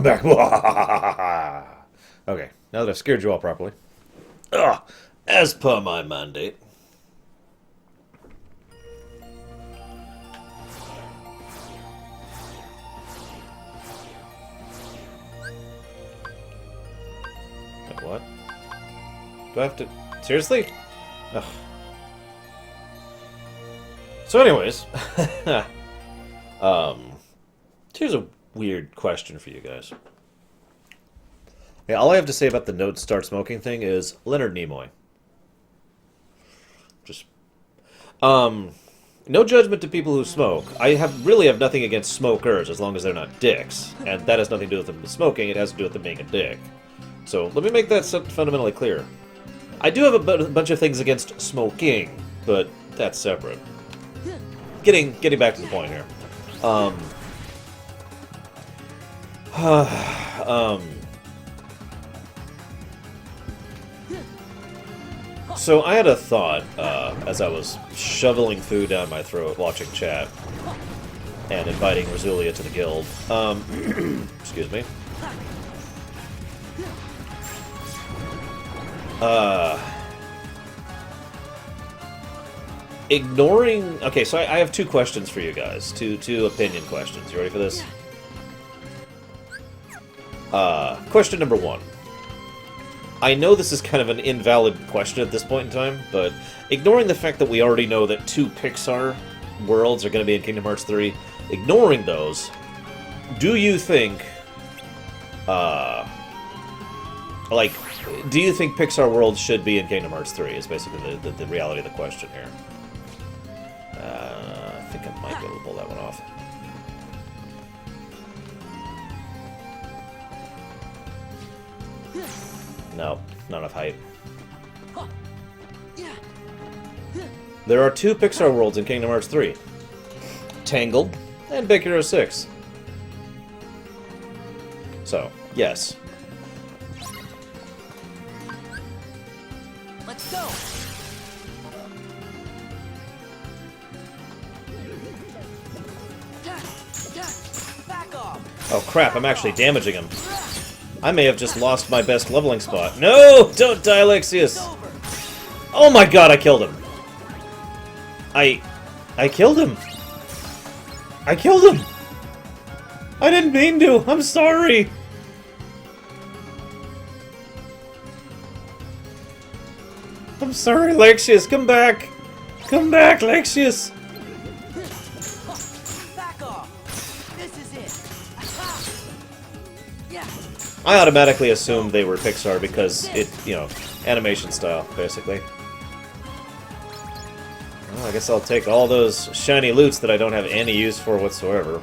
welcome back. Okay, now that I've scared you all properly. Ugh, as per my mandate. Wait, what? Do I have to... Seriously? Ugh. So anyways, here's a weird question for you guys. Yeah, all I have to say about the note start smoking thing is Leonard Nimoy. Just, no judgment to people who smoke. I really have nothing against smokers as long as they're not dicks, and that has nothing to do with them smoking. It has to do with them being a dick. So let me make that fundamentally clear. I do have a bunch of things against smoking, but that's separate. Getting back to the point here. So I had a thought as I was shoveling food down my throat, watching chat, and inviting Razulia to the guild. Excuse me. Ignoring... Okay, so I have two questions for you guys. Two opinion questions. You ready for this? Question number one. I know this is kind of an invalid question at this point in time, but ignoring the fact that we already know that 2 Pixar worlds are going to be in Kingdom Hearts 3, ignoring those, do you think... do you think Pixar worlds should be in Kingdom Hearts 3, is basically the reality of the question here. I think I might be able to pull that one off. No, not enough height. There are 2 Pixar worlds in Kingdom Hearts 3. Tangled and Big Hero 6. So, yes. Let's go. Back off. Oh crap, I'm actually damaging him. I may have just lost my best leveling spot. No! Don't die, Alexius! Oh my god, I killed him! I killed him! I killed him! I didn't mean to! I'm sorry! I'm sorry, Alexius! Come back! Come back, Alexius! Back off. This is it. Yeah. I automatically assumed they were Pixar because it, you know, animation style, basically. Well, I guess I'll take all those shiny loots that I don't have any use for whatsoever.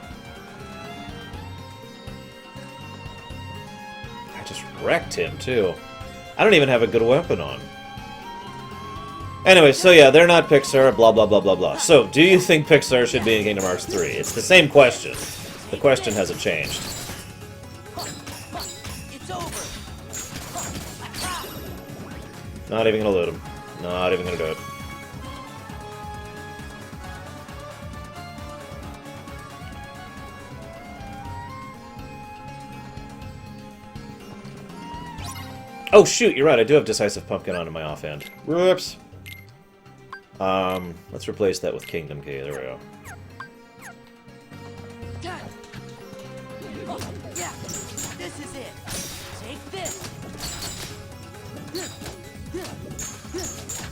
I just wrecked him, too. I don't even have a good weapon on. Anyway, so yeah, they're not Pixar, blah blah blah blah blah. So, do you think Pixar should be in Kingdom Hearts 3? It's the same question. The question hasn't changed. It's over. Not even gonna loot him. Not even gonna do it. Oh shoot, you're right, I do have Decisive Pumpkin on in my offhand. Whoops. Let's replace that with Kingdom Key, there we go. Yeah. This is it. Take this.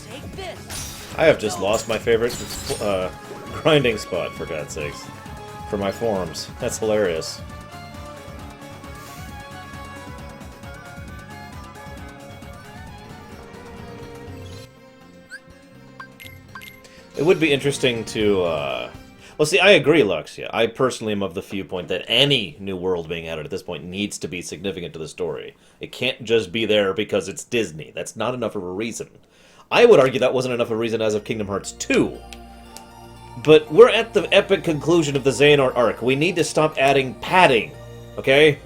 Take this. I have just lost my favorite, grinding spot, for God's sakes. For my forms. That's hilarious. It would be interesting to, well, see, I agree, Luxia. I personally am of the viewpoint that any new world being added at this point needs to be significant to the story. It can't just be there because it's Disney. That's not enough of a reason. I would argue that wasn't enough of a reason as of Kingdom Hearts 2. But we're at the epic conclusion of the Xehanort arc. We need to stop adding padding, okay?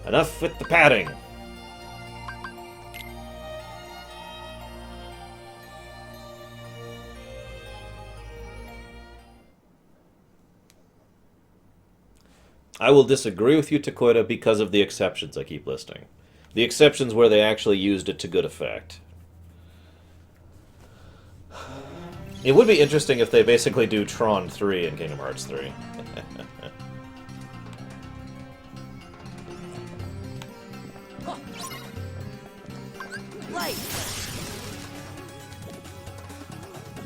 Enough with the padding. I will disagree with you, Takoida, because of the exceptions I keep listing. The exceptions where they actually used it to good effect. It would be interesting if they basically do Tron 3 in Kingdom Hearts 3. Light.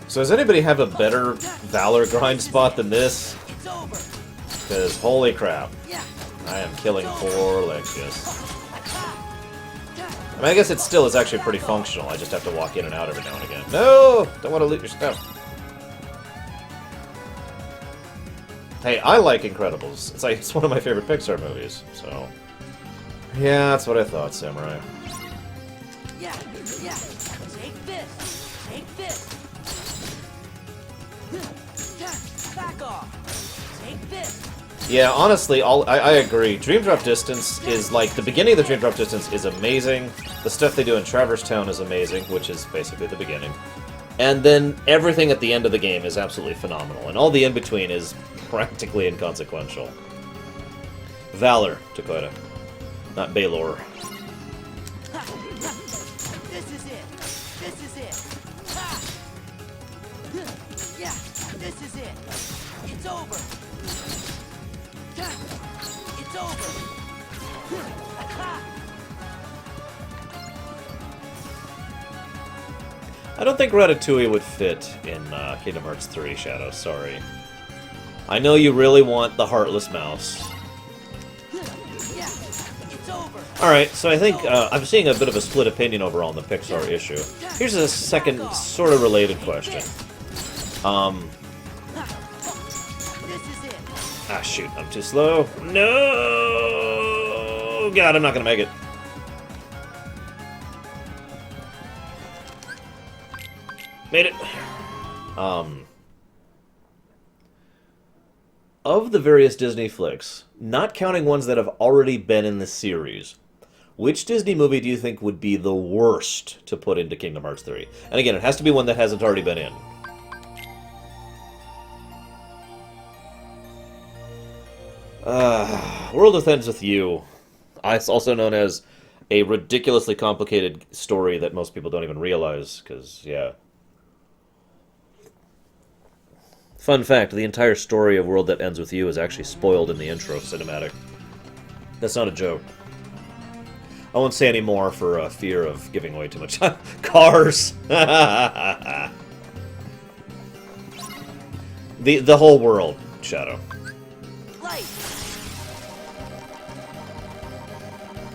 So does anybody have a better Valor grind spot than this? It's over. Because holy crap, Yeah. I am killing poor Lexius. I mean, I guess it still is actually pretty functional. I just have to walk in and out every now and again. No! Don't want to loot your stuff. Hey, I like Incredibles. It's one of my favorite Pixar movies, so... Yeah, that's what I thought, Samurai. Yeah. Yeah. Take this. Take this. Back off. Take this. Yeah, honestly, I agree. Dream Drop Distance is like... The beginning of the Dream Drop Distance is amazing. The stuff they do in Traverse Town is amazing, which is basically the beginning. And then everything at the end of the game is absolutely phenomenal. And all the in-between is practically inconsequential. Valor, Takoida. Not Baylor. This is it. This is it. Ha! Yeah. This is it. It's over. It's over. I don't think Ratatouille would fit in Kingdom Hearts 3, Shadow, sorry. I know you really want the Heartless Mouse. Yeah. It's over. Alright, so I think I'm seeing a bit of a split opinion overall on the Pixar issue. Here's a second, sort of related question. This is it. Ah, shoot, I'm too slow. No! God, I'm not gonna make it. Made it. Of the various Disney flicks, not counting ones that have already been in the series, which Disney movie do you think would be the worst to put into Kingdom Hearts 3? And again, it has to be one that hasn't already been in. World With Ends With You. It's also known as a ridiculously complicated story that most people don't even realize, because, yeah. Fun fact, the entire story of World That Ends With You is actually spoiled in the intro cinematic. That's not a joke. I won't say any more for fear of giving away too much. Cars! The whole world, Shadow. Light.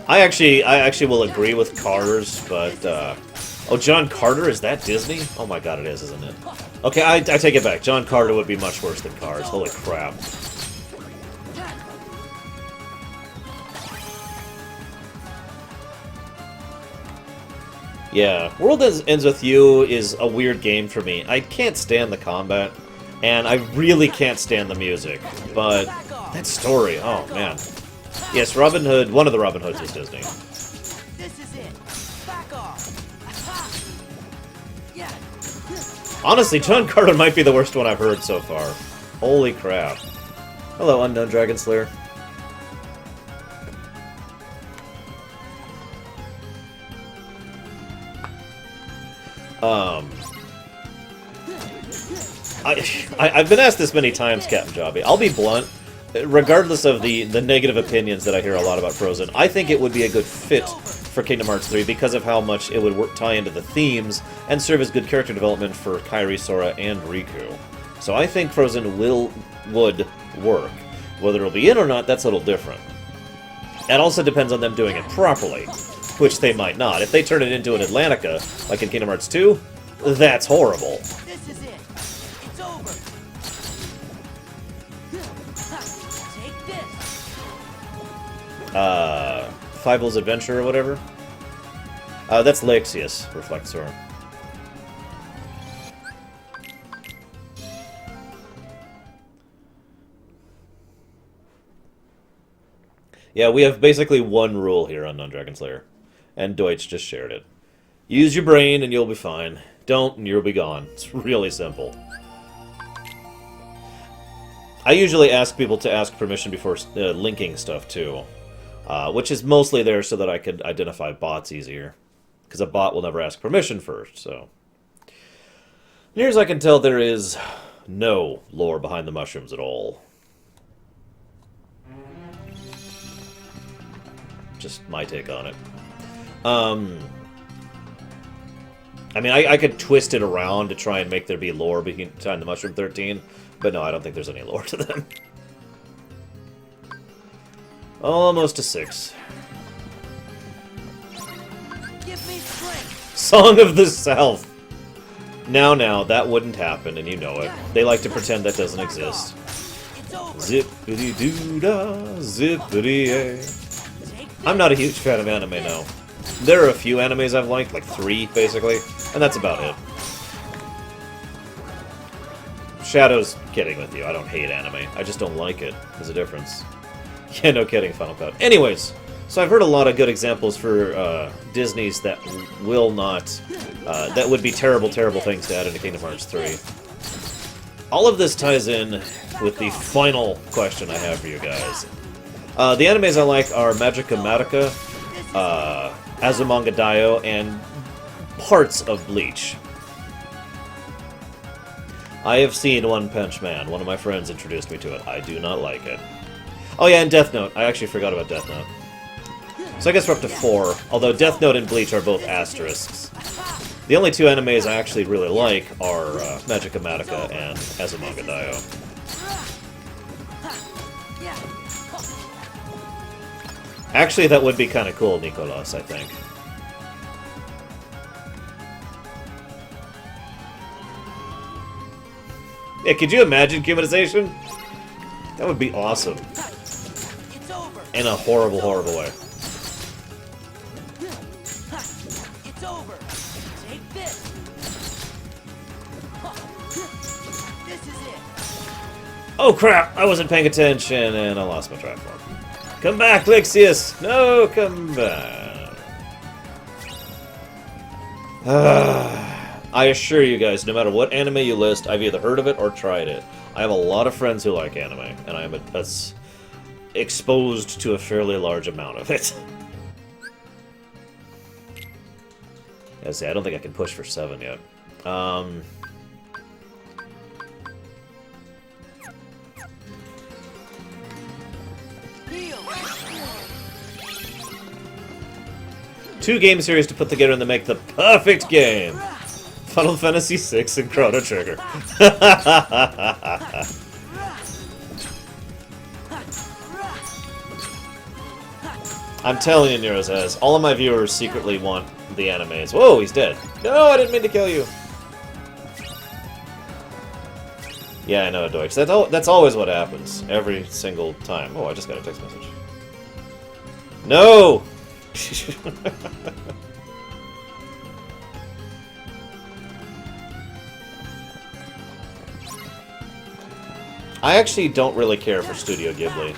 I actually will agree with Cars, but oh, John Carter, is that Disney? Oh my god, it is, isn't it? Okay, I take it back. John Carter would be much worse than Cars. Holy crap. Yeah, World Ends With You is a weird game for me. I can't stand the combat, and I really can't stand the music. But that story, oh man. Yes, Robin Hood, one of the Robin Hoods was Disney. This is it. Back off. Aha! Yeah. Honestly, John Carter might be the worst one I've heard so far. Holy crap. Hello, Unknown Dragon Slayer. I've been asked this many times, Captain Jobby. I'll be blunt. Regardless of the negative opinions that I hear a lot about Frozen, I think it would be a good fit for Kingdom Hearts 3 because of how much it would tie into the themes and serve as good character development for Kairi, Sora, and Riku. So I think Frozen would work. Whether it'll be in or not, that's a little different. It also depends on them doing it properly, which they might not. If they turn it into an Atlantica, like in Kingdom Hearts 2, that's horrible. This is it. It's over. Take this. Fievel's Adventure or whatever? That's Lexius, reflects Sora. Yeah, we have basically one rule here on Dragon Slayer, and Deutsch just shared it. Use your brain and you'll be fine. Don't and you'll be gone. It's really simple. I usually ask people to ask permission before linking stuff, too. Which is mostly there so that I could identify bots easier. Because a bot will never ask permission first, so... Near as I can tell, there is no lore behind the mushrooms at all. Just my take on it. I mean, I could twist it around to try and make there be lore behind the Mushroom 13, but no, I don't think there's any lore to them. Almost a 6. Give me strength. Song of the South! Now, that wouldn't happen, and you know it. They like to pretend that doesn't exist. It's over. Zippity-doo-dah, zippity-ay. Take this. I'm not a huge fan of anime, no. There are a few animes I've liked, like 3, basically, and that's about it. Shadow's kidding with you. I don't hate anime. I just don't like it. There's a difference. Yeah, no kidding, Final Cut. Anyways, so I've heard a lot of good examples for Disney's that will not... that would be terrible, terrible things to add into Kingdom Hearts 3. All of this ties in with the final question I have for you guys. The animes I like are Magica Magica, Azumanga Daioh, and parts of Bleach. I have seen One Punch Man. One of my friends introduced me to it. I do not like it. Oh yeah, and Death Note. I actually forgot about Death Note. So I guess we're up to 4, although Death Note and Bleach are both asterisks. The only 2 animes I actually really like are Magica Magica and Azumanga Daioh. Actually, that would be kind of cool, Nicolas, I think. Yeah, could you imagine humanization? That would be awesome. It's over. In a horrible, horrible way. It's over. Take this. This is it. Oh crap! I wasn't paying attention and I lost my track form. Come back, Lixius! No, come back. I assure you guys, no matter what anime you list, I've either heard of it or tried it. I have a lot of friends who like anime, and I'm exposed to a fairly large amount of it. Yeah, see, I don't think I can push for 7 yet. Heal. 2 game series to put together and to make the perfect game. Final Fantasy VI and Chrono Trigger. I'm telling you, Neurozaz, all of my viewers secretly want the animes. Whoa, he's dead. No, I didn't mean to kill you. Yeah, I know, Deutsch. That's always what happens. Every single time. Oh, I just got a text message. No! I actually don't really care for Studio Ghibli.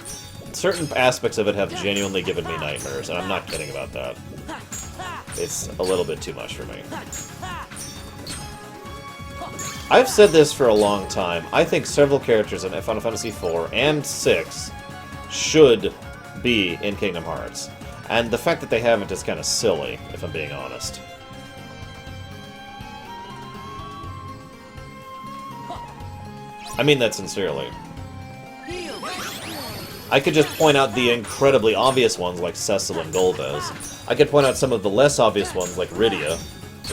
Certain aspects of it have genuinely given me nightmares, and I'm not kidding about that. It's a little bit too much for me. I've said this for a long time. I think several characters in Final Fantasy IV and VI should be in Kingdom Hearts. And the fact that they haven't is kind of silly, if I'm being honest. I mean that sincerely. I could just point out the incredibly obvious ones like Cecil and Golbez. I could point out some of the less obvious ones like Rydia,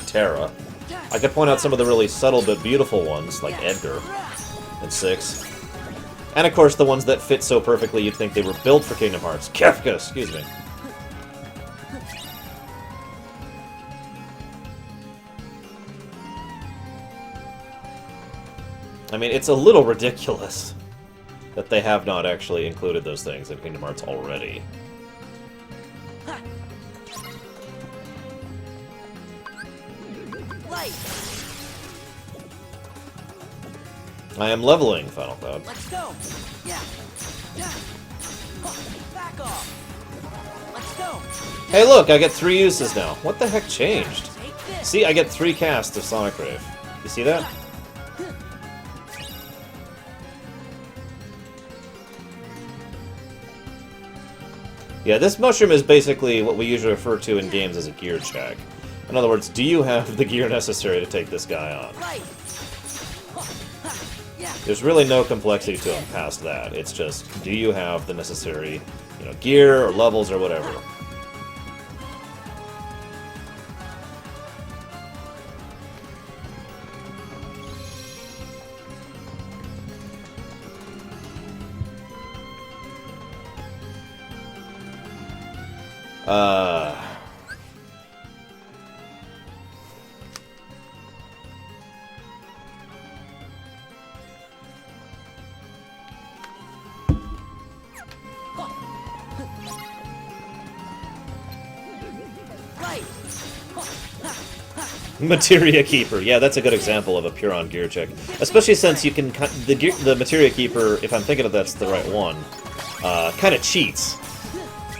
Terra. I could point out some of the really subtle but beautiful ones like Edgar and 6. And of course the ones that fit so perfectly you'd think they were built for Kingdom Hearts. Kefka, excuse me. I mean, it's a little ridiculous that they have not actually included those things in Kingdom Hearts already. Light. I am leveling, Final Cloud. Let's go. Yeah. Back off. Let's go. Hey look, I get 3 uses now. What the heck changed? Take this. See, I get 3 casts of Sonic Rave. You see that? Yeah, this mushroom is basically what we usually refer to in games as a gear check. In other words, do you have the gear necessary to take this guy on? Right. Yeah. There's really no complexity to him past that. It's just, do you have the necessary, you know, gear or levels or whatever? Right. Materia Keeper. Yeah, that's a good example of a pure-on gear check. Especially since you can... The Materia Keeper, if I'm thinking of that's the right one, kind of cheats.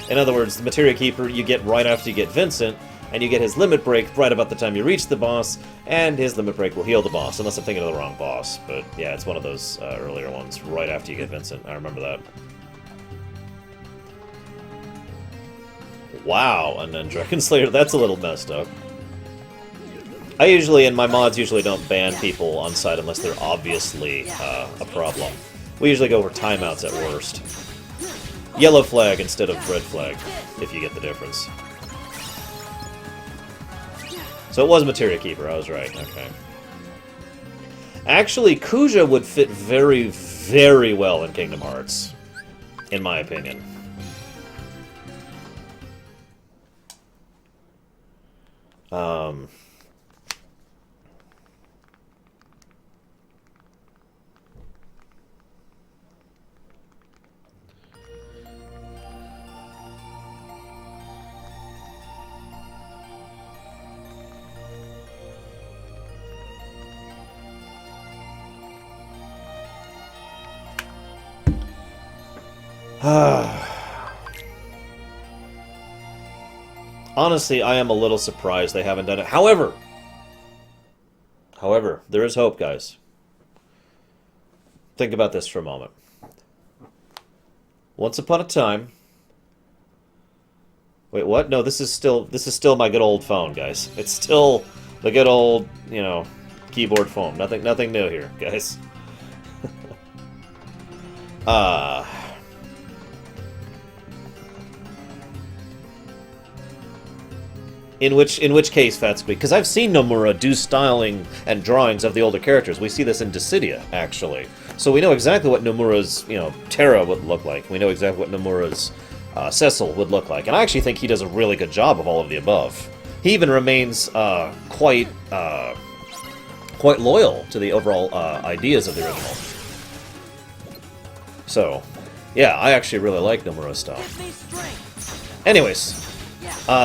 In other words, the Materia Keeper you get right after you get Vincent, and you get his limit break right about the time you reach the boss, and his limit break will heal the boss, unless I'm thinking of the wrong boss. But yeah, it's one of those earlier ones, right after you get Vincent. I remember that. Wow, and then Dragon Slayer, that's a little messed up. I usually, and my mods usually don't ban people on site unless they're obviously a problem. We usually go for timeouts at worst. Yellow flag instead of red flag, if you get the difference. So it was Materia Keeper, I was right, okay. Actually, Kuja would fit very, very well in Kingdom Hearts, in my opinion. Honestly, I am a little surprised they haven't done it. However, there is hope, guys. Think about this for a moment. Once upon a time... Wait, what? No, this is still my good old phone, guys. It's still the good old, you know, keyboard phone. Nothing new here, guys. In which case, Fat Squeak, because I've seen Nomura do styling and drawings of the older characters. We see this in Dissidia, actually. So we know exactly what Nomura's, you know, Terra would look like. We know exactly what Nomura's Cecil would look like. And I actually think he does a really good job of all of the above. He even remains quite loyal to the overall ideas of the original. So, yeah, I actually really like Nomura's style. Give me strength. Anyways,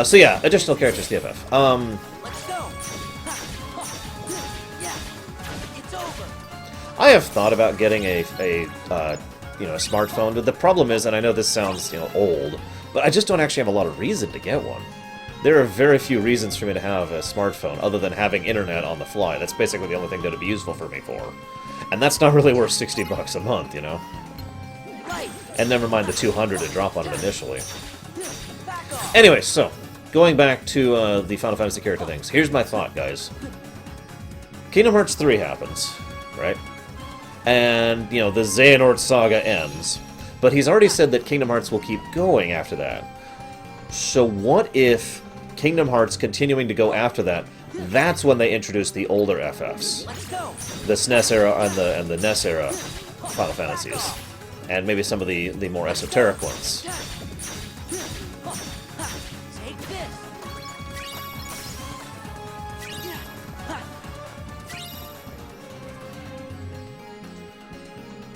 so yeah, additional characters TFF. Let's go. Yeah. It's over. I have thought about getting a smartphone. The problem is, and I know this sounds, you know, old, but I just don't actually have a lot of reason to get one. There are very few reasons for me to have a smartphone other than having internet on the fly. That's basically the only thing that would be useful for me for. And that's not really worth $60 a month, you know? Right. And never mind the 200 to drop on it initially. Back off. Anyway, so, going back to the Final Fantasy character things. Here's my thought, guys. Kingdom Hearts 3 happens, right? And, you know, the Xehanort saga ends. But he's already said that Kingdom Hearts will keep going after that. So what if Kingdom Hearts continuing to go after that, that's when they introduce the older FFs. Let's go. The SNES era and the NES era Final Fantasies. And maybe some of the more esoteric ones. Take this.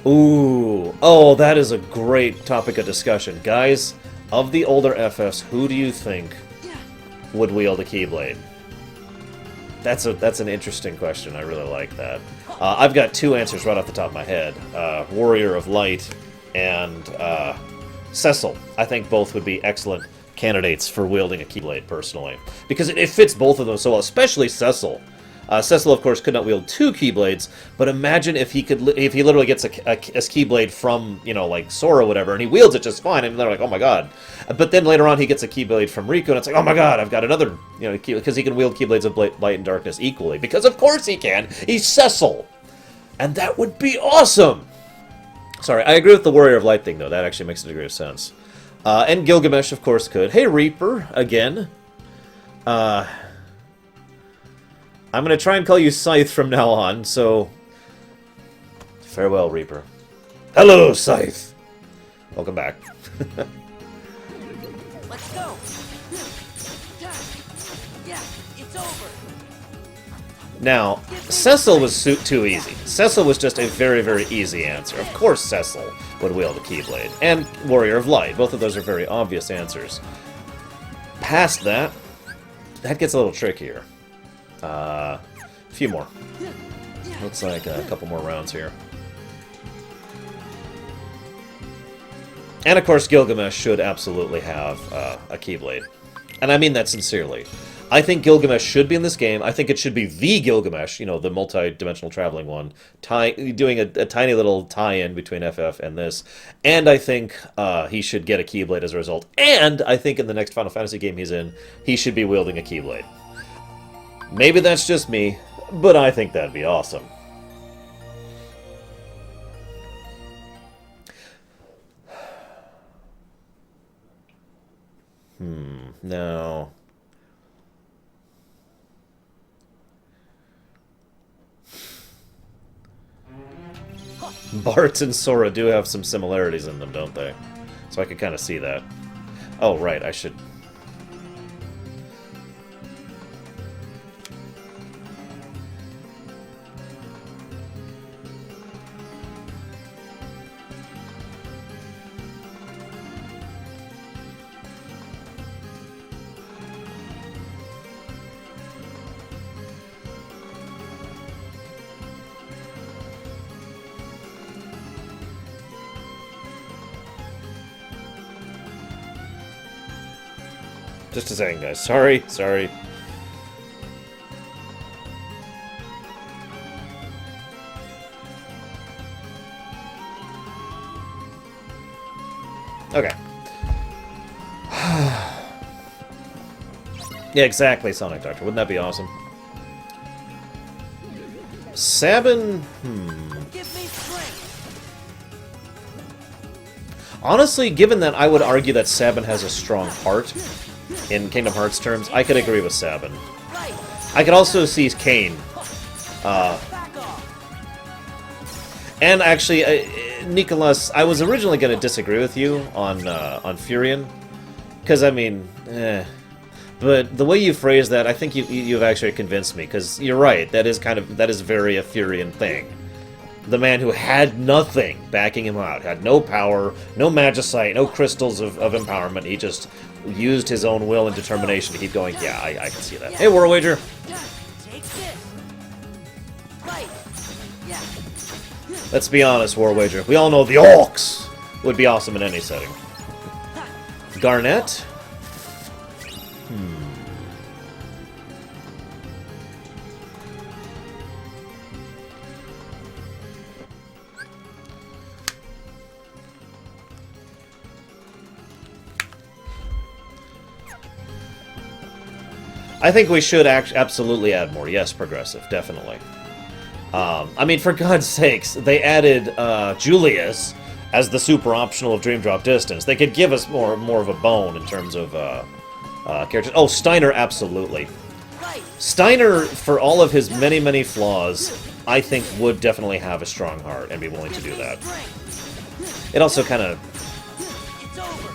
Ooh. Oh, that is a great topic of discussion. Guys, of the older FFs, who do you think would wield a Keyblade? That's an interesting question. I really like that. I've got two answers right off the top of my head. Warrior of Light and Cecil. I think both would be excellent candidates for wielding a Keyblade, personally. Because it fits both of them so well, especially Cecil. Cecil, of course, could not wield 2 Keyblades, but imagine if he literally gets a Keyblade from, you know, like Sora or whatever, and he wields it just fine, and they're like, oh my god. But then later on he gets a Keyblade from Riku, and it's like, oh my god, I've got another, you know, because he can wield Keyblades of Light and Darkness equally. Because of course he can! He's Cecil! And that would be awesome! Sorry, I agree with the Warrior of Light thing, though. That actually makes a degree of sense. And Gilgamesh, of course, could. Hey, Reaper, again. I'm going to try and call you Scythe from now on, so... Farewell, Reaper. Hello, Scythe! Welcome back. Let's go. Yeah, it's over. Now, Cecil was too easy. Cecil was just a very, very easy answer. Of course Cecil would wield a Keyblade. And Warrior of Light. Both of those are very obvious answers. Past that, that gets a little trickier. A few more. Looks like a couple more rounds here. And of course Gilgamesh should absolutely have a Keyblade. And I mean that sincerely. I think Gilgamesh should be in this game. I think it should be the Gilgamesh, you know, the multi-dimensional traveling one, doing a tiny little tie-in between FF and this. And I think he should get a Keyblade as a result. And I think in the next Final Fantasy game he's in, he should be wielding a Keyblade. Maybe that's just me, but I think that'd be awesome. No. Bart and Sora do have some similarities in them, don't they? So I could kind of see that. Oh, right, I should... Just a second, guys. Sorry. Okay. Yeah, exactly, Sonic Doctor. Wouldn't that be awesome? Sabin... Give me strength. Honestly, given that I would argue that Sabin has a strong heart, in Kingdom Hearts terms, I could agree with Sabin. Right. I could also see Kain. Back off. And actually, Nicholas, I was originally going to disagree with you on Furion, because I mean, but the way you phrase that, I think you've actually convinced me. Because you're right, that is very a Furion thing. The man who had nothing backing him out, had no power, no magicite, no crystals of empowerment. He just used his own will and determination to keep going. Yeah, I can see that. Hey, War Wager. Take this. Right. Yeah. Let's be honest, War Wager. We all know the Orcs would be awesome in any setting. Garnet? I think we should absolutely add more. Yes, progressive, definitely. I mean, for God's sakes, they added Julius as the super optional of Dream Drop Distance. They could give us more of a bone in terms of characters. Oh, Steiner, absolutely. Steiner, for all of his many, many flaws, I think would definitely have a strong heart and be willing to do that. It also kind of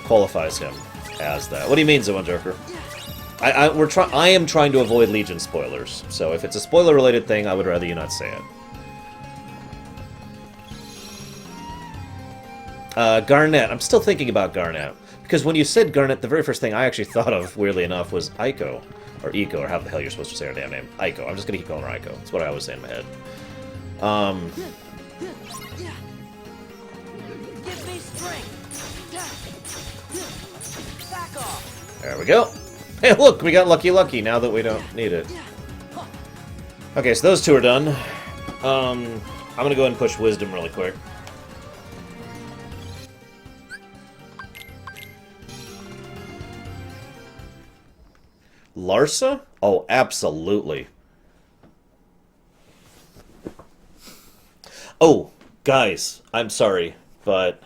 qualifies him as that. What do you mean, Zoan Joker? I am trying to avoid Legion spoilers, so if it's a spoiler-related thing, I would rather you not say it. Garnet. I'm still thinking about Garnet. Because when you said Garnet, the very first thing I actually thought of, weirdly enough, was Ico. Or Eco, or how the hell you're supposed to say her damn name. Ico. I'm just going to keep calling her Ico. That's what I always say in my head. Give me strength. Back off. There we go. Hey, look, we got Lucky now that we don't need it. Okay, so those two are done. I'm gonna go ahead and push Wisdom really quick. Larsa? Oh, absolutely. Oh, guys, I'm sorry, but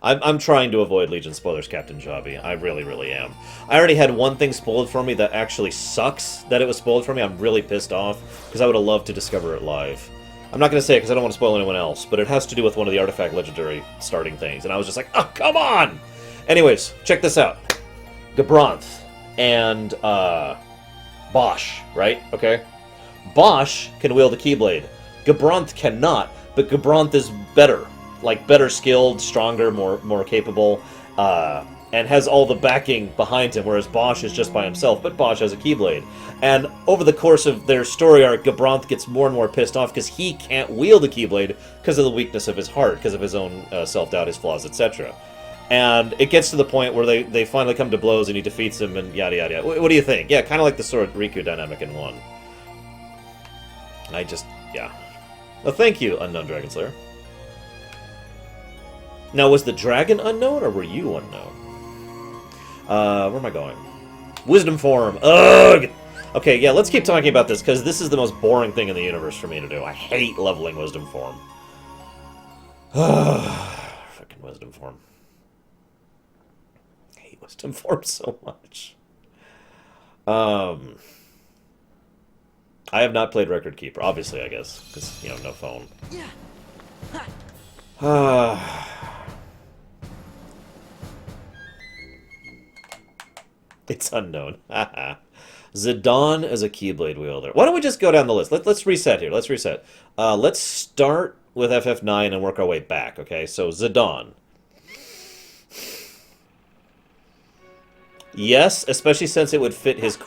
I'm trying to avoid Legion spoilers, Captain Jobby. I really, really am. I already had one thing spoiled for me that actually sucks that it was spoiled for me. I'm really pissed off, because I would have loved to discover it live. I'm not going to say it because I don't want to spoil anyone else, but it has to do with one of the Artifact Legendary starting things, and I was just like, oh, come on! Anyways, check this out. Gabranth and, Bosch, right? Okay? Bosch can wield the Keyblade. Gabranth cannot, but Gabranth is better. Like, better skilled, stronger, more capable, and has all the backing behind him, whereas Bosch is just by himself, but Bosch has a Keyblade. And over the course of their story arc, Gabranth gets more and more pissed off because he can't wield a Keyblade because of the weakness of his heart, because of his own self-doubt, his flaws, etc. And it gets to the point where they finally come to blows and he defeats him and yada yada yada. What do you think? Yeah, kind of like the Sword Riku dynamic in 1. Yeah. Well, thank you, Unknown Dragon Slayer. Now, was the dragon unknown, or were you unknown? Where am I going? Wisdom form. Ugh! Okay, yeah, let's keep talking about this, because this is the most boring thing in the universe for me to do. I hate leveling Wisdom form. Fucking Wisdom form. I hate Wisdom form so much. I have not played Record Keeper, obviously, I guess, because, you know, no phone. It's unknown. Zidane as a Keyblade wielder. Why don't we just go down the list? Let's reset here. Let's reset. Let's start with FF9 and work our way back, okay? So, Zidane. Yes, especially since it would fit his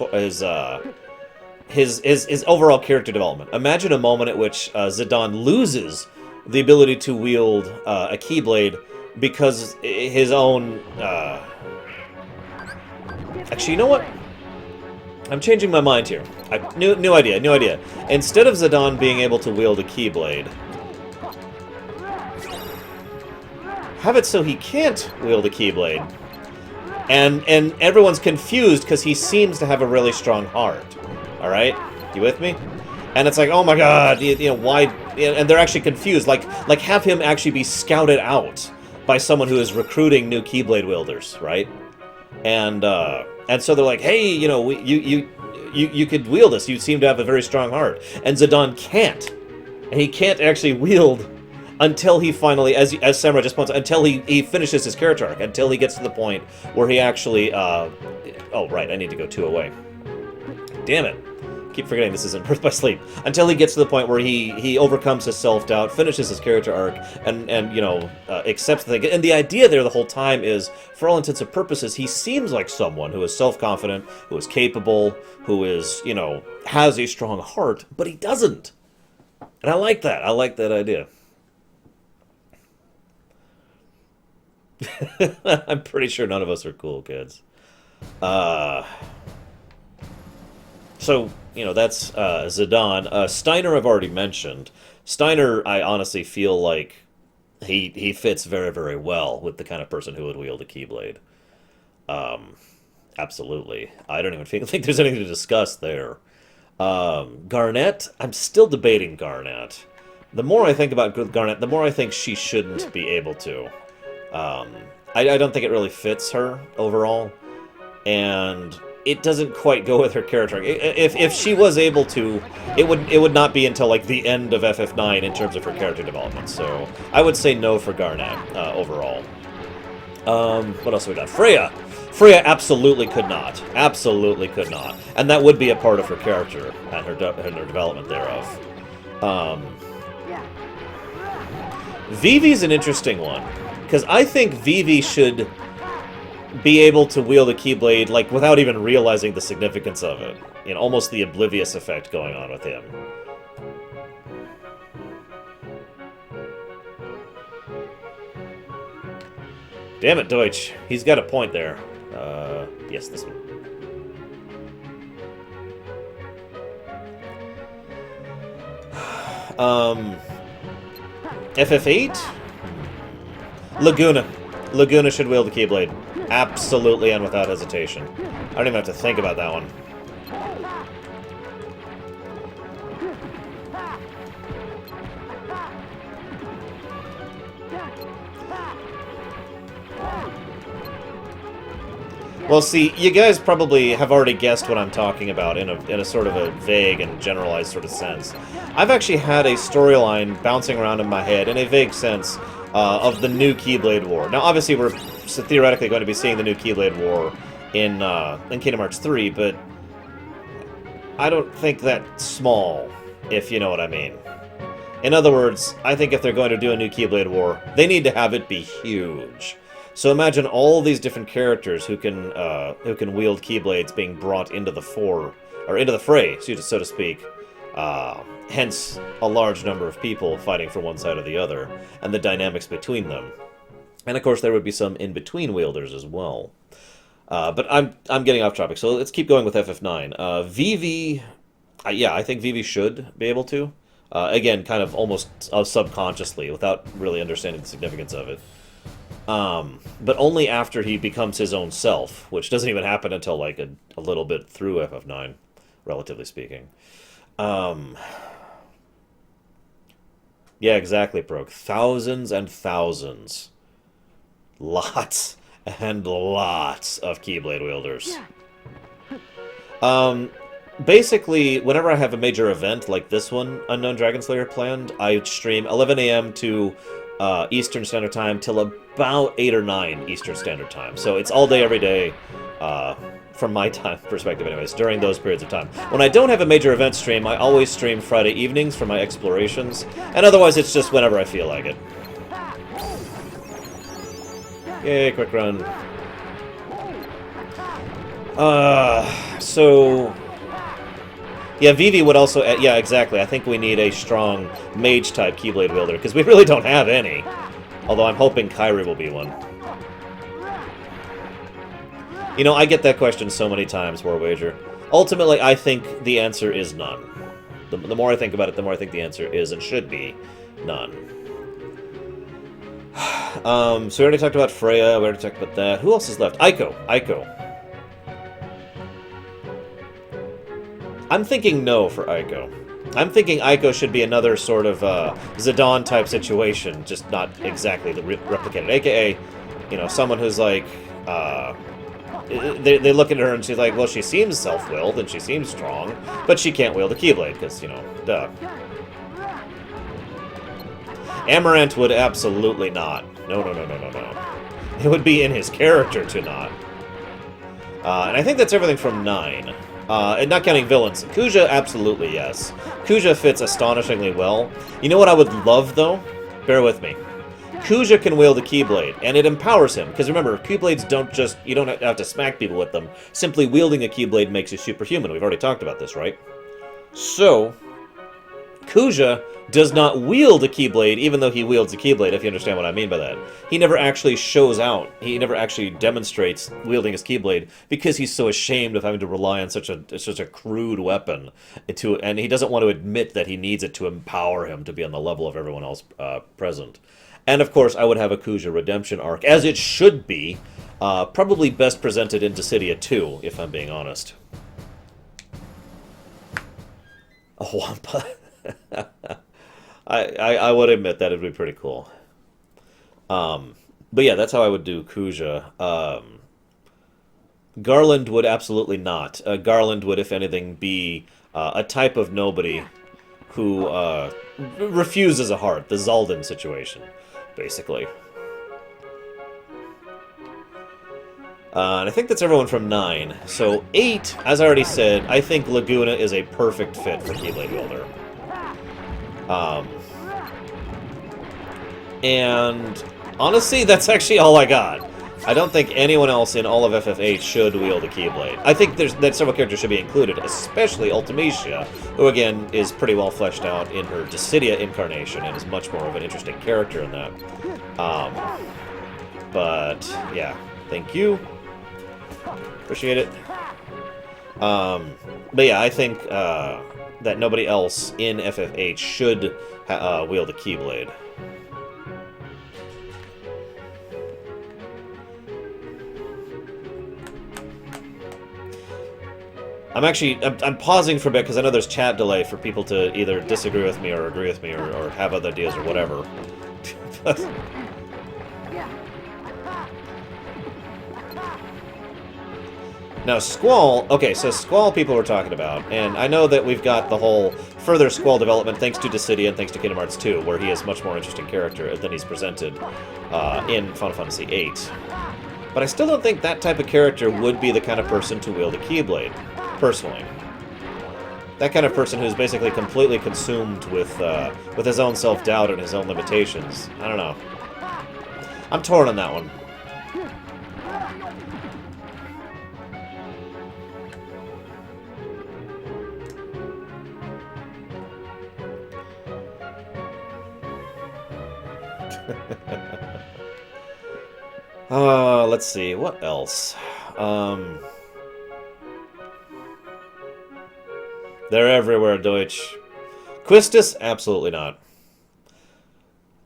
overall character development. Imagine a moment at which Zidane loses the ability to wield a Keyblade because his own... Actually, you know what? I'm changing my mind here. New idea. Instead of Zidane being able to wield a Keyblade, have it so he can't wield a Keyblade. And everyone's confused because he seems to have a really strong heart. Alright? You with me? And it's like, oh my god, you know, why... And they're actually confused. Like have him actually be scouted out by someone who is recruiting new Keyblade wielders, right? And so they're like, hey, you know, you could wield this. You seem to have a very strong heart. And Zidane can't. And he can't actually wield until he finally, as Samurai just points out, until he finishes his character arc, until he gets to the point where he actually, oh, right, I need to go 2 away. Damn it. Keep forgetting this isn't Birth by Sleep. Until he gets to the point where he overcomes his self-doubt, finishes his character arc, and you know, accepts the thing. And the idea there the whole time is, for all intents and purposes, he seems like someone who is self-confident, who is capable, who is, you know, has a strong heart, but he doesn't. And I like that. I like that idea. I'm pretty sure none of us are cool kids. So, you know, that's Zidane. Steiner I've already mentioned. Steiner, I honestly feel like he fits very, very well with the kind of person who would wield a Keyblade. Absolutely. I don't even think there's anything to discuss there. Garnet, I'm still debating Garnet. The more I think about Garnet, the more I think she shouldn't be able to. I don't think it really fits her overall, and it doesn't quite go with her character. If she was able to, it would not be until like the end of FF9 in terms of her character development. So I would say no for Garnet overall. What else we got? Freya. Freya absolutely could not. Absolutely could not. And that would be a part of her character and her development thereof. Vivi's an interesting one, because I think Vivi should be able to wield a Keyblade, like, without even realizing the significance of it. You know, almost the oblivious effect going on with him. Damn it, Deutsch. He's got a point there. Yes, this one. FF8? Laguna. Laguna should wield the Keyblade. Absolutely and without hesitation. I don't even have to think about that one. Well, see, you guys probably have already guessed what I'm talking about in a sort of a vague and generalized sort of sense. I've actually had a storyline bouncing around in my head in a vague sense of the new Keyblade War. Now, obviously, we're theoretically going to be seeing the new Keyblade War in Kingdom Hearts 3, but I don't think that's small, if you know what I mean. In other words, I think if they're going to do a new Keyblade War, they need to have it be huge. So imagine all these different characters who can wield Keyblades being brought into the fray, so to speak. Hence, a large number of people fighting for one side or the other, and the dynamics between them. And of course, there would be some in-between wielders as well. But I'm getting off topic, so let's keep going with FF9. Vivi, yeah, I think Vivi should be able to. Again, kind of almost subconsciously, without really understanding the significance of it. But only after he becomes his own self, which doesn't even happen until like a little bit through FF9, relatively speaking. Yeah, exactly, Broke. Thousands and thousands. Lots and lots of Keyblade wielders. Basically, whenever I have a major event like this one, Unknown Dragon Slayer planned, I stream 11 a.m. to Eastern Standard Time till about 8 or 9 Eastern Standard Time. So it's all day, every day, from my time perspective anyways, during those periods of time. When I don't have a major event stream, I always stream Friday evenings for my explorations, and otherwise it's just whenever I feel like it. Yay, quick run. So... yeah, Vivi would also... yeah, exactly. I think we need a strong mage-type Keyblade wielder, because we really don't have any. Although I'm hoping Kairi will be one. You know, I get that question so many times, War Wager. Ultimately, I think the answer is none. The more I think about it, the more I think the answer is and should be none. So we already talked about Freya, we already talked about that. Who else is left? Aiko. Aiko. I'm thinking no for Aiko. I'm thinking Aiko should be another sort of Zidane-type situation, just not exactly the replicated. AKA, you know, someone who's like, they look at her and she's like, well, she seems self-willed and she seems strong, but she can't wield a Keyblade, because, you know, duh. Amaranth would absolutely not. No. It would be in his character to not. And I think that's everything from 9. And not counting villains. Kuja, absolutely yes. Kuja fits astonishingly well. You know what I would love, though? Bear with me. Kuja can wield a Keyblade, and it empowers him. Because remember, Keyblades don't just... you don't have to smack people with them. Simply wielding a Keyblade makes you superhuman. We've already talked about this, right? So, Kuja does not wield a Keyblade, even though he wields a Keyblade, if you understand what I mean by that. He never actually shows out. He never actually demonstrates wielding his Keyblade because he's so ashamed of having to rely on such a crude weapon, and he doesn't want to admit that he needs it to empower him to be on the level of everyone else present. And of course, I would have a Kuja redemption arc, as it should be, probably best presented in Dissidia 2, if I'm being honest. A Wampa. I would admit that it'd be pretty cool. But yeah, that's how I would do Kuja. Garland would absolutely not. Garland would, if anything, be a type of nobody who refuses a heart. The Zaldin situation, basically. And I think that's everyone from 9. So 8, as I already said, I think Laguna is a perfect fit for Keyblade Wielder. And honestly, that's actually all I got. I don't think anyone else in all of FF8 should wield a Keyblade. I think that several characters should be included, especially Ultimecia, who again is pretty well fleshed out in her Dissidia incarnation and is much more of an interesting character in that. But yeah, thank you. Appreciate it. But yeah, I think that nobody else in FF8 should wield a Keyblade. I'm pausing for a bit because I know there's chat delay for people to either disagree with me or agree with me or have other ideas or whatever. Now, Squall... Okay, so Squall people we're talking about, and I know that we've got the whole further Squall development thanks to Dissidia and thanks to Kingdom Hearts 2, where he is a much more interesting character than he's presented in Final Fantasy VIII. But I still don't think that type of character would be the kind of person to wield a Keyblade, personally. That kind of person who's basically completely consumed with his own self-doubt and his own limitations. I don't know. I'm torn on that one. Let's see, what else? They're everywhere, Deutsch. Quistis? Absolutely not.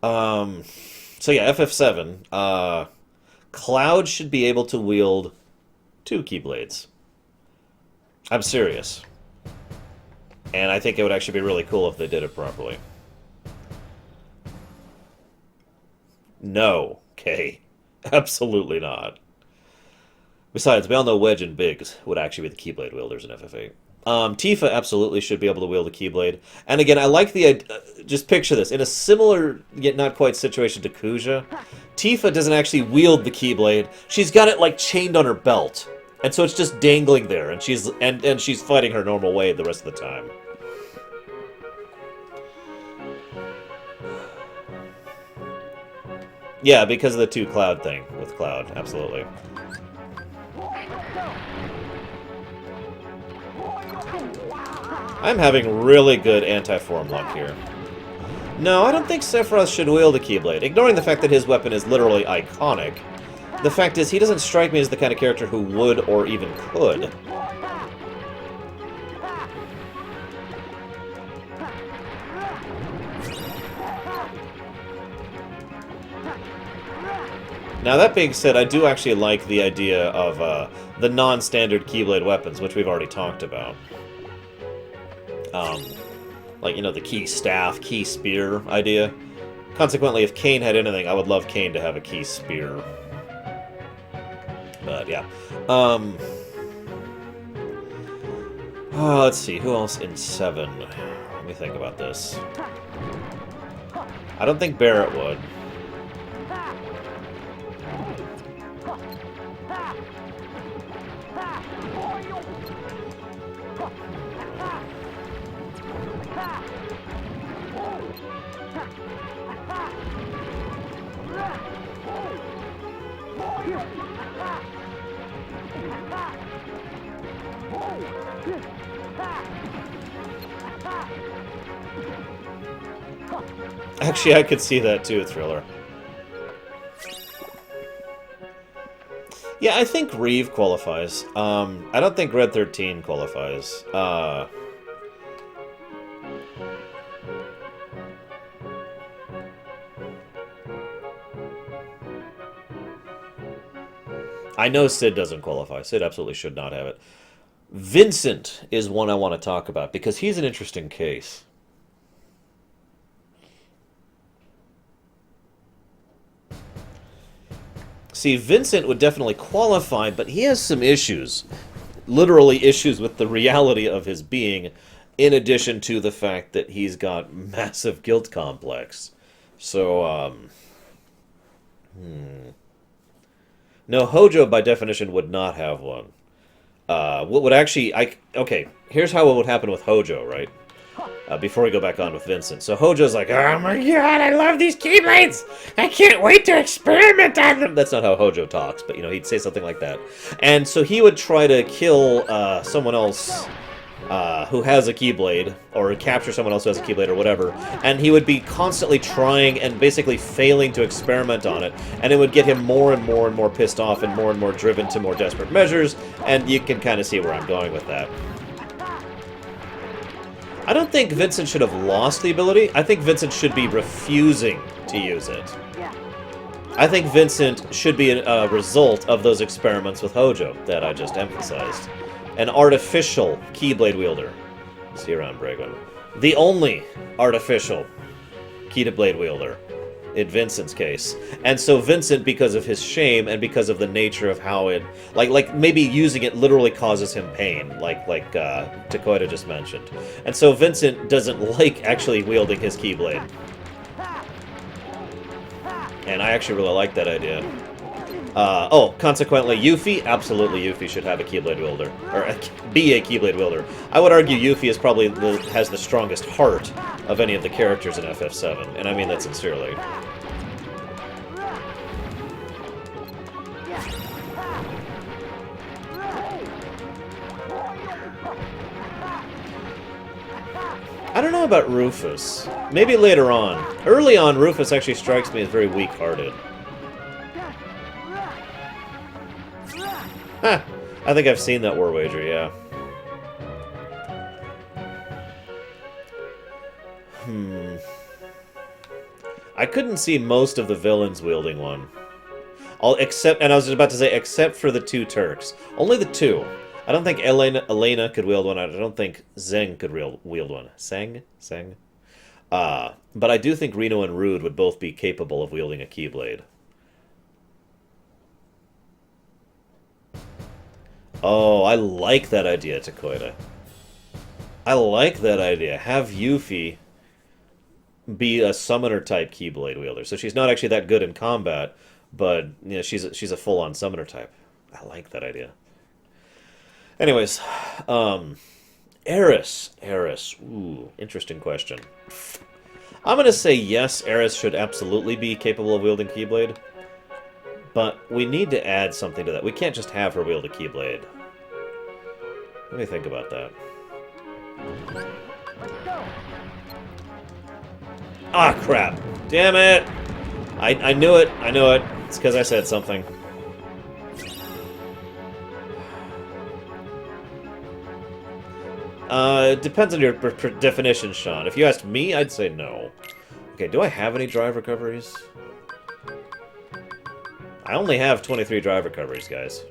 So yeah, FF7. Cloud should be able to wield 2 Keyblades. I'm serious. And I think it would actually be really cool if they did it properly. No, Kay. Absolutely not. Besides, we all know Wedge and Biggs would actually be the Keyblade wielders in FF8. Tifa absolutely should be able to wield a Keyblade. And again, I like the idea... Just picture this. In a similar, yet not quite situation to Kuja, Tifa doesn't actually wield the Keyblade. She's got it, like, chained on her belt. And so it's just dangling there, and she's fighting her normal way the rest of the time. Yeah, because of the 2 Cloud thing with Cloud, absolutely. I'm having really good anti-form luck here. No, I don't think Sephiroth should wield a Keyblade. Ignoring the fact that his weapon is literally iconic, the fact is he doesn't strike me as the kind of character who would or even could. Now, that being said, I do actually like the idea of the non-standard Keyblade weapons, which we've already talked about. Like, you know, the Key Staff, Key Spear idea. Consequently, if Kain had anything, I would love Kain to have a Key Spear. But, yeah. Let's see, who else in 7? Let me think about this. I don't think Barrett would. Actually, I could see that too, Thriller. Yeah, I think Reeve qualifies. I don't think Red 13 qualifies. I know Sid doesn't qualify. Sid absolutely should not have it. Vincent is one I want to talk about, because he's an interesting case. See, Vincent would definitely qualify, but he has some issues. Literally issues with the reality of his being, in addition to the fact that he's got massive guilt complex. So, No, Hojo, by definition, would not have one. What would actually... Okay, here's how it would happen with Hojo, right? Before we go back on with Vincent. So Hojo's like, oh my god, I love these Keyblades! I can't wait to experiment on them! That's not how Hojo talks, but, you know, he'd say something like that. And so he would try to kill someone else who has a Keyblade, or capture someone else who has a Keyblade, or whatever, and he would be constantly trying and basically failing to experiment on it, and it would get him more and more pissed off and more driven to more desperate measures, and you can kind of see where I'm going with that. I don't think Vincent should have lost the ability. I think Vincent should be refusing to use it. I think Vincent should be a result of those experiments with Hojo that I just emphasized. An artificial Keyblade wielder. See you around, Bragon. The only artificial Keyblade wielder in Vincent's case. And so Vincent, because of his shame and because of the nature of how it... Like maybe using it literally causes him pain, like Takoida just mentioned. And so Vincent doesn't like actually wielding his Keyblade. And I actually really like that idea. Consequently, Yuffie? Absolutely, Yuffie should have a Keyblade wielder. Or be a Keyblade wielder. I would argue Yuffie is probably has the strongest heart of any of the characters in FF7. And I mean that sincerely. I don't know about Rufus. Maybe later on. Early on, Rufus actually strikes me as very weak-hearted. Huh. I think I've seen that war wager, yeah. I couldn't see most of the villains wielding one. And I was about to say, except for the two Turks. Only the two. I don't think Elena could wield one. I don't think Zeng could wield one. Zeng? But I do think Reno and Rude would both be capable of wielding a Keyblade. Oh, I like that idea, Takoida. I like that idea. Have Yuffie be a summoner-type Keyblade wielder. So she's not actually that good in combat, but you know, she's a full-on summoner type. I like that idea. Anyways, Eris. Ooh, interesting question. I'm going to say yes, Eris should absolutely be capable of wielding Keyblade. But we need to add something to that. We can't just have her wield a Keyblade. Let me think about that. Ah, crap. Damn it! I knew it. I knew it. It's because I said something. It depends on your definition, Sean. If you asked me, I'd say no. Okay, do I have any drive recoveries? I only have 23 drive recoveries, guys.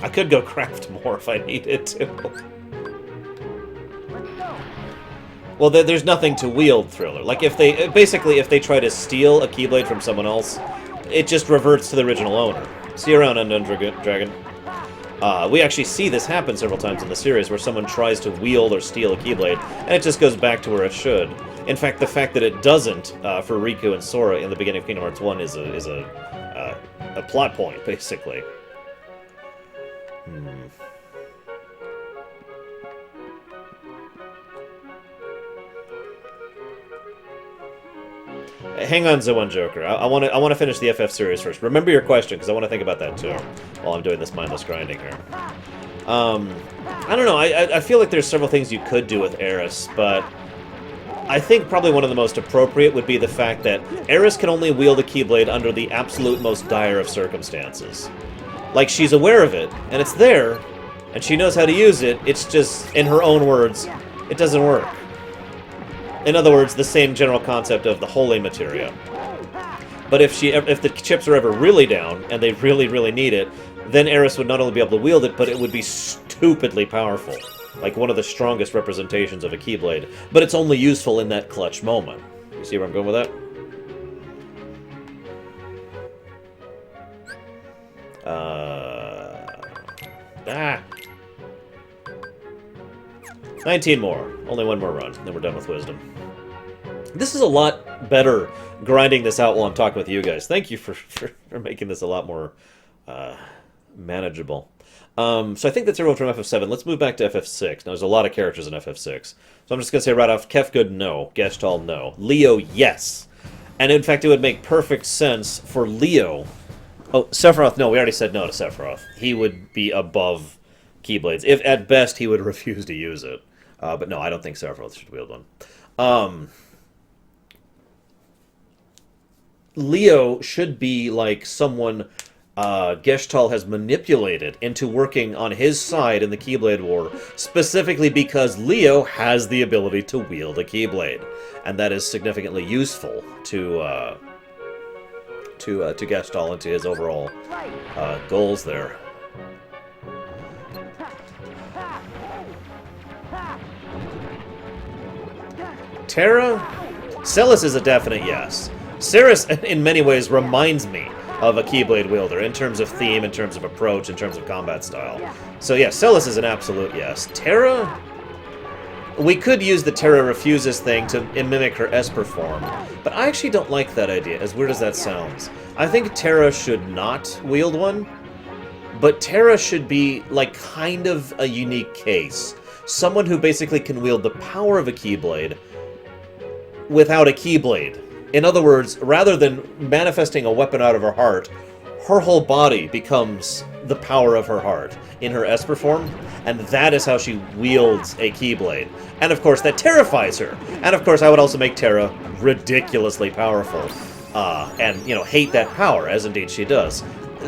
I could go craft more if I needed to. Well, there's nothing to wield, Thriller. Like, if they try to steal a Keyblade from someone else, it just reverts to the original owner. See you around, Undone Dragon. We actually see this happen several times in the series, where someone tries to wield or steal a Keyblade, and it just goes back to where it should. In fact, the fact that it doesn't for Riku and Sora in the beginning of Kingdom Hearts 1 is a plot point, basically. Hang on, Zoan Joker. I want to finish the FF series first. Remember your question, because I want to think about that too, while I'm doing this mindless grinding here. I don't know. I feel like there's several things you could do with Eris, but I think probably one of the most appropriate would be the fact that Eris can only wield a Keyblade under the absolute most dire of circumstances. Like, she's aware of it, and it's there, and she knows how to use it. It's just, in her own words, it doesn't work. In other words, the same general concept of the holy materia. But if the chips are ever really down, and they really, really need it, then Eris would not only be able to wield it, but it would be stupidly powerful. Like one of the strongest representations of a Keyblade. But it's only useful in that clutch moment. You see where I'm going with that? 19 more. Only one more run, then we're done with Wisdom. This is a lot better grinding this out while I'm talking with you guys. Thank you for making this a lot more manageable. So I think that's everyone from FF7. Let's move back to FF6. Now, there's a lot of characters in FF6. So I'm just going to say right off, Kefgood, no. Gestalt, no. Leo, yes. And in fact, it would make perfect sense for Leo. Oh, Sephiroth, no, we already said no to Sephiroth. He would be above Keyblades. If, at best, he would refuse to use it. But no, I don't think Sephiroth should wield one. Leo should be like someone Geshtal has manipulated into working on his side in the Keyblade War, specifically because Leo has the ability to wield a Keyblade, and that is significantly useful to Geshtal and to his overall goals there. Terra? Celis is a definite yes. Ceres, in many ways, reminds me of a Keyblade wielder in terms of theme, in terms of approach, in terms of combat style. So yeah, Celis is an absolute yes. Terra? We could use the Terra refuses thing to mimic her Esper form, but I actually don't like that idea, as weird as that sounds. I think Terra should not wield one, but Terra should be, like, kind of a unique case. Someone who basically can wield the power of a Keyblade without a Keyblade. In other words, rather than manifesting a weapon out of her heart, her whole body becomes the power of her heart in her Esper form, and that is how she wields a Keyblade. And of course, that terrifies her. And of course, I would also make Terra ridiculously powerful, and, you know, hate that power, as indeed she does.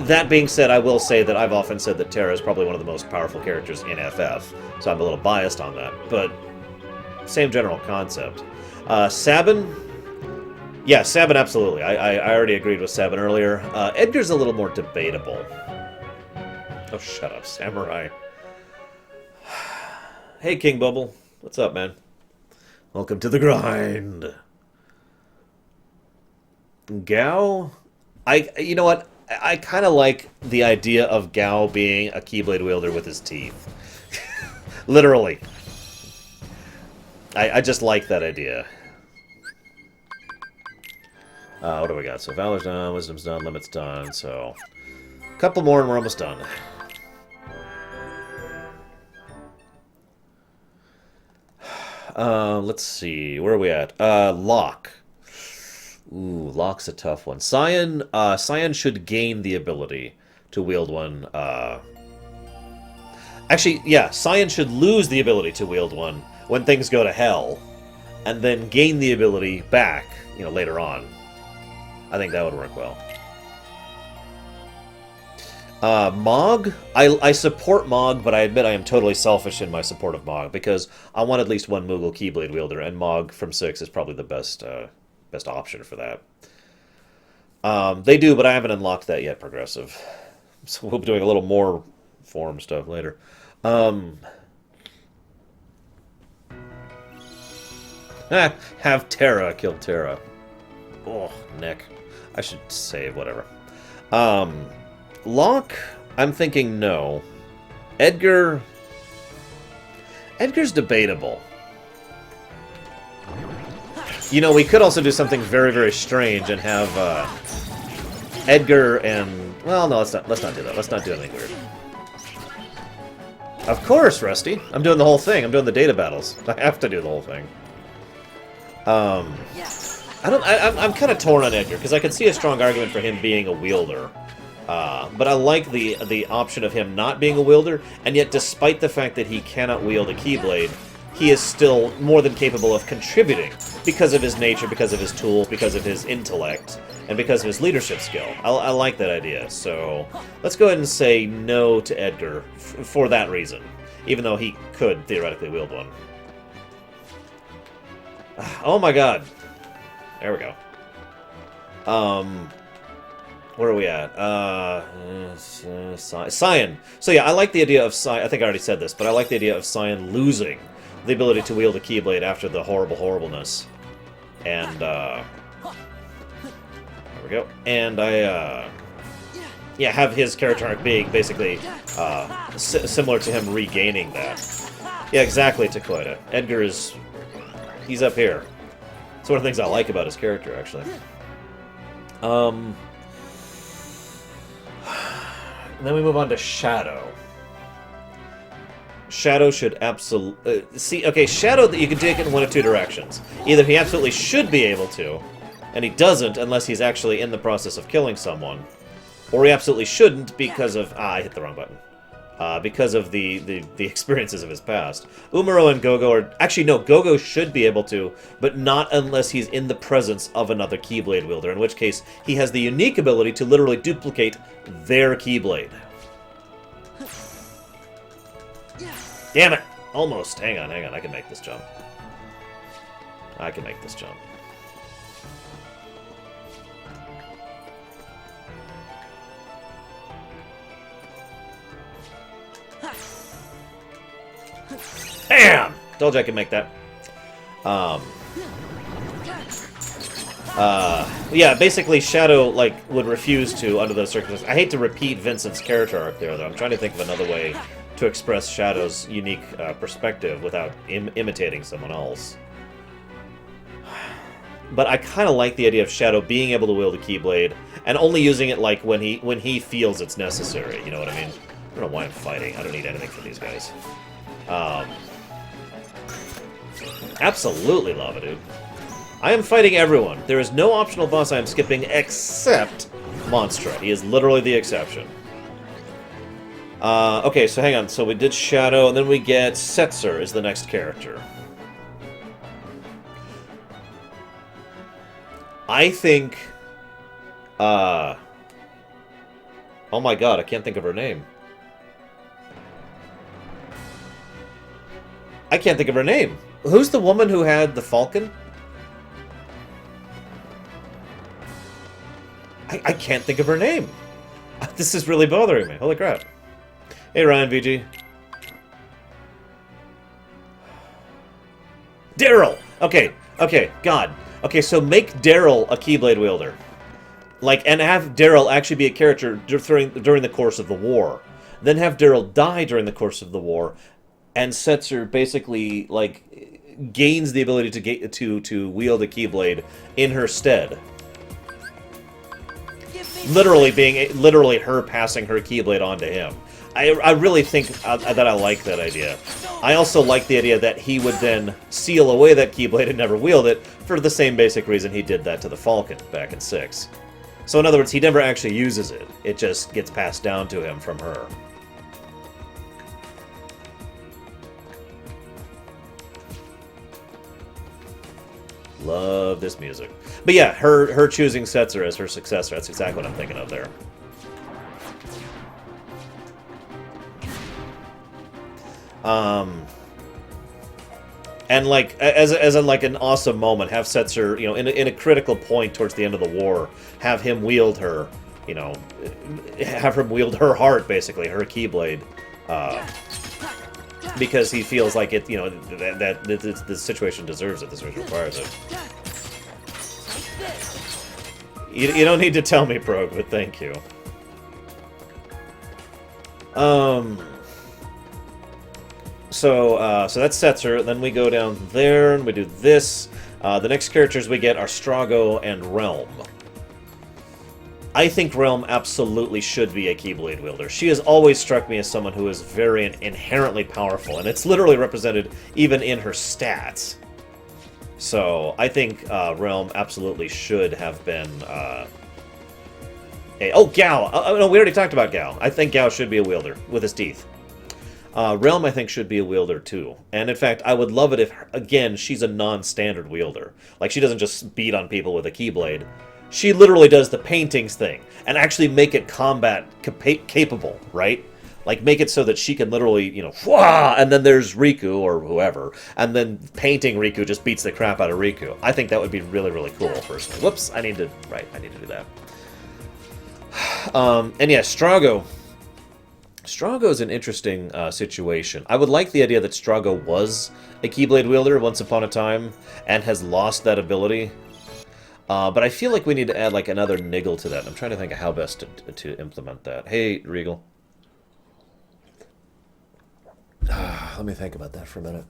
That being said, I will say that I've often said that Terra is probably one of the most powerful characters in FF, so I'm a little biased on that, but same general concept. Sabin? Yeah, Sabin, absolutely. I already agreed with Sabin earlier. Edgar's a little more debatable. Oh, shut up, Samurai. Hey, King Bubble. What's up, man? Welcome to the grind. Gao? You know what? I kind of like the idea of Gao being a Keyblade wielder with his teeth. Literally. I just like that idea. What do we got? So Valor's done, Wisdom's done, Limit's done, so... a couple more and we're almost done. Let's see, where are we at? Locke. Ooh, Locke's a tough one. Cyan should gain the ability to wield one, Actually, yeah, Cyan should lose the ability to wield one when things go to hell, and then gain the ability back, you know, later on. I think that would work well. Mog? I support Mog, but I admit I am totally selfish in my support of Mog, because I want at least one Moogle Keyblade wielder, and Mog from 6 is probably the best option for that. They do, but I haven't unlocked that yet, Progressive. So we'll be doing a little more form stuff later. Have Terra kill Terra. Oh, Nick. I should save, whatever. Locke, I'm thinking no. Edgar's debatable. You know, we could also do something very, very strange and have Edgar and... well, no, let's not do that. Let's not do anything weird. Of course, Rusty. I'm doing the whole thing. I'm doing the data battles. I have to do the whole thing. I'm kind of torn on Edgar, because I can see a strong argument for him being a wielder. But I like the option of him not being a wielder, and yet despite the fact that he cannot wield a Keyblade, he is still more than capable of contributing because of his nature, because of his tools, because of his intellect, and because of his leadership skill. I like that idea, so let's go ahead and say no to Edgar for that reason, even though he could theoretically wield one. Oh my god. There we go. Where are we at? Cyan. So yeah, I like the idea of Cyan. I think I already said this, but I like the idea of Cyan losing the ability to wield a Keyblade after the horribleness. And, there we go. And yeah, have his character arc being basically similar to him regaining that. Yeah, exactly, Takoida. Edgar is... he's up here. It's one of the things I like about his character, actually. And then we move on to Shadow. Shadow should absolutely... see, okay, Shadow, that you can take it in one of two directions. Either he absolutely should be able to, and he doesn't unless he's actually in the process of killing someone. Or he absolutely shouldn't because of... I hit the wrong button. because of the experiences of his past. Umaro and Gogo are... Actually, no, Gogo should be able to, but not unless he's in the presence of another Keyblade wielder, in which case he has the unique ability to literally duplicate their Keyblade. Damn it! Almost. Hang on. I can make this jump. I can make this jump. Bam! Told you I could make that. Yeah, basically Shadow, like, would refuse to under those circumstances. I hate to repeat Vincent's character arc there, though. I'm trying to think of another way to express Shadow's unique perspective without imitating someone else. But I kind of like the idea of Shadow being able to wield a Keyblade and only using it, like, when he feels it's necessary. You know what I mean? I don't know why I'm fighting. I don't need anything from these guys. Absolutely lava, dude. I am fighting everyone. There is no optional boss I am skipping except Monstra. He is literally the exception. Okay, so hang on. So we did Shadow, and then we get Setzer is the next character. I think... oh my god, I can't think of her name. I can't think of her name. Who's the woman who had the falcon? I can't think of her name. This is really bothering me. Holy crap. Hey, Ryan VG. Daryl! Okay, God. Okay, so make Daryl a Keyblade wielder. Like, and have Daryl actually be a character during the course of the war. Then have Daryl die during the course of the war, and Setzer basically, like, gains the ability to wield a Keyblade in her stead. Literally her passing her Keyblade on to him. I really think that I like that idea. I also like the idea that he would then seal away that Keyblade and never wield it for the same basic reason he did that to the Falcon back in 6. So in other words, he never actually uses it. It just gets passed down to him from her. Love this music. But yeah, her choosing Setzer as her successor, that's exactly what I'm thinking of there. And like, as like an awesome moment, have Setzer, you know, in a critical point towards the end of the war, have him wield her, you know, have him wield her heart, basically, her Keyblade, because he feels like it, you know, that the situation deserves it, the situation requires it. You don't need to tell me, Prog, but thank you. So that's Setzer. Then we go down there and we do this. The next characters we get are Strago and Realm. I think Realm absolutely should be a Keyblade wielder. She has always struck me as someone who is very inherently powerful, and it's literally represented even in her stats. So I think Realm absolutely should have been oh, Gao! No, we already talked about Gao. I think Gao should be a wielder with his teeth. Realm, I think, should be a wielder, too. And, in fact, I would love it if, again, she's a non-standard wielder. Like, she doesn't just beat on people with a Keyblade. She literally does the paintings thing, and actually make it combat capable, right? Like, make it so that she can literally, you know, whah! And then there's Riku, or whoever, and then painting Riku just beats the crap out of Riku. I think that would be really, really cool, personally. Whoops, I need to do that. And yeah, Strago. Strago is an interesting situation. I would like the idea that Strago was a Keyblade wielder once upon a time and has lost that ability. But I feel like we need to add like another niggle to that. I'm trying to think of how best to implement that. Hey, Regal. Let me think about that for a minute.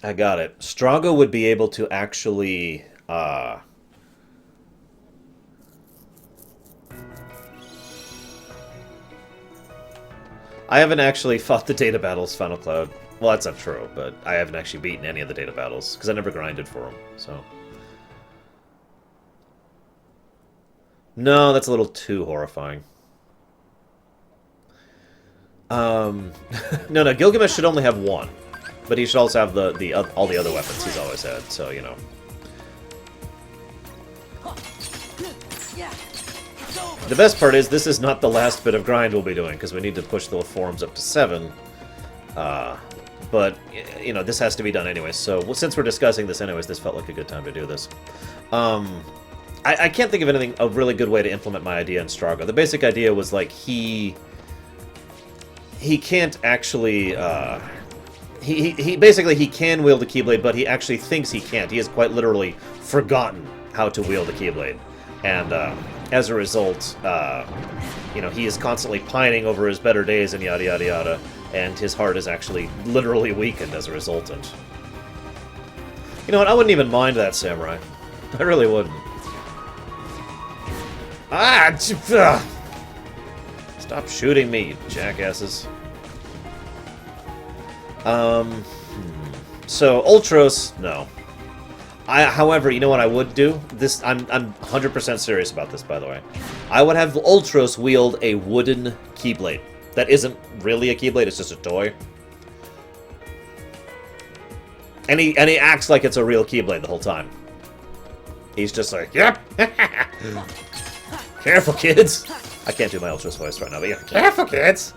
I got it. Strago would be able to actually... I haven't actually fought the data battles, Final Cloud. Well, that's not true, but I haven't actually beaten any of the data battles, because I never grinded for them, so... No, that's a little too horrifying. No, Gilgamesh should only have one. But he should also have all the other weapons he's always had, so, you know. The best part is, this is not the last bit of grind we'll be doing, because we need to push the forms up to 7. But, you know, this has to be done anyway, so since we're discussing this anyways, this felt like a good time to do this. I can't think of a really good way to implement my idea in Strago. The basic idea was, like, he can't actually, basically, he can wield a Keyblade, but he actually thinks he can't. He has quite literally forgotten how to wield a Keyblade. And, as a result, you know, he is constantly pining over his better days and yada yada yada, and his heart is actually literally weakened as a resultant. You know what, I wouldn't even mind that, Samurai. I really wouldn't. Ah! Stop shooting me, you jackasses. So, Ultros, no. However, you know what I would do? This, I'm 100% serious about this, by the way. I would have Ultros wield a wooden Keyblade. That isn't really a Keyblade, it's just a toy. And he acts like it's a real Keyblade the whole time. He's just like, yep! Careful, kids! I can't do my Ultros voice right now, but yeah. Careful, kids!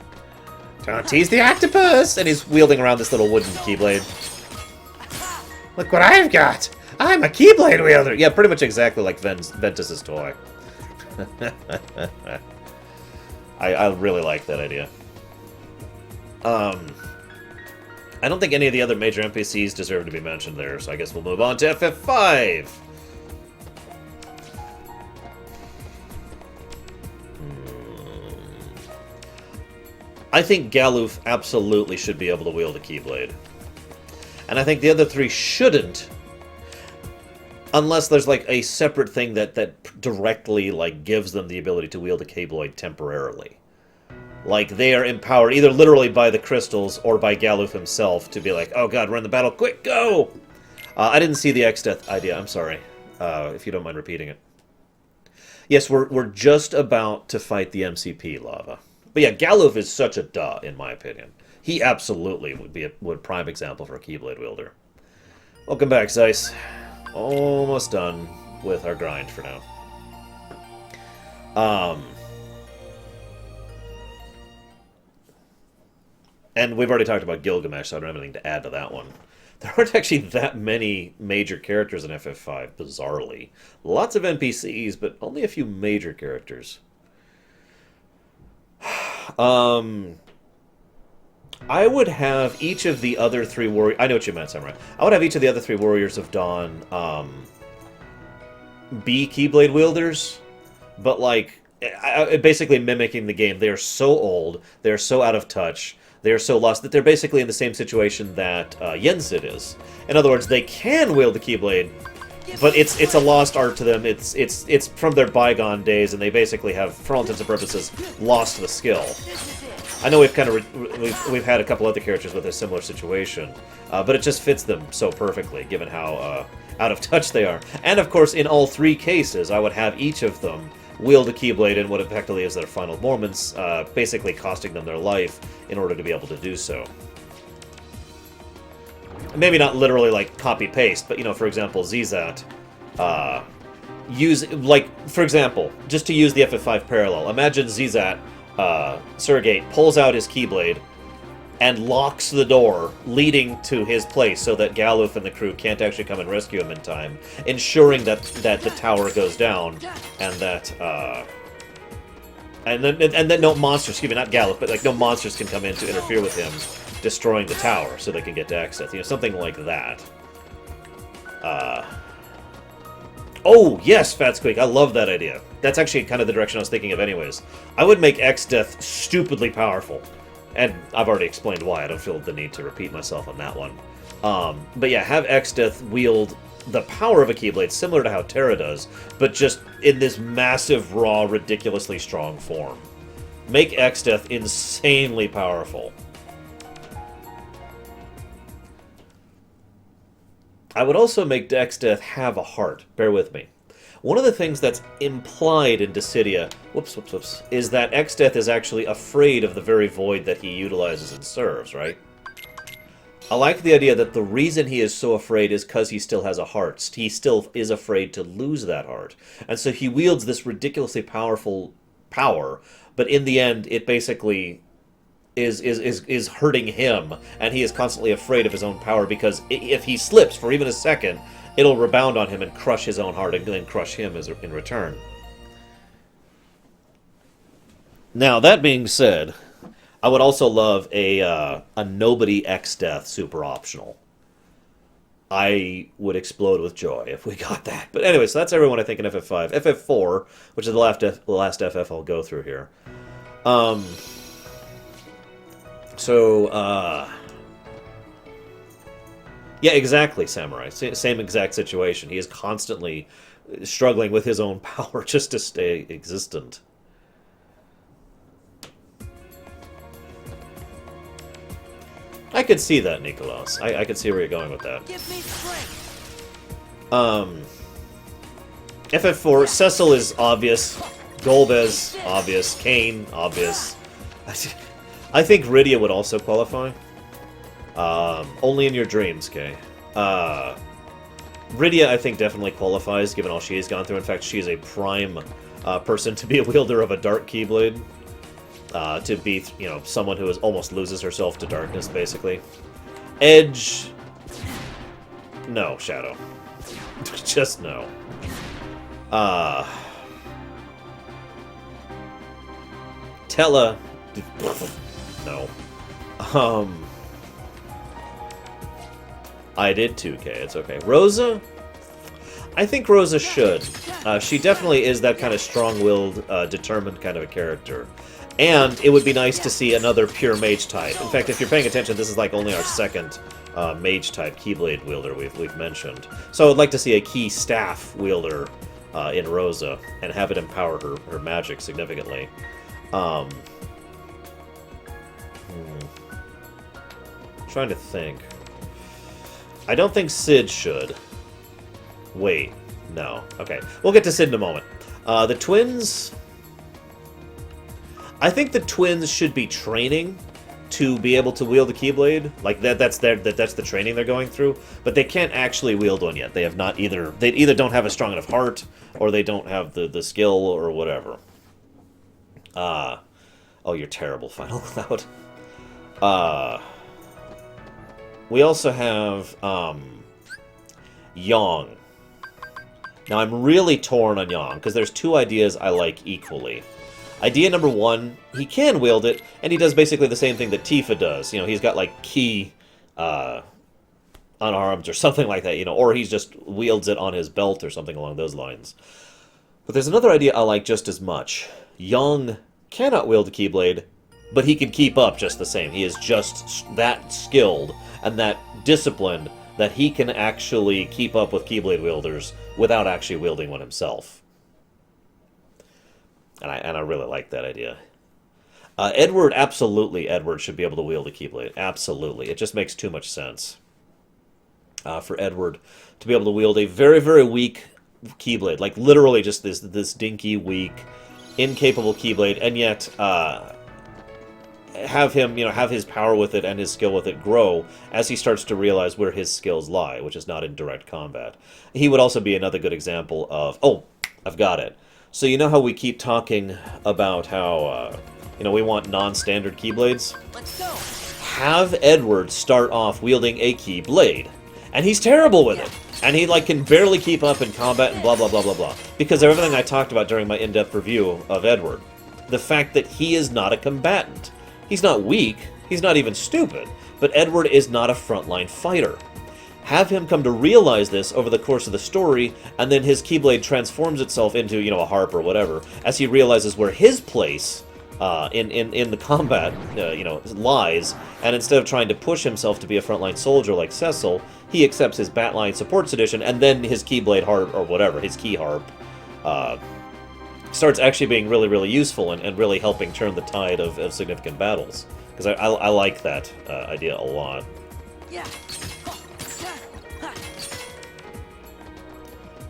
Don't tease the octopus! And he's wielding around this little wooden Keyblade. Look what I've got! I'm a Keyblade wielder! Yeah, pretty much exactly like Ventus's toy. I really like that idea. I don't think any of the other major NPCs deserve to be mentioned there, so I guess we'll move on to FF5! I think Galuf absolutely should be able to wield a Keyblade. And I think the other three shouldn't, unless there's, like, a separate thing that directly, like, gives them the ability to wield a Keyblade temporarily. Like, they are empowered either literally by the crystals or by Galuf himself to be like, oh god, we're in the battle, quick, go! I didn't see the X-Death idea, I'm sorry, if you don't mind repeating it. Yes, we're just about to fight the MCP, Lava. But yeah, Galuf is such a duh, in my opinion. He absolutely would be a prime example for a Keyblade wielder. Welcome back, Zeiss. Almost done with our grind for now. And we've already talked about Gilgamesh, so I don't have anything to add to that one. There aren't actually that many major characters in FF5, bizarrely. Lots of NPCs, but only a few major characters. I would have each of the other three warriors... I know what you meant, Samurai. I would have each of the other three Warriors of Dawn be Keyblade wielders, but, like, basically mimicking the game. They are so old, they are so out of touch, they are so lost that they're basically in the same situation that Yensid is. In other words, they can wield the Keyblade, but it's a lost art to them. It's from their bygone days, and they basically have, for all intents and purposes, lost the skill. I know we've we've had a couple other characters with a similar situation, but it just fits them so perfectly, given how out of touch they are. And of course, in all three cases, I would have each of them wield a Keyblade in what effectively is their final moments, basically costing them their life in order to be able to do so. Maybe not literally like copy-paste, but, you know, for example, Zizat, for example, just to use the FF5 parallel, imagine Zizat, Surrogate, pulls out his Keyblade and locks the door leading to his place so that Galuf and the crew can't actually come and rescue him in time, ensuring that the tower goes down and that and then no monsters, excuse me, not Galuf, but like no monsters can come in to interfere with him, destroying the tower so they can get to access. You know, something like that. Oh, yes, Fatsqueak, I love that idea. That's actually kind of the direction I was thinking of anyways. I would make X-Death stupidly powerful. And I've already explained why. I don't feel the need to repeat myself on that one. But yeah, have Exdeath wield the power of a Keyblade, similar to how Terra does, but just in this massive, raw, ridiculously strong form. Make Exdeath insanely powerful. I would also make Exdeath have a heart. Bear with me. One of the things that's implied in Dissidia, is that Exdeath is actually afraid of the very void that he utilizes and serves, right? I like the idea that the reason he is so afraid is because he still has a heart. He still is afraid to lose that heart. And so he wields this ridiculously powerful power, but in the end, it basically is hurting him, and he is constantly afraid of his own power, because if he slips for even a second, it'll rebound on him and crush his own heart and then crush him in return. Now, that being said, I would also love a nobody Exdeath super optional. I would explode with joy if we got that. But anyway, so that's everyone I think in FF5. FF4, which is the last FF I'll go through here. Yeah, exactly, Samurai. Same exact situation. He is constantly struggling with his own power just to stay existent. I could see that, Nikolaos. I could see where you're going with that. Give me strength. FF4, Cecil is obvious. Golbez, obvious. Kane, obvious. I think Rydia would also qualify. Only in your dreams, Kay. Rydia, I think, definitely qualifies, given all she has gone through. In fact, she is a prime person to be a wielder of a Dark Keyblade. To be, someone who almost loses herself to darkness, basically. Edge... No, Shadow. Just no. Tella... No. I did 2K, it's okay. Rosa? I think Rosa should. She definitely is that kind of strong-willed, determined kind of a character. And it would be nice to see another pure mage type. In fact, if you're paying attention, this is like only our second mage type Keyblade wielder we've mentioned. So I would like to see a key staff wielder in Rosa and have it empower her magic significantly. Trying to think. I don't think Sid should. Wait. No. Okay. We'll get to Sid in a moment. The twins... I think the twins should be training to be able to wield a Keyblade. Like, that's the training they're going through. But they can't actually wield one yet. They have not either... They either don't have a strong enough heart, or they don't have the skill, or whatever. Oh, you're terrible, Final Cloud. We also have Yang. Now, I'm really torn on Yang, because there's two ideas I like equally. Idea number one, he can wield it, and he does basically the same thing that Tifa does. He's got, like, key unarmed or something like that, or he just wields it on his belt or something along those lines. But there's another idea I like just as much. Yang cannot wield a Keyblade, but he can keep up just the same. He is just that skilled and that disciplined that he can actually keep up with Keyblade wielders without actually wielding one himself. And I really like that idea. Edward, absolutely, Edward should be able to wield a Keyblade. Absolutely. It just makes too much sense for Edward to be able to wield a very, very weak Keyblade. Like, literally just this dinky, weak, incapable Keyblade, and yet have him, have his power with it and his skill with it grow as he starts to realize where his skills lie, which is not in direct combat. He would also be another good example of... Oh, I've got it. So you know how we keep talking about how, we want non-standard Keyblades? Let's go. Have Edward start off wielding a Keyblade. And he's terrible with it. And he, can barely keep up in combat and blah, blah, blah, blah, blah. Because of everything I talked about during my in-depth review of Edward. The fact that he is not a combatant. He's not weak. He's not even stupid. But Edward is not a frontline fighter. Have him come to realize this over the course of the story, and then his Keyblade transforms itself into, a harp or whatever, as he realizes where his place in the combat, lies, and instead of trying to push himself to be a frontline soldier like Cecil, he accepts his Batline Supports Edition, and then his Keyblade Harp, or whatever, his Key Harp, starts actually being really, really useful and really helping turn the tide of significant battles. Because I like that idea a lot. Yeah.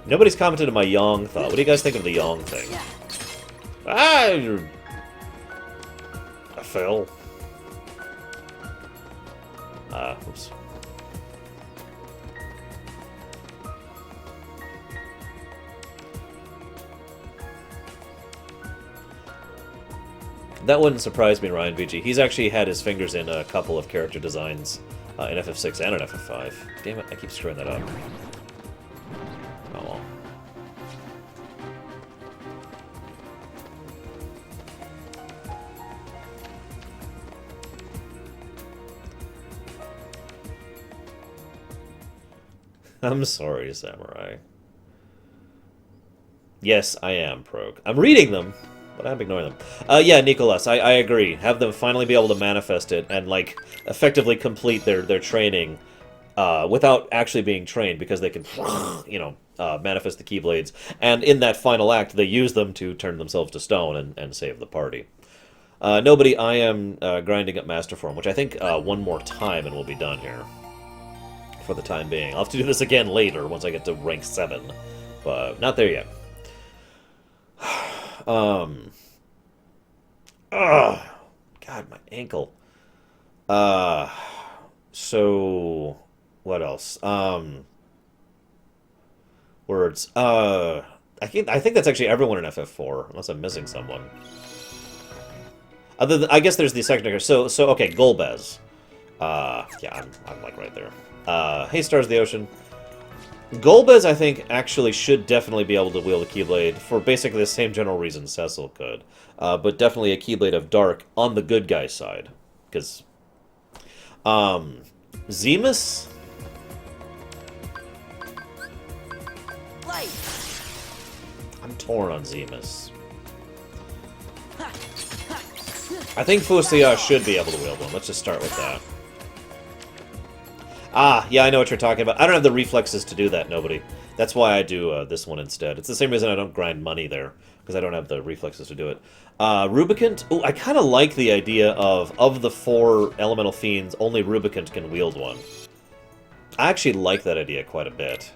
Nobody's commented on my Yong thought. What do you guys think of the Yong thing? I fell. Oops. That wouldn't surprise me, Ryan VG. He's actually had his fingers in a couple of character designs in FF6 and in FF5. Damn it, I keep screwing that up. Oh well. I'm sorry, Samurai. Yes, I am, Prog. I'm reading them, but I'm ignoring them. Yeah, Nicholas, I agree. Have them finally be able to manifest it and, like, effectively complete their training without actually being trained, because they can, manifest the Keyblades. And in that final act, they use them to turn themselves to stone and save the party. Nobody, I am grinding up Master Form, which I think one more time and we'll be done here. For the time being. I'll have to do this again later once I get to rank 7. But not there yet. God, my ankle. So what else? Words. I think that's actually everyone in FF4, unless I'm missing someone. Other than, I guess there's the second. So okay, Golbez. Yeah, I'm like right there. Hey, Stars of the Ocean. Golbez, I think, actually should definitely be able to wield a Keyblade for basically the same general reason Cecil could. But definitely a Keyblade of Dark on the good guy side. Because, Zemus? Light. I'm torn on Zemus. I think Fusia should be able to wield one. Let's just start with that. Ah, yeah, I know what you're talking about. I don't have the reflexes to do that, nobody. That's why I do this one instead. It's the same reason I don't grind money there, because I don't have the reflexes to do it. Rubicant? Ooh, I kind of like the idea of the 4 elemental fiends, only Rubicant can wield one. I actually like that idea quite a bit.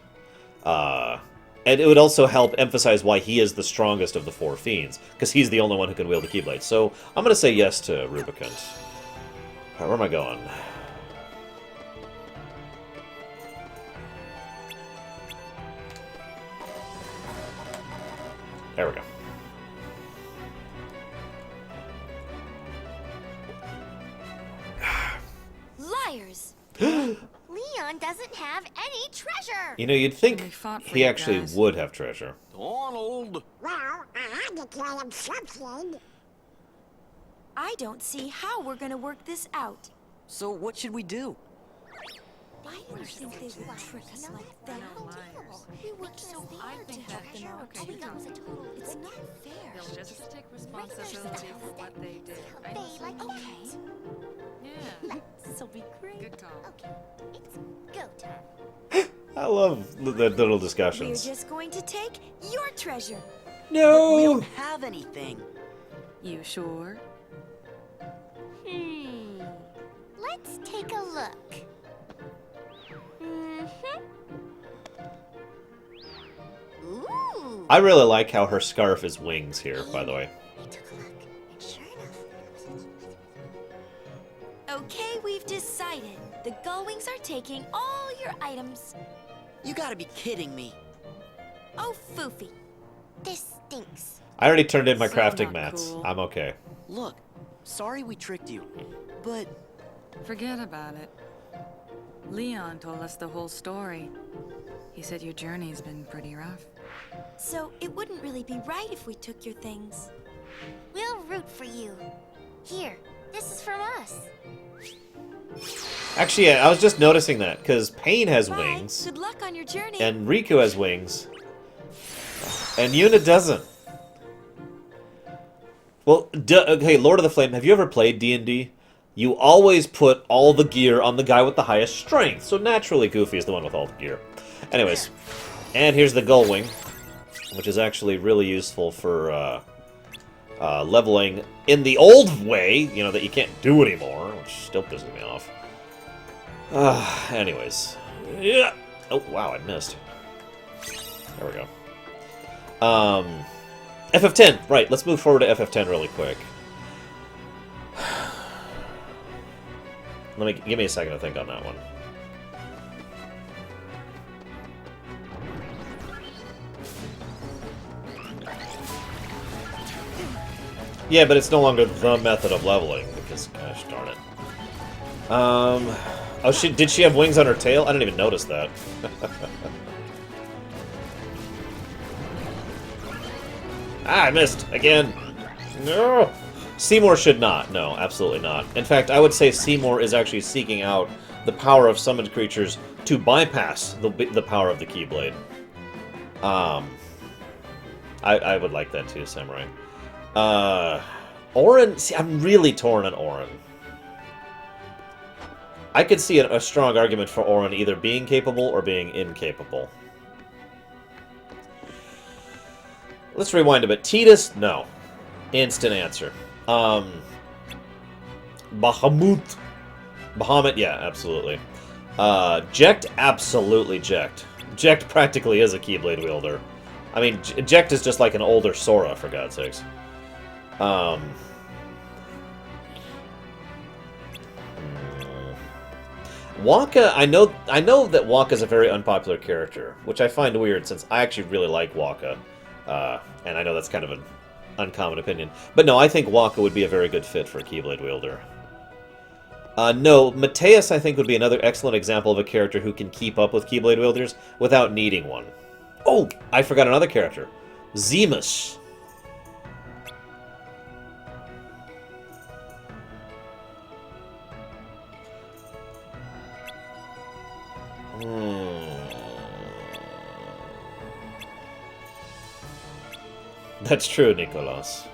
And it would also help emphasize why he is the strongest of the 4 fiends, because he's the only one who can wield the Keyblade. So I'm going to say yes to Rubicant. Alright, where am I going? There we go. Liars! Leon doesn't have any treasure! You know, you'd think fought for he you actually guys. would have treasure. Donald! Well, I had to tell him something. I don't see how we're gonna work this out. So what should we do? Why do you think they would trick us like that? We worked so hard to help them out. Okay, you tell me. It's not fair. They'll just take responsibility for what they did. Right? Okay, Yeah, this'll be great. good call. Okay, it's go time. I love the little We're discussions. just going to take your treasure. We No! don't have anything. You sure? Let's take a look. Ooh. I really like how her scarf is wings here, by the way. I took a look, and sure enough. Okay, we've decided. The Gullwings are taking all your items. You gotta be kidding me. Oh, Foofy. This stinks. I already turned in my So crafting not mats. cool. I'm okay. Look, sorry we tricked you, but Forget about it. Leon told us the whole story. He said your journey's been pretty rough. So it wouldn't really be right if we took your things. We'll root for you. Here, this is from us. Actually, yeah, I was just noticing that, because Pain has Bye. wings, Good luck on your journey. and Riku has wings, and Yuna doesn't. Well, okay, Lord of the Flame, have you ever played D&D? You always put all the gear on the guy with the highest strength, so naturally Goofy is the one with all the gear. Anyways, and here's the Gullwing, which is actually really useful for leveling in the old way, you know, that you can't do anymore, which still pisses me off. Anyways. Yeah. Oh, wow, I missed. There we go. FF10, right, let's move forward to FF10 really quick. Give me a second to think on that one. Yeah, but it's no longer the method of leveling, because, gosh darn it. Oh, did she have wings on her tail? I didn't even notice that. Ah, I missed! Again! No! Seymour should not. No, absolutely not. In fact, I would say Seymour is actually seeking out the power of summoned creatures to bypass the power of the Keyblade. I would like that too, Samurai. Auron... See, I'm really torn on Auron. I could see a strong argument for Auron either being capable or being incapable. Let's rewind a bit. Tidus, no. Instant answer. Bahamut. Bahamut, yeah, absolutely. Jecht, absolutely Jecht. Jecht practically is a Keyblade wielder. I mean, Jecht is just like an older Sora, for God's sakes. Wonka, I know that Wonka's a very unpopular character, which I find weird since I actually really like Wonka. And I know that's kind of an uncommon opinion. But no, I think Wonka would be a very good fit for a Keyblade wielder. No, Mateus I think would be another excellent example of a character who can keep up with Keyblade wielders without needing one. Oh, I forgot another character. Zemus. That's true, Nicolas.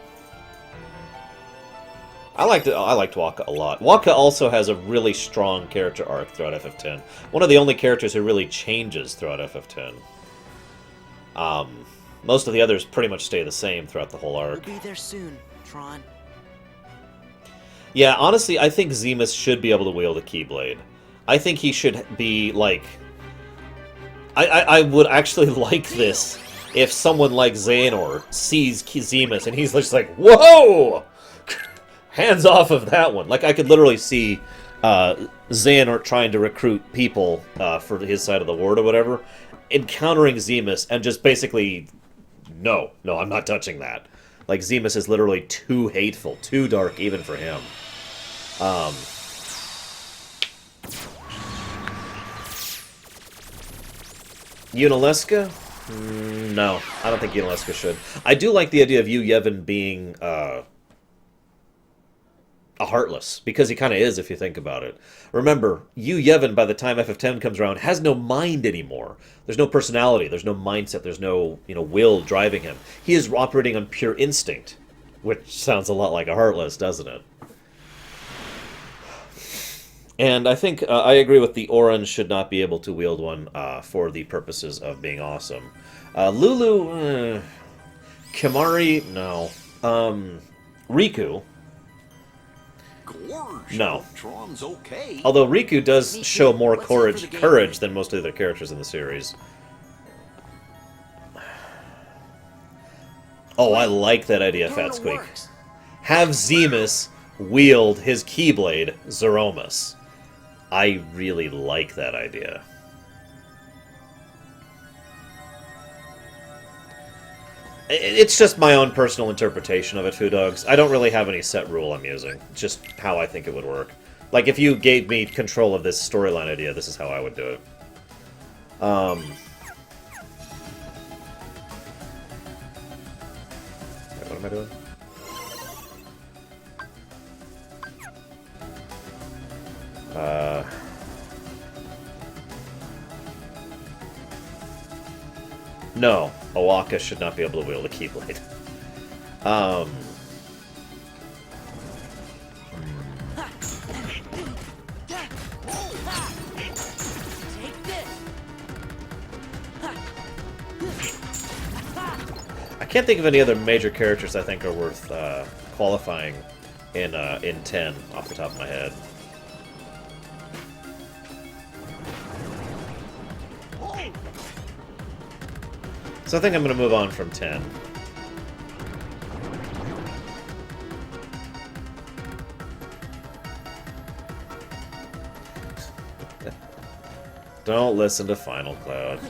I liked Waka a lot. Waka also has a really strong character arc throughout FF10. One of the only characters who really changes throughout FF10. Most of the others pretty much stay the same throughout the whole arc. We'll be there soon, Tron. Yeah, honestly, I think Zemus should be able to wield a Keyblade. I think he should be, like... I would actually like this if someone like Xehanort sees Zemus and he's just like, whoa! Hands off of that one. Like, I could literally see Xehanort trying to recruit people for his side of the ward or whatever, encountering Zemus and just basically, no, I'm not touching that. Like, Zemus is literally too hateful, too dark even for him. Yunalesca? No, I don't think Yunalesca should. I do like the idea of Yu Yevon being a Heartless, because he kind of is if you think about it. Remember, Yu Yevon, by the time FF10 comes around, has no mind anymore. There's no personality, there's no mindset, there's no, will driving him. He is operating on pure instinct, which sounds a lot like a Heartless, doesn't it? And I think I agree with the Auron should not be able to wield one for the purposes of being awesome. Lulu, Kimari, no. Riku, no. Tron's okay. Although Riku does show more courage than most of the other characters in the series. Oh, I like that idea, Fat Squeak. Have Zemus wield his Keyblade, Zeromus. I really like that idea. It's just my own personal interpretation of it, Foo Dogs. I don't really have any set rule I'm using. It's just how I think it would work. Like, if you gave me control of this storyline idea, this is how I would do it. What am I doing? No, Owaka should not be able to wield a Keyblade. can't think of any other major characters I think are worth qualifying in 10 off the top of my head. So I think I'm going to move on from 10. Don't listen to Final Cloud.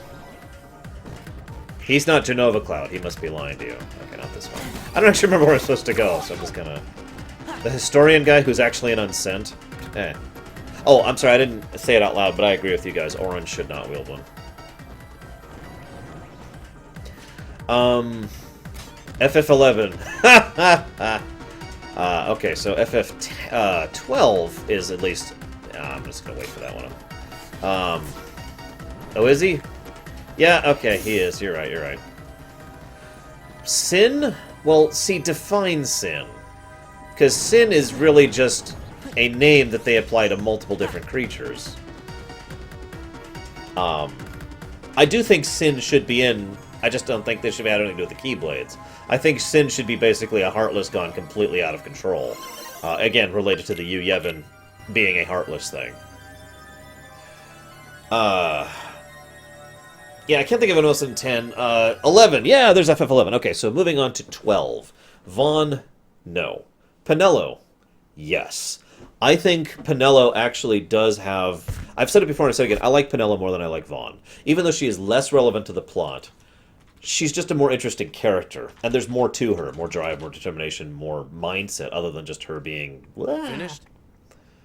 He's not Genova Cloud. He must be lying to you. Okay, not this one. I don't actually remember where I'm supposed to go, so I'm just gonna... The historian guy who's actually an unsent? Eh. Oh, I'm sorry, I didn't say it out loud, but I agree with you guys. Orange should not wield one. FF11. Okay, so FF12 is at least... I'm just gonna wait for that one. Oh, is he? Yeah, okay, he is. You're right, you're right. Sin? Well, see, define sin. Because sin is really just a name that they apply to multiple different creatures. I do think sin should be in... I just don't think they should have anything to do with the Keyblades. I think sin should be basically a Heartless gone completely out of control. Again, related to the Yu Yevon being a Heartless thing. Yeah, I can't think of anyone else in 10. 11, yeah, there's FF11. Okay, so moving on to 12. Vaughn, no. Penelo, yes. I think Penelo actually does have... I've said it before and I said it again, I like Penelo more than I like Vaughn. Even though she is less relevant to the plot, she's just a more interesting character. And there's more to her, more drive, more determination, more mindset, other than just her being... Finished?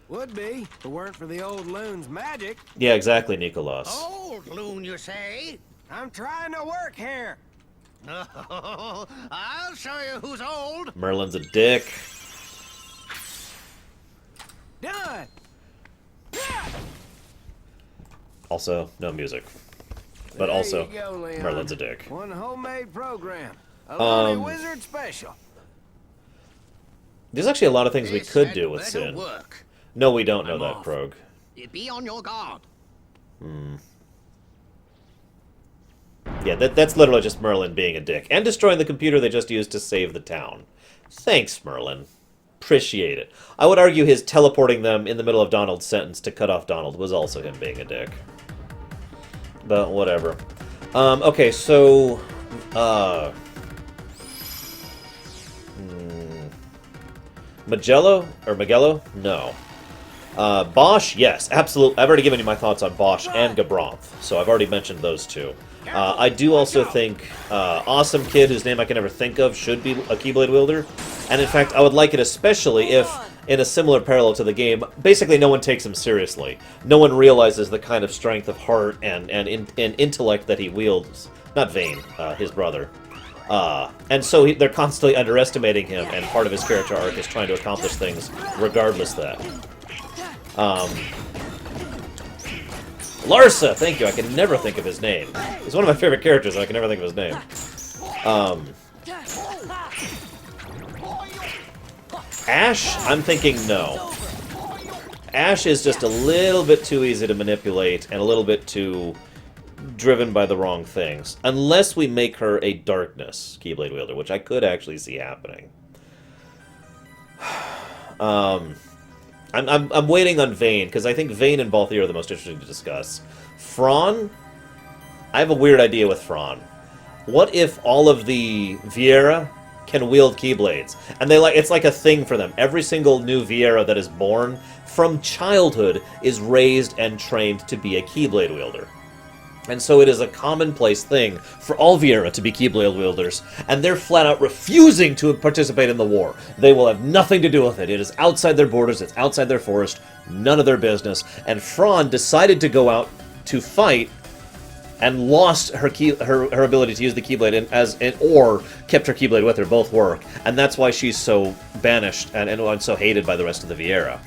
Would be, if it weren't for the old loon's magic. Yeah, exactly, Nicholas. Old loon, you say? I'm trying to work here. Oh, I'll show you who's old. Merlin's a dick. Done. Also, no music. But There also, you go, Leon. Merlin's a dick. One homemade program. A Lonely Wizard special. There's actually a lot of things we This could had do with better Sin. work. No, we don't know I'm that, off. Krog. Be on your guard. Yeah, that's literally just Merlin being a dick. And destroying the computer they just used to save the town. Thanks, Merlin. Appreciate it. I would argue his teleporting them in the middle of Donald's sentence to cut off Donald was also him being a dick. But whatever. Okay, so... Magello? Or Magello? No. Bosch? Yes, absolutely. I've already given you my thoughts on Bosch and Gabronth, so I've already mentioned those two. I do also think Awesome Kid, whose name I can never think of, should be a Keyblade wielder. And in fact, I would like it especially if, in a similar parallel to the game, basically no one takes him seriously. No one realizes the kind of strength of heart and intellect that he wields. Not Vane, his brother. And so they're constantly underestimating him, and part of his character arc is trying to accomplish things regardless of that. Larsa, thank you. I can never think of his name. He's one of my favorite characters, and I can never think of his name. Ash, I'm thinking no. Ash is just a little bit too easy to manipulate, and a little bit too driven by the wrong things. Unless we make her a Darkness Keyblade wielder, which I could actually see happening. I'm waiting on Vane, because I think Vane and Balthier are the most interesting to discuss. Fron? I have a weird idea with Fron. What if all of the Vieira can wield Keyblades? And it's like a thing for them. Every single new Vieira that is born, from childhood, is raised and trained to be a Keyblade wielder. And so it is a commonplace thing for all Vieira to be Keyblade wielders, and they're flat out refusing to participate in the war. They will have nothing to do with it. It is outside their borders, it's outside their forest, none of their business. And Fron decided to go out to fight and lost her ability to use the Keyblade or kept her Keyblade with her. Both work. And that's why she's so banished and so hated by the rest of the Vieira.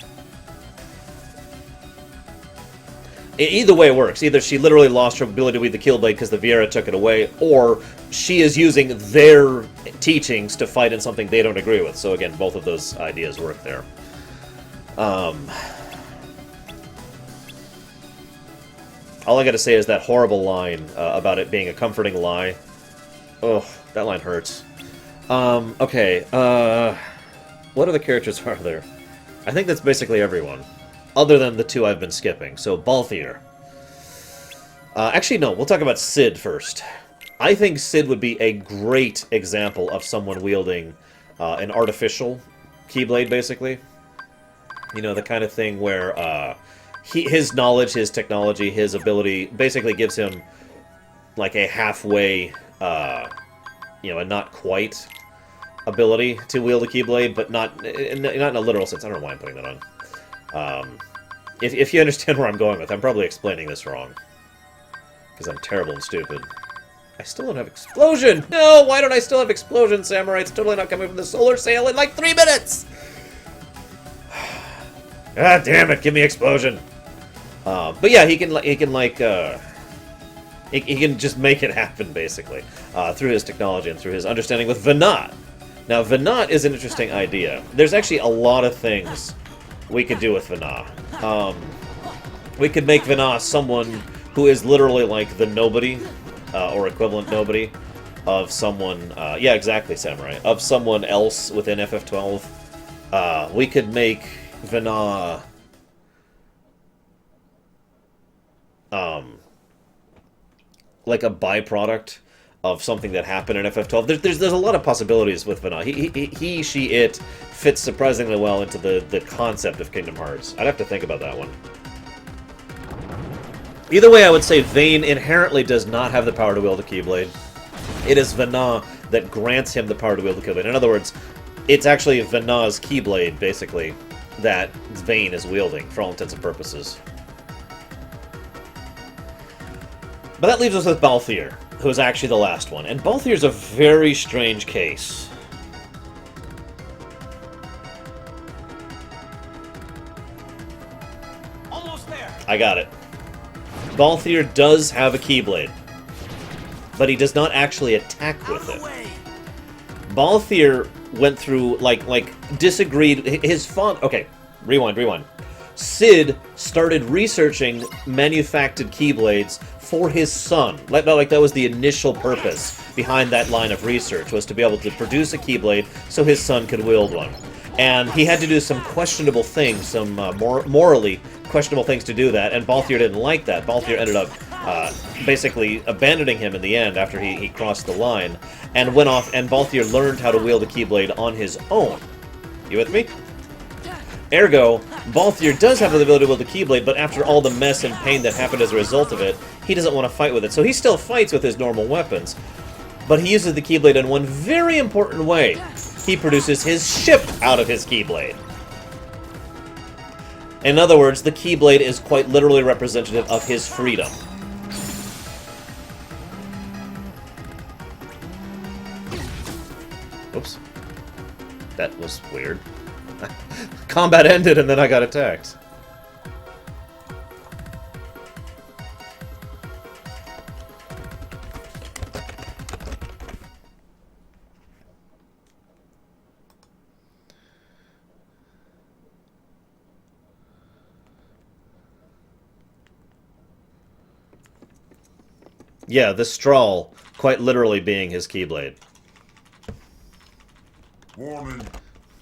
Either way it works. Either she literally lost her ability to wield the Keyblade because the Vieira took it away, or she is using their teachings to fight in something they don't agree with. So again, both of those ideas work there. All I gotta say is that horrible line about it being a comforting lie. Ugh. That line hurts. Okay, what other characters are there? I think that's basically everyone. Other than the two I've been skipping. So, Balthier. Actually, no, we'll talk about Cid first. I think Cid would be a great example of someone wielding an artificial Keyblade, basically. You know, the kind of thing where his knowledge, his technology, his ability basically gives him like a halfway, you know, a not quite ability to wield a Keyblade, but not in a literal sense. I don't know why I'm putting that on. If you understand where I'm going with, I'm probably explaining this wrong. Because I'm terrible and stupid. I still don't have explosion! No! Why don't I still have explosion, Samurai? It's totally not coming from the solar sail in like 3 minutes! God damn it, give me explosion! But yeah, he can just make it happen, basically. Through his technology and through his understanding with Venat. Now, Venat is an interesting idea. There's actually a lot of things we could do with Venat. We could make Venat someone who is literally like the nobody, or equivalent nobody, of someone, yeah, exactly, Samurai, of someone else within FF12. We could make Venat, like a byproduct of something that happened in FF12. There's a lot of possibilities with Venat. He, she, it fits surprisingly well into the concept of Kingdom Hearts. I'd have to think about that one. Either way, I would say Vayne inherently does not have the power to wield a Keyblade. It is Venat that grants him the power to wield the Keyblade. In other words, it's actually Venat's Keyblade, basically, that Vayne is wielding, for all intents and purposes. But that leaves us with Balthier, who is actually the last one. And Balthier's a very strange case. Almost there. I got it. Balthier does have a Keyblade, but he does not actually attack with it. Balthier went through, disagreed. His font... Okay, rewind. Cid started researching manufactured Keyblades for his son. Like, that was the initial purpose behind that line of research, was to be able to produce a Keyblade so his son could wield one. And he had to do some questionable things, some morally questionable things to do that, and Balthier didn't like that. Balthier ended up basically abandoning him in the end after he crossed the line, and went off, and Balthier learned how to wield a Keyblade on his own. You with me? Ergo, Balthier does have the ability to wield the Keyblade, but after all the mess and pain that happened as a result of it, he doesn't want to fight with it. So he still fights with his normal weapons, but he uses the Keyblade in one very important way. He produces his ship out of his Keyblade. In other words, the Keyblade is quite literally representative of his freedom. Oops. That was weird. Combat ended and then I got attacked. Yeah, the Strahl quite literally being his Keyblade. Warning.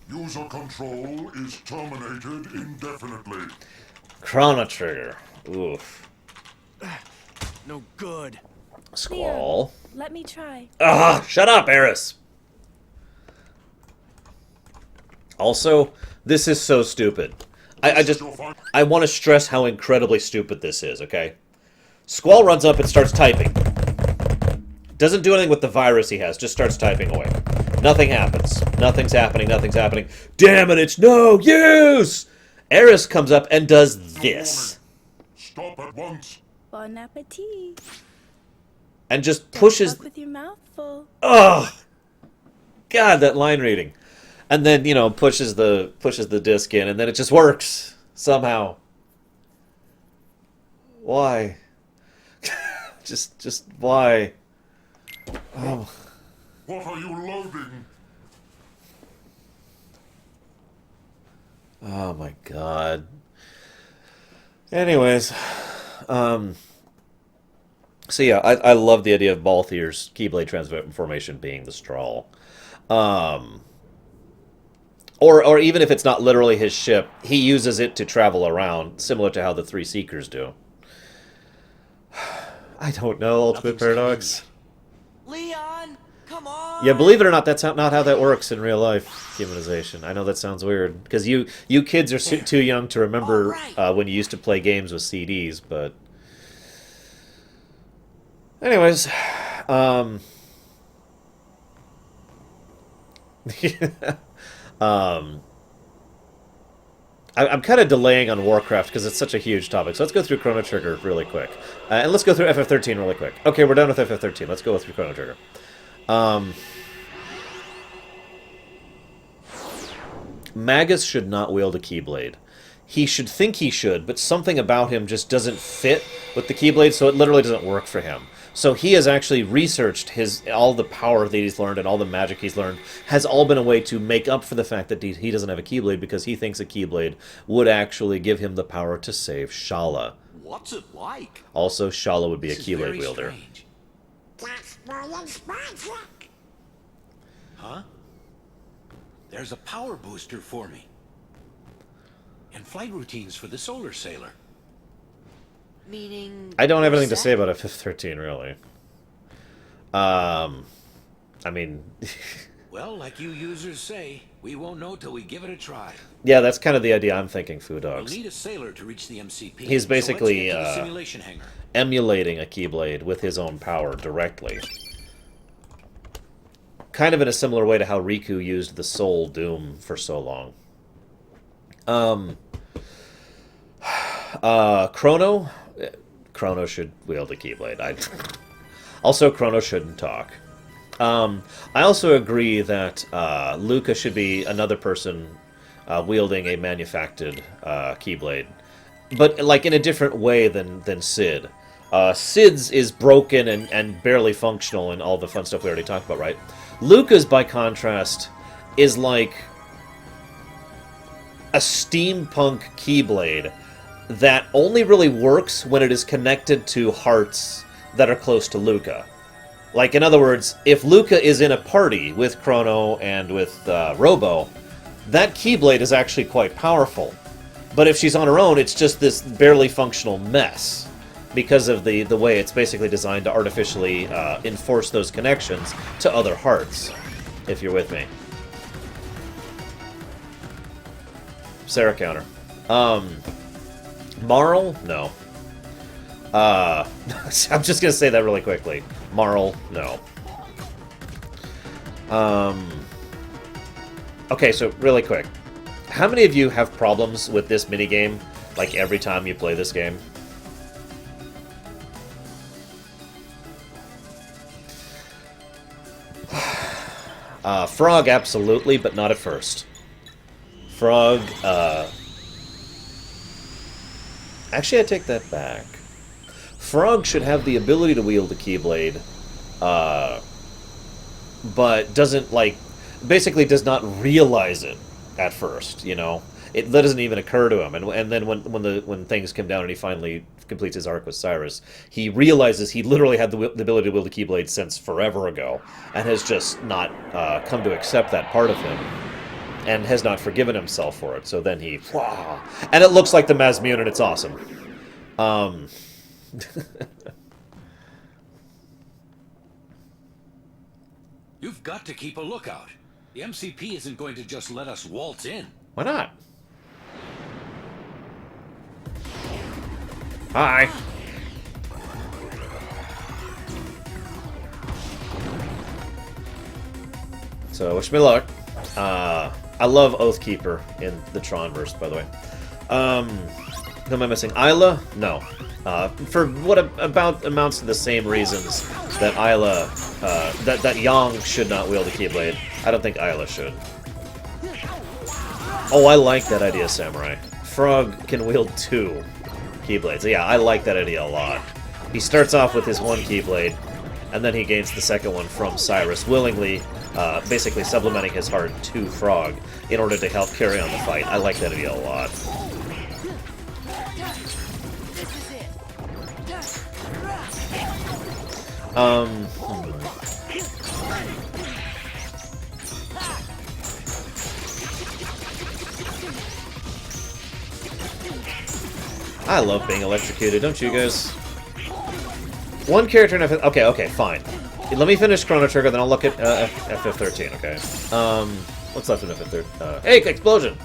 User control is terminated indefinitely. Chrono Trigger. Oof. No good. Squall. Let me try. Ah, shut up, Eris! Also, this is so stupid. I want to stress how incredibly stupid this is, okay? Squall runs up and starts typing. Doesn't do anything with the virus he has, just starts typing away. Nothing happens. Nothing's happening, nothing's happening. Damn it, it's no use! Eris comes up and does this. Stop at once. Bon appetit. And just pushes... Talk with your mouth full. Ugh! God, that line reading. And then, you know, pushes the disc in, and then it just works. Somehow. Why? just why? Oh. What are you loading? Oh my god. Anyways, So yeah, I love the idea of Balthier's Keyblade transformation being the straw. Um, or even if it's not literally his ship, he uses it to travel around, similar to how the three Seekers do. I don't know, Ultimate Nothing's Paradox. Leon, come on. Yeah, believe it or not, that's not how that works in real life, humanization. I know that sounds weird, because you kids are too young to remember when you used to play games with CDs, but... Anyways, um, I'm kind of delaying on Warcraft because it's such a huge topic. So let's go through Chrono Trigger really quick. And let's go through FF13 really quick. Okay, we're done with FF13. Let's go through Chrono Trigger. Magus should not wield a Keyblade. He should think he should, but something about him just doesn't fit with the Keyblade, so it literally doesn't work for him. So he has actually researched all the power that he's learned and all the magic he's learned has all been a way to make up for the fact that he doesn't have a Keyblade, because he thinks a Keyblade would actually give him the power to save Shala. What's it like? Also, Shala would be a This is Keyblade very wielder. strange. Huh? There's a power booster for me. And flight routines for the solar sailor. Meaning. I don't have anything to what's say that? about FF13, really. I mean... Well, like you users say, we won't know till we give it a try. yeah, that's kind of the idea I'm thinking, Foo We'll Dogs. need a sailor to reach the MCP. He's basically, so let's get to the simulation hangar. emulating a Keyblade with his own power directly. Kind of in a similar way to how Riku used the Soul Doom for so long. Chrono? Chrono should wield a Keyblade. Also, Chrono shouldn't talk. I also agree that Luca should be another person wielding a manufactured Keyblade. But, like, in a different way than Sid. Sid's is broken and barely functional and all the fun stuff we already talked about, right? Luca's, by contrast, is like a steampunk Keyblade that only really works when it is connected to hearts that are close to Luca. Like, in other words, if Luca is in a party with Chrono and with Robo, that Keyblade is actually quite powerful. But if she's on her own, it's just this barely functional mess, because of the way it's basically designed to artificially enforce those connections to other hearts, if you're with me. Sarah counter. Marl? No. I'm just gonna say that really quickly. Marl? No. Okay, so really quick. How many of you have problems with this minigame, like, every time you play this game? Frog, absolutely, but not at first. Frog, actually, I take that back. Frog should have the ability to wield a Keyblade, but doesn't, like, basically does not realize it at first, you know? That doesn't even occur to him, and then when things come down and he finally completes his arc with Cyrus, he realizes he literally had the ability to wield a Keyblade since forever ago, and has just not come to accept that part of him, and has not forgiven himself for it. So then he, wow, and it looks like the Mazmune, and it's awesome. You've got to keep a lookout. The MCP isn't going to just let us waltz in. Why not? Hi. So, wish me luck. I love Oathkeeper in the Tronverse, by the way. Who am I missing? Isla? No. For what about amounts to the same reasons that Isla, that Yang should not wield a Keyblade. I don't think Isla should. Oh, I like that idea, Samurai. Frog can wield 2 Keyblades. Yeah, I like that idea a lot. He starts off with his 1 Keyblade, and then he gains the second one from Cyrus, willingly, basically supplementing his heart to Frog in order to help carry on the fight. I like that idea a lot. This is it. I love being electrocuted, don't you guys? One character in FF... Okay, fine. Let me finish Chrono Trigger, then I'll look at FF13, okay? What's left in FF13? Hey, explosion!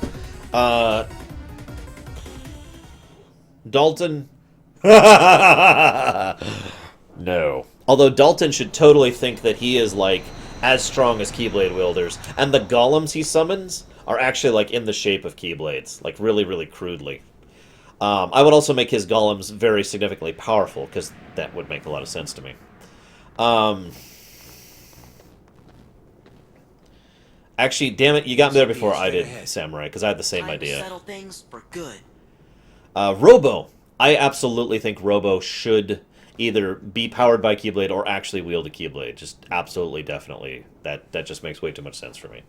Dalton? No. Although Dalton should totally think that he is, like, as strong as Keyblade wielders. And the golems he summons are actually, like, in the shape of Keyblades. Like, really, really crudely. I would also make his golems very significantly powerful, because that would make a lot of sense to me. Actually, damn it, you got me there before I did, Samurai, because I had the same Time to idea. settle things for good. Robo. I absolutely think Robo should either be powered by Keyblade or actually wield a Keyblade. Just absolutely, definitely. That just makes way too much sense for me.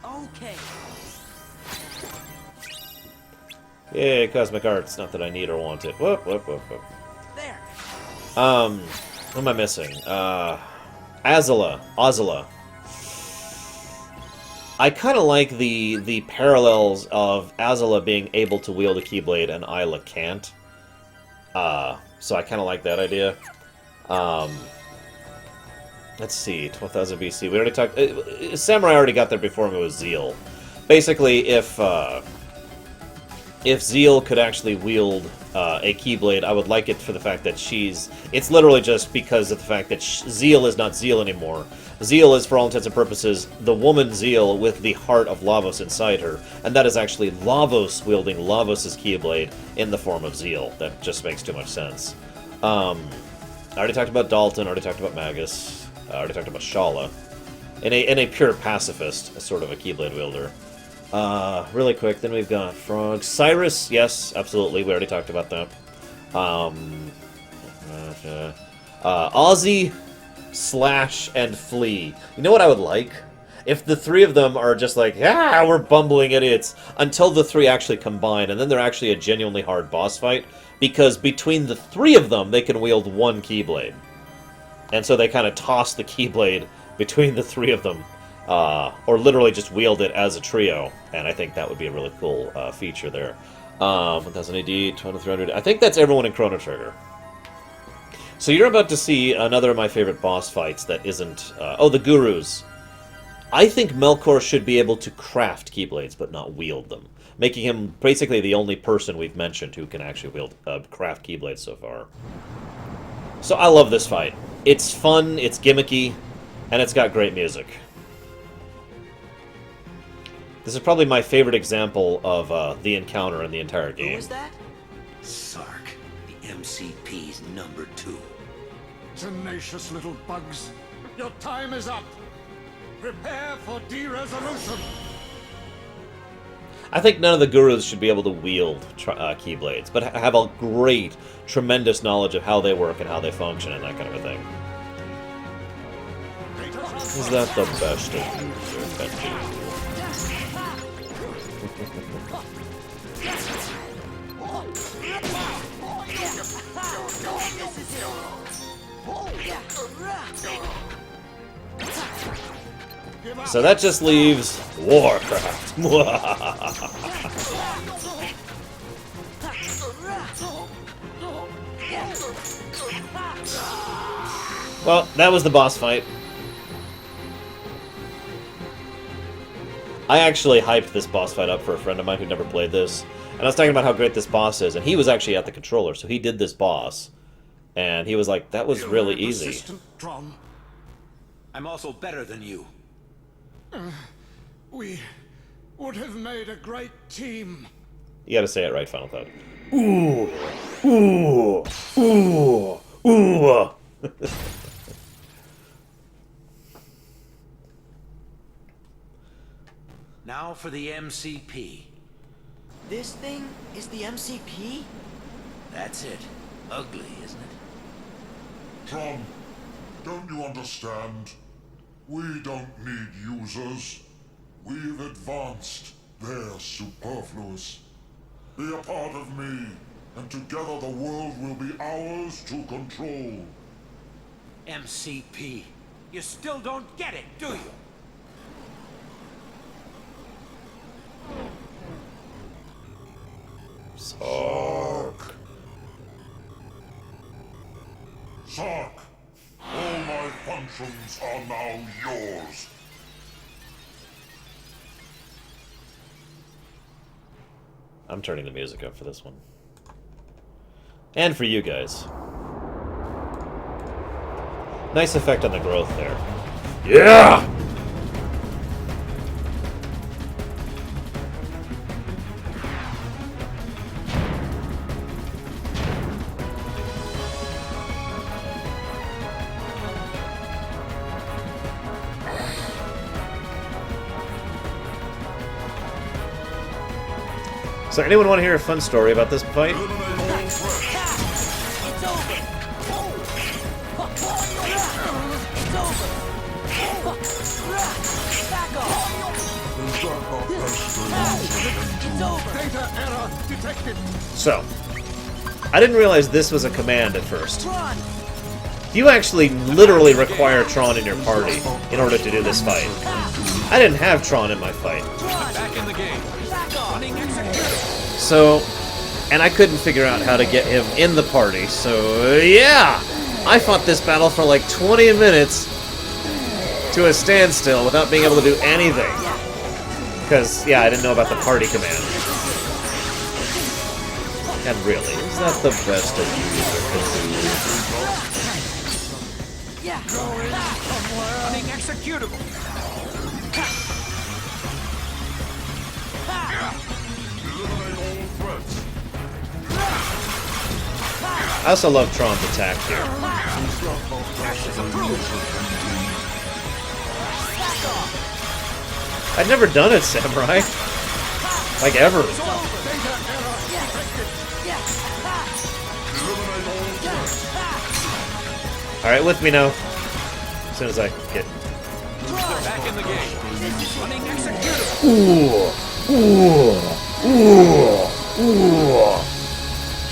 Okay. Yay, Cosmic Arts. Not that I need or want it. Whoop, whoop, whoop, whoop. There. What am I missing? Azula. I kind of like the parallels of Azula being able to wield a Keyblade and Isla can't. So I kind of like that idea. Let's see, 12,000 BC. We already talked... Samurai already got there before me with Zeal. Basically, if Zeal could actually wield a Keyblade, I would like it for the fact that she's... It's literally just because of the fact that Zeal is not Zeal anymore. Zeal is, for all intents and purposes, the woman Zeal with the heart of Lavos inside her. And that is actually Lavos wielding Lavos' Keyblade in the form of Zeal. That just makes too much sense. I already talked about Dalton, I already talked about Magus, I already talked about Shala. In a pure pacifist, sort of a Keyblade wielder. Really quick, then we've got Frog. Cyrus, yes, absolutely, we already talked about that. Ozzy, Slash, and Flea. You know what I would like? If the three of them are just like, yeah, we're bumbling idiots, until the three actually combine, and then they're actually a genuinely hard boss fight, because between the three of them, they can wield one Keyblade. And so they kind of toss the Keyblade between the three of them. Or literally just wield it as a trio, and I think that would be a really cool feature there. 1000 AD, 2300. I think that's everyone in Chrono Trigger. So you're about to see another of my favorite boss fights that isn't... oh, the Gurus. I think Melkor should be able to craft Keyblades, but not wield them. Making him basically the only person we've mentioned who can actually wield craft Keyblades so far. So I love this fight. It's fun, it's gimmicky, and it's got great music. This is probably my favorite example of the encounter in the entire game. Who was that? Sark, the MCP's number 2. Tenacious little bugs. Your time is up. Prepare for de-resolution. I think none of the Gurus should be able to wield Keyblades, but have a great, tremendous knowledge of how they work and how they function and that kind of a thing. Is that the best of you, Sir Benji? So that just leaves Warcraft. Well, that was the boss fight. I actually hyped this boss fight up for a friend of mine who never played this. And I was talking about how great this boss is, and he was actually at the controller, so he did this boss. And he was like, that was really easy. I'm also better than you. We would have made a great team. You gotta say it right, Final Thought. Ooh! Ooh! Ooh! Ooh! Now for the MCP. This thing is the MCP? That's it. Ugly, isn't it? Tom, don't you understand? We don't need users. We've advanced. They're superfluous. Be a part of me, and together the world will be ours to control. MCP. You still don't get it, do you? Sark. Sark, all my functions are now yours. I'm turning the music up for this one. And for you guys. Nice effect on the growth there. Yeah! So anyone want to hear a fun story about this fight? It's over. It's over. Back off. It's over. Data error detected. So, I didn't realize this was a command at first. Run. You actually literally require Tron in your party in order to do this fight. I didn't have Tron in my fight. Back in the game. Back off. Running execute. So, and I couldn't figure out how to get him in the party, so yeah! I fought this battle for like 20 minutes to a standstill without being able to do anything. Because, yeah, I didn't know about the party command. And really, is that the best a user can do? Yeah. Running executable. I also love Tron's attack here. I'd never done it, Samurai. Like, ever. Alright, with me now. As soon as I get... Back in the game. Running executable.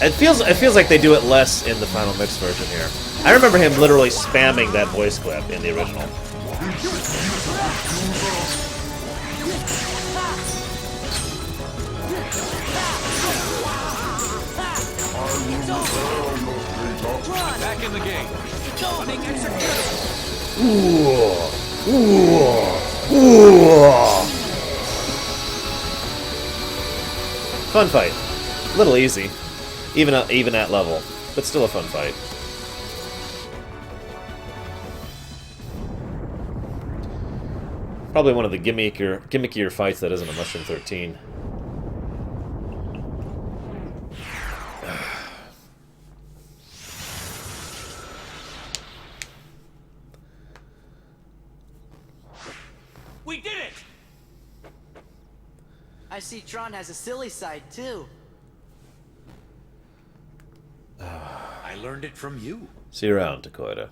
It feels like they do it less in the final mix version here. I remember him literally spamming that voice clip in the original. Back in the game. Running executable. Fun fight. A little easy. Even at level. But still a fun fight. Probably one of the gimmickier fights that isn't a Mushroom 13. We did it! I see Tron has a silly side too. I learned it from you. See you around, Takoida.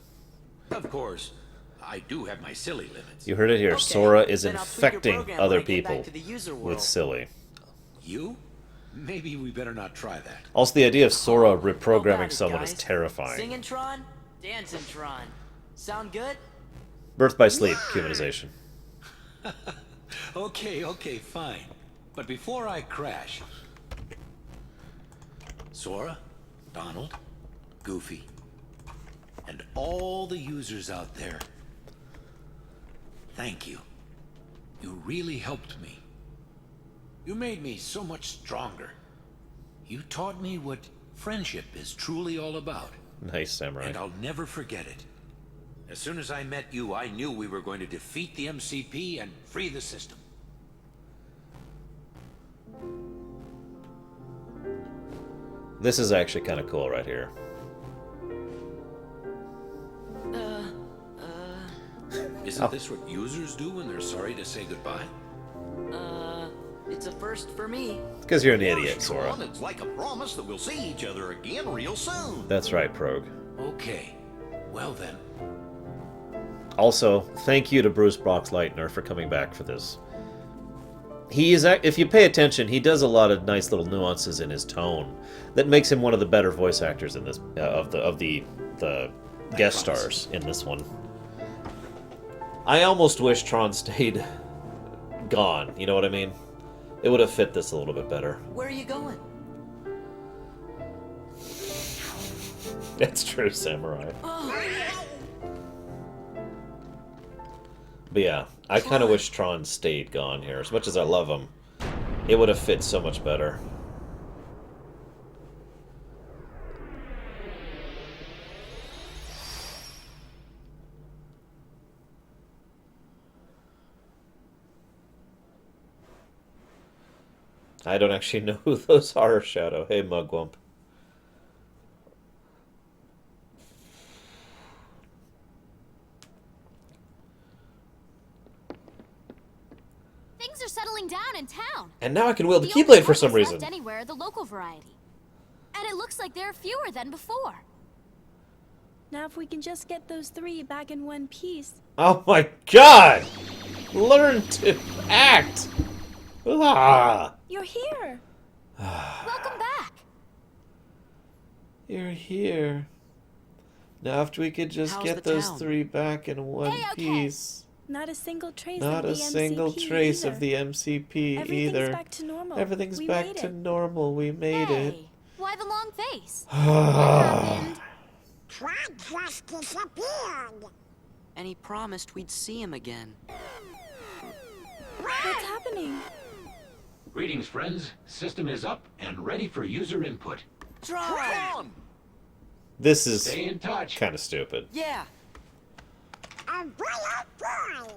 Of course, I do have my silly limits. You heard it here. Okay, Sora is then I'll tweak your infecting program other when I get back people to the user with world. silly. You? Maybe we better not try that. Also, the idea of Sora How about reprogramming it, someone guys? is terrifying. Singing Tron, dancing Tron. Sound good? Birth by sleep, humanization. Okay, fine. But before I crash... Sora, Donald, Goofy, and all the users out there, thank you. You really helped me. You made me so much stronger. You taught me what friendship is truly all about. Nice, Samurai. And I'll never forget it. As soon as I met you, I knew we were going to defeat the MCP and free the system. This is actually kind of cool right here. Isn't this what users do when they're sorry to say goodbye? It's a first for me. Because you're an idiot, Sora. It's like a promise that we'll see each other again real soon. That's right, Prog. Okay. Well then. Also, thank you to Bruce Boxleitner for coming back for this. He is, if you pay attention, he does a lot of nice little nuances in his tone that makes him one of the better voice actors in this of the guest stars in this one. I almost wish Tron stayed gone. You know what I mean? It would have fit this a little bit better. Where are you going? That's true, Samurai. But yeah, I kind of wish Tron stayed gone here. As much as I love him, it would have fit so much better. I don't actually know who those are, Shadow. Hey, Mugwump. Things are settling down in town. And now I can wield the only Keyblade for some toys left reason. Anywhere, the local variety. And it looks like there are fewer than before. Now if we can just get those 3 back in one piece. Oh my god! Learn to act! Ah! You're here. Welcome back. You're here. Now if we could just How's get the those town? 3 back in one Okay. piece. Not a single trace Not of a the single MCP trace either. of the MCP Everything's either. back to normal. Everything's We back made to it. normal. We made it. Hey, why the long face? What happened? Tron just disappeared. And he promised we'd see him again. What's happening? Greetings, friends. System is up and ready for user input. Tron! This is Stay in touch. kind of stupid. Yeah. Oh boy, oh boy.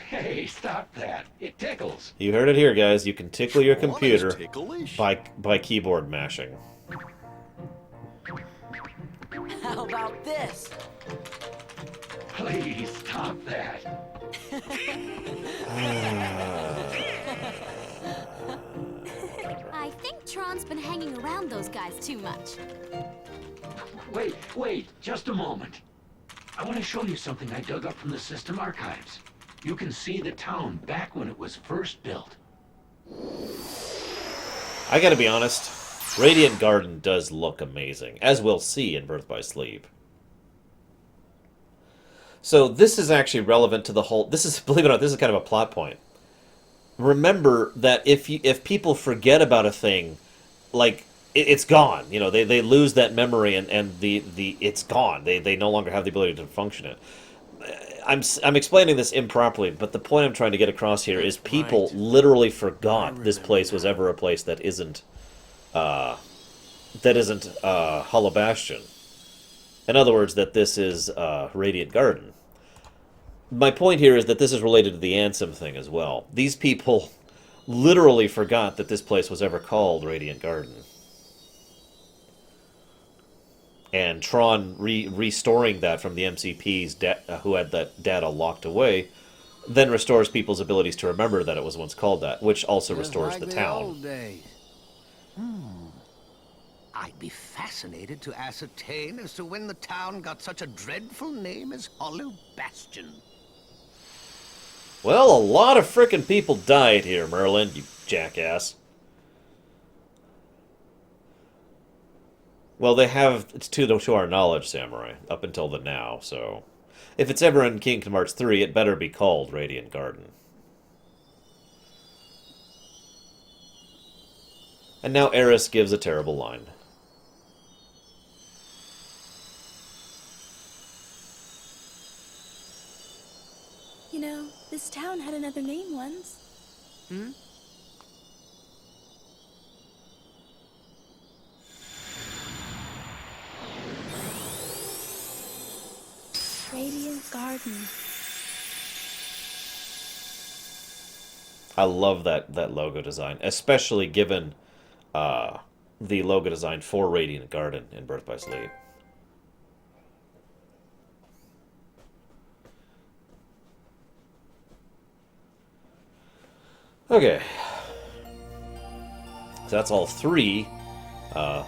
Hey, stop that. It tickles. You heard it here, guys. You can tickle your Tron is computer ticklish. by keyboard mashing. How about this? Please stop that. I think Tron's been hanging around those guys too much. Wait, just a moment. I want to show you something I dug up from the system archives. You can see the town back when it was first built. I gotta be honest, Radiant Garden does look amazing, as we'll see in Birth by Sleep. So this is actually relevant to the whole... This is, believe it or not, this is kind of a plot point. Remember that if people forget about a thing, like, it's gone. You know, they lose that memory and the it's gone. They no longer have the ability to function it. I'm explaining this improperly, but the point I'm trying to get across here is people literally forgot this place was ever a place that isn't Hollow Bastion. In other words, that this is Radiant Garden. My point here is that this is related to the Ansem thing as well. These people literally forgot that this place was ever called Radiant Garden. And Tron restoring that from the MCPs who had that data locked away, then restores people's abilities to remember that it was once called that, which also Just restores like the town. old days. I'd be fascinated to ascertain as to when the town got such a dreadful name as Hollow Bastion. Well, a lot of frickin' people died here, Merlin, you jackass. Well, they have, to our knowledge, Samurai, up until the now, so... If it's ever in Kingdom Hearts 3, it better be called Radiant Garden. And now Eris gives a terrible line. You know, this town had another name once. Hmm? Radiant Garden. I love that logo design, especially given the logo design for Radiant Garden in Birth by Sleep. Okay. So that's all 3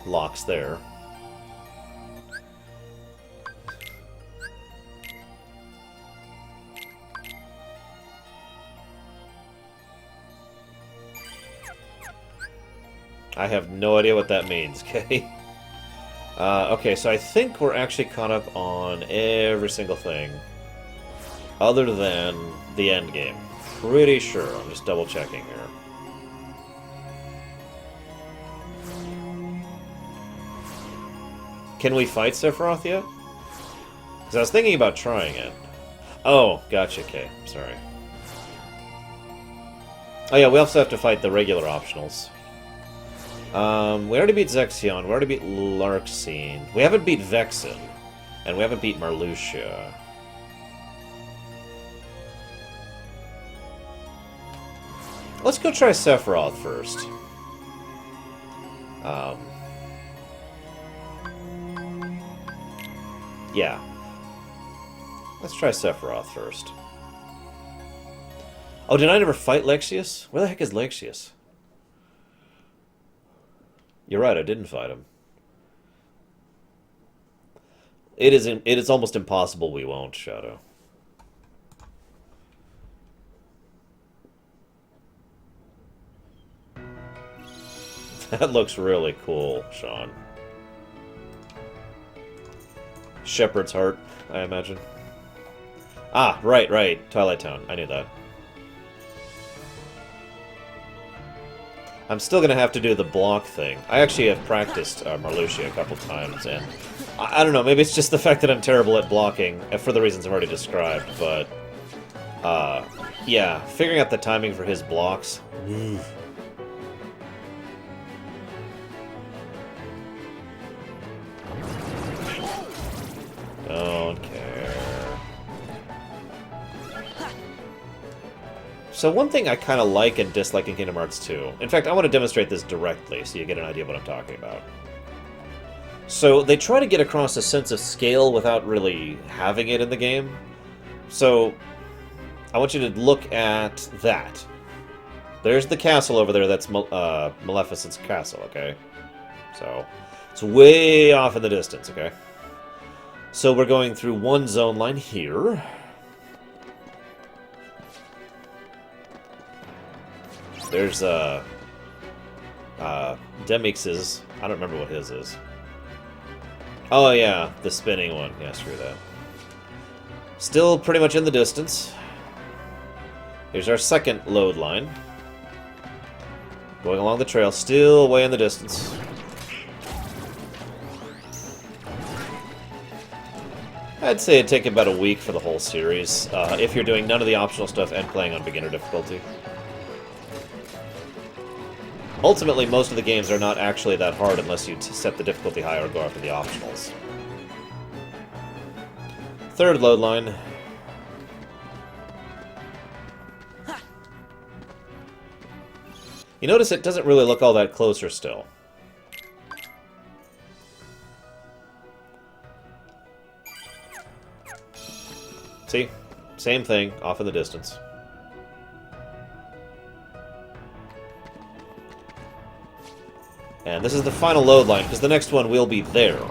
locks there. I have no idea what that means, okay? Okay, so I think we're actually caught up on every single thing. Other than the end game. Pretty sure. I'm just double checking here. Can we fight Sephiroth yet? Because I was thinking about trying it. Oh, gotcha, okay. Sorry. Oh yeah, we also have to fight the regular optionals. We already beat Zexion, we already beat Larxene. We haven't beat Vexen. And we haven't beat Marluxia. Let's go try Sephiroth first. Yeah. Let's try Sephiroth first. Oh, did I never fight Lexius? Where the heck is Lexius? You're right, I didn't fight him. It is almost impossible we won't, Shadow. That looks really cool, Sean. Shepherd's Heart, I imagine. Ah, right. Twilight Town. I knew that. I'm still going to have to do the block thing. I actually have practiced Marluxia a couple times, and I don't know, maybe it's just the fact that I'm terrible at blocking, for the reasons I've already described, but yeah, figuring out the timing for his blocks. Don't care. So one thing I kind of like and dislike in Kingdom Hearts 2... In fact, I want to demonstrate this directly so you get an idea of what I'm talking about. So they try to get across a sense of scale without really having it in the game. So I want you to look at that. There's the castle over there that's Maleficent's castle, okay? So it's way off in the distance, okay? So we're going through one zone line here. There's Demix's. I don't remember what his is. Oh yeah, the spinning one. Yeah, screw that. Still pretty much in the distance. Here's our second load line. Going along the trail, still way in the distance. I'd say it'd take about a week for the whole series, if you're doing none of the optional stuff and playing on beginner difficulty. Ultimately, most of the games are not actually that hard unless you set the difficulty high or go after the optionals. Third load line. You notice it doesn't really look all that closer still. See? Same thing, off in the distance. And this is the final load line, because the next one will be there.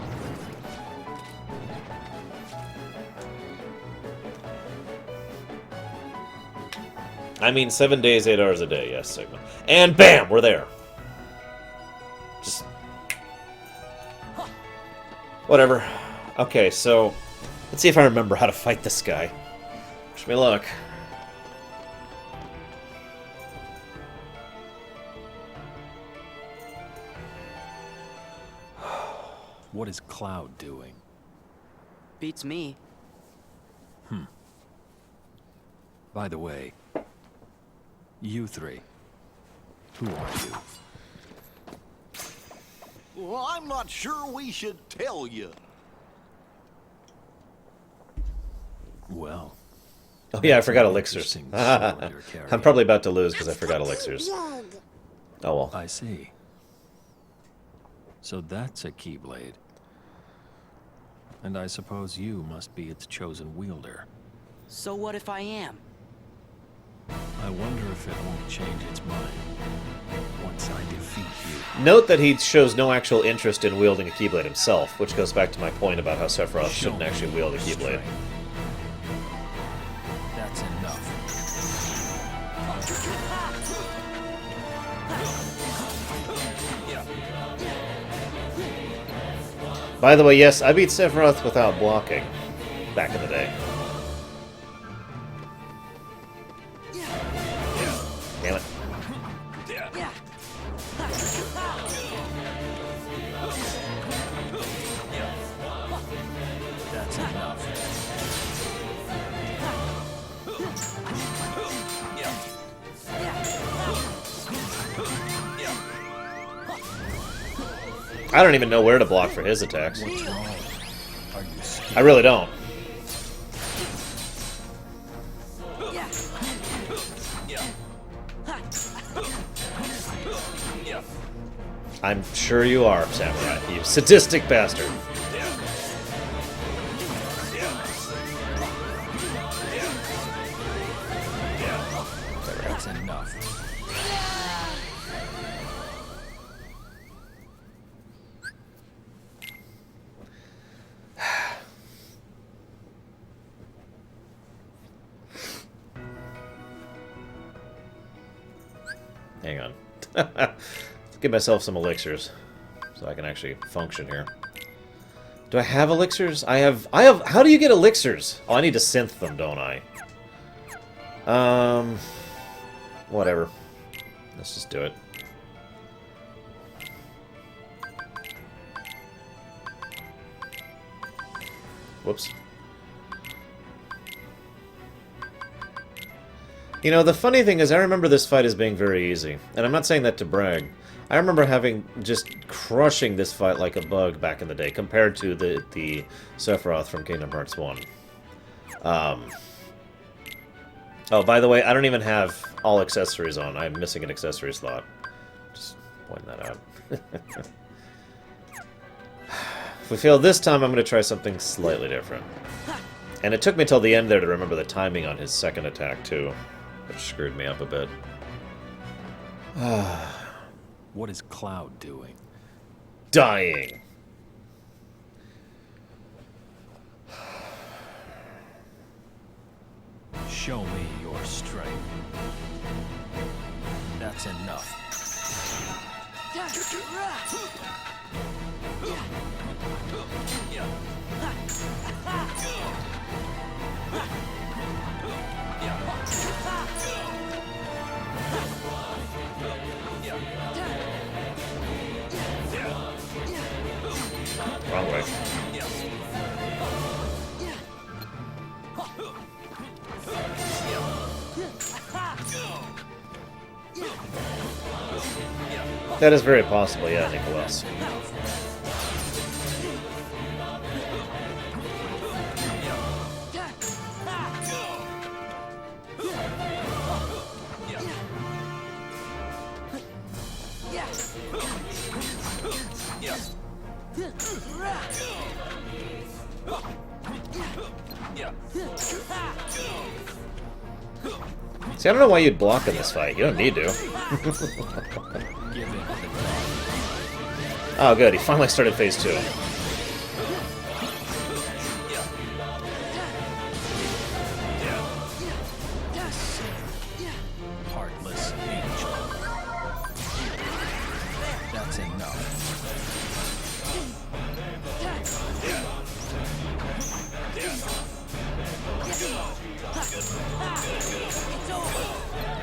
I mean, 7 days, 8 hours a day, yes, Sigma. And bam! We're there. Just... whatever. Okay, so... let's see if I remember how to fight this guy. Wish me luck. What is Cloud doing? Beats me. By the way, you three, who are you? Well, I'm not sure we should tell you. Well... oh yeah, I forgot elixirs. I'm probably about to lose because I forgot elixirs. Oh well. I see. So that's a Keyblade. And I suppose you must be its chosen wielder. So what if I am? I wonder if it won't change its mind once I defeat you. Note that he shows no actual interest in wielding a Keyblade himself, which goes back to my point about how Sephiroth shouldn't actually wield a Keyblade. That's enough. By the way, yes, I beat Sephiroth without blocking back in the day. Damn it. That's enough. I don't even know where to block for his attacks. What's wrong? Are you scared? I really don't. I'm sure you are, Samurai. You sadistic bastard. That's enough. Hang on. Let's give myself some elixirs so I can actually function here. Do I have elixirs? I have... How do you get elixirs? Oh, I need to synth them, don't I? Whatever. Let's just do it. Whoops. You know, the funny thing is I remember this fight as being very easy. And I'm not saying that to brag. I remember having just crushing this fight like a bug back in the day compared to the Sephiroth from Kingdom Hearts 1. Oh, by the way, I don't even have all accessories on. I'm missing an accessory slot. Just pointing that out. If we fail this time, I'm going to try something slightly different. And it took me till the end there to remember the timing on his second attack, too. Which screwed me up a bit. What is Cloud doing? Dying. Show me your strength. That's enough. Wrong way. That is very possible, yeah, Nicholas. See, I don't know why you'd block in this fight. You don't need to. Oh, good. He finally started phase 2. Heartless angel. That's enough.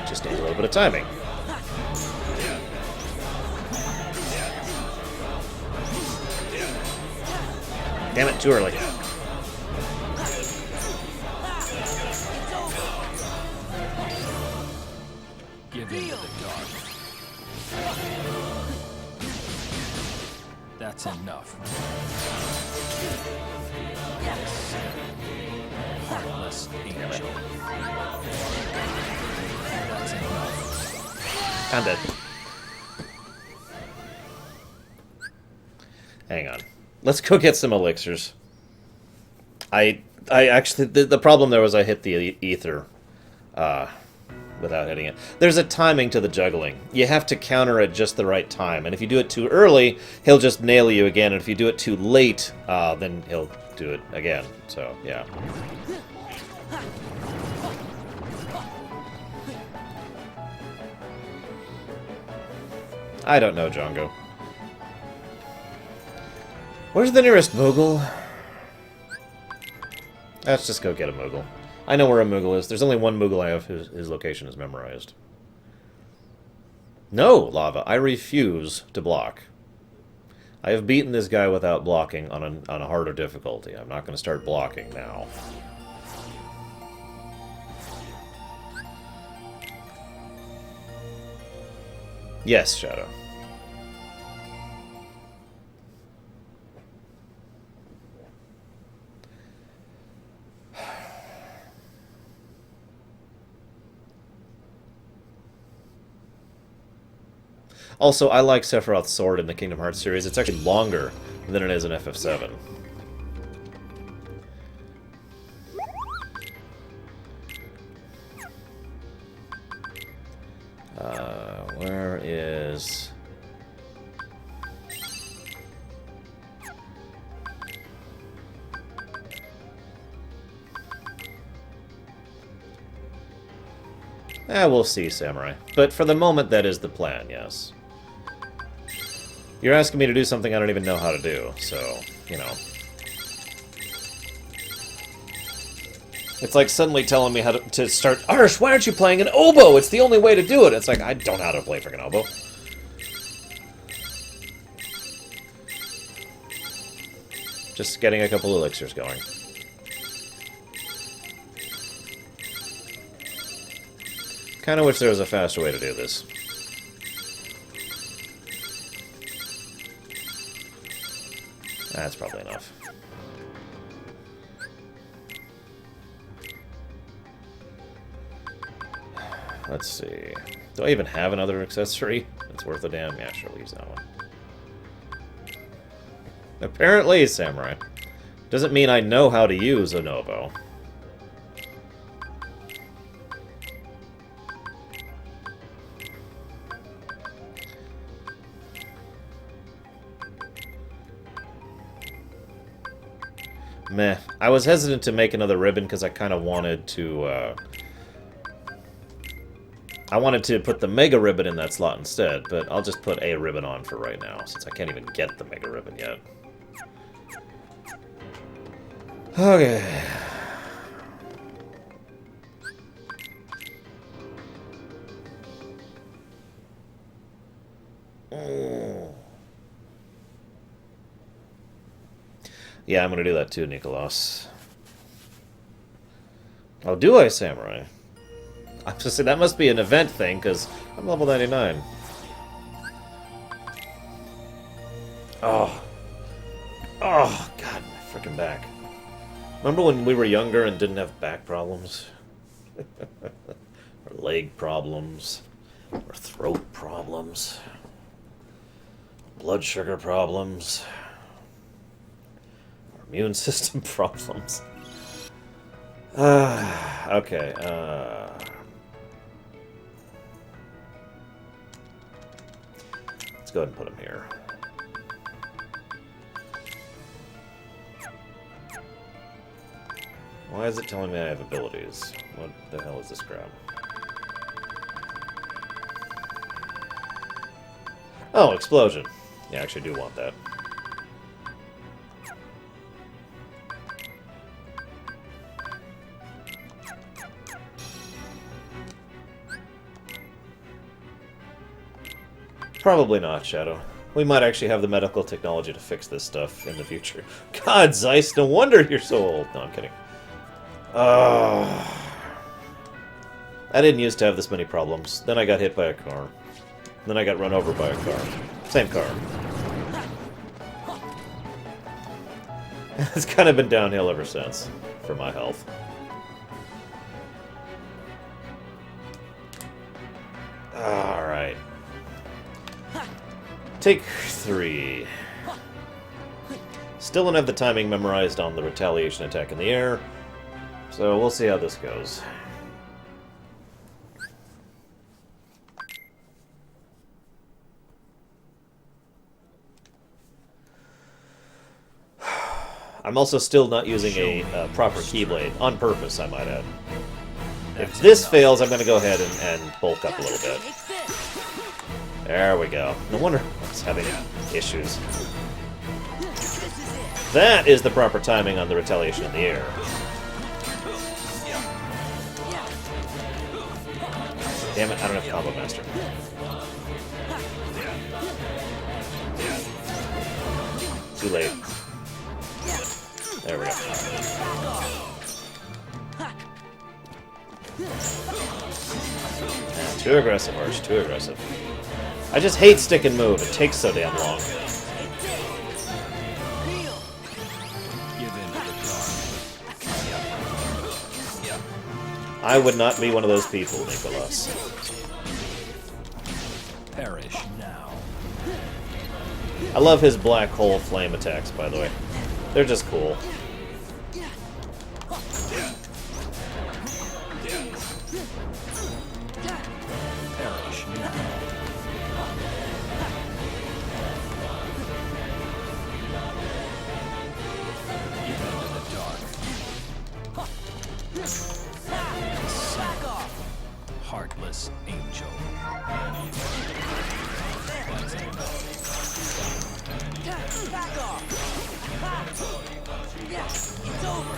Just need a little bit of timing. Damn it, too early. Give in to the dark. That's enough. Heartless angel. That's enough. I'm dead. Hang on. Let's go get some elixirs. I actually... The problem there was I hit the ether without hitting it. There's a timing to the juggling. You have to counter at just the right time. And if you do it too early, he'll just nail you again. And if you do it too late, then he'll do it again. So, yeah. I don't know, Django. Where's the nearest Moogle? Let's just go get a Moogle. I know where a Moogle is. There's only one Moogle I have whose his location is memorized. No, Lava. I refuse to block. I have beaten this guy without blocking on a harder difficulty. I'm not going to start blocking now. Yes, Shadow. Also, I like Sephiroth's sword in the Kingdom Hearts series. It's actually longer than it is in FF7. Where is... we'll see, Samurai. But for the moment, that is the plan, yes. You're asking me to do something I don't even know how to do, so, you know. It's like suddenly telling me how to start... Arsh, why aren't you playing an oboe? It's the only way to do it. It's like, I don't know how to play freaking oboe. Just getting a couple elixirs going. Kind of wish there was a faster way to do this. That's probably enough. Let's see. Do I even have another accessory? It's worth a damn. Yeah, sure, we'll use that one. Apparently, Samurai. Doesn't mean I know how to use an oboe. Meh. I was hesitant to make another ribbon because I kind of wanted to, I wanted to put the Mega Ribbon in that slot instead, but I'll just put a ribbon on for right now, since I can't even get the Mega Ribbon yet. Okay. Yeah, I'm gonna do that too, Nicholas. Oh, do I, Samurai? I'm just saying that must be an event thing, because I'm level 99. Oh. Oh, God, my freaking back. Remember when we were younger and didn't have back problems? Or leg problems? Or throat problems? Blood sugar problems? Immune system problems. Okay. Let's go ahead and put him here. Why is it telling me I have abilities? What the hell is this crap? Oh, explosion. Yeah, I actually do want that. Probably not, Shadow. We might actually have the medical technology to fix this stuff in the future. God, Zeiss, no wonder you're so old. No, I'm kidding. I didn't used to have this many problems. Then I got hit by a car. Then I got run over by a car. Same car. It's kind of been downhill ever since, for my health. Alright. Take 3. Still don't have the timing memorized on the retaliation attack in the air, so we'll see how this goes. I'm also still not using a proper Keyblade, on purpose, I might add. If this fails, I'm going to go ahead and bulk up a little bit. There we go. No wonder it's having issues. That is the proper timing on the retaliation in the air. Damn it, I don't have Combo Master. Too late. There we go. Yeah, too aggressive, Arch. Too aggressive. I just hate stick and move. It takes so damn long. I would not be one of those people, Nicholas. Perish now. I love his black hole flame attacks, by the way. They're just cool. Perish now. Give into the dark. Back off! Heartless angel. Back off! Yeah, it's over!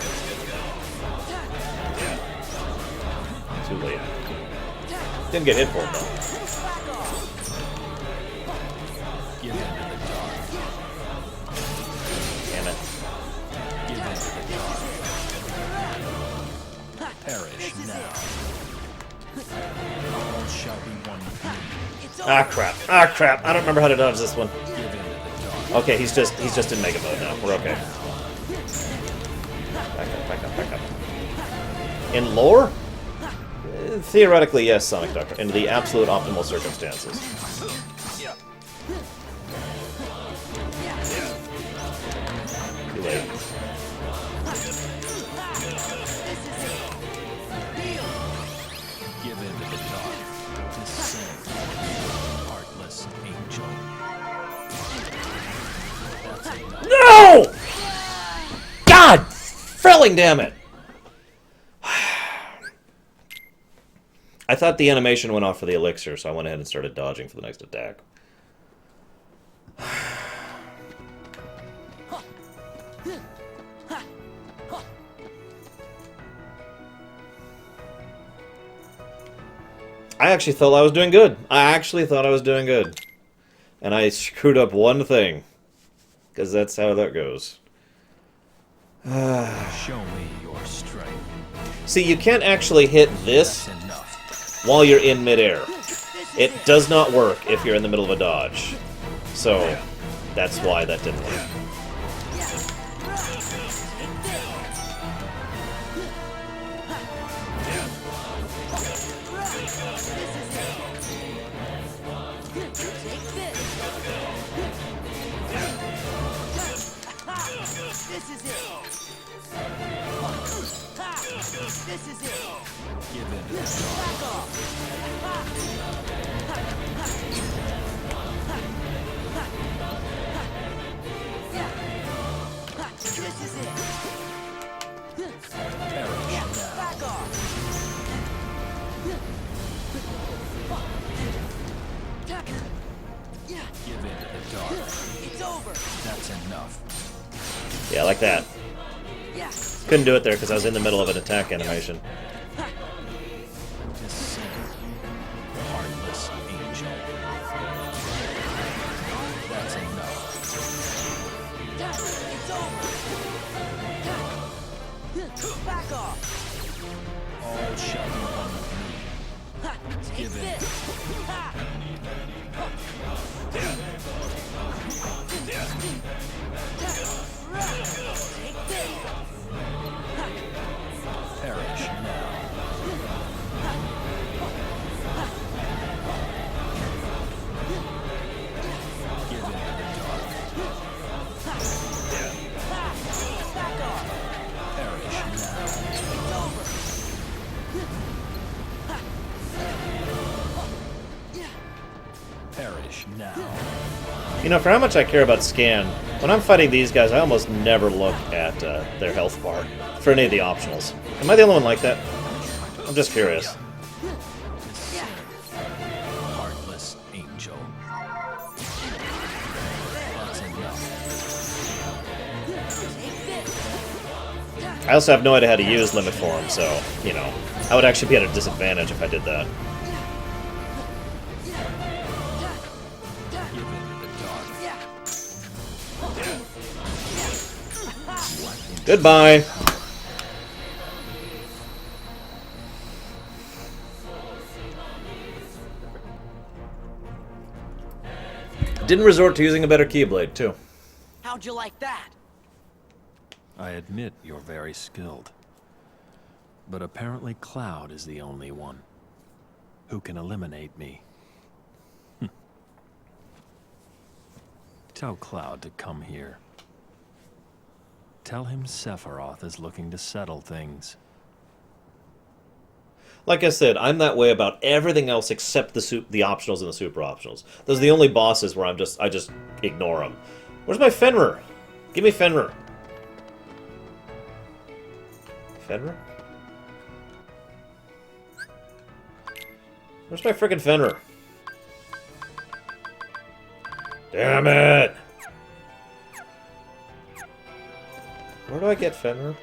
Too late. Didn't get hit for it, though. Back off! Give into the dark. Damn it. Give into the dark. Perish now. All shall be one thing. Ah, crap. Ah, crap. I don't remember how to dodge this one. Give into the dark. Okay, he's just in Mega Mode now. We're okay. Back up, back up, back up. In lore? Theoretically, yes, Sonic Doctor. In the absolute optimal circumstances. Too late. Give into the dark. Descend. Heartless angel. That's enough. No! God! Frilling, damn it! I thought the animation went off for the elixir, so I went ahead and started dodging for the next attack. I actually thought I was doing good. And I screwed up one thing. Because that's how that goes. Show me your strength. See, you can't actually hit this That's enough. while you're in midair. It does not work if you're in the middle of a dodge. So, that's why that didn't work. This is it! This is it! Give into the dark. Back off! This is it! Perish now. Back off! Give into the dark. It's over! That's enough. Yeah, like that. Yeah! Couldn't do it there because I was in the middle of an attack animation. Descend. Heartless angel. That's enough. It's over! Back off! All shall be one with me. Take Give in. this! Take this! Perish now. Give into the dark. Back off! Perish now. It's over! Perish now. You know, for how much I care about scan, when I'm fighting these guys, I almost never look at their health bar for any of the optionals. Am I the only one like that? I'm just curious. Descend. Heartless angel. I also have no idea how to use limit form, so, you know, I would actually be at a disadvantage if I did that. Goodbye! Didn't resort to using a better Keyblade, too. How'd you like that? I admit you're very skilled. But apparently Cloud is the only one who can eliminate me. Tell Cloud to come here. Tell him Sephiroth is looking to settle things. Like I said, I'm that way about everything else except the optionals and the super optionals. Those are the only bosses where I just ignore them. Where's my Fenrir? Give me Fenrir. Fenrir? Where's my frickin' Fenrir? Damn it! Where do I get Fenrir?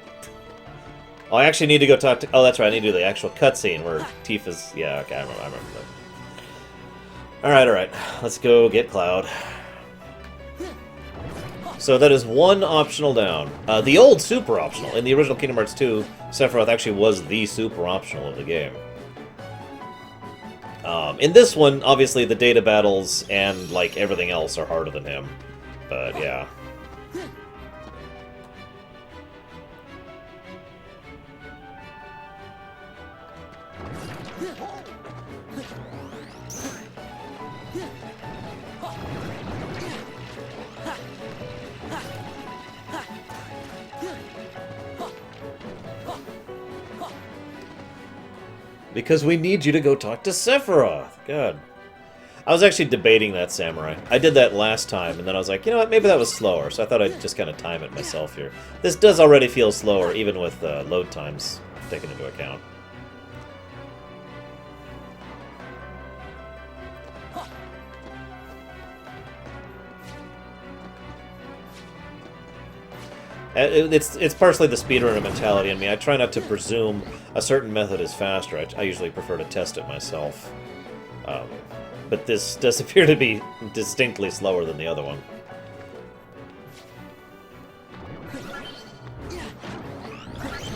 Oh, I actually need to go talk to... Oh, that's right, I need to do the actual cutscene where Tifa's... Yeah, okay, I remember that. Alright. Let's go get Cloud. So that is one optional down. The old super optional. In the original Kingdom Hearts 2, Sephiroth actually was the super optional of the game. In this one, obviously, the data battles and, like, everything else are harder than him. But, yeah. Because we need you to go talk to Sephiroth. God. I was actually debating that, Samurai. I did that last time, and then I was like, you know what, maybe that was slower, so I thought I'd just kind of time it myself here. This does already feel slower, even with load times taken into account. It's partially the speedrunner mentality in me. I try not to presume a certain method is faster. I usually prefer to test it myself. But this does appear to be distinctly slower than the other one.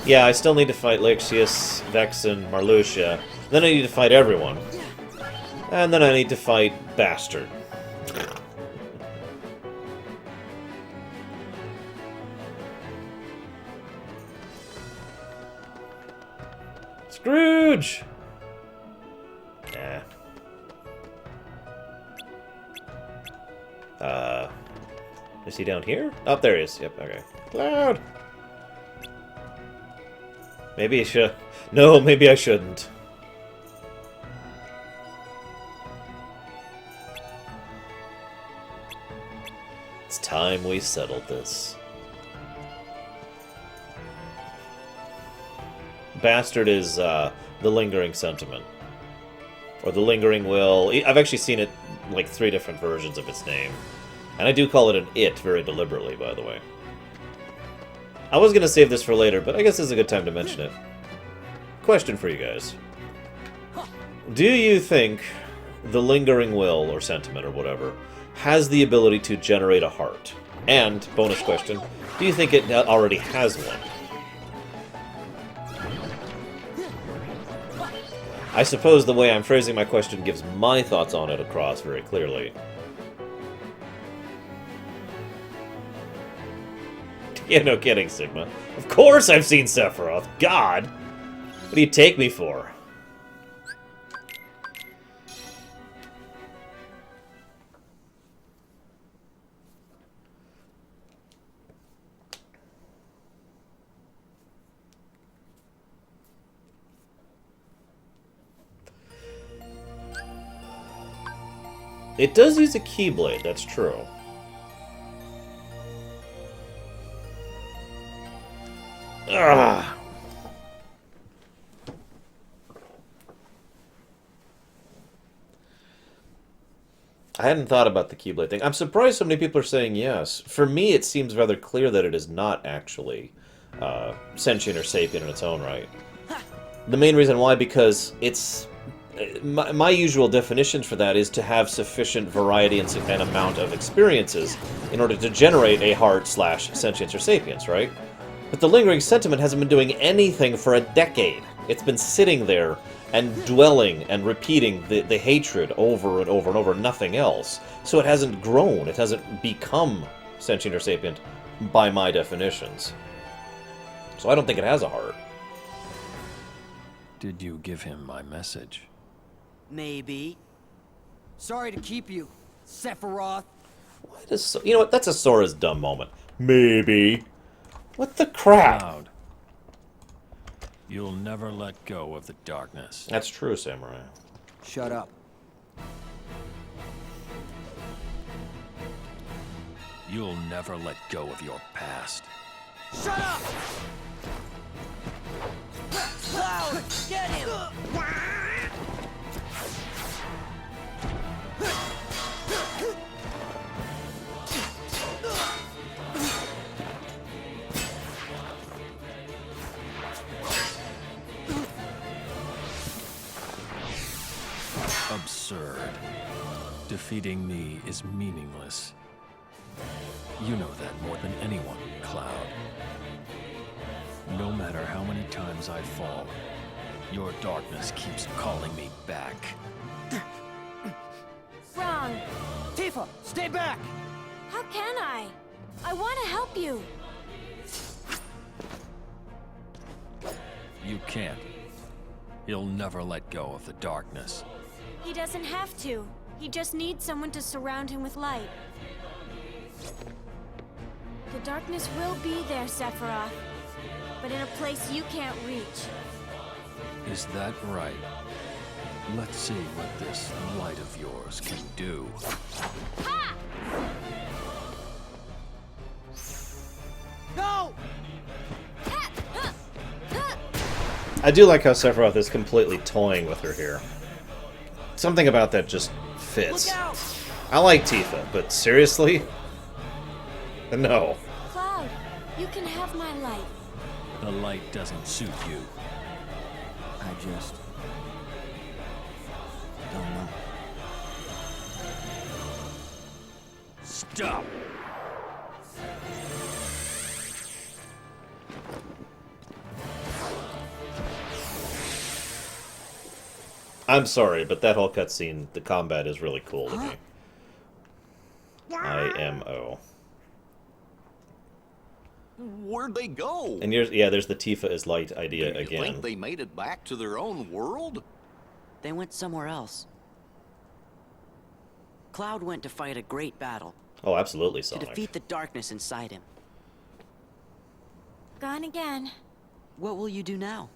Yeah, I still need to fight Laixius, Vexen, Marluxia. Then I need to fight everyone. And then I need to fight Bastard. Scrooge! Is he down here? Oh, there he is. Yep, okay. Cloud! Maybe I should... No, maybe I shouldn't. It's time we settled this. Bastard is the lingering sentiment. Or the lingering will. I've actually seen it like 3 different versions of its name. And I do call it an it very deliberately, by the way. I was going to save this for later, but I guess this is a good time to mention it. Question for you guys. Do you think the lingering will, or sentiment, or whatever, has the ability to generate a heart? And, bonus question, do you think it already has one? I suppose the way I'm phrasing my question gives my thoughts on it across very clearly. Yeah, no kidding, Sigma. Of course I've seen Sephiroth. God! What do you take me for? It does use a Keyblade, that's true. Ugh. I hadn't thought about the Keyblade thing. I'm surprised so many people are saying yes. For me, it seems rather clear that it is not actually sentient or sapient in its own right. The main reason why, because it's... My usual definition for that is to have sufficient variety and amount of experiences in order to generate a heart/sentience or sapience, right? But the lingering sentiment hasn't been doing anything for a decade. It's been sitting there and dwelling and repeating the hatred over and over and over, nothing else. So it hasn't grown, it hasn't become sentient or sapient by my definitions. So I don't think it has a heart. Did you give him my message? Maybe. Sorry to keep you, Sephiroth. You know what? That's a Sora's dumb moment. Maybe. What the crap? Cloud. You'll never let go of the darkness. That's true, Samurai. Shut up. You'll never let go of your past. Shut up! Cloud, get him! Absurd. Defeating me is meaningless. You know that more than anyone, Cloud. No matter how many times I fall, your darkness keeps calling me back. Wrong. Tifa, stay back! How can I? I want to help you. You can't. He'll never let go of the darkness. He doesn't have to. He just needs someone to surround him with light. The darkness will be there, Sephiroth. But in a place you can't reach. Is that right? Let's see what this light of yours can do. Ha! No! I do like how Sephiroth is completely toying with her here. Something about that just fits. Look out! I like Tifa, but seriously? No. Cloud, you can have my light. The light doesn't suit you. I just... don't know. Stop! I'm sorry, but that whole cutscene, the combat is really cool to me. IMO. Where'd they go? And there's the Tifa is light idea Do you again. think they made it back to their own world? They went somewhere else. Cloud went to fight a great battle. Oh, absolutely, To Sonic. defeat the darkness inside him. Gone again. What will you do now?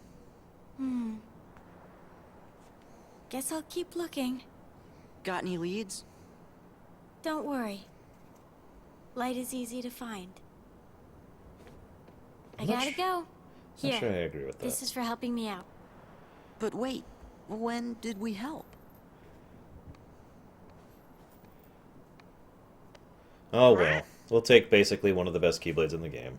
Guess I'll keep looking. Got any leads? Don't worry. Light is easy to find. I gotta go. Here. I'm sure I agree with that. This is for helping me out. But wait, when did we help? Oh well. We'll take basically one of the best Keyblades in the game.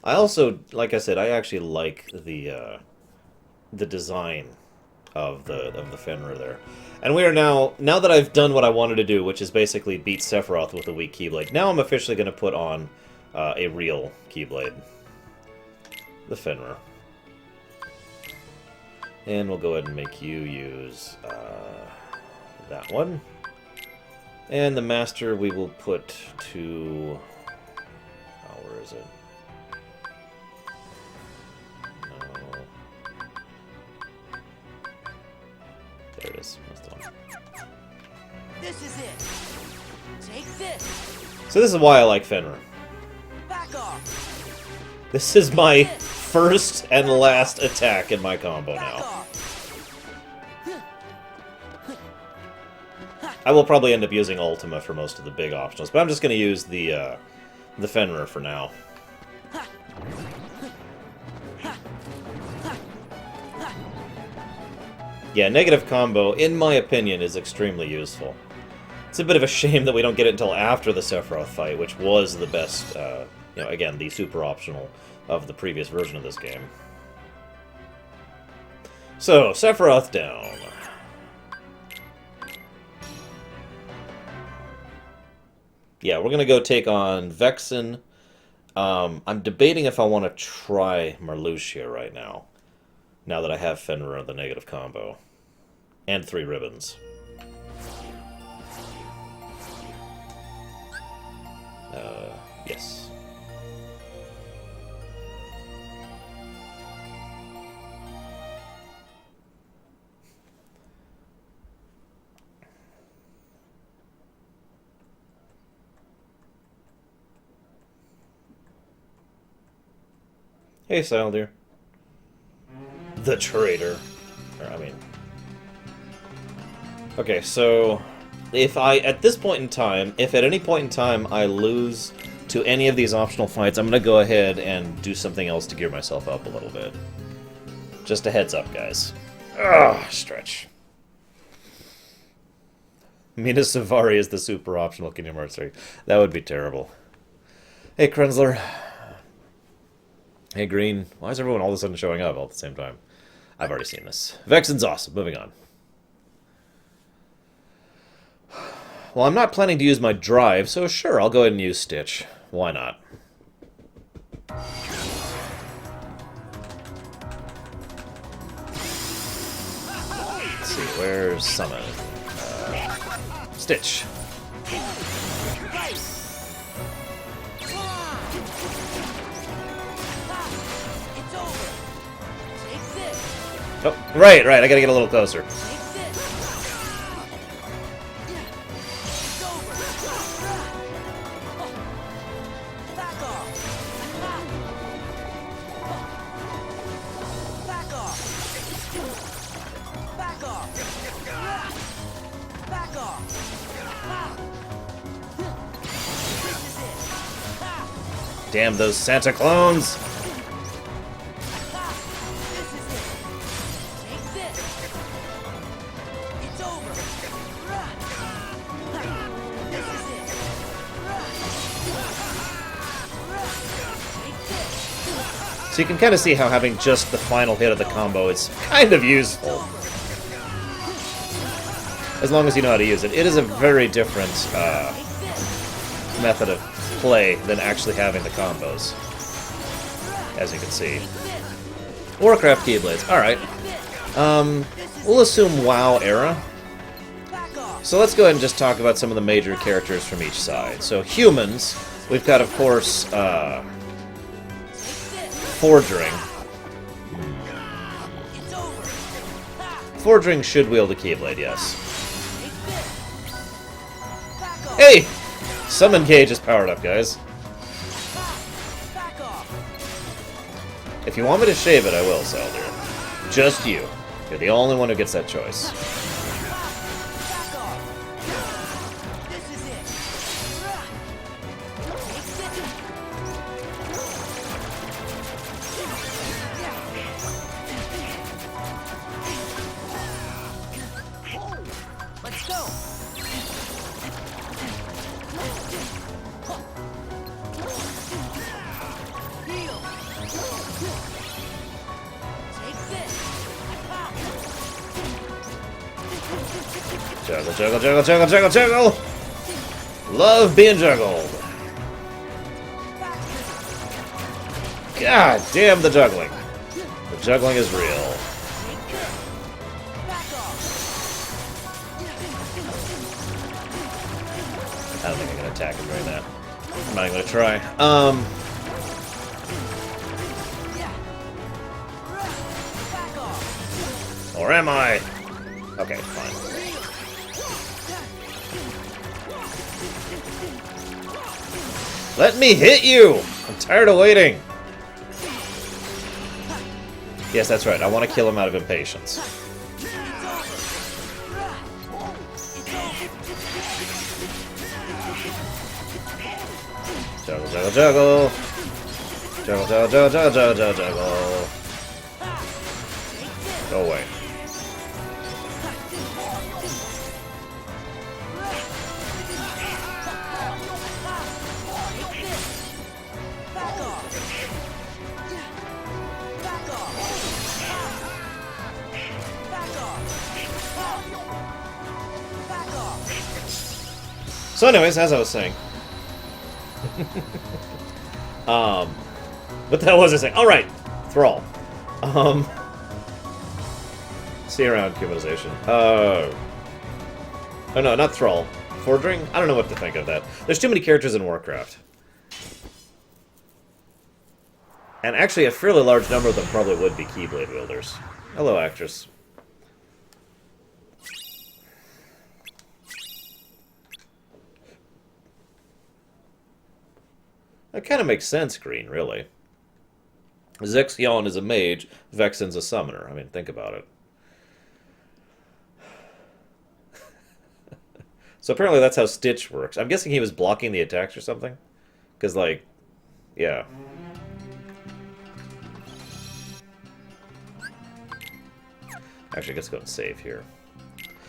I also, like I said, I actually like the design of the Fenrir there. And we are now that I've done what I wanted to do, which is basically beat Sephiroth with a weak Keyblade, now I'm officially going to put on a real Keyblade. The Fenrir. And we'll go ahead and make you use that one. And the Master we will put to... Oh, where is it? No. There it is. That's the one. This is it. Take this. So this is why I like Fenrir. Back off. This is my first and last attack in my combo Back now. off. I will probably end up using Ultima for most of the big optionals, but I'm just going to use the Fenrir for now. Yeah, negative combo, in my opinion, is extremely useful. It's a bit of a shame that we don't get it until after the Sephiroth fight, which was the best, you know, again, the super optional of the previous version of this game. So, Sephiroth down. Yeah, we're gonna go take on Vexen. I'm debating if I want to try Marluxia right now. Now that I have Fenrir the negative combo. And 3 ribbons. Yes. Hey, Saldir. The traitor. Or, I mean... Okay, so... If at this point in time, if at any point in time I lose to any of these optional fights, I'm gonna go ahead and do something else to gear myself up a little bit. Just a heads up, guys. Ugh, stretch. Mina Savari is the super optional Kingdom Hearts 3. That would be terrible. Hey, Krenzler. Hey, Green. Why is everyone all of a sudden showing up all at the same time? I've already seen this. Vexen's awesome. Moving on. Well, I'm not planning to use my drive, so sure, I'll go ahead and use Stitch. Why not? Let's see, where's Summon? Stitch. Oh, right, I gotta get a little closer. Damn those Santa clones! So you can kind of see how having just the final hit of the combo is kind of useful. As long as you know how to use it. It is a very different method of play than actually having the combos. As you can see. Warcraft Keyblades. Alright. We'll assume WoW era. So let's go ahead and just talk about some of the major characters from each side. So humans, we've got, of course, Fordring. Fordring should wield a Keyblade, yes. Hey! Summon Cage is powered up, guys. If you want me to shave it, I will, Saldir. Just you. You're the only one who gets that choice. Juggle, juggle, juggle, juggle, juggle, juggle! Love being juggled. God damn the juggling. The juggling is real. I don't think I'm gonna attack him right now. I'm not even gonna try. Or am I? Okay, fine. Let me hit you! I'm tired of waiting. Yes, that's right. I want to kill him out of impatience. Juggle, juggle, juggle. Juggle, juggle, juggle, juggle, juggle, juggle, juggle. Go away. So anyways, as I was saying... what the hell was I saying? Alright! Thrall. See you around, Cubanization. Oh no, not Thrall. Fordring? I don't know what to think of that. There's too many characters in Warcraft. And actually, a fairly large number of them probably would be Keyblade wielders. Hello, actress. That kind of makes sense, Green, really. Zexion is a mage, Vexen's a summoner. I mean, think about it. So apparently that's how Stitch works. I'm guessing he was blocking the attacks or something? Because, like, yeah. Actually, I guess go and save here.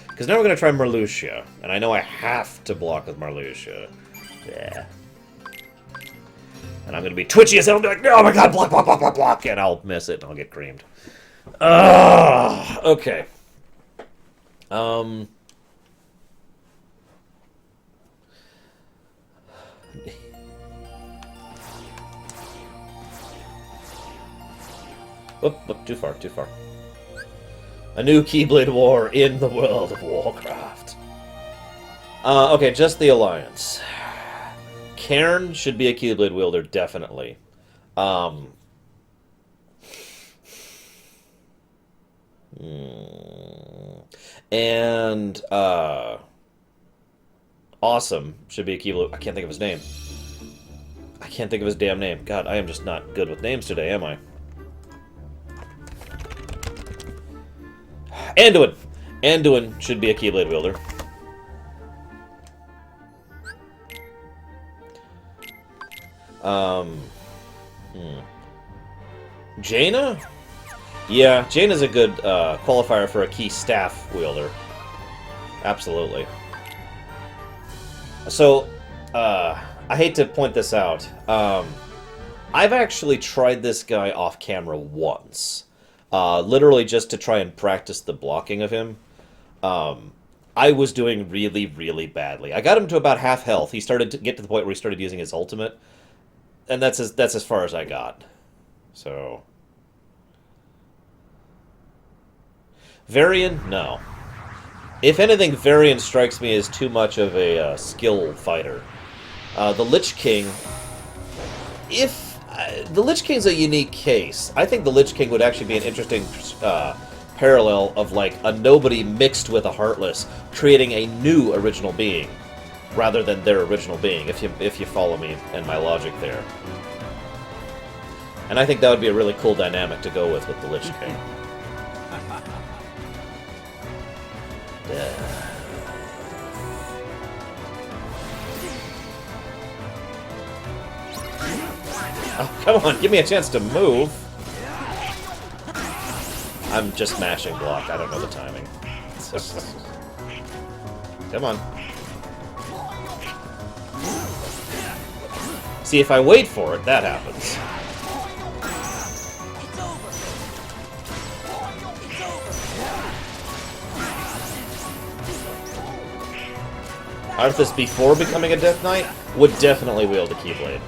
Because now we're going to try Marluxia. And I know I have to block with Marluxia. Yeah. And I'm going to be twitchy as hell and be like, oh my god, block, block, block, block, block. And I'll miss it and I'll get creamed. Okay. Oop, too far, too far. A new Keyblade War in the world of Warcraft. Okay, just the Alliance. Cairn should be a Keyblade wielder, definitely. And, Awesome should be a Keyblade... I can't think of his name. I can't think of his damn name. God, I am just not good with names today, am I? Anduin! Anduin should be a Keyblade wielder. Jaina? Yeah, Jaina's a good qualifier for a key staff wielder. Absolutely. So, I hate to point this out. I've actually tried this guy off camera once. Literally just to try and practice the blocking of him. I was doing really, really badly. I got him to about half health. He started to get to the point where he started using his ultimate. And that's as far as I got. So... Varian? No. If anything, Varian strikes me as too much of a skill fighter. The Lich King... the Lich King's a unique case. I think the Lich King would actually be an interesting parallel of, like, a nobody mixed with a Heartless, creating a new original being, rather than their original being, if you follow me and my logic there. And I think that would be a really cool dynamic to go with the Lich King. Oh, come on, give me a chance to move. I'm just mashing block, I don't know the timing. Come on. See, if I wait for it, that happens. Arthas, before becoming a Death Knight, would definitely wield a Keyblade.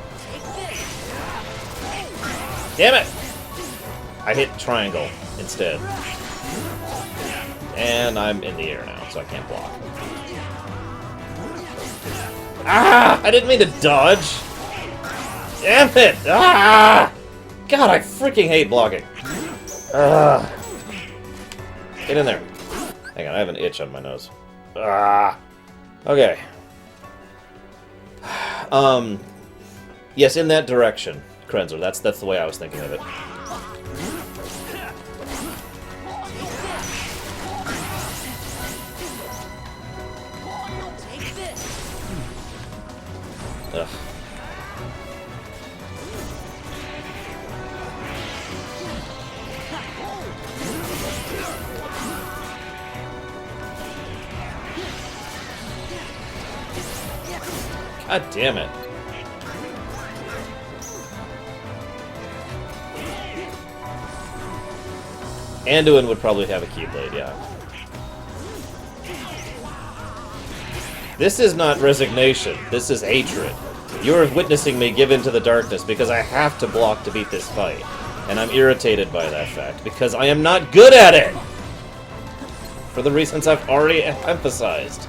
Damn it! I hit triangle instead. And I'm in the air now, so I can't block. Ah! I didn't mean to dodge! Damn it! Ah! God, I freaking hate blocking. Get in there. Hang on, I have an itch on my nose. Ah! Okay. Yes, in that direction, Krenzer. That's the way I was thinking of it. Ugh. God damn it. Anduin would probably have a Keyblade, yeah. This is not resignation. This is hatred. You're witnessing me give in to the darkness because I have to block to beat this fight. And I'm irritated by that fact because I am not good at it! For the reasons I've already emphasized.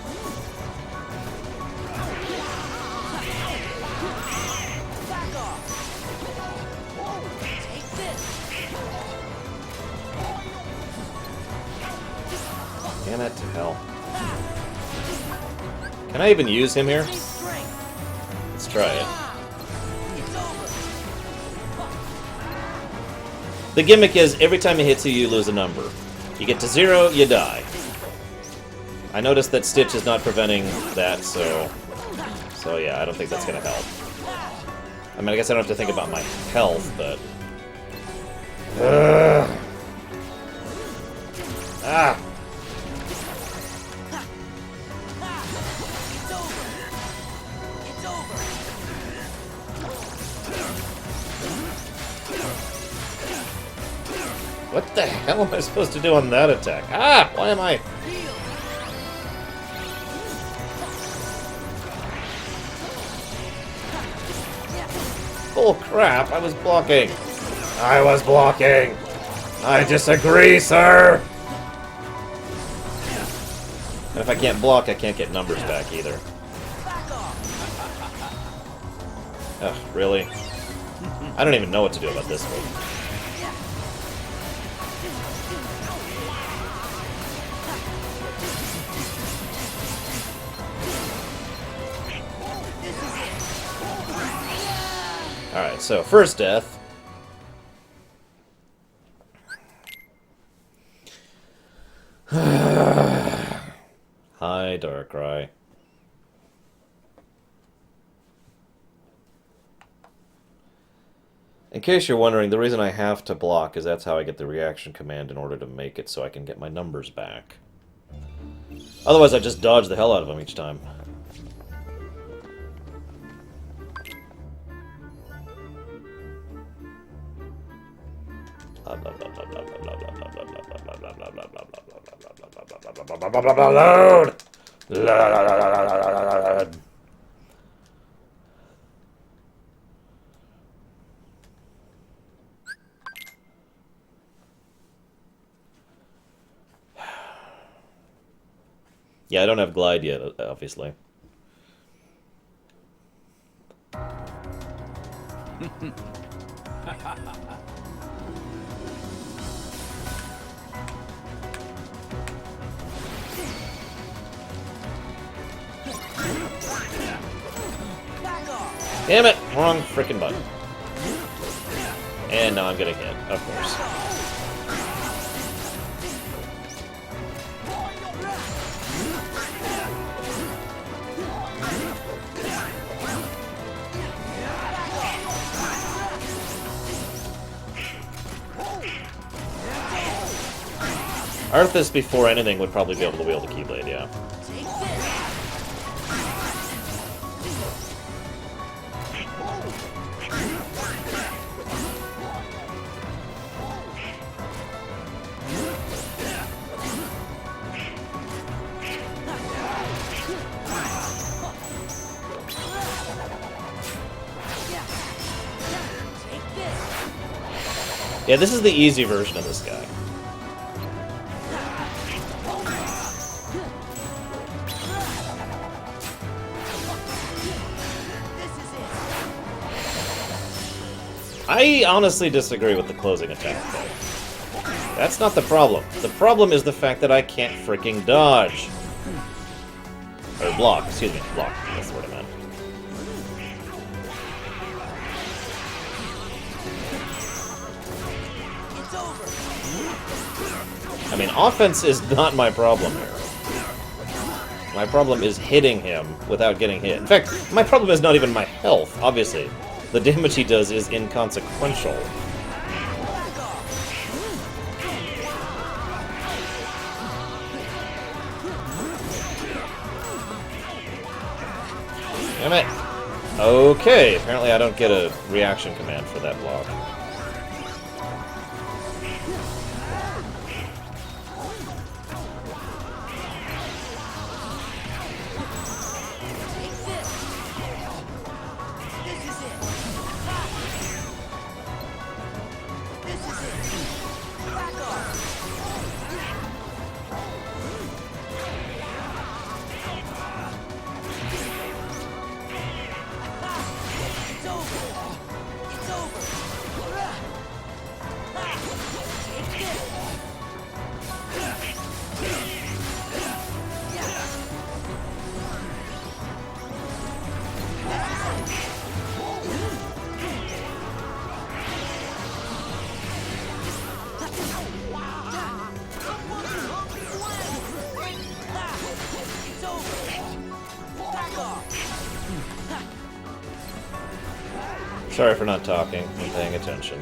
Damn it to hell. Can I even use him here? Let's try it. The gimmick is, every time he hits you, you lose a number. You get to 0, you die. I noticed that Stitch is not preventing that, so yeah, I don't think that's gonna help. I mean, I guess I don't have to think about my health, but... Ah! What the hell am I supposed to do on that attack? Ah! Why am I... Oh crap, I was blocking. I was blocking. I disagree, sir! And if I can't block, I can't get numbers back either. Ugh, really? I don't even know what to do about this one. Alright, so first death. Hi, Darkrai. In case you're wondering, the reason I have to block is that's how I get the reaction command in order to make it so I can get my numbers back. Otherwise, I just dodge the hell out of them each time. Load! Yeah, I don't have glide yet, obviously. Damn it! Wrong frickin' button. And now I'm getting hit, of course. Arthas, before anything, would probably be able to wield the Keyblade, yeah. Yeah, this is the easy version of this guy. I honestly disagree with the closing attack, though. That's not the problem. The problem is the fact that I can't freaking dodge. Or block, excuse me, block. That's the word I meant. I mean, offense is not my problem here. My problem is hitting him without getting hit. In fact, my problem is not even my health, obviously. The damage he does is inconsequential. Damn it! Okay, apparently I don't get a reaction command for that block. Sorry for not talking and paying attention.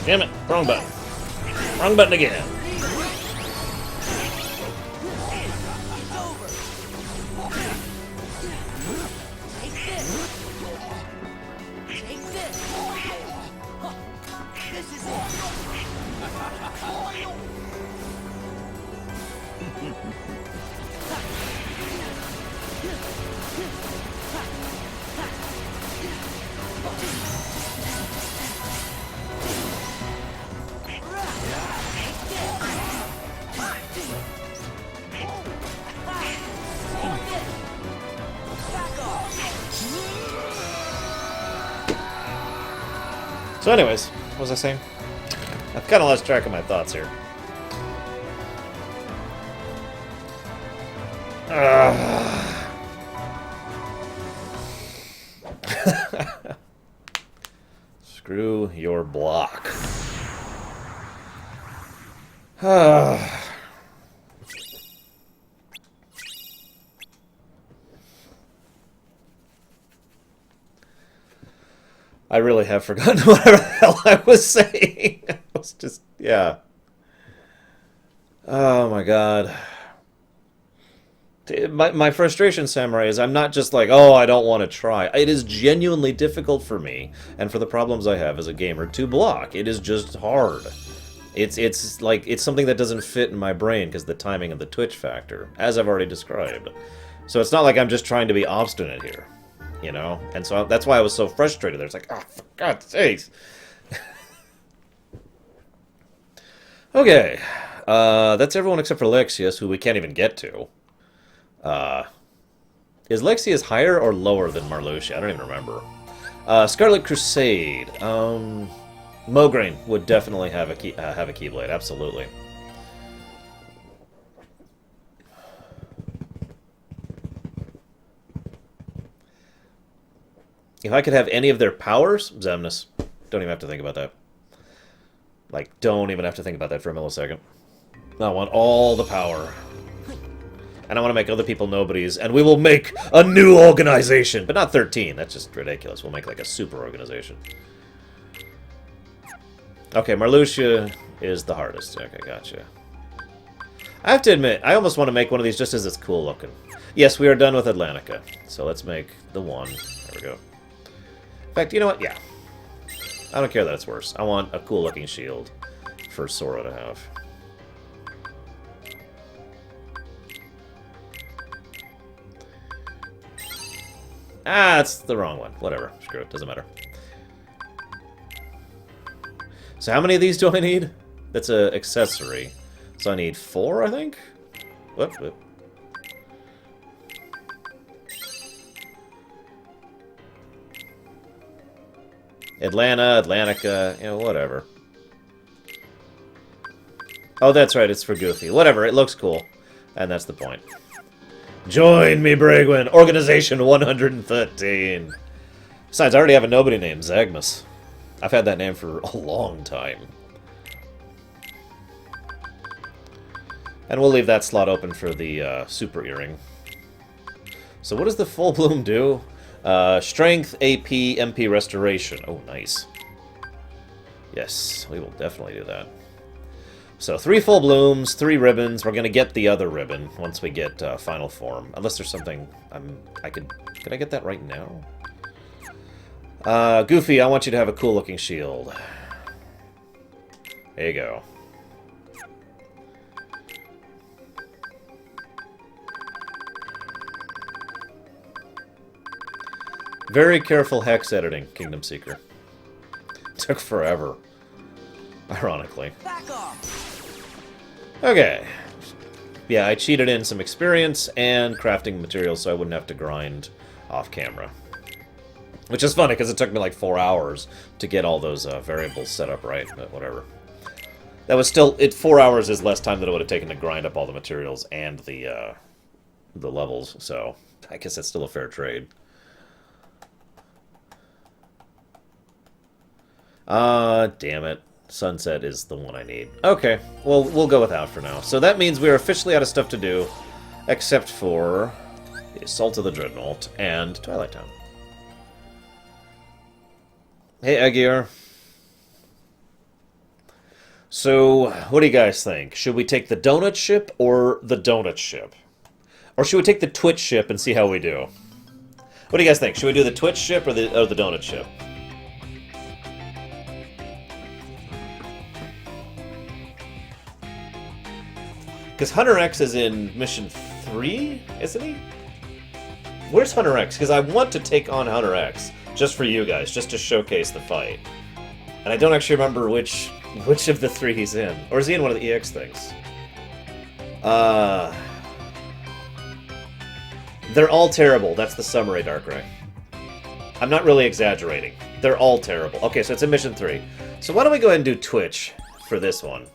Damn it, wrong button. Wrong button again. So anyways, what was I saying? I've kind of lost track of my thoughts here. Screw your block. I really have forgotten whatever the hell I was saying. I was just, yeah. Oh my god. My frustration, Samurai, is I'm not just like, oh, I don't want to try. It is genuinely difficult for me, and for the problems I have as a gamer, to block. It is just hard. It's like, it's something that doesn't fit in my brain because the timing of the twitch factor, as I've already described. So it's not like I'm just trying to be obstinate here. You know? And so that's why I was so frustrated there. It's like, oh, for God's sakes. Okay. That's everyone except for Lexius, who we can't even get to. Is Lexius higher or lower than Marluxia? I don't even remember. Scarlet Crusade. Mograine would definitely have a Keyblade, absolutely. If I could have any of their powers, Xemnas. Don't even have to think about that. Like, don't even have to think about that for a millisecond. I want all the power. And I want to make other people nobodies, and we will make a new organization! But not 13, that's just ridiculous. We'll make like a super organization. Okay, Marluxia is the hardest. Okay, gotcha. I have to admit, I almost want to make one of these just as it's cool looking. Yes, we are done with Atlantica. So let's make the one. There we go. In fact, you know what? Yeah. I don't care that it's worse. I want a cool-looking shield for Sora to have. Ah, that's the wrong one. Whatever. Screw it. Doesn't matter. So how many of these do I need? That's an accessory. So I need 4, I think? Whoop, whoop. Atlanta, Atlantica, you know, whatever. Oh, that's right, it's for Goofy. Whatever, it looks cool. And that's the point. Join me, Bragwin! Organization 113! Besides, I already have a nobody named Zagmus. I've had that name for a long time. And we'll leave that slot open for the Super Earring. So what does the Full Bloom do? Strength, AP, MP Restoration. Oh, nice. Yes, we will definitely do that. So 3 Full Blooms, 3 ribbons. We're going to get the other ribbon once we get Final Form. Unless there's something Could I get that right now? Goofy, I want you to have a cool-looking shield. There you go. Very careful hex editing, Kingdom Seeker. Took forever. Ironically. Back off. Okay. Yeah, I cheated in some experience and crafting materials so I wouldn't have to grind off camera. Which is funny, because it took me like 4 hours to get all those variables set up right, but whatever. That was still... 4 hours is less time than it would have taken to grind up all the materials and the levels, so I guess that's still a fair trade. Damn it. Sunset is the one I need. Okay, well, we'll go without for now. So that means we're officially out of stuff to do, except for the Assault of the Dreadnought and Twilight Town. Hey, Aegir. So, what do you guys think? Should we take the donut ship or the donut ship? Or should we take the Twitch ship and see how we do? What do you guys think? Should we do the Twitch ship or the donut ship? Because Hunter X is in Mission 3, isn't he? Where's Hunter X? Because I want to take on Hunter X, just for you guys, just to showcase the fight. And I don't actually remember which of the 3 he's in. Or is he in one of the EX things? They're all terrible, that's the summary, Darkrai. I'm not really exaggerating. They're all terrible. Okay, so it's in Mission 3. So why don't we go ahead and do Twitch for this one?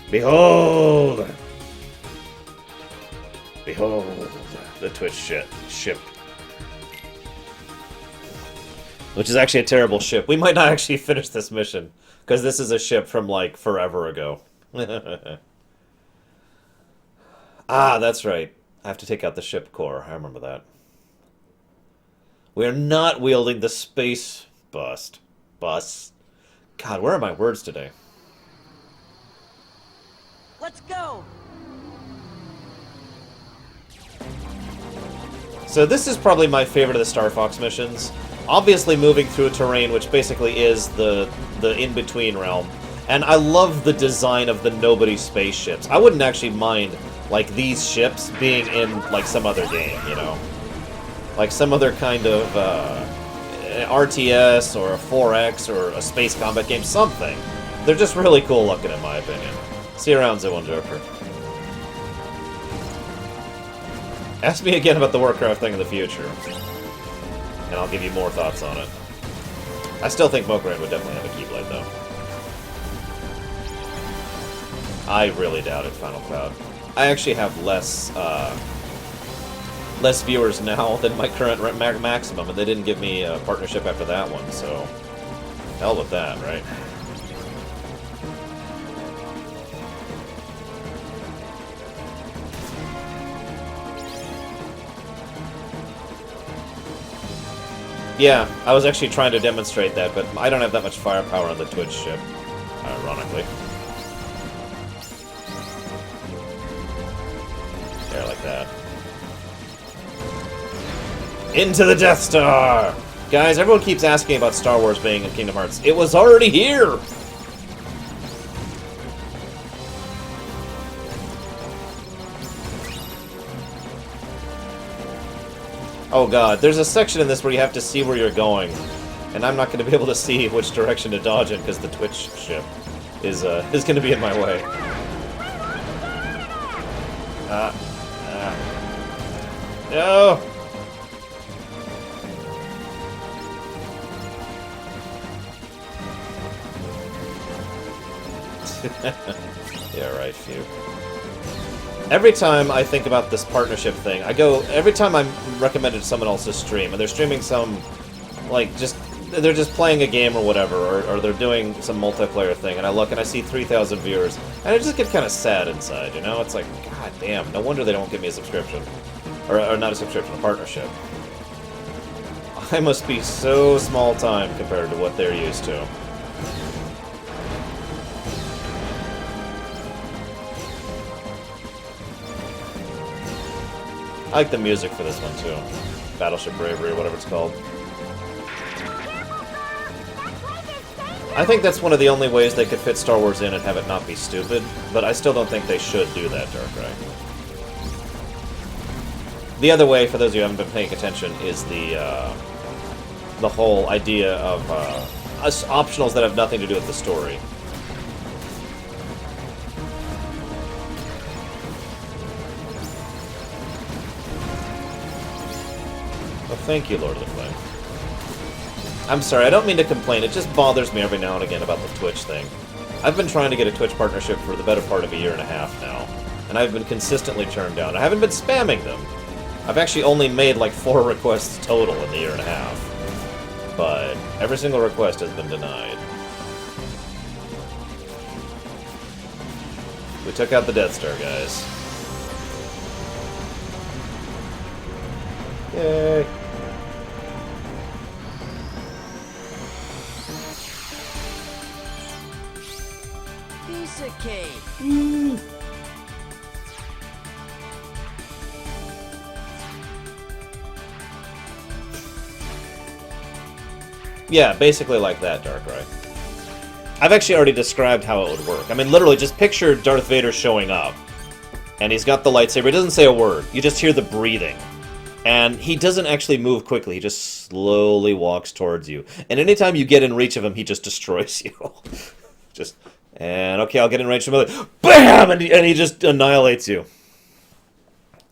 Behold! Behold the Twitch ship. Which is actually a terrible ship. We might not actually finish this mission, because this is a ship from, like, forever ago. Ah, that's right. I have to take out the ship core. I remember that. We are not wielding the space bus. God, where are my words today? Let's go. So this is probably my favorite of the Star Fox missions. Obviously moving through a terrain which basically is the in-between realm. And I love the design of the nobody spaceships. I wouldn't actually mind, like, these ships being in, like, some other game, you know? Like some other kind of RTS or a 4X or a space combat game, something. They're just really cool looking in my opinion. See you around, Z1 Joker. Ask me again about the Warcraft thing in the future, and I'll give you more thoughts on it. I still think Mokuran would definitely have a Keyblade, though. I really doubt it, Final Cloud. I actually have less viewers now than my current maximum, and they didn't give me a partnership after that one, so... hell with that, right? Yeah, I was actually trying to demonstrate that, but I don't have that much firepower on the Twitch ship, ironically. There, like that. Into the Death Star! Guys, everyone keeps asking about Star Wars being in Kingdom Hearts. It was already here! Oh god, there's a section in this where you have to see where you're going. and I'm not going to be able to see which direction to dodge in because the Twitch ship is going to be in my way. No! Yeah, right, phew. Every time I think about this partnership thing, every time I'm recommended someone else's stream, and they're streaming some, like, they're just playing a game or whatever, or they're doing some multiplayer thing, and I look and I see 3,000 viewers, and I just get kind of sad inside, you know? It's like, god damn, no wonder they don't give me a subscription. Or not a subscription, a partnership. I must be so small time compared to what they're used to. I like the music for this one, too. Battleship Bravery, or whatever it's called. I think that's one of the only ways they could fit Star Wars in and have it not be stupid, but I still don't think they should do that, Darkrai. The other way, for those of you who haven't been paying attention, is the whole idea of optionals that have nothing to do with the story. Well, thank you, Lord of the Flame. I'm sorry, I don't mean to complain, it just bothers me every now and again about the Twitch thing. I've been trying to get a Twitch partnership for the better part of a year and a half now, and I've been consistently turned down. I haven't been spamming them. I've actually only made like 4 requests total in the year and a half. But every single request has been denied. We took out the Death Star, guys. Yay! Piece of cake. Yeah, basically like that, Darkrai. I've actually already described how it would work. I mean, literally, just picture Darth Vader showing up, and he's got the lightsaber. He doesn't say a word. You just hear the breathing. And he doesn't actually move quickly. He just slowly walks towards you. And anytime you get in reach of him, he just destroys you. Okay, I'll get in range of him. BAM! And he just annihilates you.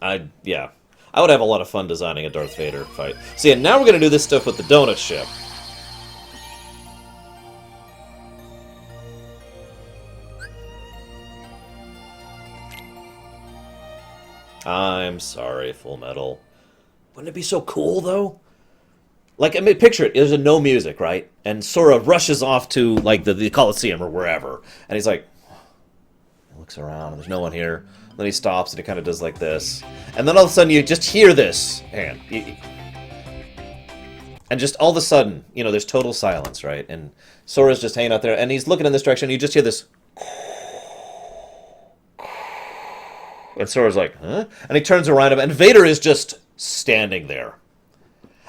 Yeah. I would have a lot of fun designing a Darth Vader fight. So yeah, now we're going to do this stuff with the donut ship. I'm sorry, Full Metal. Wouldn't it be so cool, though? Like, I mean, picture it. There's no music, right? And Sora rushes off to, like, the Coliseum or wherever. And he's like... He looks around, and there's no one here. Then he stops, and he kind of does like this. And then all of a sudden, you just hear this. And just all of a sudden, you know, there's total silence, right? And Sora's just hanging out there, and he's looking in this direction, and you just hear this... And Sora's like, huh? And he turns around him, and Vader is just standing there.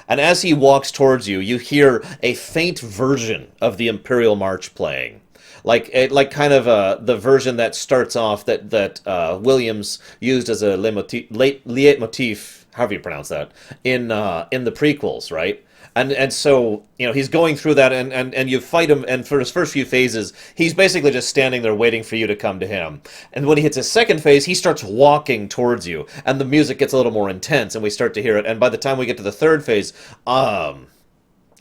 And as he walks towards you, you hear a faint version of the Imperial March playing. Like kind of the version that starts off that Williams used as a leitmotif, however you pronounce that, in the prequels, right? And so, you know, he's going through that, and you fight him, and for his first few phases, he's basically just standing there waiting for you to come to him. And when he hits his second phase, he starts walking towards you, and the music gets a little more intense, and we start to hear it. And by the time we get to the third phase,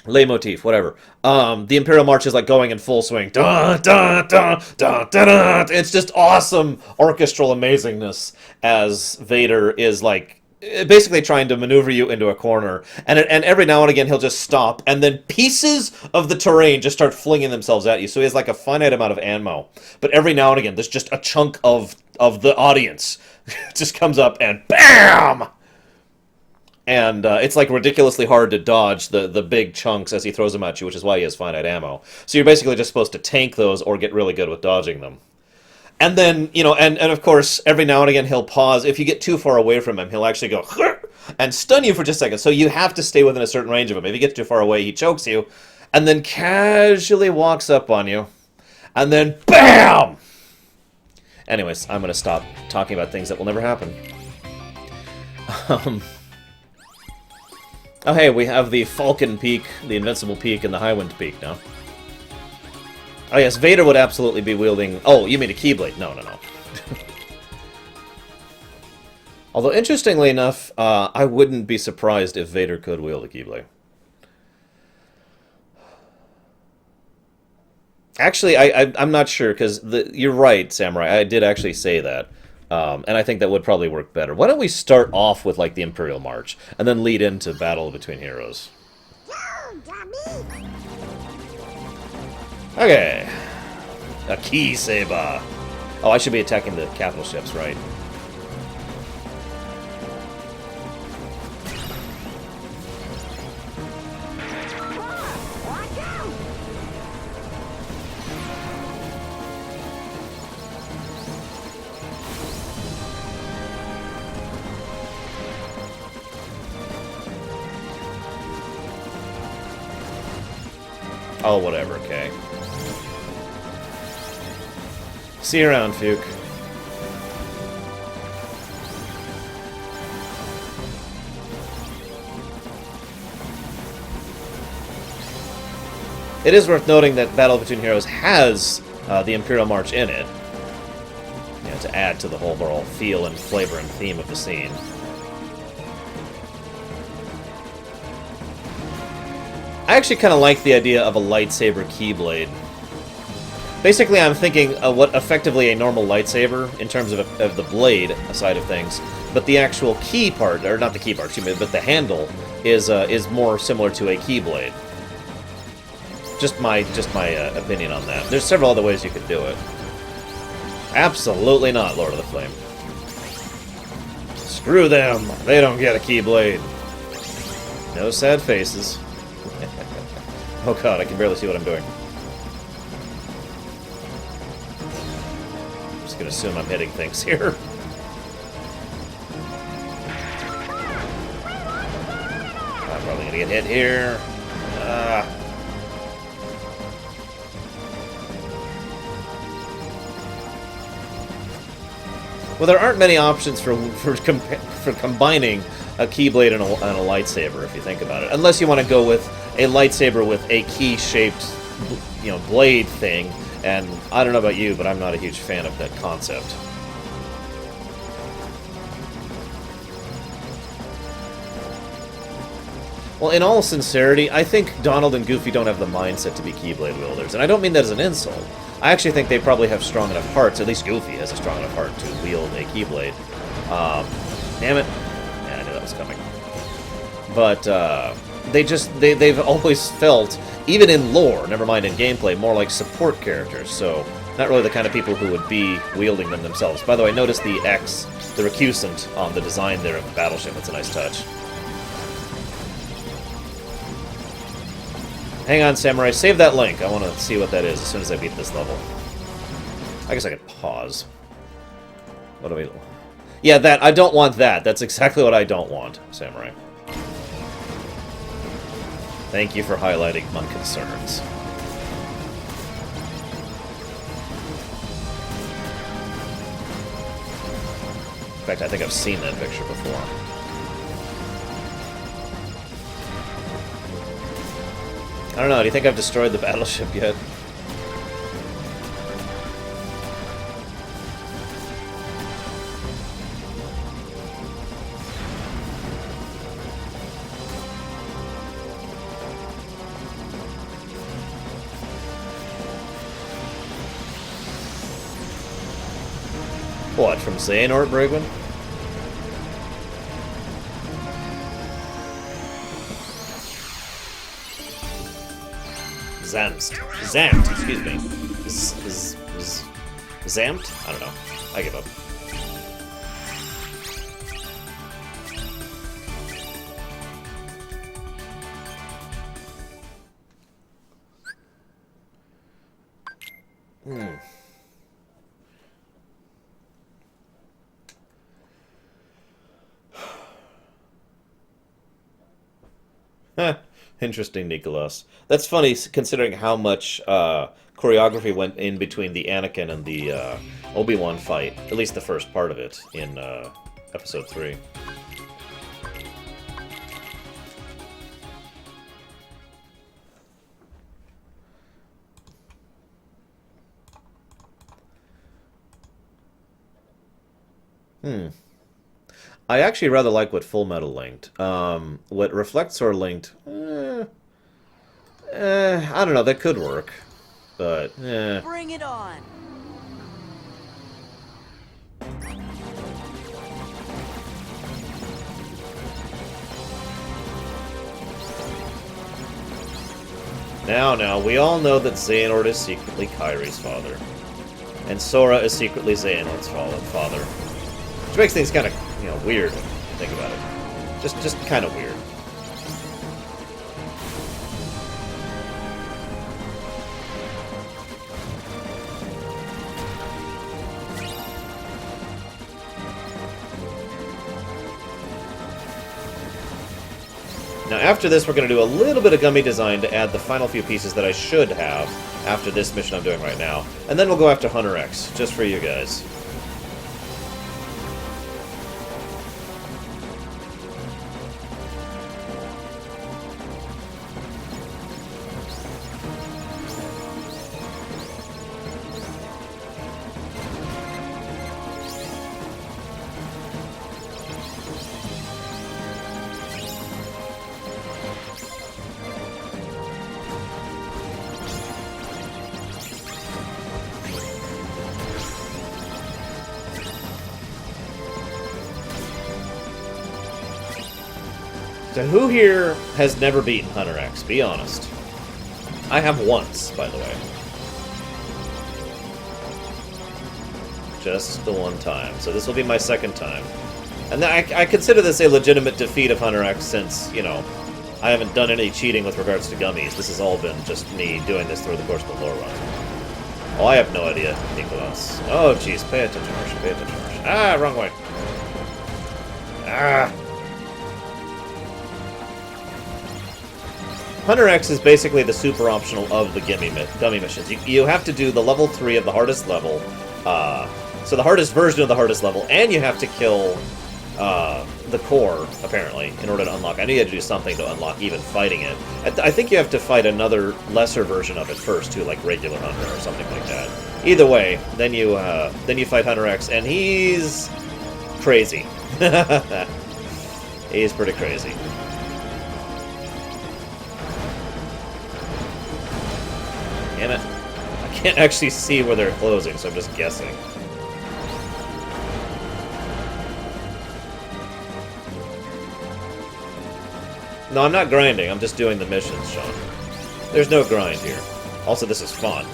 leitmotif, whatever, the Imperial March is like going in full swing. Dun, dun, dun, dun, dun, dun. It's just awesome orchestral amazingness as Vader is like basically trying to maneuver you into a corner, and every now and again he'll just stop, and then pieces of the terrain just start flinging themselves at you. So he has like a finite amount of ammo, but every now and again there's just a chunk of the audience just comes up and BAM! And it's like ridiculously hard to dodge the big chunks as he throws them at you, which is why he has finite ammo. So you're basically just supposed to tank those or get really good with dodging them. And then, you know, and of course, every now and again he'll pause. If you get too far away from him, he'll actually go and stun you for just a second. So you have to stay within a certain range of him. If you get too far away, he chokes you, and then casually walks up on you, and then BAM! Anyways, I'm going to stop talking about things that will never happen. Oh, hey, we have the Falcon Peak, the Invincible Peak, and the Highwind Peak now. Oh, yes, Vader would absolutely be wielding... Oh, you mean a Keyblade? No, no, no. Although, interestingly enough, I wouldn't be surprised if Vader could wield a Keyblade. Actually, I'm not sure, because you're right, Samurai. I did actually say that. And I think that would probably work better. Why don't we start off with, like, the Imperial March, and then lead into Battle Between Heroes? Okay. A Key Saber. Oh, I should be attacking the capital ships, right? Oh, whatever, okay. See you around, Fuke. It is worth noting that Battle Between Heroes has the Imperial March in it. You know, to add to the whole overall feel and flavor and theme of the scene. I actually kind of like the idea of a lightsaber Keyblade. Basically, I'm thinking what effectively a normal lightsaber in terms of the blade side of things, but the actual key part, or not the key part, excuse me, but the handle is more similar to a Keyblade. Just my opinion on that. There's several other ways you could do it. Absolutely not, Lord of the Flame. Screw them. They don't get a Keyblade. No sad faces. Oh god, I can barely see what I'm doing. I'm just gonna assume I'm hitting things here. I'm probably gonna get hit here. Well, there aren't many options for combining a Keyblade and a lightsaber, if you think about it. Unless you want to go with a lightsaber with a key-shaped, you know, blade thing. And I don't know about you, but I'm not a huge fan of that concept. Well, in all sincerity, I think Donald and Goofy don't have the mindset to be Keyblade wielders. And I don't mean that as an insult. I actually think they probably have strong enough hearts, at least Goofy has a strong enough heart to wield a Keyblade. Damn it. Yeah, I knew that was coming. But, they've always felt, even in lore, never mind in gameplay, more like support characters, so not really the kind of people who would be wielding them themselves. By the way, notice the X, the recusant on the design there of the battleship. That's a nice touch. Hang on, Samurai. Save that link. I want to see what that is as soon as I beat this level. I guess I could pause. What do we... Yeah, that. I don't want that. That's exactly what I don't want, Samurai. Thank you for highlighting my concerns. In fact, I think I've seen that picture before. I don't know, do you think I've destroyed the battleship yet? What, from Xehanort, Brigman? Zamped, excuse me. Zamped? I don't know. I give up. Interesting, Nicholas. That's funny, considering how much choreography went in between the Anakin and the Obi-Wan fight. At least the first part of it in Episode 3. I actually rather like what Full Metal linked. What Reflexor linked, I don't know, that could work. But, Bring it on. Now, we all know that Xehanort is secretly Kyrie's father. And Sora is secretly Xehanort's father. Which makes things kind of, weird when you think about it. Just kind of weird. Now, after this, we're going to do a little bit of gummy design to add the final few pieces that I should have after this mission I'm doing right now. And then we'll go after Hunter X, just for you guys. So who here has never beaten Hunter X? Be honest. I have once, by the way. Just the one time. So this will be my second time. And I consider this a legitimate defeat of Hunter X since, I haven't done any cheating with regards to gummies. This has all been just me doing this through the course of the lore run. Oh, I have no idea, Nicholas. Oh, jeez. Pay attention, Marsh. Pay attention, Marsh. Ah, wrong way. Ah. Hunter X is basically the super optional of the gummy missions. You have to do the level 3 of the hardest level, so the hardest version of the hardest level, and you have to kill the core, apparently, in order to unlock. I knew you had to do something to unlock even fighting it. I think you have to fight another lesser version of it first, too, like regular Hunter or something like that. Either way, then you fight Hunter X, and he's crazy. He's pretty crazy. Damn it. I can't actually see where they're closing, so I'm just guessing. No, I'm not grinding. I'm just doing the missions, Sean. There's no grind here. Also, this is fun.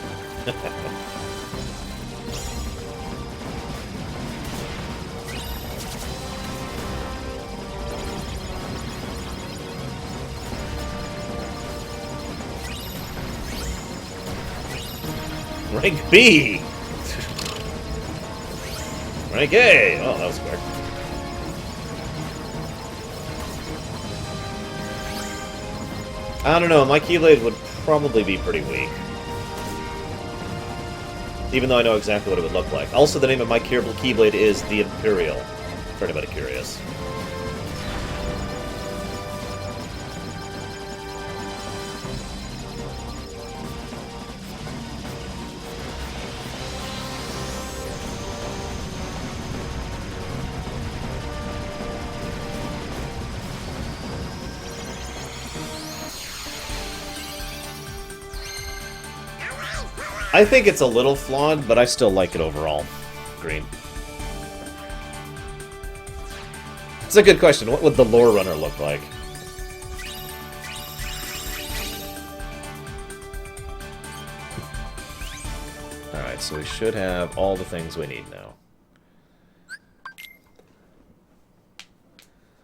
Rank B! Rank A! Oh, that was quick. I don't know, my Keyblade would probably be pretty weak. Even though I know exactly what it would look like. Also, the name of my Keyblade is the Imperial, for anybody curious. I think it's a little flawed, but I still like it overall. Green. It's a good question. What would the Lorerunner look like? Alright, so we should have all the things we need now.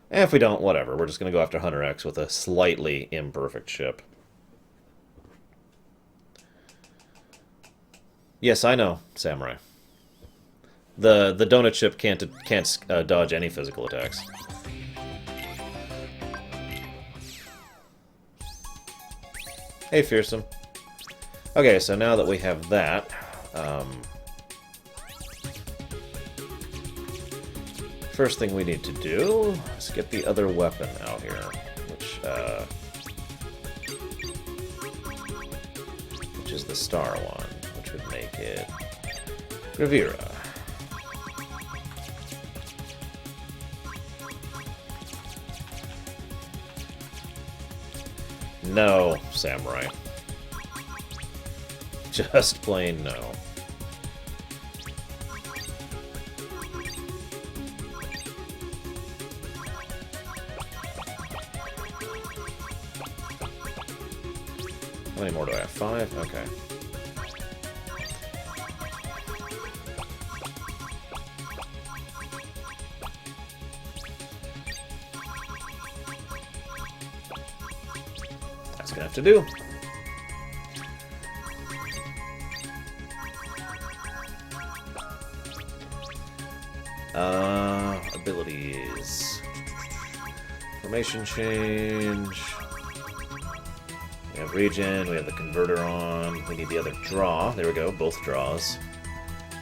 And if we don't, whatever. We're just going to go after Hunter X with a slightly imperfect ship. Yes, I know, Samurai. The donut ship can't dodge any physical attacks. Hey, Fearsome. Okay, so now that we have that, first thing we need to do is get the other weapon out here, which is the star one. Would make it Gravira. No, Samurai. Just plain no. How many more do I have? 5? Okay. That's gonna have to do. Abilities. Formation change. We have regen, we have the converter on, we need the other draw. There we go, both draws.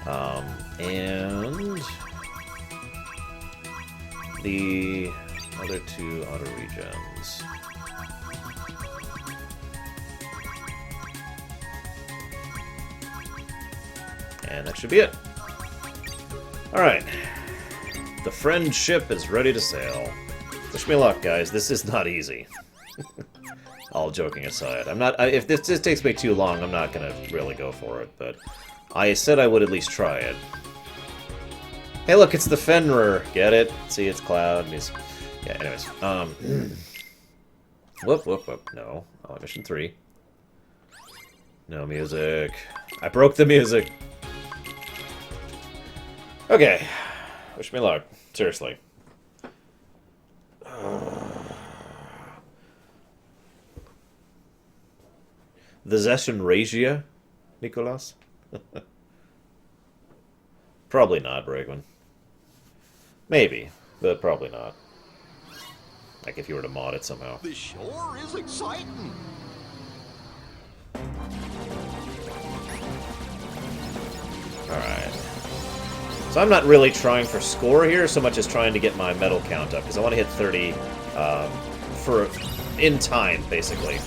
And the other 2 auto regens. And that should be it. Alright. The friend ship is ready to sail. Wish me luck, guys. This is not easy. All joking aside. if this just takes me too long, I'm not gonna really go for it, but I said I would at least try it. Hey look, it's the Fenrir! Get it? See, it's Cloud, and he's... Yeah, anyways. Whoop, whoop, whoop. No. Oh, mission 3. No music. I broke the music! Okay. Wish me luck. Seriously. The Zeshan Regia, Nicolas? Probably not, Bragman. Maybe, but probably not. Like if you were to mod it somehow. The shore is exciting. Alright. So I'm not really trying for score here so much as trying to get my medal count up, because I want to hit 30 in time, basically.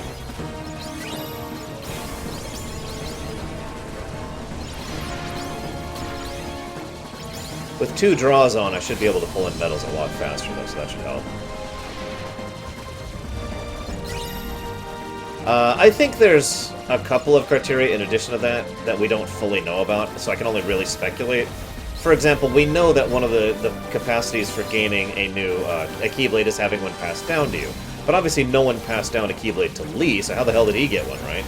With 2 draws on, I should be able to pull in medals a lot faster, though, so that should help. I think there's a couple of criteria in addition to that we don't fully know about, so I can only really speculate. For example, we know that one of the capacities for gaining a new a Keyblade is having one passed down to you. But obviously no one passed down a Keyblade to Lee, so how the hell did he get one, right?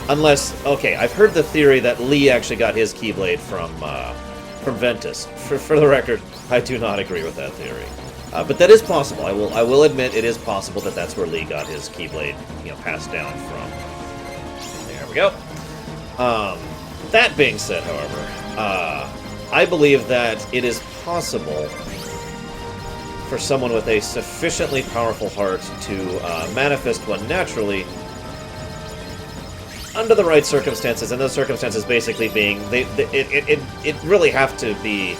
Unless, okay, I've heard the theory that Lee actually got his Keyblade from Ventus. For the record, I do not agree with that theory. But that is possible. I will admit it is possible that that's where Lee got his Keyblade, passed down from. There we go. That being said, however, I believe that it is possible for someone with a sufficiently powerful heart to manifest one naturally under the right circumstances, and those circumstances basically being it really have to be,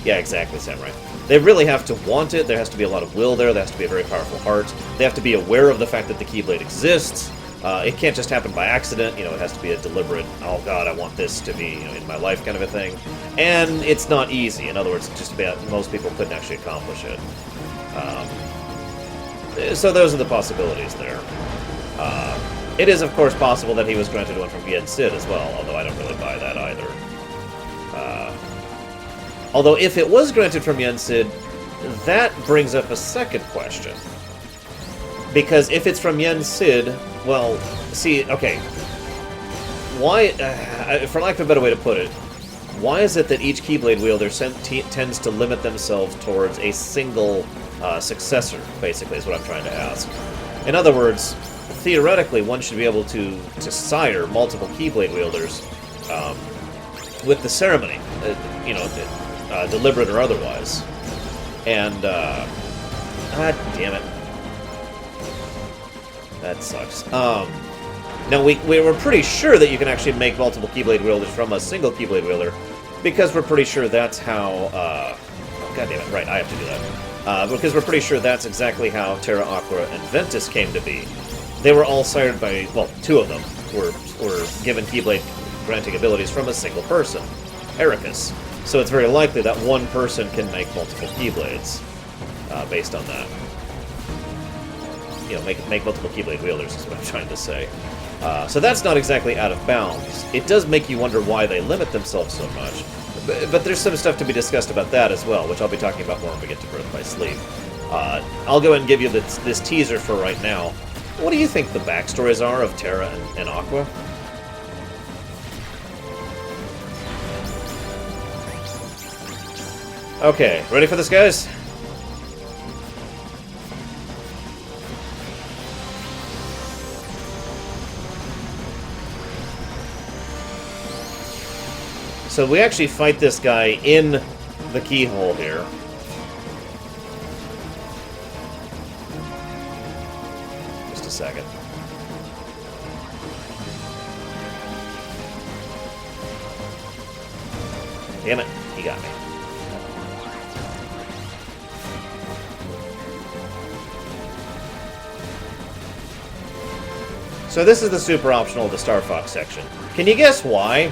yeah, exactly, Samurai. They really have to want it. There has to be a lot of will there. There has to be a very powerful heart. They have to be aware of the fact that the Keyblade exists. It can't just happen by accident. It has to be a deliberate, oh god, I want this to be in my life kind of a thing. And it's not easy. In other words, just about most people couldn't actually accomplish it. So those are the possibilities there. It is, of course, possible that he was granted one from Yen Sid as well, although I don't really buy that either. Although, if it was granted from Yen Sid, that brings up a second question. Because if it's from Yen Sid, well, see, okay. Why, for lack of a better way to put it, why is it that each Keyblade wielder tends to limit themselves towards a single successor, basically, is what I'm trying to ask. In other words, theoretically, one should be able to sire multiple Keyblade wielders with the ceremony, deliberate or otherwise. And, damn it. That sucks. Now, we were pretty sure that you can actually make multiple Keyblade wielders from a single Keyblade wielder, because we're pretty sure that's how, God damn it, right, I have to do that. Because we're pretty sure that's exactly how Terra Aqua and Ventus came to be. They were all sired by, well, 2 of them were given Keyblade granting abilities from a single person, Ericus. So it's very likely that one person can make multiple Keyblades, based on that. you know, make multiple Keyblade wielders is what I'm trying to say. So that's not exactly out of bounds. It does make you wonder why they limit themselves so much. But there's some stuff to be discussed about that as well, which I'll be talking about more when we get to Birth by Sleep. I'll go ahead and give you this teaser for right now. What do you think the backstories are of Terra and Aqua? Okay, ready for this, guys? So we actually fight this guy in the keyhole here. Just a second. Damn it, he got me. So this is the super optional, the Star Fox section. Can you guess why?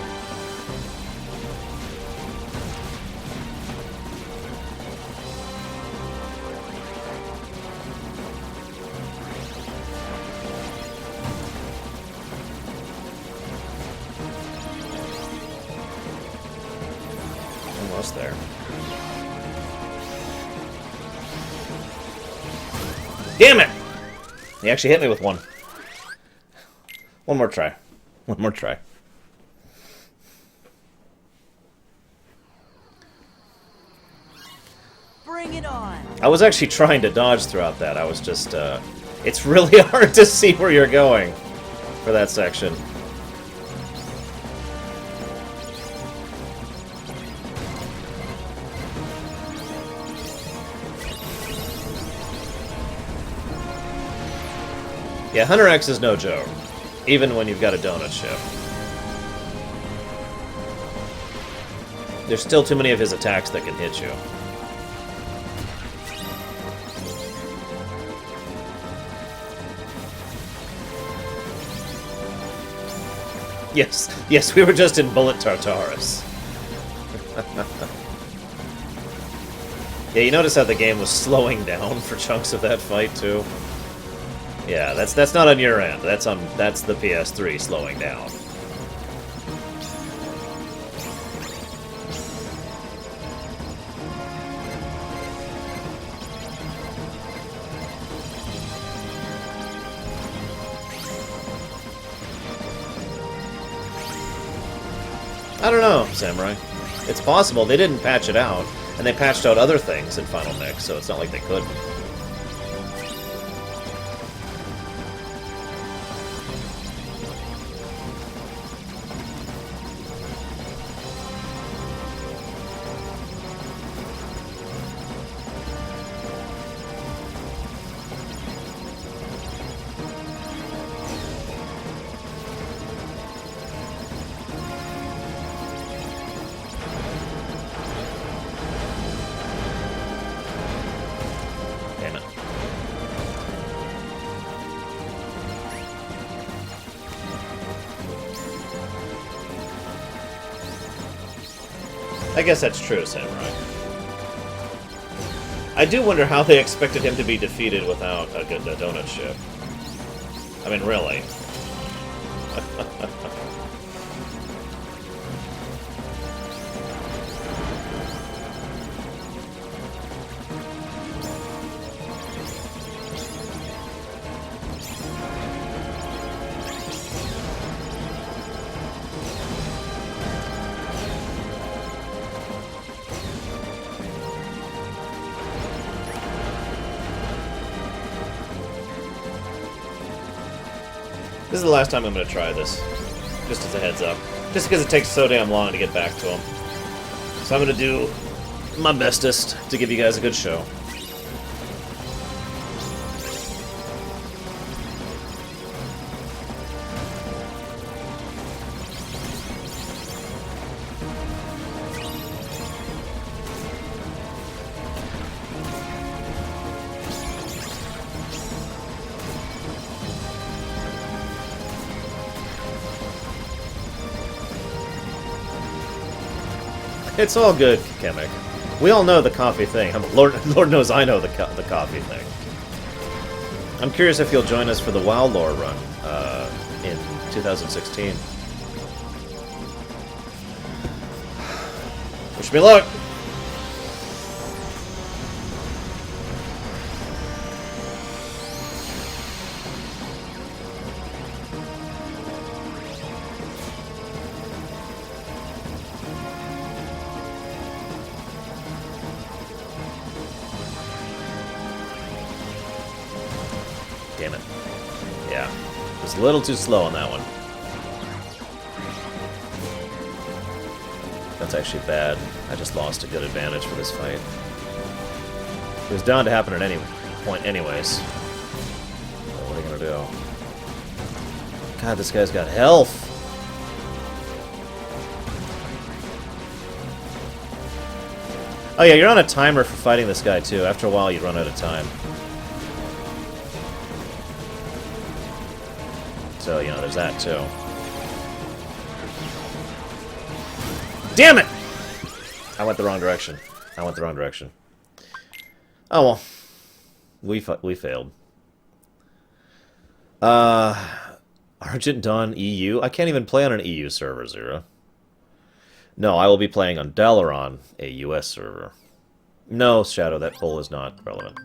Almost there. Damn it! He actually hit me with one. One more try. One more try. Bring it on. I was actually trying to dodge throughout that. I was just, it's really hard to see where you're going for that section. Yeah, Hunter X is no joke, even when you've got a donut ship. There's still too many of his attacks that can hit you. Yes, we were just in Bullet Tartarus. Yeah, you notice how the game was slowing down for chunks of that fight, too? Yeah, that's not on your end. That's the PS3 slowing down. I don't know, Samurai. It's possible. They didn't patch it out, and they patched out other things in Final Mix, so it's not like they couldn't. I guess that's true, Samurai. I do wonder how they expected him to be defeated without a donut ship. I mean, really. This is the last time I'm going to try this, just as a heads up. Just because it takes so damn long to get back to him. So I'm going to do my bestest to give you guys a good show. It's all good, Kemek. We all know the coffee thing. Lord knows I know the coffee thing. I'm curious if you'll join us for the WoW lore run in 2016. Wish me luck! Damn it. Yeah. Just a little too slow on that one. That's actually bad. I just lost a good advantage for this fight. It was bound to happen at any point anyways. So what are you gonna do? God, this guy's got health! Oh yeah, you're on a timer for fighting this guy too. After a while you run out of time. So, you know, there's that too. Damn it! I went the wrong direction. I went the wrong direction. Oh well. We failed. Argent Dawn EU? I can't even play on an EU server, Zero. No, I will be playing on Lorerun, a US server. No, Shadow, that poll is not relevant.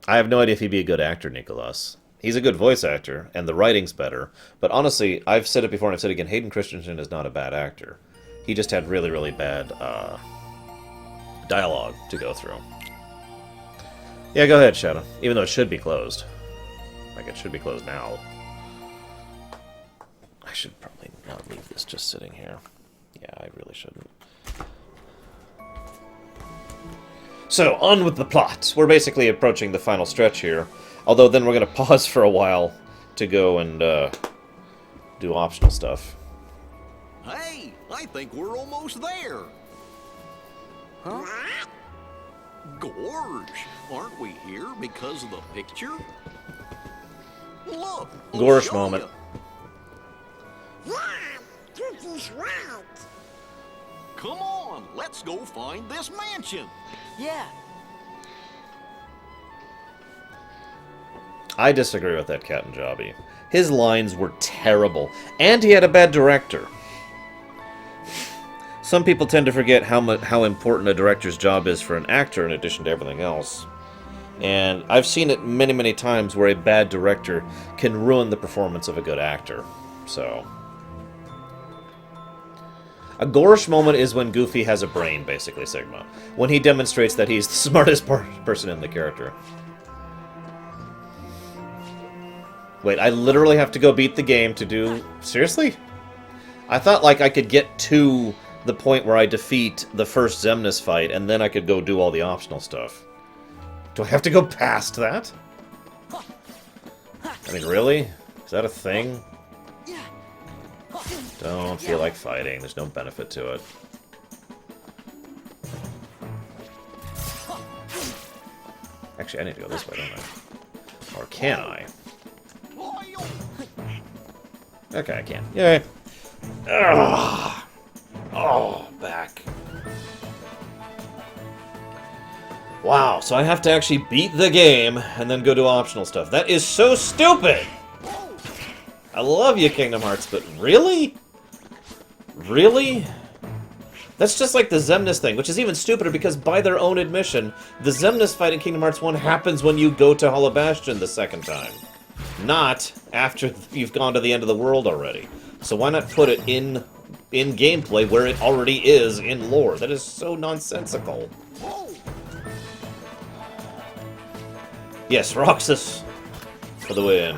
I have no idea if he'd be a good actor, Nicholas. He's a good voice actor, and the writing's better. But honestly, I've said it before and I've said it again, Hayden Christensen is not a bad actor. He just had really, really bad dialogue to go through. Yeah, go ahead, Shadow. Even though it should be closed. Like, it should be closed now. I should probably not leave this just sitting here. Yeah, I really shouldn't. So, on with the plot. We're basically approaching the final stretch here. Although then we're going to pause for a while to go and do optional stuff. Hey, I think we're almost there. Huh? Gorge, aren't we here because of the picture? Look, Gorge moment. Yeah, Goofy's right. Come on, let's go find this mansion. Yeah. I disagree with that, Captain Jobby. His lines were terrible, and he had a bad director. Some people tend to forget how important a director's job is for an actor in addition to everything else. And I've seen it many, many times where a bad director can ruin the performance of a good actor. So, a Gorish moment is when Goofy has a brain, basically, Sigma. When he demonstrates that he's the smartest person in the character. Wait, I literally have to go beat the game to do... Seriously? I thought, like, I could get to the point where I defeat the first Xemnas fight, and then I could go do all the optional stuff. Do I have to go past that? I mean, really? Is that a thing? Don't feel like fighting. There's no benefit to it. Actually, I need to go this way, don't I? Or can I? Okay, I can. Yay. Ugh. Oh, back. Wow, so I have to actually beat the game and then go do optional stuff. That is so stupid! I love you, Kingdom Hearts, but really? Really? That's just like the Xemnas thing, which is even stupider because by their own admission, the Xemnas fight in Kingdom Hearts 1 happens when you go to Hollow Bastion the second time. Not after you've gone to the end of the world already. So why not put it in gameplay where it already is in lore? That is so nonsensical. Yes, Roxas for the win.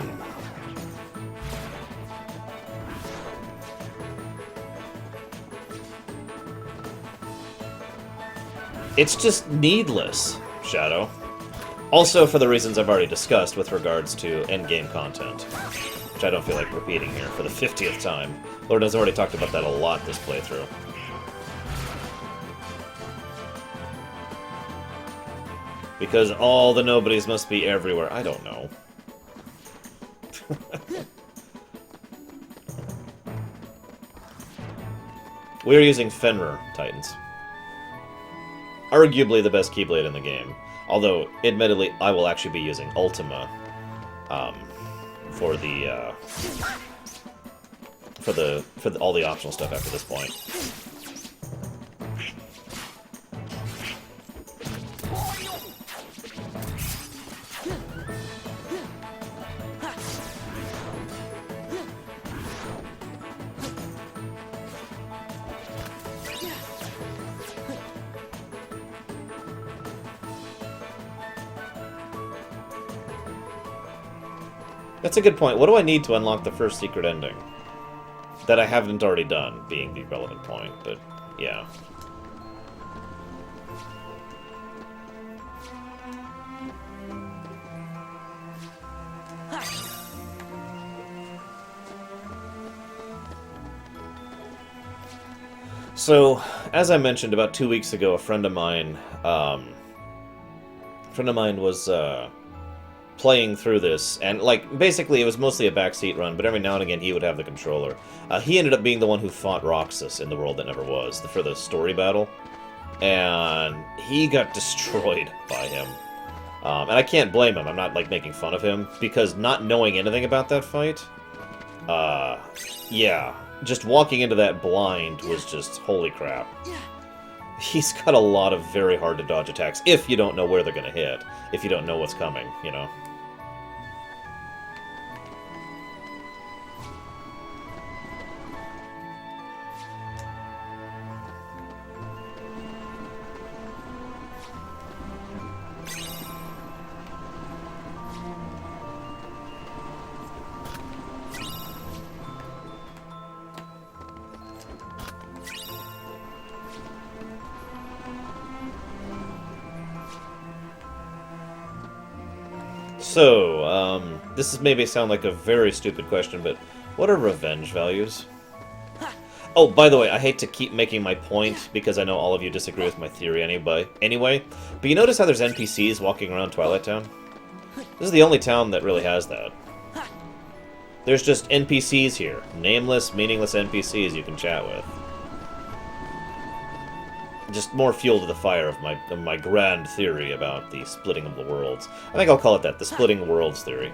It's just needless, Shadow. Also for the reasons I've already discussed with regards to endgame content, which I don't feel like repeating here for the 50th time. Lord has already talked about that a lot this playthrough. Because all the nobodies must be everywhere. I don't know. We're using Fenrir Titans. arguably the best Keyblade in the game. Although, admittedly, I will actually be using Ultima for all the optional stuff after this point. That's a good point. What do I need to unlock the first secret ending? That I haven't already done, being the relevant point, but yeah. So, as I mentioned about 2 weeks ago, a friend of mine was playing through this, and like basically it was mostly a backseat run, but every now and again he would have the controller. He ended up being the one who fought Roxas in the World That Never Was for the story battle, and he got destroyed by him. And I can't blame him. I'm not like making fun of him, because not knowing anything about that fight, yeah, just walking into that blind was just holy crap. He's got a lot of very hard to dodge attacks if you don't know where they're gonna hit, if you don't know what's coming, you know. So, this is maybe sound like a very stupid question, but what are revenge values? Oh, by the way, I hate to keep making my point, because I know all of you disagree with my theory anyway, but you notice how there's NPCs walking around Twilight Town? This is the only town that really has that. There's just NPCs here. Nameless, meaningless NPCs you can chat with. Just more fuel to the fire of my grand theory about the splitting of the worlds. I think I'll call it that, the splitting worlds theory.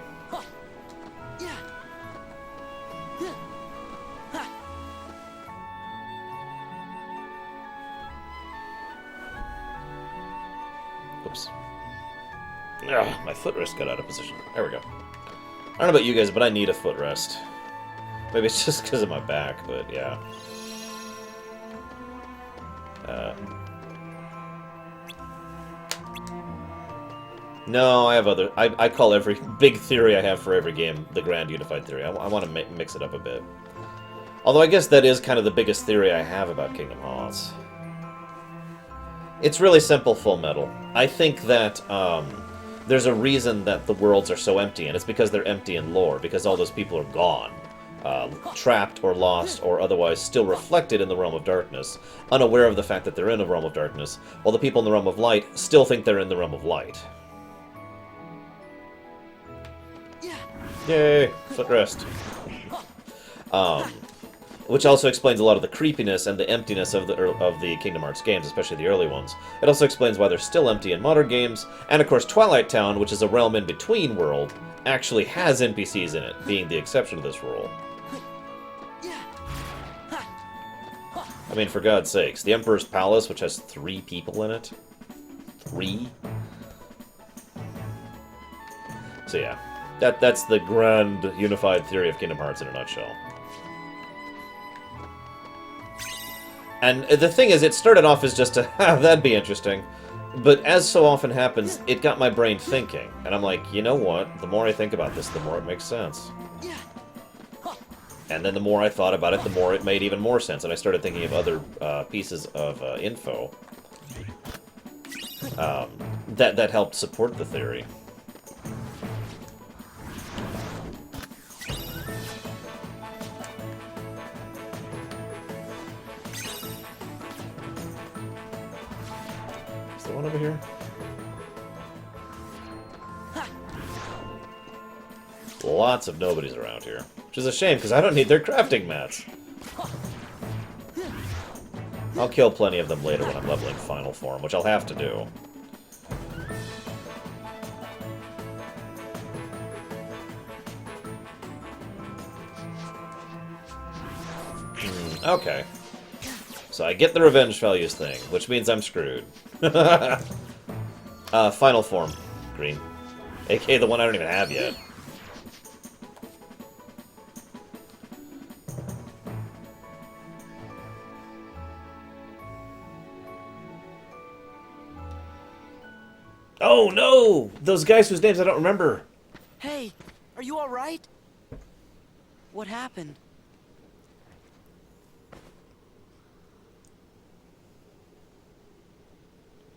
Oops. Ugh, my footrest got out of position. There we go. I don't know about you guys, but I need a footrest. Maybe it's just because of my back, but yeah. No, I have other... I call every big theory I have for every game the Grand Unified Theory. I want to mix it up a bit. Although I guess that is kind of the biggest theory I have about Kingdom Hearts. It's really simple, Full Metal. I think that there's a reason that the worlds are so empty, and it's because they're empty in lore, because all those people are gone. Trapped or lost or otherwise still reflected in the realm of darkness, unaware of the fact that they're in a realm of darkness, while the people in the realm of light still think they're in the realm of light. Yay! Footrest. Which also explains a lot of the creepiness and the emptiness of the Kingdom Hearts games, especially the early ones. It also explains why they're still empty in modern games, and of course Twilight Town, which is a realm in between world, actually has NPCs in it, being the exception to this rule. I mean, for God's sakes, the Emperor's Palace, which has 3 people in it? 3? So yeah, that's the grand unified theory of Kingdom Hearts in a nutshell. And the thing is, it started off as just a, that'd be interesting. But as so often happens, it got my brain thinking. And I'm like, you know what? The more I think about this, the more it makes sense. And then the more I thought about it, the more it made even more sense. And I started thinking of other pieces of info that helped support the theory. Is there one over here? Lots of nobodies around here. Which is a shame, because I don't need their crafting mats. I'll kill plenty of them later when I'm leveling final form, which I'll have to do. Okay. So I get the revenge values thing, which means I'm screwed. Final form. Green. AKA the one I don't even have yet. Oh no! Those guys whose names I don't remember. Hey, are you alright? What happened?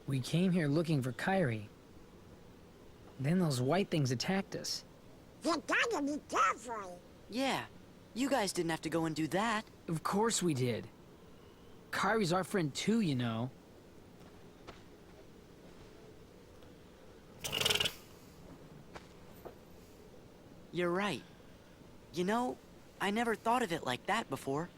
We came here looking for Kyrie. Then those white things attacked us. You gotta be careful. Yeah, you guys didn't have to go and do that. Of course we did. Kyrie's our friend too, you know. You're right. You know, I never thought of it like that before.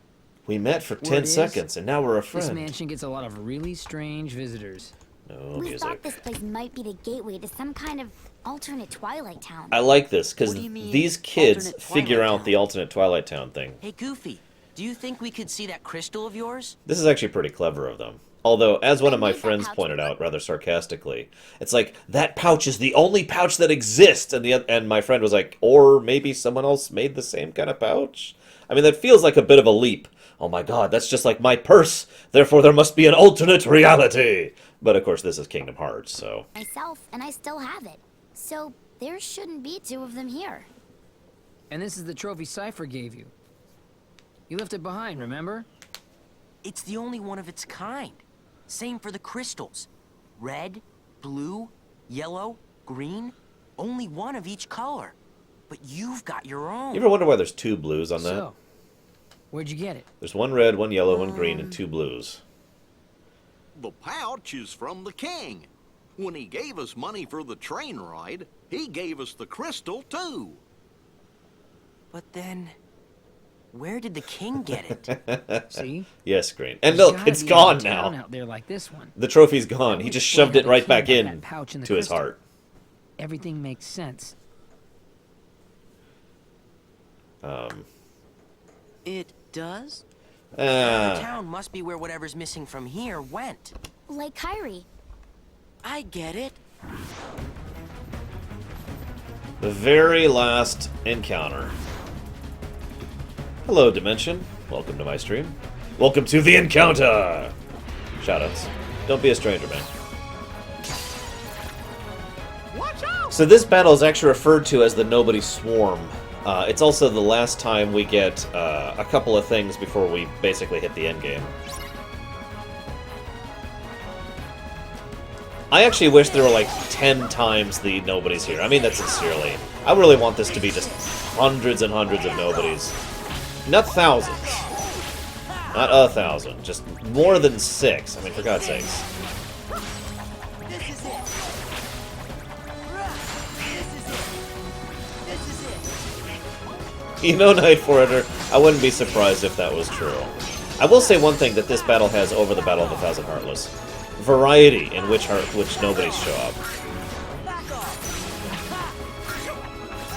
We met for 10 seconds, and now we're a friend. This mansion gets a lot of really strange visitors. No We music. thought this place might be the gateway to some kind of alternate Twilight Town. I like this, because What do you mean, these kids alternate figure Twilight out Town? the alternate Twilight Town thing. Hey, Goofy, do you think we could see that crystal of yours? This is actually pretty clever of them. Although, as one of my made that friends pouch pointed out rather sarcastically, it's like, that pouch is the only pouch that exists! And my friend was like, or maybe someone else made the same kind of pouch? I mean, that feels like a bit of a leap. Oh my god, that's just like my purse! Therefore there must be an alternate reality! But of course this is Kingdom Hearts, so... Myself, and I still have it. So there shouldn't be two of them here. And this is the trophy Cypher gave you. You left it behind, remember? It's the only one of its kind. Same for the crystals. Red, blue, yellow, green. Only one of each color. But you've got your own. You ever wonder why there's two blues on that? So, where'd you get it? There's one red, one yellow, one green, and two blues. The pouch is from the king. When he gave us money for the train ride, he gave us the crystal too. But then, where did the king get it? See? Yes, green. And There's look, gotta it's be gone another town now. out there like this one. The trophy's gone. That He would just explain shoved how it the right king back got in that pouch in the to his crystal. heart. Everything makes sense. It does? Ah. The town must be where whatever's missing from here went. Like Kyrie. I get it. The very last encounter. Hello, Dimension. Welcome to my stream. Welcome to the encounter! Shoutouts. Don't be a stranger, man. Watch out! So this battle is actually referred to as the Nobody Swarm. It's also the last time we get a couple of things before we basically hit the end game. I actually wish there were like 10 times the Nobodies here. I mean that sincerely. I really want this to be just hundreds and hundreds of Nobodies. Not thousands. Not 1,000. Just more than 6. I mean, for God's sakes. This is it. This is it. You know, Night Forager, I wouldn't be surprised if that was true. I will say one thing that this battle has over the Battle of the Thousand Heartless. Variety in which Nobodies show up. Back off.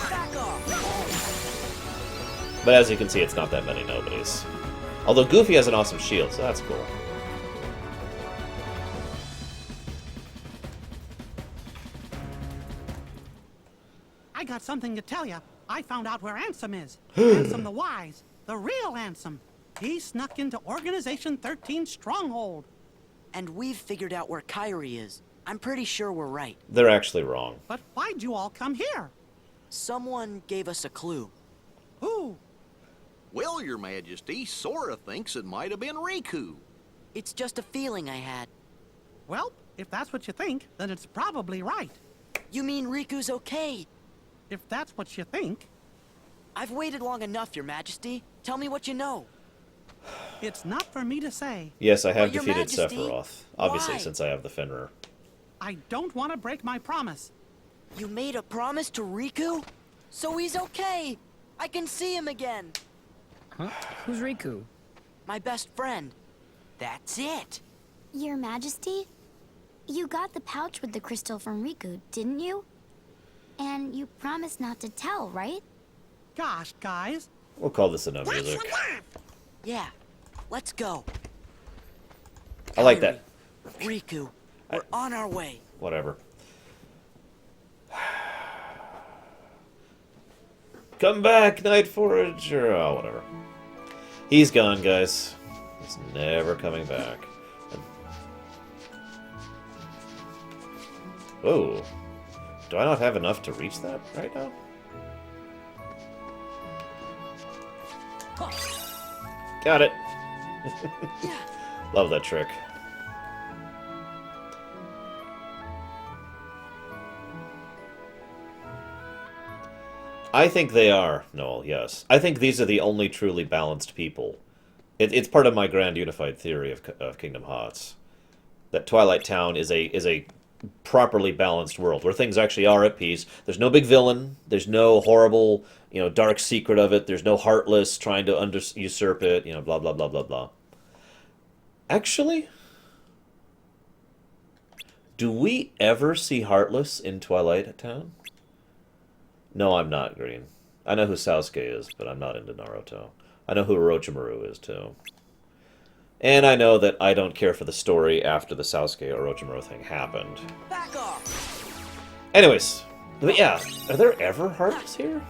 Back off. But as you can see, it's not that many Nobodies. Although Goofy has an awesome shield, so that's cool. I got something to tell you. I found out where Ansem is. Ansem the Wise. The real Ansem. He snuck into Organization 13's stronghold. And we've figured out where Kyrie is. I'm pretty sure we're right. They're actually wrong. But why'd you all come here? Someone gave us a clue. Who? Well, Your Majesty, Sora thinks it might have been Riku. It's just a feeling I had. Well, if that's what you think, then it's probably right. You mean Riku's okay? If that's what you think. I've waited long enough, Your Majesty. Tell me what you know. It's not for me to say. Yes, I have But Your defeated Majesty, Sephiroth. Obviously, why? since I have the Fenrir. I don't want to break my promise. You made a promise to Riku? So he's okay. I can see him again. Huh? Who's Riku? My best friend. That's it. Your Majesty? You got the pouch with the crystal from Riku, didn't you? And you promised not to tell, right? Gosh, guys. We'll call this enough music. Yeah, let's go. I like that. Riku, we're on our way. Whatever. Come back, Night Forager. Oh, whatever. He's gone, guys. He's never coming back. Oh. Do I not have enough to reach that right now? Got it. Love that trick. I think they are, Noel, yes. I think these are the only truly balanced people. It's part of my grand unified theory of Kingdom Hearts. That Twilight Town is a properly balanced world, where things actually are at peace. There's no big villain, there's no horrible, dark secret of it, there's no Heartless trying to usurp it, blah, blah, blah, blah, blah. Actually, do we ever see Heartless in Twilight Town? No, I'm not, Green. I know who Sasuke is, but I'm not into Naruto. I know who Orochimaru is, too. And I know that I don't care for the story after the Sasuke-Orochimaru thing happened. Back off! Anyways, but yeah, are there ever Heartless here?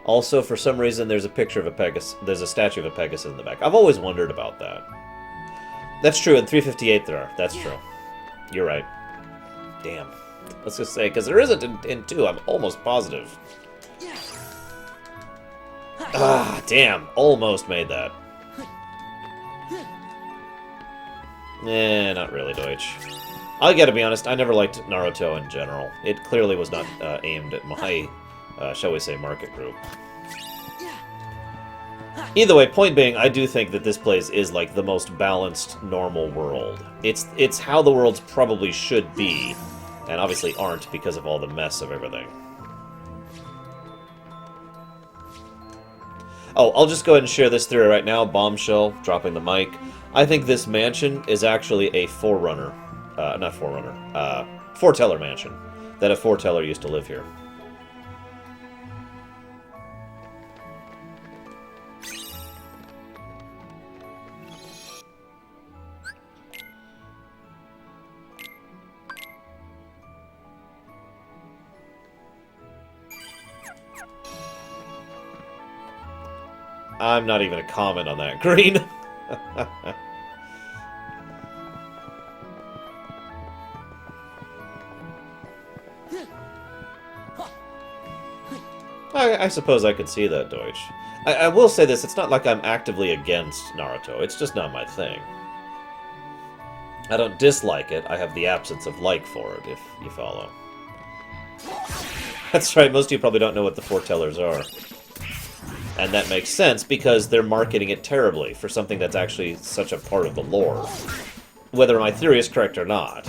Also, for some reason, there's a picture of a Pegasus. There's a statue of a Pegasus in the back. I've always wondered about that. That's true. In 358, there are. That's true. You're right. Damn. Let's just say, because there isn't in 2. I'm almost positive. Ah, damn. Almost made that. Not really, Deutsch. I gotta be honest, I never liked Naruto in general. It clearly was not aimed at my, shall we say, market group. Either way, point being, I do think that this place is like the most balanced, normal world. It's how the worlds probably should be, and obviously aren't because of all the mess of everything. Oh, I'll just go ahead and share this theory right now. Bombshell, dropping the mic. I think this mansion is actually a forerunner. Not forerunner. Foreteller mansion. That a foreteller used to live here. I'm not even a comment on that, Green. I suppose I could see that, Deutsch. I will say this, it's not like I'm actively against Naruto. It's just not my thing. I don't dislike it, I have the absence of like for it, if you follow. That's right, most of you probably don't know what the foretellers are. And that makes sense, because they're marketing it terribly for something that's actually such a part of the lore. Whether my theory is correct or not.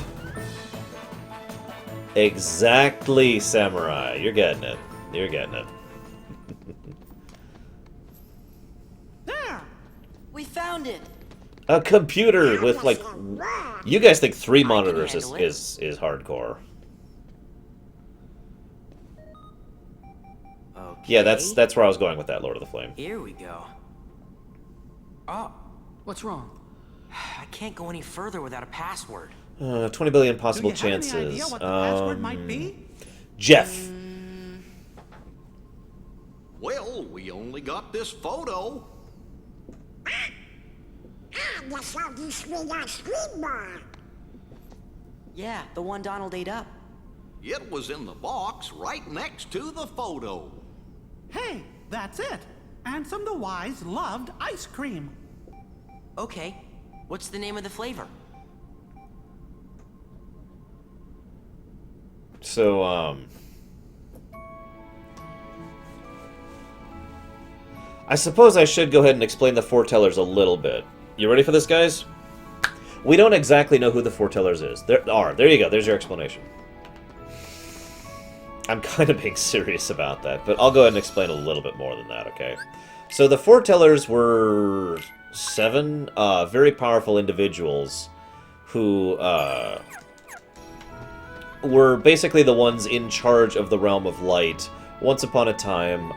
Exactly, Samurai. You're getting it. You're getting it. There! We found it! A computer with, like... You guys think 3 monitors is hardcore. Okay. Yeah, that's where I was going with that, Lord of the Flame. Here we go. Oh, what's wrong? I can't go any further without a password. 20 billion possible Do you have chances. any idea what the password might be? Jeff. Well, we only got this photo. That's how you swing our screen bar. Yeah, the one Donald ate up. It was in the box right next to the photo. Hey, that's it. Ansem the Wise loved ice cream. Okay, what's the name of the flavor? So, I suppose I should go ahead and explain the foretellers a little bit. You ready for this, guys? We don't exactly know who the foretellers is. There you go. There's your explanation. I'm kind of being serious about that, but I'll go ahead and explain a little bit more than that, okay? So the foretellers were 7 very powerful individuals who were basically the ones in charge of the Realm of Light once upon a time,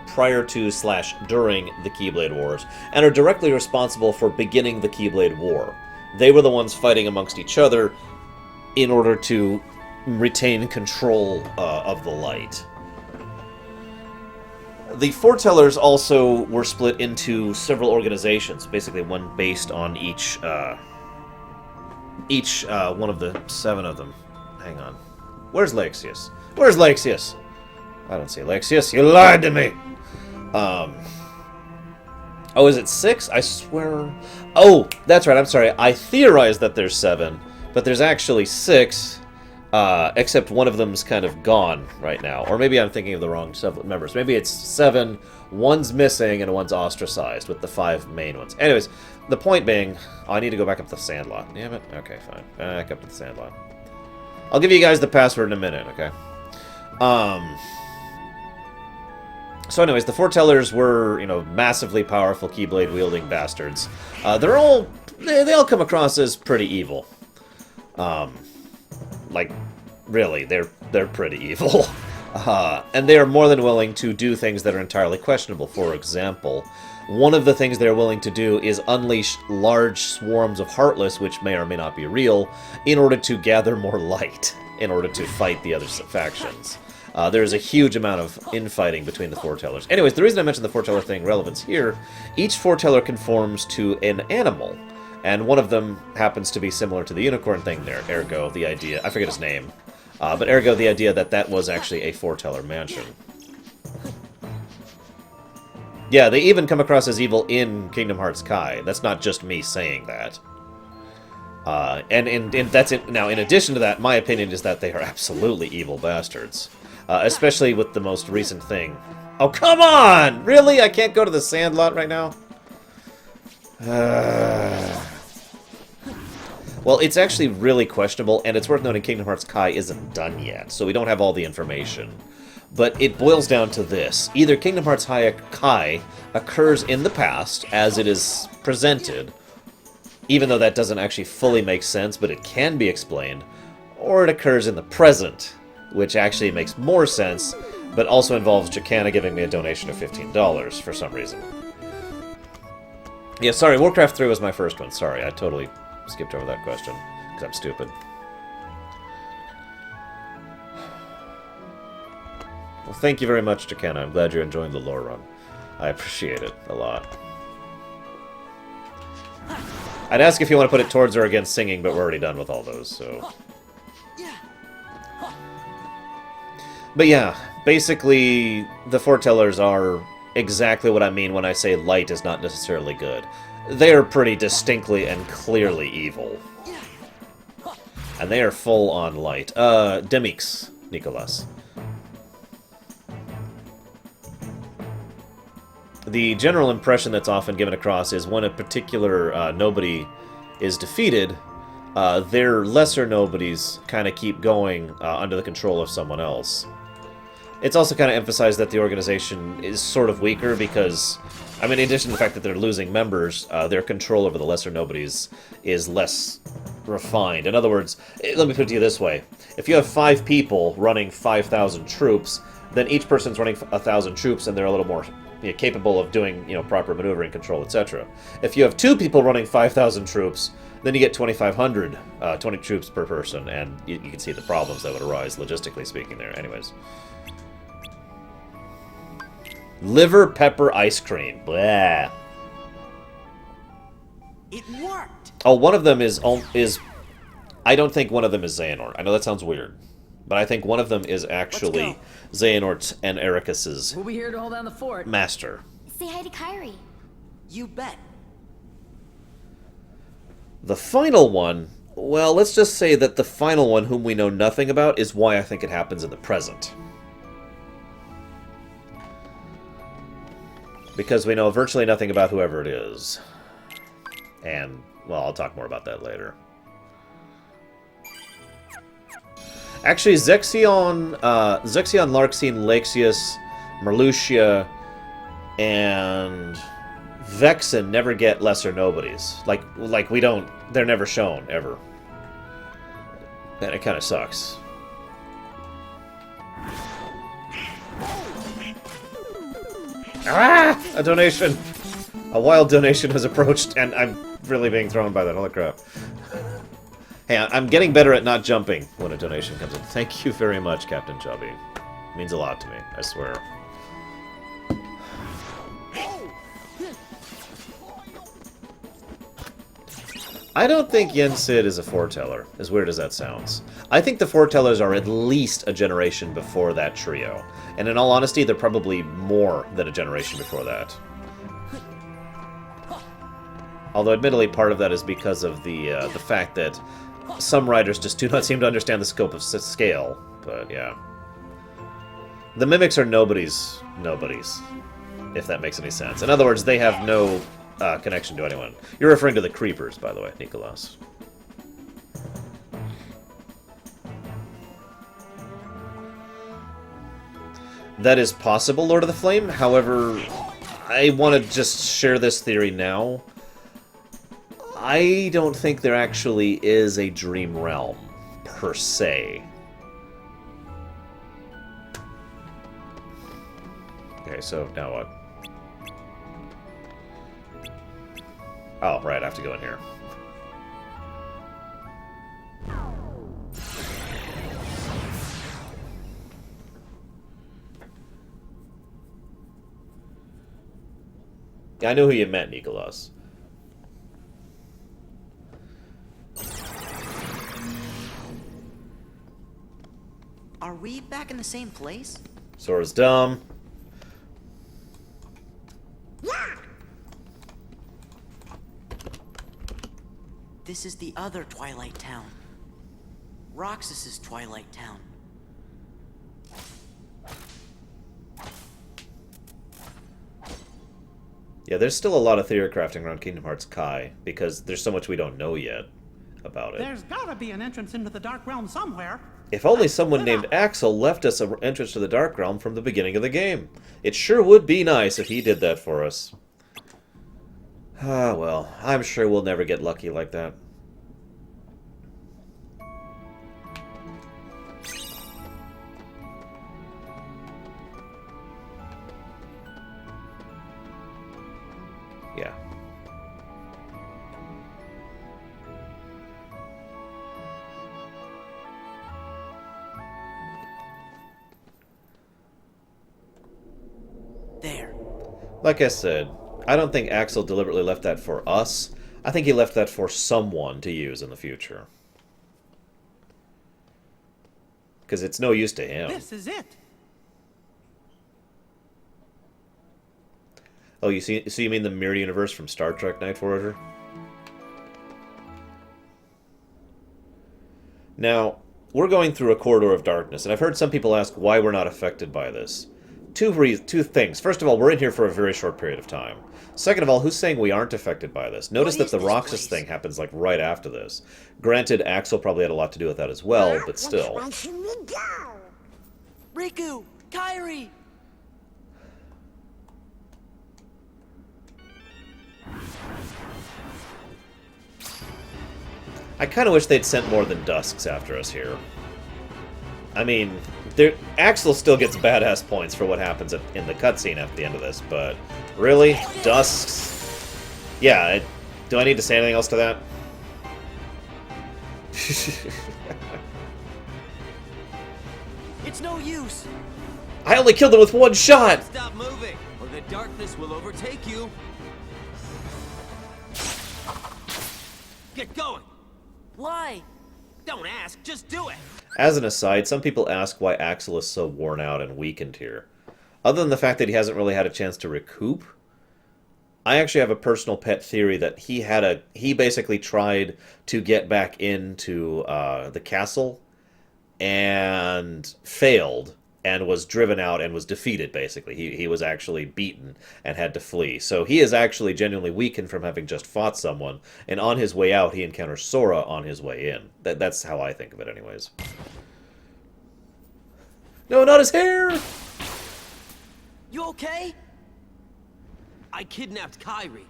prior to / during the Keyblade Wars, and are directly responsible for beginning the Keyblade War. They were the ones fighting amongst each other in order to retain control of the light. The foretellers also were split into several organizations, basically one based on each one of the 7 of them. Hang on. Where's Lexius? Where's Lexius? I don't see Lexius. You lied to me! Oh, is it 6? I swear... Oh, that's right, I'm sorry. I theorized that there's 7, but there's actually 6, except one of them's kind of gone right now. Or maybe I'm thinking of the wrong members. Maybe it's 7, one's missing, and one's ostracized, with the 5 main ones. Anyways, the point being... Oh, I need to go back up to the Sandlot. Damn it. Okay, fine. Back up to the Sandlot. I'll give you guys the password in a minute, okay? So anyways, the foretellers were, you know, massively powerful Keyblade-wielding bastards. They all come across as pretty evil. Like, really, they're pretty evil. And they are more than willing to do things that are entirely questionable. For example, one of the things they're willing to do is unleash large swarms of Heartless, which may or may not be real, in order to gather more light, in order to fight the other factions. There's a huge amount of infighting between the foretellers. Anyways, the reason I mentioned the foreteller thing relevance here, each foreteller conforms to an animal, and one of them happens to be similar to the unicorn thing there, ergo the idea, I forget his name, but ergo the idea that that was actually a foreteller mansion. Yeah, they even come across as evil in Kingdom Hearts Kai. That's not just me saying that. And that's it. Now, in addition to that, my opinion is that they are absolutely evil bastards. Especially with the most recent thing. Oh, come on! Really? I can't go to the Sandlot right now? Well, it's actually really questionable, and it's worth noting Kingdom Hearts Kai isn't done yet, so we don't have all the information. But it boils down to this. Either Kingdom Hearts Kai occurs in the past, as it is presented, even though that doesn't actually fully make sense, but it can be explained, or it occurs in the present, which actually makes more sense, but also involves Jacana giving me a donation of $15 for some reason. Yeah, sorry, Warcraft 3 was my first one. Sorry, I totally skipped over that question, because I'm stupid. Well, thank you very much, Jacana. I'm glad you're enjoying the lore run. I appreciate it a lot. I'd ask if you want to put it towards or against singing, but we're already done with all those, so... But yeah, basically, the foretellers are exactly what I mean when I say light is not necessarily good. They are pretty distinctly and clearly evil. And they are full on light. Demix, Nicolas. The general impression that's often given across is when a particular nobody is defeated, their lesser nobodies kind of keep going under the control of someone else. It's also kind of emphasized that the organization is sort of weaker because, I mean, in addition to the fact that they're losing members, their control over the lesser nobodies is less refined. In other words, let me put it to you this way. If you have 5 people running 5,000 troops, then each person's running 1,000 troops and they're a little more capable of doing, proper maneuvering, control, etc. If you have 2 people running 5,000 troops, then you get 2,500, 20 troops per person, and you can see the problems that would arise, logistically speaking there. Anyways. Liver pepper ice cream. Blah. It worked! Oh, one of them is... I don't think one of them is Xehanort. I know that sounds weird. But I think one of them is actually Xehanort and Ericus's We'll be here to hold down the fort. master. Say hi to Kyrie. You bet. The final one... Well, let's just say that the final one, whom we know nothing about, is why I think it happens in the present. Because we know virtually nothing about whoever it is. And, well, I'll talk more about that later. Actually, Zexion, Larxene, Laxius, Merlucia, and Vexen never get lesser nobodies. Like we don't... They're never shown, ever. And it kind of sucks. Ah! A donation! A wild donation has approached, and I'm really being thrown by that. Holy crap. Hey, I'm getting better at not jumping when a donation comes in. Thank you very much, Captain Chubby. It means a lot to me, I swear. I don't think Yen Sid is a foreteller, as weird as that sounds. I think the foretellers are at least a generation before that trio. And in all honesty, they're probably more than a generation before that. Although, admittedly, part of that is because of the fact that some writers just do not seem to understand the scope of scale. But, yeah. The mimics are nobodies, if that makes any sense. In other words, they have no connection to anyone. You're referring to the creepers, by the way, Nicholas. That is possible, Lord of the Flame. However, I want to just share this theory now. I don't think there actually is a dream realm, per se. Okay, so now what? Oh, right, I have to go in here. I know who you meant, Nicholas. Are we back in the same place? Sora's dumb. This is the other Twilight Town. Roxas's Twilight Town. Yeah, there's still a lot of theory crafting around Kingdom Hearts Kai, because there's so much we don't know yet about it. There's gotta be an entrance into the Dark Realm somewhere. If only someone named Axel left us an entrance to the Dark Realm from the beginning of the game. It sure would be nice if he did that for us. Ah, well, I'm sure we'll never get lucky like that. Yeah. There. Like I said, I don't think Axel deliberately left that for us. I think he left that for someone to use in the future. Because it's no use to him. This is it. Oh, you see? So you mean the mirror universe from Star Trek Night Forager? Now, we're going through a corridor of darkness, and I've heard some people ask why we're not affected by this. Two things. First of all, we're in here for a very short period of time. Second of all, who's saying we aren't affected by this? Notice that the Roxas thing happens like right after this. Granted, Axel probably had a lot to do with that as well, but still. Which way should we go? Riku! Kairi! I kind of wish they'd sent more than Dusks after us here. I mean, Axel still gets badass points for what happens in the cutscene at the end of this, but really? Dusks? Yeah, do I need to say anything else to that? It's no use! I only killed him with one shot! Stop moving, or the darkness will overtake you! Get going! Why? Don't ask, just do it! As an aside, some people ask why Axel is so worn out and weakened here. Other than the fact that he hasn't really had a chance to recoup, I actually have a personal pet theory that he basically tried to get back into the castle and failed and was driven out and was defeated, basically. He was actually beaten and had to flee. So he is actually genuinely weakened from having just fought someone, and on his way out he encounters Sora on his way in. That's how I think of it anyways. No, not his hair! You okay? I kidnapped Kyrie,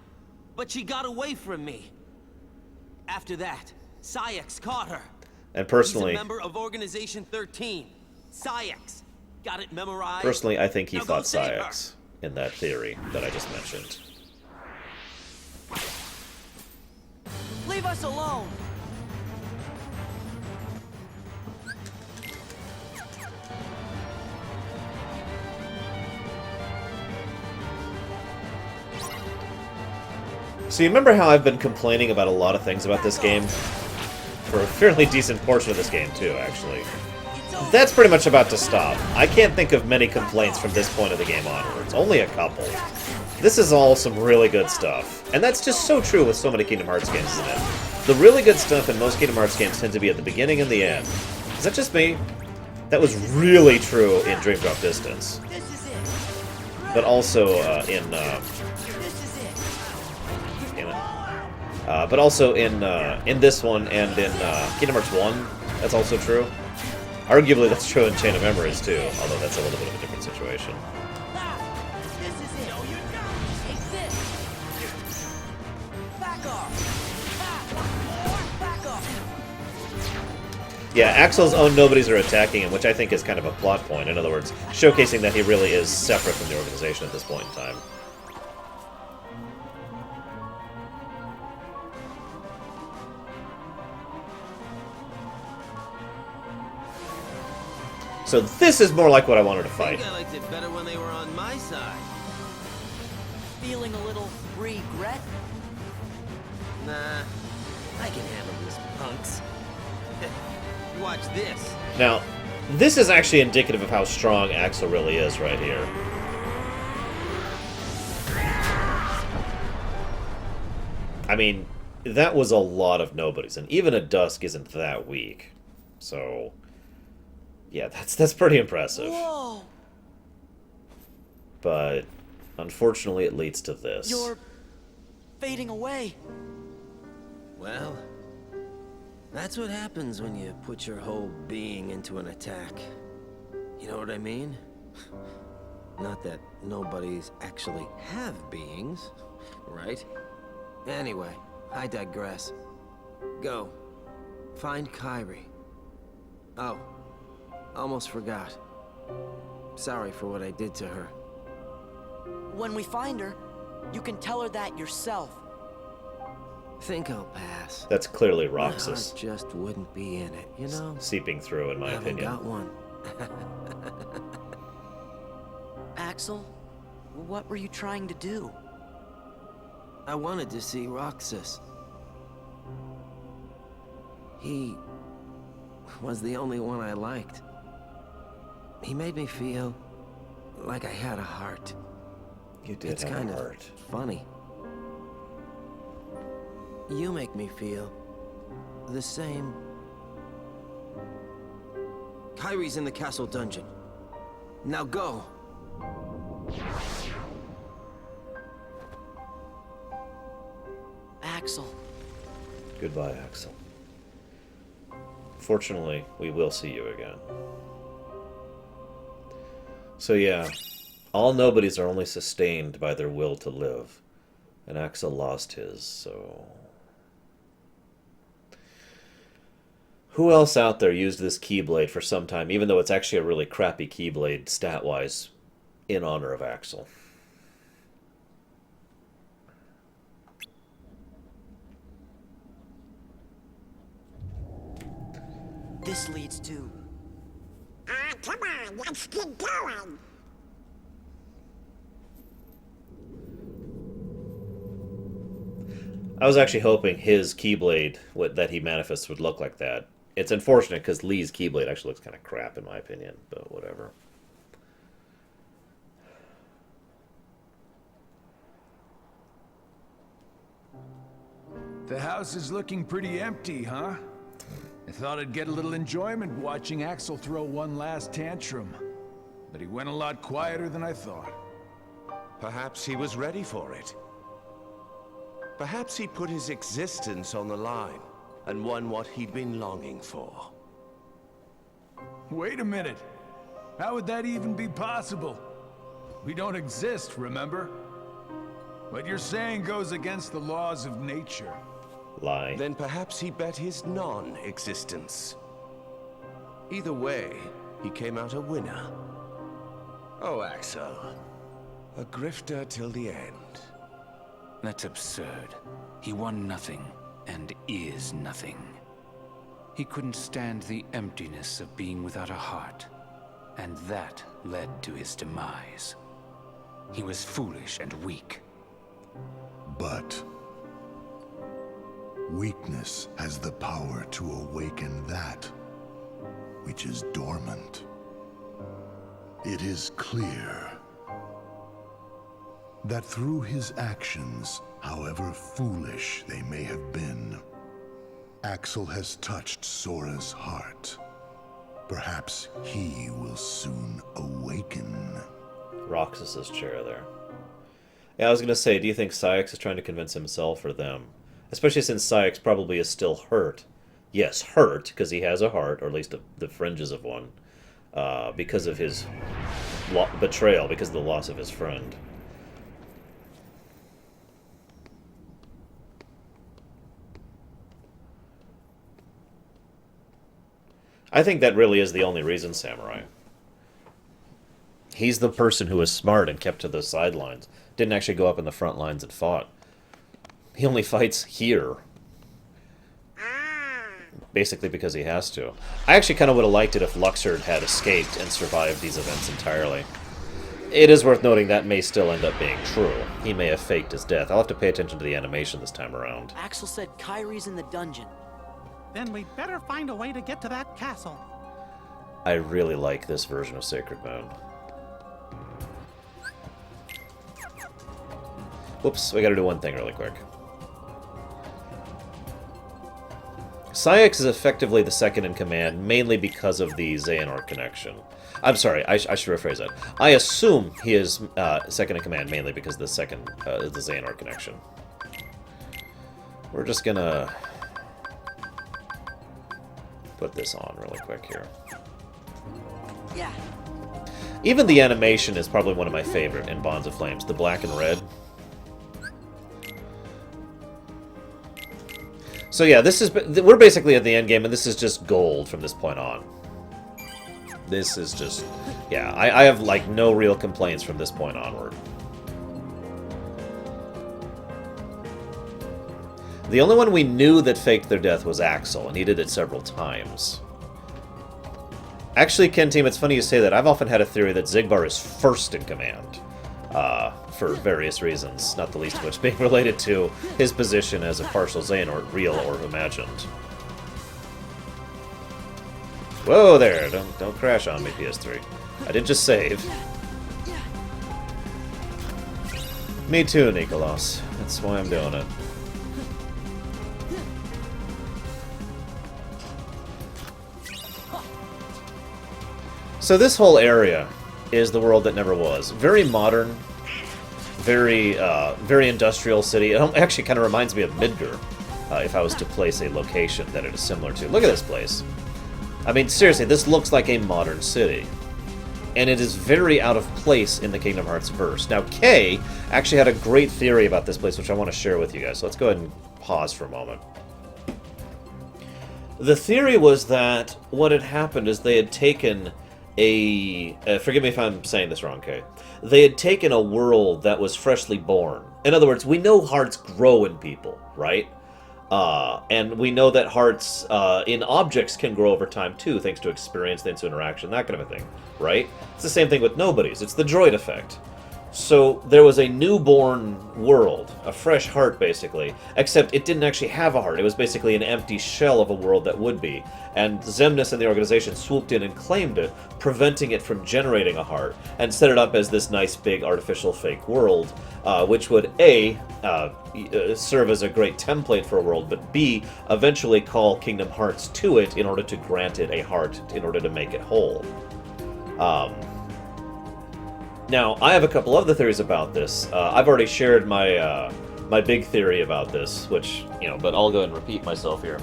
but she got away from me. After that, Sayax caught her. And personally... He's a member of Organization 13. Sayax. Got it memorized? Personally, I think he Now fought go save her. Sayax in that theory that I just mentioned. Leave us alone! So you remember how I've been complaining about a lot of things about this game? For a fairly decent portion of this game, too, actually. That's pretty much about to stop. I can't think of many complaints from this point of the game onwards. Only a couple. This is all some really good stuff. And that's just so true with so many Kingdom Hearts games, isn't it? The really good stuff in most Kingdom Hearts games tend to be at the beginning and the end. Is that just me? That was really true in Dream Drop Distance. But also in... but also in this one and in Kingdom Hearts 1, that's also true. Arguably, that's true in Chain of Memories, too, although that's a little bit of a different situation. Yeah, Axel's own nobodies are attacking him, which I think is kind of a plot point. In other words, showcasing that he really is separate from the organization at this point in time. So this is more like what I wanted to fight. I think I liked it better when they were on my side. Feeling a little regret? Nah, I can handle this, punks. Watch this. Now, this is actually indicative of how strong Axel really is right here. I mean, that was a lot of nobodies, and even a Dusk isn't that weak. So... yeah, that's pretty impressive. Whoa. But unfortunately, it leads to this. You're fading away. Well, that's what happens when you put your whole being into an attack. You know what I mean? Not that nobodies actually have beings, right? Anyway, I digress. Go. Find Kyrie. Oh. Almost forgot. Sorry for what I did to her. When we find her, you can tell her that yourself. Think I'll pass. That's clearly My Roxas. heart just wouldn't be in it, you know? Seeping through, in my opinion. Got one. Axel, what were you trying to do? I wanted to see Roxas. He was the only one I liked. He made me feel like I had a heart. You did it's have kind a of heart. Funny. You make me feel the same. Kyrie's in the castle dungeon. Now go. Axel. Goodbye, Axel. Fortunately, we will see you again. So yeah, all nobodies are only sustained by their will to live, and Axel lost his, so... Who else out there used this Keyblade for some time, even though it's actually a really crappy Keyblade stat-wise, in honor of Axel? This leads to... Come on, let's get going. I was actually hoping his Keyblade that he manifests would look like that. It's unfortunate because Lee's Keyblade actually looks kind of crap in my opinion, but whatever. The house is looking pretty empty, huh? I thought I'd get a little enjoyment watching Axel throw one last tantrum. But he went a lot quieter than I thought. Perhaps he was ready for it. Perhaps he put his existence on the line and won what he'd been longing for. Wait a minute. How would that even be possible? We don't exist, remember? What you're saying goes against the laws of nature. Lie. Then perhaps he bet his non-existence. Either way, he came out a winner. Oh, Axel. A grifter till the end. That's absurd. He won nothing, and is nothing. He couldn't stand the emptiness of being without a heart, and that led to his demise. He was foolish and weak. But weakness has the power to awaken that which is dormant. It is clear that through his actions, however foolish they may have been, Axel has touched Sora's heart. Perhaps he will soon awaken. Roxas's chair there. Yeah, I was going to say, do you think Syx is trying to convince himself or them? Especially since Syx probably is still hurt. Yes, hurt, because he has a heart, or at least the fringes of one, because of his betrayal, because of the loss of his friend. I think that really is the only reason, Samurai. He's the person who was smart and kept to the sidelines. Didn't actually go up in the front lines and fought. He only fights here. Basically because he has to. I actually kind of would have liked it if Luxord had escaped and survived these events entirely. It is worth noting that may still end up being true. He may have faked his death. I'll have to pay attention to the animation this time around. Axel said Kyrie's in the dungeon. Then we'd better find a way to get to that castle. I really like this version of Sacred Moon. Whoops, we gotta do one thing really quick. Syx is effectively the second in command, mainly because of the Xehanort connection. I'm sorry, I should rephrase that. I assume he is second in command, mainly because of the Xehanort connection. We're just gonna put this on really quick here. Yeah. Even the animation is probably one of my favorite in Bonds of Flames, the black and red. So yeah, we're basically at the end game, and this is just gold from this point on. This is just, yeah, I have like no real complaints from this point onward. The only one we knew that faked their death was Axel, and he did it several times. Actually, Ken Team, it's funny you say that. I've often had a theory that Xigbar is first in command. For various reasons, not the least of which being related to his position as a partial Xehanort, real or imagined. Whoa there, don't crash on me, PS3. I did just save. Me too, Nikolas. That's why I'm doing it. So this whole area is the world that never was. Very modern, very industrial city. It actually kind of reminds me of Midgar, if I was to place a location that it is similar to. Look at this place. I mean, seriously, this looks like a modern city. And it is very out of place in the Kingdom Hearts verse. Now, Kay actually had a great theory about this place, which I want to share with you guys. So let's go ahead and pause for a moment. The theory was that what had happened is they had taken forgive me if I'm saying this wrong, Kay. They had taken a world that was freshly born. In other words, we know hearts grow in people, right? And we know that hearts in objects can grow over time too, thanks to experience, thanks to interaction, that kind of a thing, right? It's the same thing with nobodies. It's the droid effect. So there was a newborn world, a fresh heart basically, except it didn't actually have a heart. It was basically an empty shell of a world that would be. And Xemnas and the organization swooped in and claimed it, preventing it from generating a heart, and set it up as this nice big artificial fake world, which would A, serve as a great template for a world, but B, eventually call Kingdom Hearts to it in order to grant it a heart, in order to make it whole. Now, I have a couple other theories about this. I've already shared my my big theory about this, which, you know, but I'll go ahead and repeat myself here.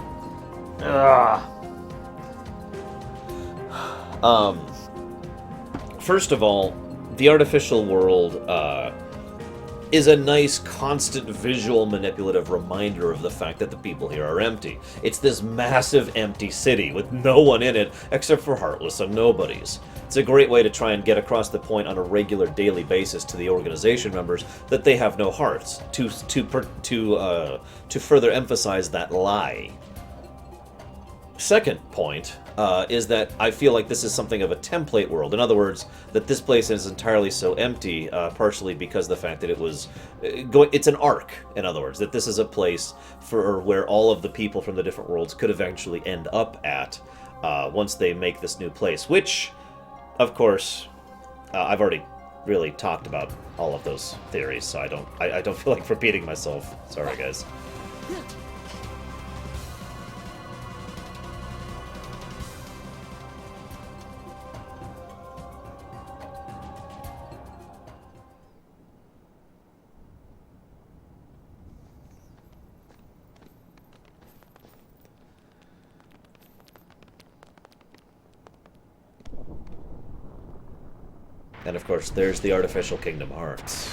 first of all, the artificial world is a nice, constant visual manipulative reminder of the fact that the people here are empty. It's this massive empty city with no one in it except for heartless and nobodies. It's a great way to try and get across the point on a regular daily basis to the organization members that they have no hearts, to further emphasize that lie. Second point is that I feel like this is something of a template world. In other words, that this place is entirely so empty, partially because of the fact that it was it's an arc. In other words, that this is a place for where all of the people from the different worlds could eventually end up at once they make this new place. Which, of course, I've already really talked about all of those theories, so I don't feel like repeating myself. Sorry, guys. And of course, there's the artificial Kingdom Hearts.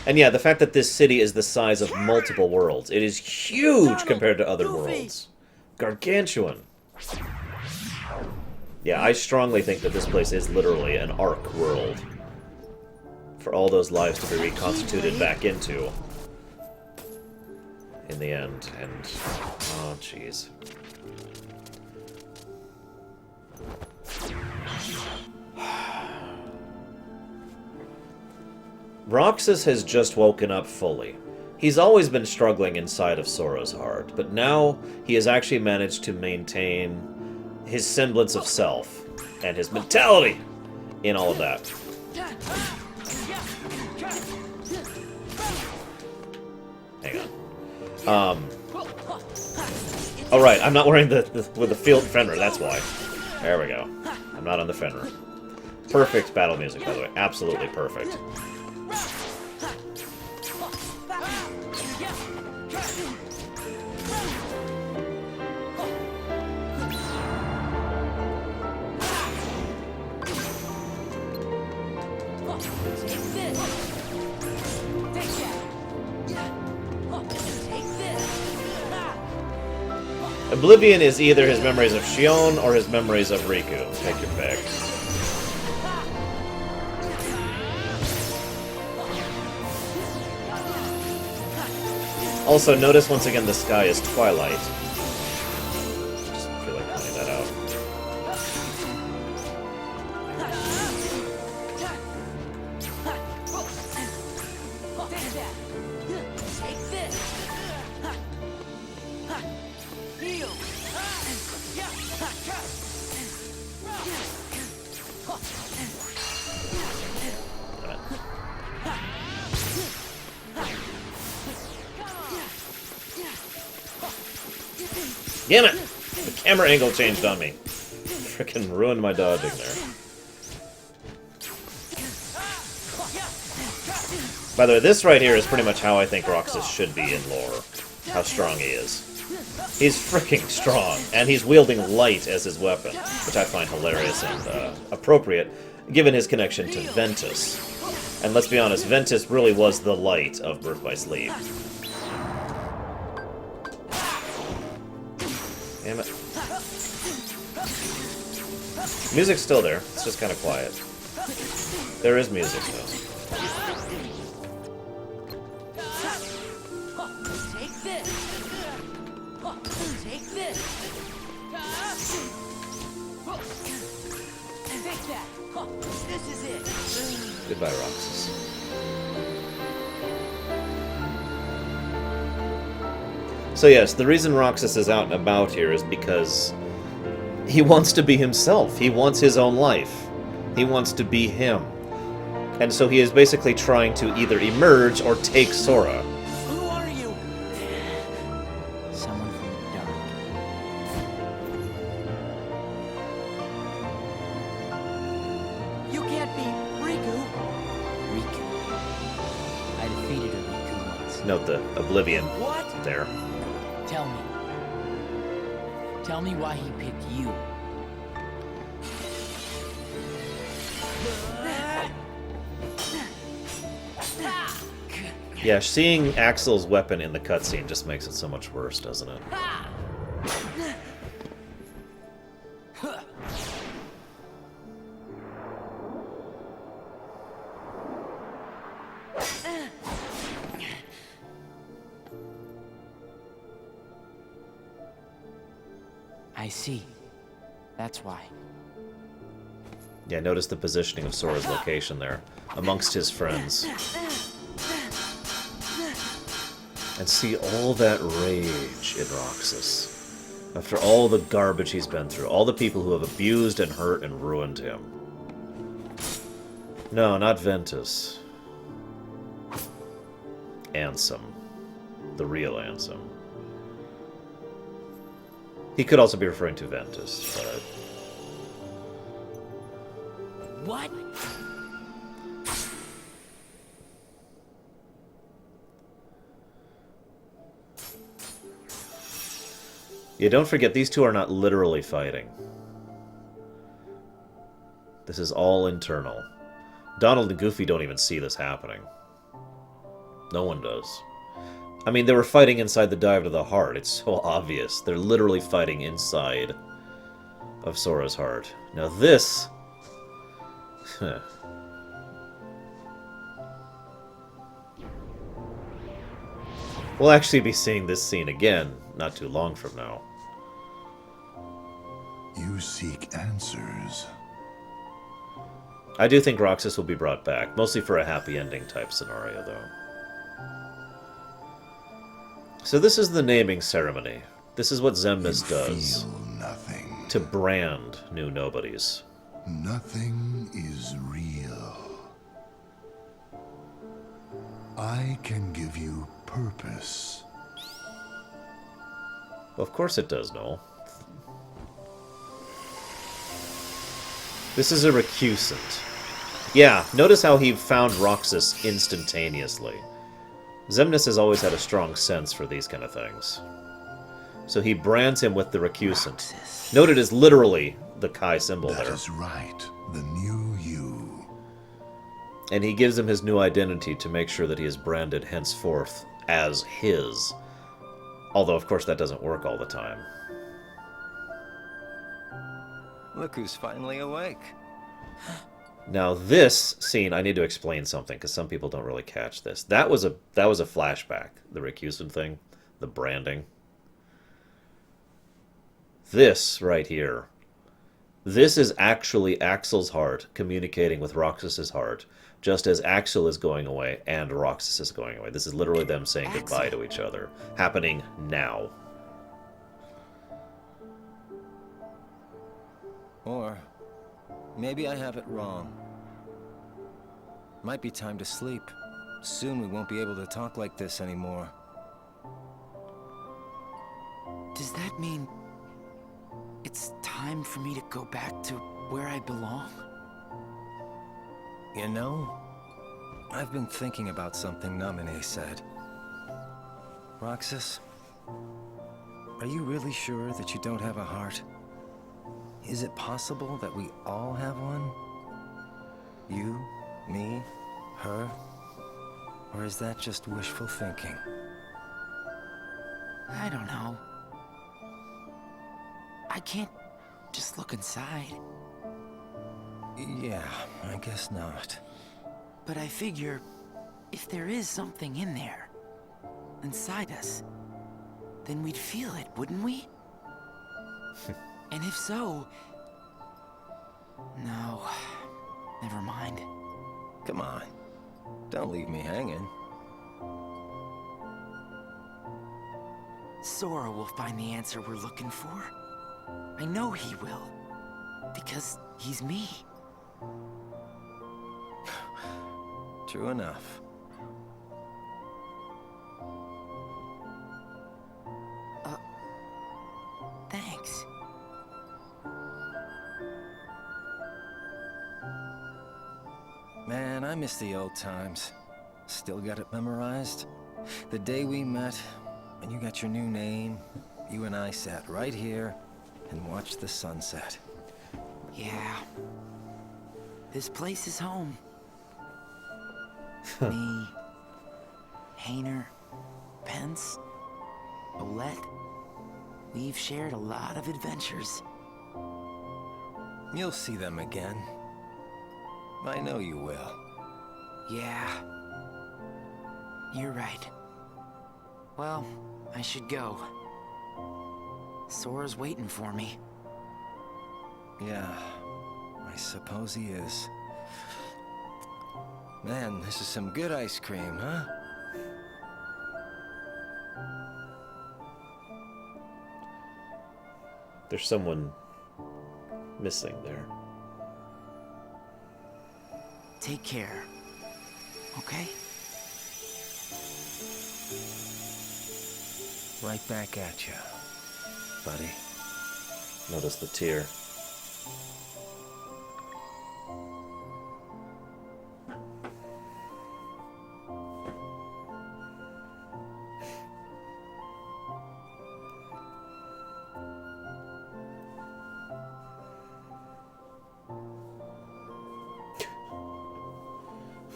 And yeah, the fact that this city is the size of multiple worlds. It is huge compared to other worlds. Gargantuan. Yeah, I strongly think that this place is literally an arc world. For all those lives to be reconstituted back into. In the end. And... oh, jeez. Roxas has just woken up fully. He's always been struggling inside of Sora's heart, but now he has actually managed to maintain his semblance of self and his mentality in all of that. Hang on. Alright, I'm not wearing with the field Fenrir, that's why. There we go. I'm not on the Fenrir. Perfect battle music, by the way. Absolutely perfect. Oblivion is either his memories of Shion or his memories of Riku. Take your pick. Also, notice once again the sky is twilight. Just feel like pointing that out. Damn it! The camera angle changed on me. Frickin' ruined my dodging there. By the way, this right here is pretty much how I think Roxas should be in lore. How strong he is. He's fricking strong, and he's wielding light as his weapon, which I find hilarious and appropriate, given his connection to Ventus. And let's be honest, Ventus really was the light of Birth by Sleep. Damn it. Music's still there, it's just kind of quiet. There is music, though. Take this. Take this. Take that. This is it. Goodbye, Roxas. So yes, the reason Roxas is out and about here is because he wants to be himself. He wants his own life. He wants to be him. And so he is basically trying to either emerge or take Sora. Who are you? Someone from the dark. You can't be Riku. Riku. I defeated a Riku once. Note the Oblivion there. Tell me. Tell me why he picked you. Yeah, seeing Axel's weapon in the cutscene just makes it so much worse, doesn't it? I see. That's why. Yeah, notice the positioning of Sora's location there, amongst his friends. And see all that rage in Roxas. After all the garbage he's been through, all the people who have abused and hurt and ruined him. No, not Ventus. Ansem. The real Ansem. He could also be referring to Ventus, but... What? Yeah, don't forget, these two are not literally fighting. This is all internal. Donald and Goofy don't even see this happening. No one does. I mean, they were fighting inside the Dive to the Heart. It's so obvious. They're literally fighting inside of Sora's heart. Now this... We'll actually be seeing this scene again, not too long from now. You seek answers. I do think Roxas will be brought back, mostly for a happy ending type scenario, though. So this is the naming ceremony. This is what Xemnas does. Feel nothing. To brand new nobodies. Nothing is real. I can give you purpose. Well, of course it does, Noel. This is a recusant. Yeah, notice how he found Roxas instantaneously. Xemnas has always had a strong sense for these kind of things. So he brands him with the recusant. Roxas. Note it is literally the Kai symbol there. That is right. The new you. And he gives him his new identity to make sure that he is branded henceforth as his. Although, of course, that doesn't work all the time. Look who's finally awake. Now, this scene, I need to explain something, because some people don't really catch this. That was a flashback, the recusant thing, the branding. This, right here, this is actually Axel's heart communicating with Roxas's heart, just as Axel is going away and Roxas is going away. This is literally them saying goodbye to each other, happening now. Or maybe I have it wrong. Might be time to sleep. Soon we won't be able to talk like this anymore. Does that mean it's time for me to go back to where I belong? You know, I've been thinking about something Naminé said. Roxas, are you really sure that you don't have a heart? Is it possible that we all have one? You, me, her? Or is that just wishful thinking? I don't know. I can't just look inside. Yeah, I guess not. But I figure, if there is something in there, inside us, then we'd feel it, wouldn't we? And if so... No, never mind. Come on, don't leave me hanging. Sora will find the answer we're looking for. I know he will, because he's me. True enough. Thanks. Man, I miss the old times. Still got it memorized? The day we met, and you got your new name, you and I sat right here and watched the sunset. Yeah. This place is home. Me Hayner, Pence, Olette. We've shared a lot of adventures. You'll see them again. I know you will. Yeah. You're right. Well, I should go. Sora's waiting for me. Yeah, I suppose he is. Man, this is some good ice cream, huh? There's someone missing there. Take care. Okay? Right back at you, buddy. Notice the tear.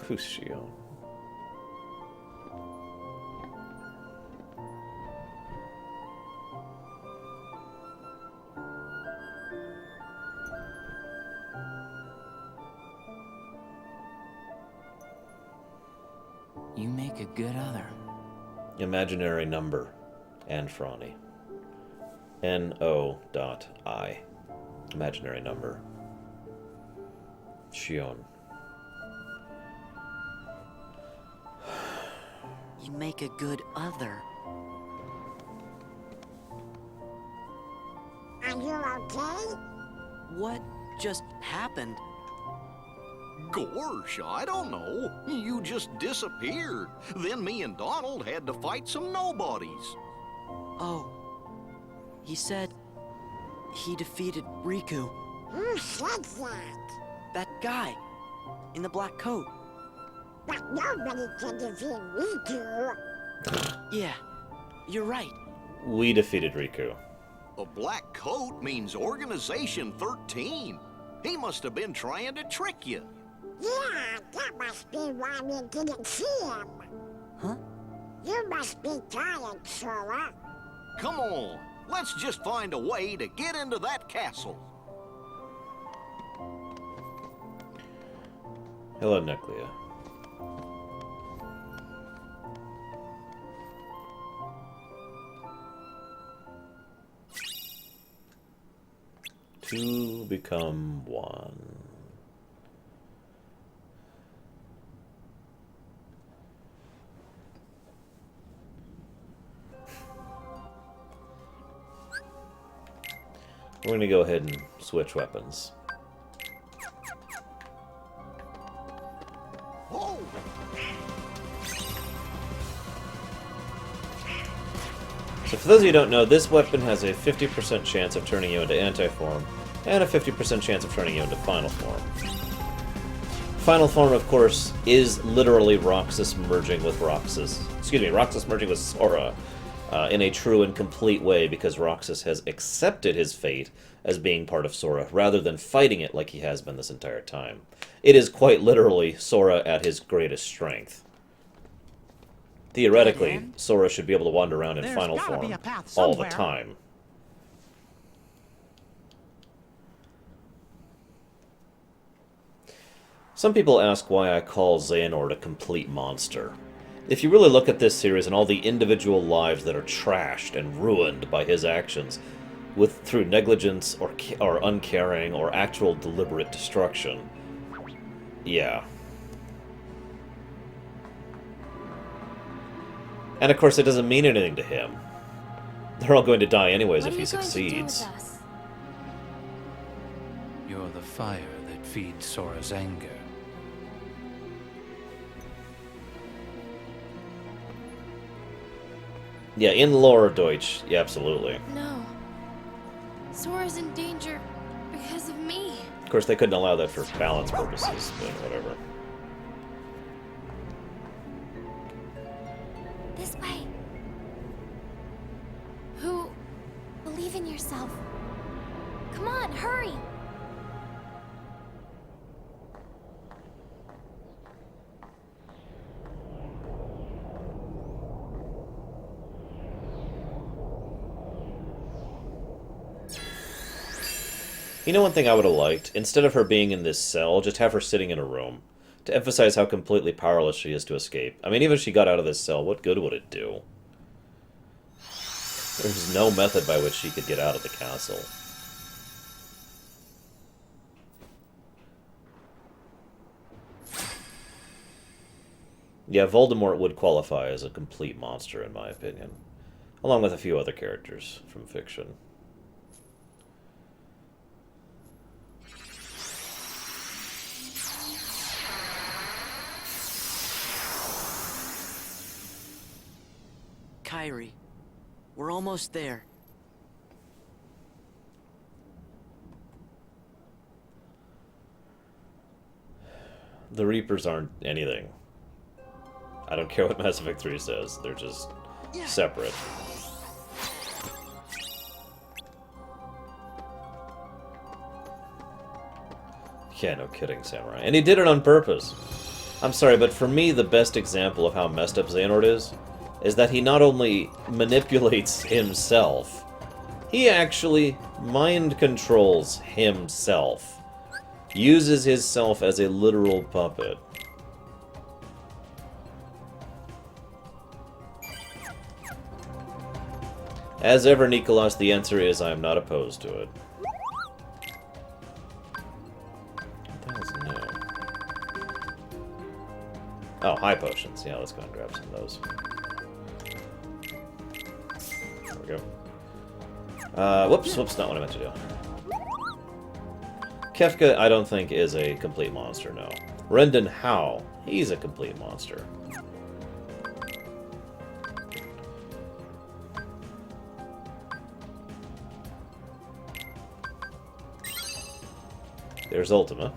Who's she on? You make a good other. Imaginary number. And Franny. N-O.I. Imaginary number. Shion. You make a good other. Are you okay? What just happened? Gosh, I don't know. You just disappeared. Then me and Donald had to fight some nobodies. Oh. He said he defeated Riku. Who said that? That guy in the black coat. But nobody can defeat Riku. Yeah, you're right. We defeated Riku. A black coat means Organization 13. He must have been trying to trick you. Yeah, that must be why we didn't see him. Huh? You must be tired, Sora. Come on, let's just find a way to get into that castle. Hello, Neclia. Two become one. We're going to go ahead and switch weapons. So for those of you who don't know, this weapon has a 50% chance of turning you into anti-form, and a 50% chance of turning you into final form. Final form, of course, is literally Roxas merging with Roxas. Excuse me, Roxas merging with Sora in a true and complete way, because Roxas has accepted his fate as being part of Sora, rather than fighting it like he has been this entire time. It is quite literally Sora at his greatest strength. Theoretically, Sora should be able to wander around in final form all the time. Some people ask why I call Xehanort a complete monster. If you really look at this series and all the individual lives that are trashed and ruined by his actions, through negligence or uncaring or actual deliberate destruction, yeah. And of course, it doesn't mean anything to him. They're all going to die anyways if he succeeds. You're the fire that feeds Sora's anger. Yeah, in lore, Deutsch, yeah, absolutely. No. Sora's in danger because of me. Of course, they couldn't allow that for balance purposes, but whatever. This way. Who? Believe in yourself. Come on, hurry! You know one thing I would have liked? Instead of her being in this cell, just have her sitting in a room. To emphasize how completely powerless she is to escape. I mean, even if she got out of this cell, what good would it do? There's no method by which she could get out of the castle. Yeah, Voldemort would qualify as a complete monster, in my opinion. Along with a few other characters from fiction. Kyrie, we're almost there. The Reapers aren't anything. I don't care what Mass Effect 3 says, they're just separate. Yeah, no kidding, Samurai. And he did it on purpose. I'm sorry, but for me, the best example of how messed up Xehanort is that he not only manipulates himself, he actually mind controls himself. Uses his self as a literal puppet. As ever, Nicholas, the answer is I am not opposed to it. What the hell's new? Oh, high potions. Yeah, let's go and grab some of those. There we go. Whoops, not what I meant to do. Kefka, I don't think, is a complete monster, no. Rendon Howe, he's a complete monster. There's Ultima.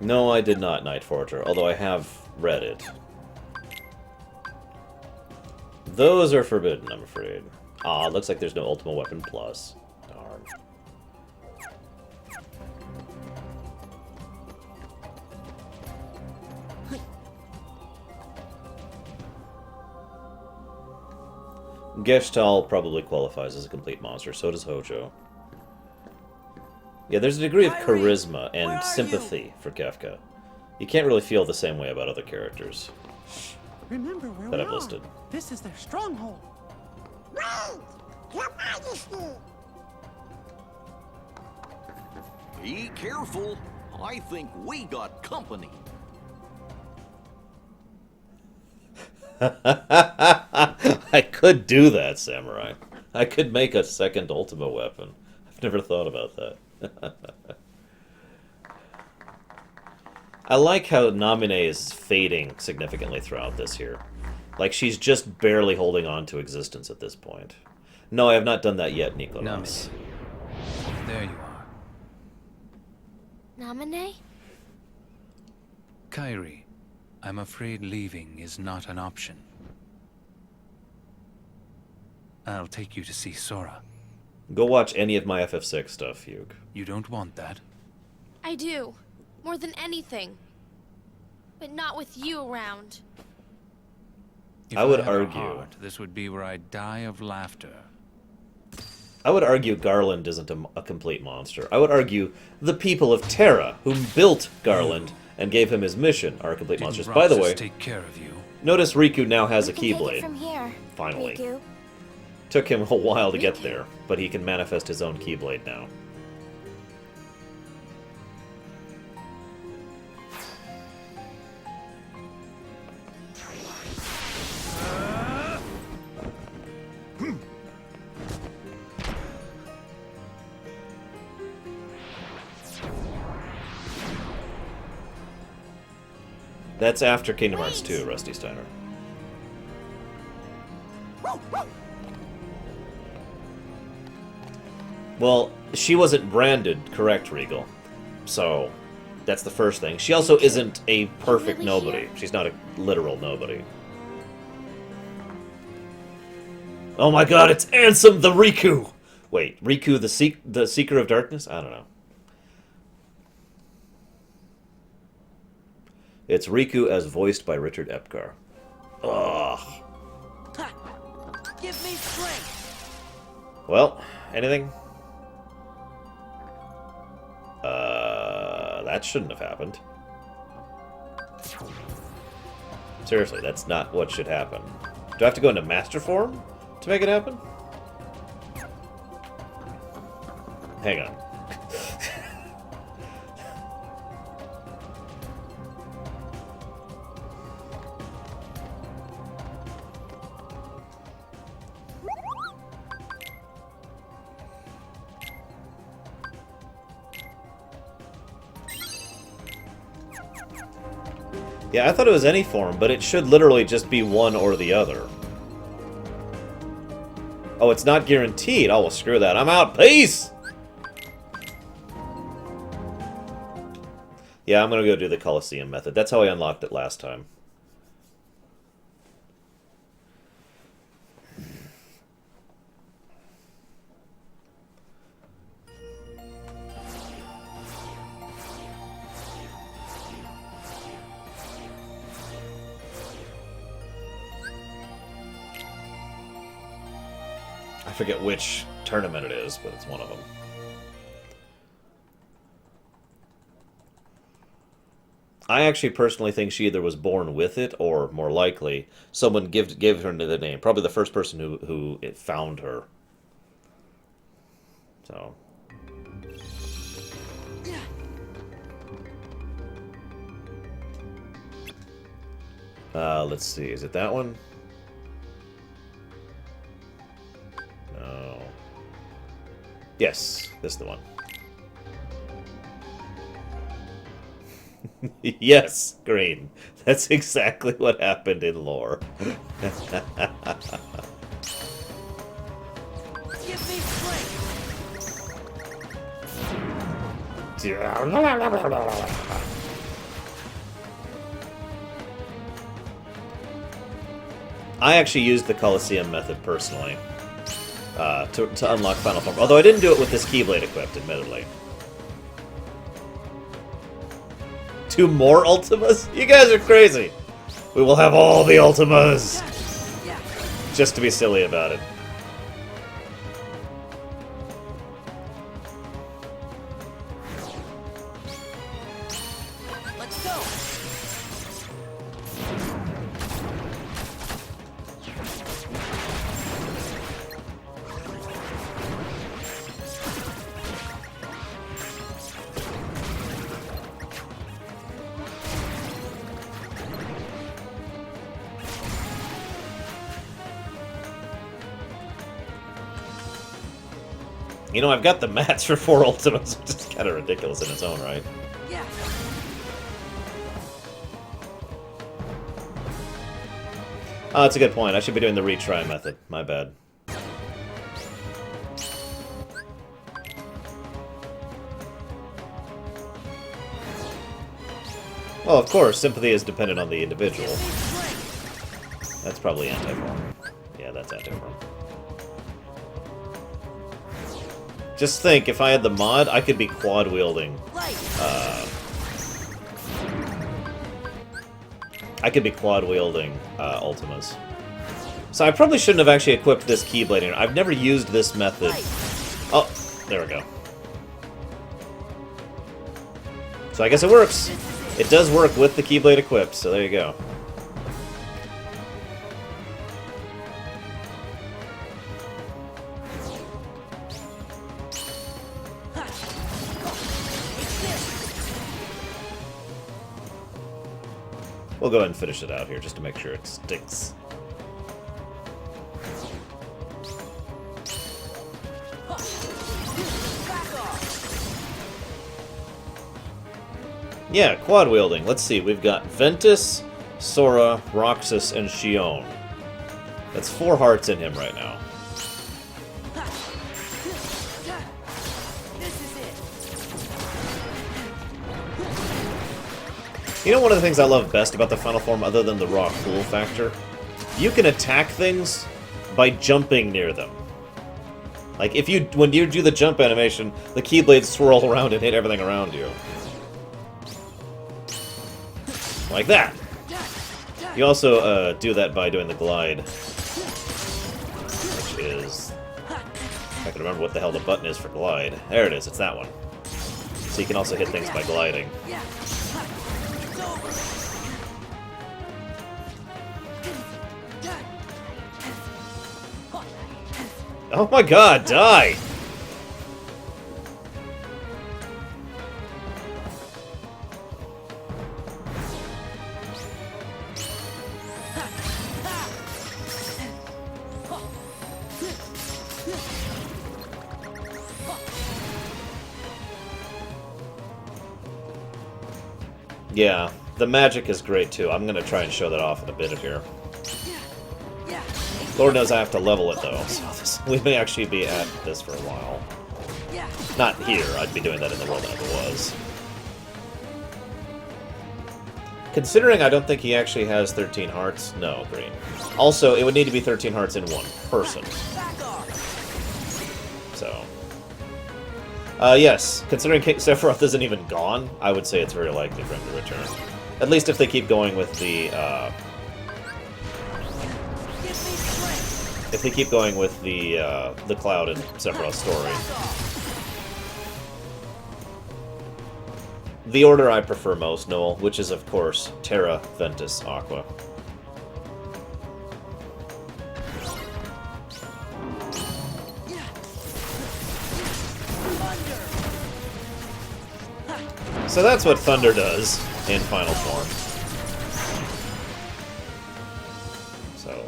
No, I did not Night Forger, although I have read it. Those are forbidden, I'm afraid. Ah, looks like there's no Ultima Weapon Plus. Darn. Geshtal probably qualifies as a complete monster, so does Hojo. Yeah, there's a degree of charisma and sympathy for Kefka. You can't really feel the same way about other characters. Remember where that we I've listed. This is their stronghold. Wait! Your Majesty! Be careful. I think we got company. I could do that, Samurai. I could make a second Ultima weapon. I've never thought about that. I like how Namine is fading significantly throughout this here. Like, she's just barely holding on to existence at this point. No, I have not done that yet, Nicholas. There you are. Namine? Kyrie, I'm afraid leaving is not an option. I'll take you to see Sora. Go watch any of my FF6 stuff, Hugh. You don't want that? I do. More than anything. But not with you around. If I would had a argue. heart, this would be where I'd die of laughter. I would argue Garland isn't a complete monster. I would argue the people of Terra, who built Garland and gave him his mission, are complete monsters. By the way, take care of you. notice Riku now has a We can take it Keyblade. from here, Finally. Riku. Took him a while to get there, but he can manifest his own Keyblade now. That's after Kingdom Hearts 2, Rusty Steiner. Well, she wasn't branded correct, Regal. So, that's the first thing. She also isn't a perfect nobody. She's not a literal nobody. Oh my god, it's Ansem the Riku! Wait, Riku the Seeker of Darkness? I don't know. It's Riku as voiced by Richard Epcar. Ugh. Give me strength. Well, anything? that shouldn't have happened. Seriously, that's not what should happen. Do I have to go into Master Form to make it happen? Hang on. Yeah, I thought it was any form, but it should literally just be one or the other. Oh, it's not guaranteed. Oh, well, screw that. I'm out. Peace! Yeah, I'm gonna go do the Colosseum method. That's how I unlocked it last time. I forget which tournament it is, but it's one of them. I actually personally think she either was born with it, or more likely, someone gave her the name. Probably the first person who it found her. So. Let's see. Is it that one? No. Yes, this is the one. Yes, Green. That's exactly what happened in lore. Give me strength. I actually used the Colosseum method personally to unlock Final Form. Although I didn't do it with this Keyblade equipped, admittedly. 2 more Ultimas? You guys are crazy! We will have all the Ultimas! Just to be silly about it. Let's go. You know, I've got the mats for 4 Ultimas, which is kind of ridiculous in its own right. Yeah. Oh, that's a good point. I should be doing the retry method. My bad. Well, of course, sympathy is dependent on the individual. That's probably anti-form. Yeah, that's anti-form. Just think, if I had the mod, I could be quad-wielding. I could be quad-wielding Ultimas. So I probably shouldn't have actually equipped this Keyblade here. I've never used this method. Oh, there we go. So I guess it works. It does work with the Keyblade equipped, so there you go. We'll go ahead and finish it out here just to make sure it sticks. Yeah, quad wielding. Let's see. We've got Ventus, Sora, Roxas, and Xion. That's 4 hearts in him right now. You know one of the things I love best about the Final Form, other than the raw cool factor? You can attack things by jumping near them. Like, when you do the jump animation, the Keyblades swirl around and hit everything around you. Like that! You also do that by doing the glide. Which is... I can remember what the hell the button is for glide. There it is, it's that one. So you can also hit things by gliding. Oh my god, die! Yeah, the magic is great too. I'm gonna try and show that off in a bit here. Lord knows I have to level it though, so we may actually be at this for a while. Not here, I'd be doing that in the world that never was. Considering I don't think he actually has 13 hearts, no, green. Also, it would need to be 13 hearts in one person. So... yes, considering King Sephiroth isn't even gone, I would say it's very likely for him to return. At least if they keep going with the, if they keep going with the Cloud and Sephiroth story. The order I prefer most, Noel, which is, of course, Terra, Ventus, Aqua. So that's what Thunder does in final form. So,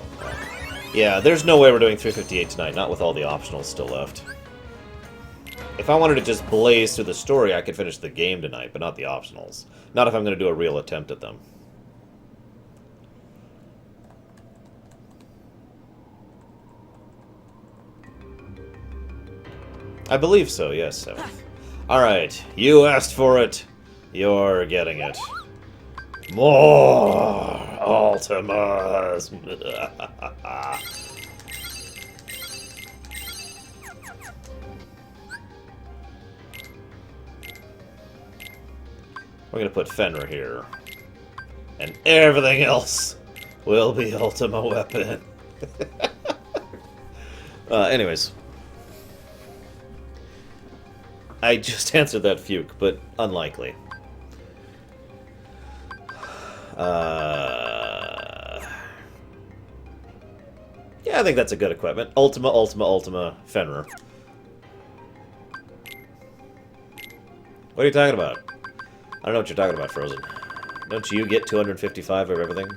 yeah, there's no way we're doing 358 tonight, not with all the optionals still left. If I wanted to just blaze through the story, I could finish the game tonight, but not the optionals. Not if I'm going to do a real attempt at them. I believe so, yes, 7th. Alright, you asked for it. You're getting it. More Ultimas. We're gonna put Fenrir here. And everything else will be Ultima Weapon. Anyways. I just answered that Fuke, but unlikely. Yeah, I think that's a good equipment. Ultima, Ultima, Ultima, Fenrir. What are you talking about? I don't know what you're talking about, Frozen. Don't you get 255 of everything?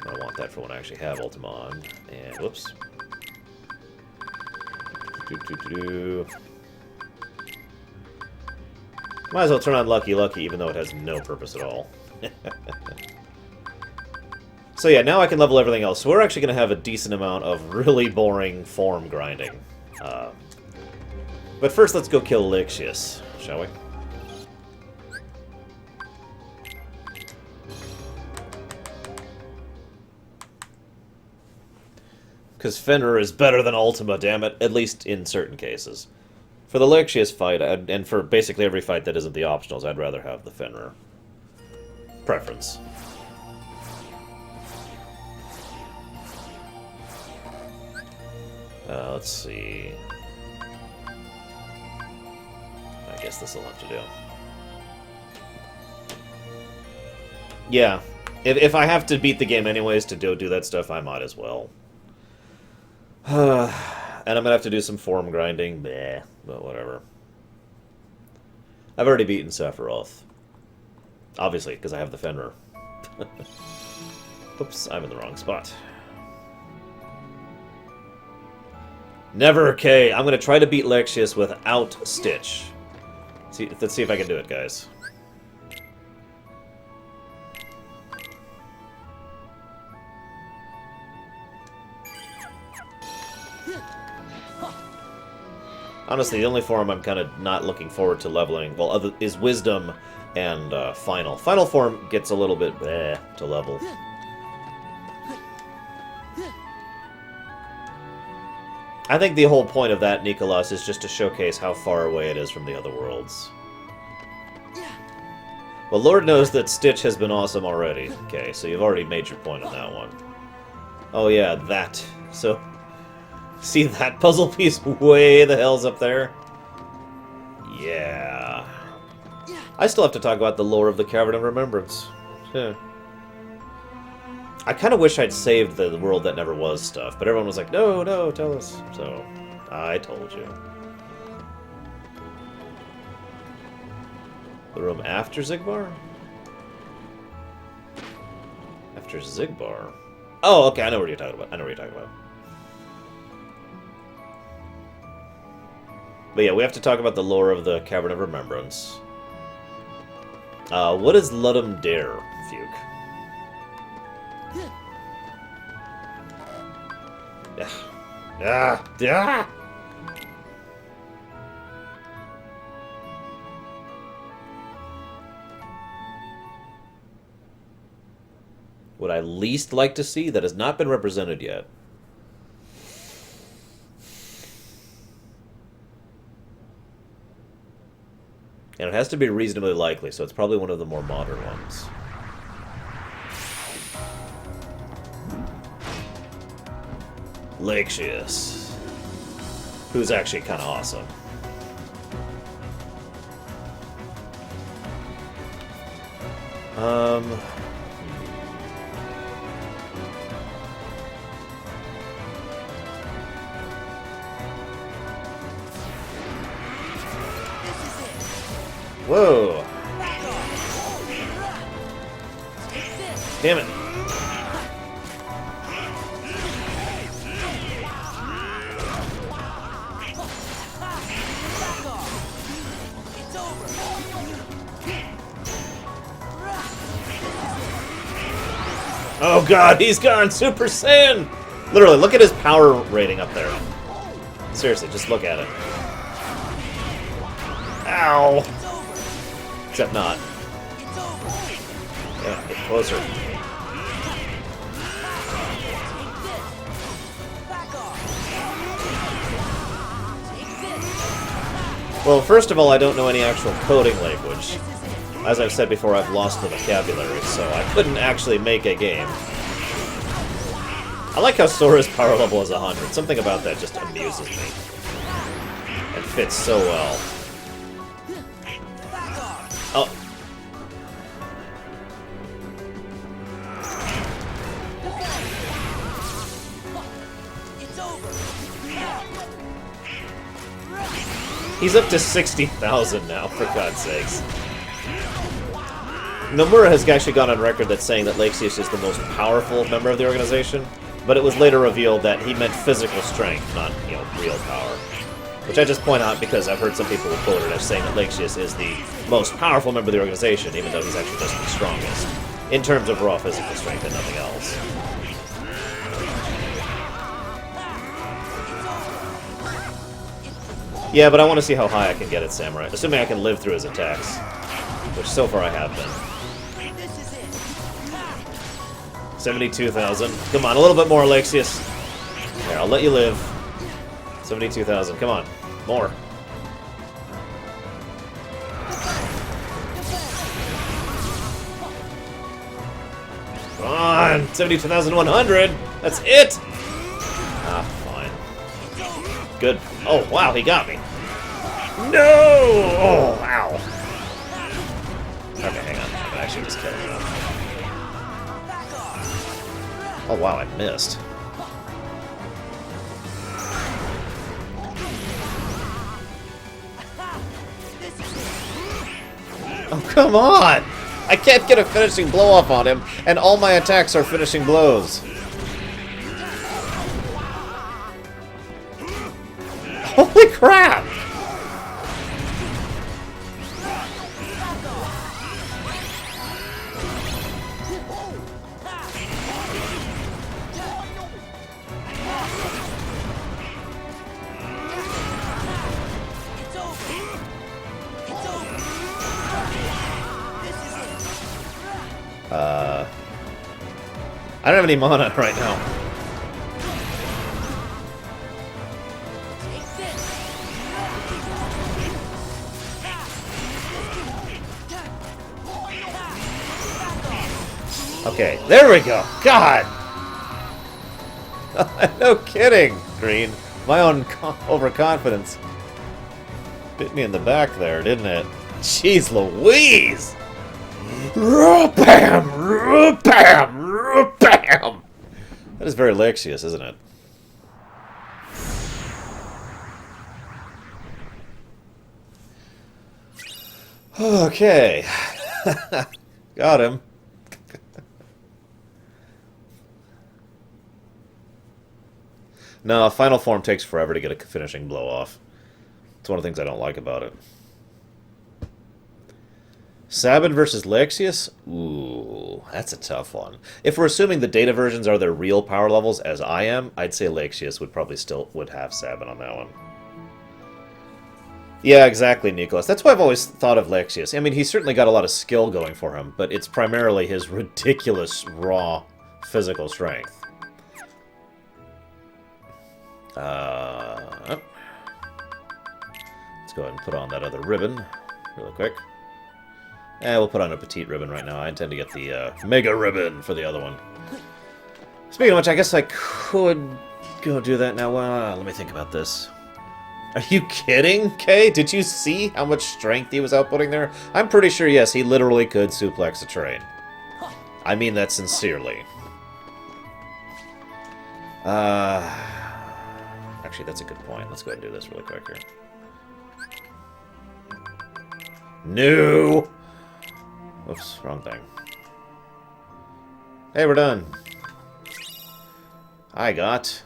I want that for when I actually have Ultima on. And, whoops. Might as well turn on Lucky Lucky, even though it has no purpose at all. So yeah, now I can level everything else. So we're actually going to have a decent amount of really boring form grinding. But first, let's go kill Lixius, shall we? Because Fenrir is better than Ultima, damn it. At least in certain cases. For the Lixius fight, and for basically every fight that isn't the optionals, I'd rather have the Fenrir preference. Let's see. I guess this will have to do. Yeah. If I have to beat the game anyways to do that stuff, I might as well. And I'm gonna have to do some form grinding. Bleh, but whatever. I've already beaten Sephiroth. Obviously, because I have the Fenrir. Oops, I'm in the wrong spot. Never, K. I'm gonna try to beat Lixius without Stitch. Let's see if I can do it, guys. Honestly, the only form I'm kind of not looking forward to leveling, well, is Wisdom and Final. Final form gets a little bit bleh to level. I think the whole point of that, Nicholas, is just to showcase how far away it is from the other worlds. Well, Lord knows that Stitch has been awesome already. Okay, so you've already made your point on that one. Oh yeah, that. So, See that puzzle piece way the hell's up there? Yeah. I still have to talk about the lore of the Cavern of Remembrance. Yeah. I kind of wish I'd saved the world that never was stuff, but everyone was like, no, no, tell us. So, I told you. The room after Zigbar? After Zigbar? Oh, okay, I know what you're talking about. I know what you're talking about. But yeah, we have to talk about the lore of the Cavern of Remembrance. What is Ludum Dare, Fuke? Would I least like to see that has not been represented yet? And it has to be reasonably likely, so it's probably one of the more modern ones. Laxius, who's actually kind of awesome. Whoa! Damn it! Oh god, he's gone Super Saiyan! Literally, look at his power rating up there. Seriously, just look at it. Ow! Except not. Yeah, get closer. Well, first of all, I don't know any actual coding language. As I've said before, I've lost the vocabulary, so I couldn't actually make a game. I like how Sora's power level is 100. Something about that just amuses me. And fits so well. Oh. He's up to 60,000 now, for God's sakes. Nomura has actually gone on record that's saying that Laxius is the most powerful member of the organization, but it was later revealed that he meant physical strength, not, you know, real power. Which I just point out because I've heard some people quoted as saying that Laxius is the most powerful member of the organization, even though he's actually just the strongest, in terms of raw physical strength and nothing else. Yeah, but I want to see how high I can get at Samurai, assuming I can live through his attacks, which so far I have been. 72,000. Come on, a little bit more, Laxius. Here, I'll let you live. 72,000. Come on. More. Come on. 72,100. That's it. Ah, fine. Good. Oh, wow, he got me. No! Oh, ow. Okay, hang on. I can actually just kill him now. Oh, wow, I missed. Oh, come on! I can't get a finishing blow off on him, and all my attacks are finishing blows. Holy crap! I don't have any mana right now. Okay, there we go. God! No kidding, Green. My own overconfidence bit me in the back there, didn't it? Jeez Louise! Bam! Bam! Bam! That is very Lexius, isn't it? Okay. Got him. No, final form takes forever to get a finishing blow off. It's one of the things I don't like about it. Sabin versus Lexius? Ooh, that's a tough one. If we're assuming the data versions are their real power levels, as I am, I'd say Lexius would probably still have Sabin on that one. Yeah, exactly, Nicholas. That's why I've always thought of Lexius. I mean, he's certainly got a lot of skill going for him, but it's primarily his ridiculous, raw physical strength. Let's go ahead and put on that other ribbon really quick. We'll put on a petite ribbon right now. I intend to get the mega ribbon for the other one. Speaking of which, I guess I could go do that now. Well, let me think about this. Are you kidding, Kay? Did you see how much strength he was outputting there? I'm pretty sure, yes, he literally could suplex a train. I mean that sincerely. Actually, that's a good point. Let's go ahead and do this really quick here. No! Oops, wrong thing. Hey, we're done. I got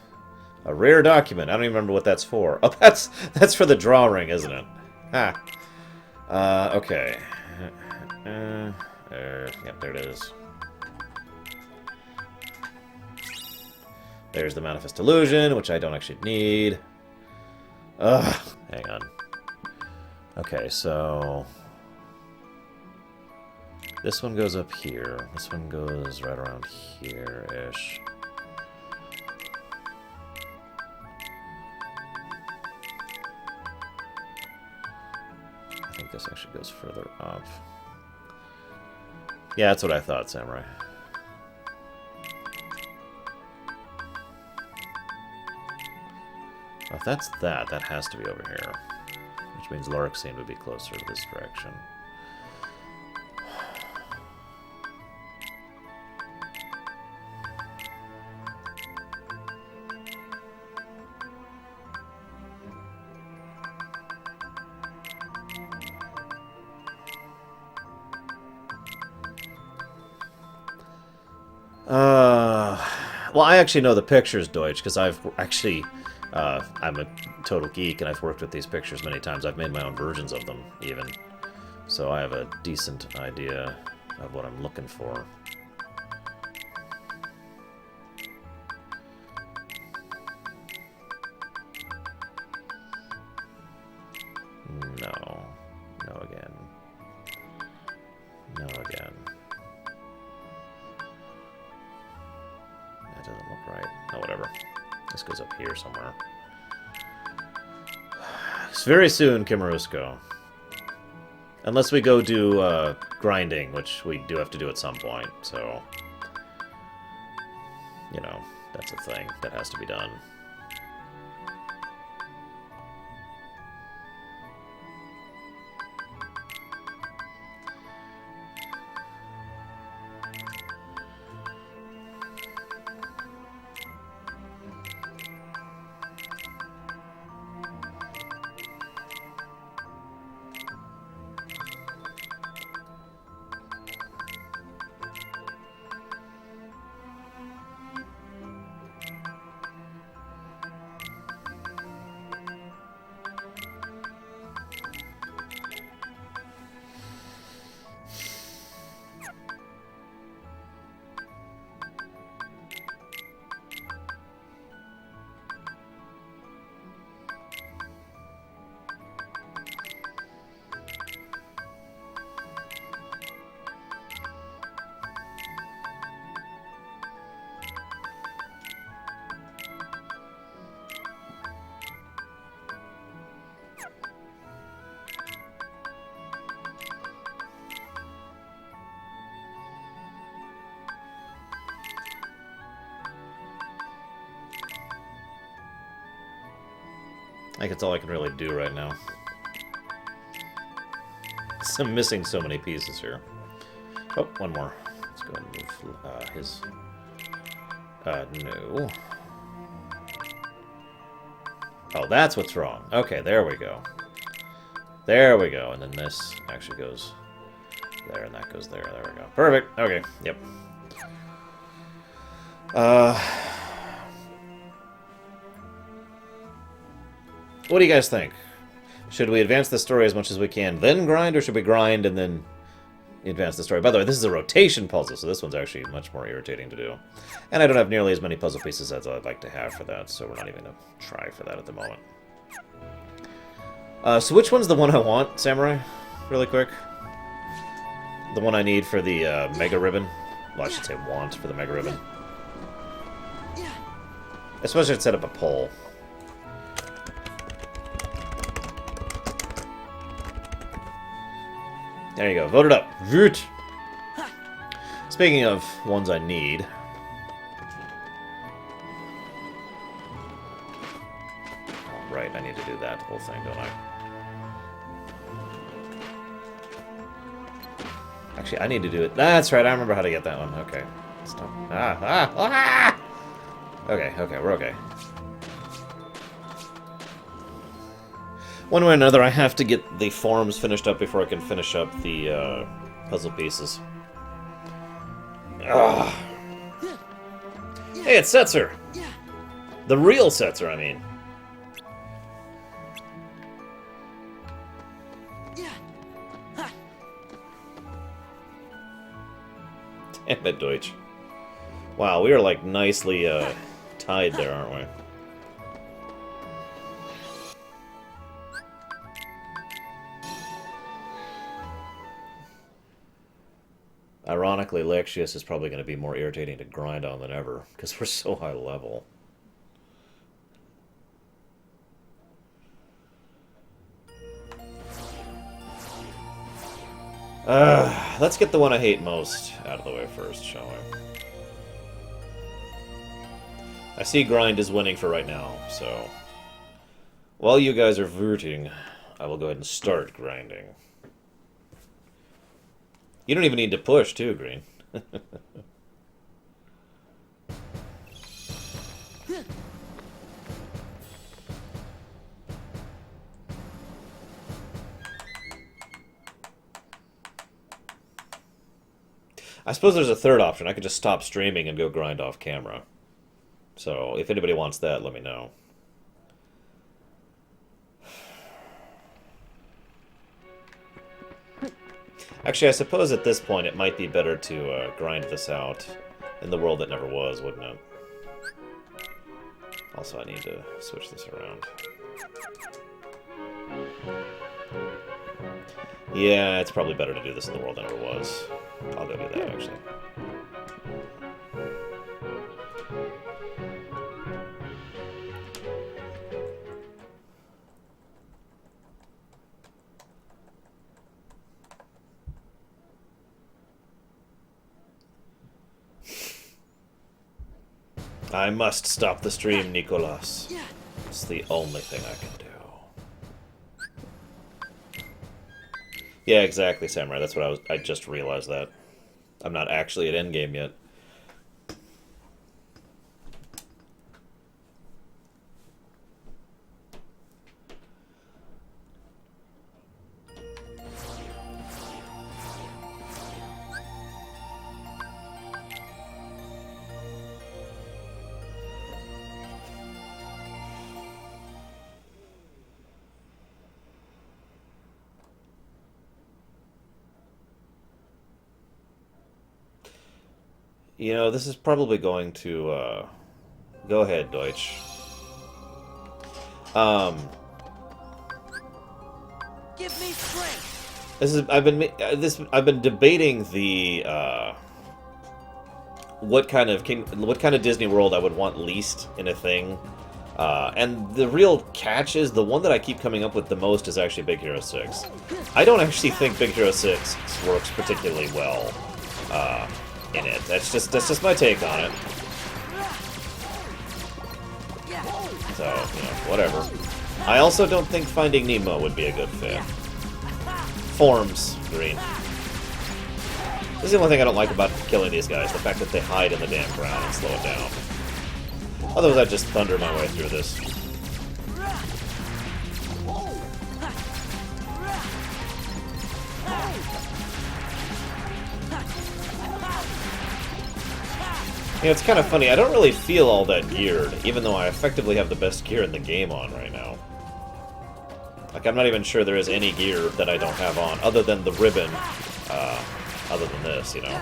a rare document. I don't even remember what that's for. Oh, that's for the drawing, isn't it? Ha. Okay. Yep, there it is. There's the Manifest Illusion, which I don't actually need. Ugh, hang on. Okay, so this one goes up here. This one goes right around here-ish. I think this actually goes further up. Yeah, that's what I thought, Samurai. Well, if that's that, that has to be over here. Which means Lorerun would be closer to this direction. Well, I actually know the pictures, Deutsch, because I've actually... I'm a total geek, and I've worked with these pictures many times. I've made my own versions of them, even. So I have a decent idea of what I'm looking for. No. No again. No again. That doesn't look right. Oh, whatever. This goes up here somewhere. Very soon, Kimarusko. Unless we go do grinding, which we do have to do at some point, so... You know, that's a thing that has to be done. I think it's all I can really do right now. So I'm missing so many pieces here. Oh, one more. Let's go ahead and move his... no. Oh, that's what's wrong. Okay, there we go. There we go. And then this actually goes there, and that goes there. There we go. Perfect. Okay, yep. What do you guys think? Should we advance the story as much as we can, then grind, or should we grind and then advance the story? By the way, this is a rotation puzzle, so this one's actually much more irritating to do. And I don't have nearly as many puzzle pieces as I'd like to have for that, so we're not even going to try for that at the moment. So which one's the one I want, Samurai? Really quick. The one I need for the Mega Ribbon. Well, I should say want for the Mega Ribbon. I suppose I should set up a poll. There you go. Vote it up. Vote! Speaking of ones I need. Oh, right, I need to do that whole thing, don't I? Actually, I need to do it. That's right, I remember how to get that one. Okay. Stop. Okay, we're okay. One way or another, I have to get the forums finished up before I can finish up the puzzle pieces. Ugh. Hey, it's Setzer! The real Setzer, I mean. Damn it, Deutsch. Wow, we are like nicely tied there, aren't we? Ironically, Lexius is probably going to be more irritating to grind on than ever, because we're so high level. Let's get the one I hate most out of the way first, shall we? I see grind is winning for right now, so... While you guys are voting, I will go ahead and start grinding. You don't even need to push, too, Green. I suppose there's a third option. I could just stop streaming and go grind off camera. So, if anybody wants that, let me know. Actually, I suppose at this point it might be better to grind this out in the world that never was, wouldn't it? Also, I need to switch this around. Yeah, it's probably better to do this in the world that never was. I'll go do that, actually. I must stop the stream, Nicolas. It's the only thing I can do. Yeah, exactly, Samurai. That's what I just realized that. I'm not actually at endgame yet. You know, this is probably going to, go ahead, Deutsch. Give me strength. This is, I've been debating the, what kind of Disney World I would want least in a thing. And the real catch is, the one that I keep coming up with the most is actually Big Hero 6. I don't actually think Big Hero 6 works particularly well, in it. That's just my take on it. So, you know, whatever. I also don't think Finding Nemo would be a good fit. Forms, green. This is the only thing I don't like about killing these guys, the fact that they hide in the damn ground and slow it down. Otherwise, I'd just thunder my way through this. You know, it's kind of funny, I don't really feel all that geared, even though I effectively have the best gear in the game on right now. Like, I'm not even sure there is any gear that I don't have on, other than the ribbon, other than this, you know.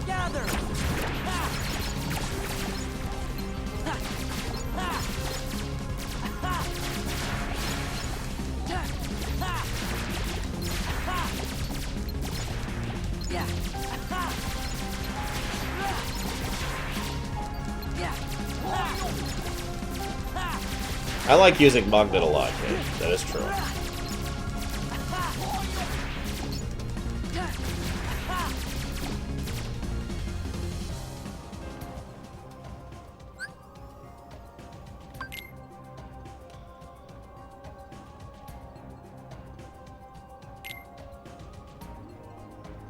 Gather! Yeah. I like using Magnet a lot, kid. That is true.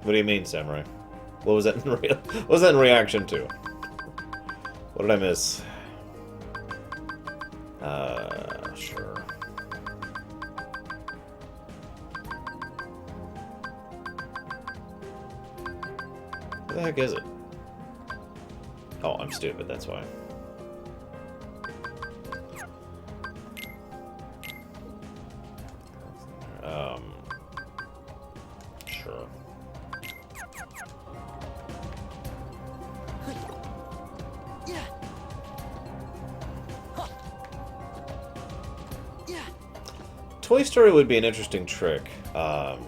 What do you mean, Samurai? What was that in what was that in reaction to? What did I miss? Sure. What the heck is it? Oh, I'm stupid, that's why. Sure. Toy Story would be an interesting trick. I'm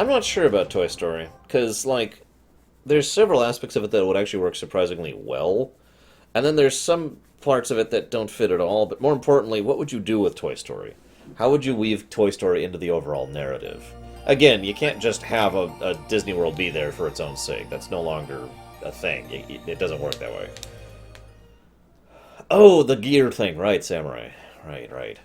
not sure about Toy Story, because, like, there's several aspects of it that would actually work surprisingly well, and then there's some parts of it that don't fit at all, but more importantly, what would you do with Toy Story? How would you weave Toy Story into the overall narrative? Again, you can't just have a Disney World be there for its own sake. That's no longer a thing. It doesn't work that way. Oh, the gear thing. Right, Samurai. Right.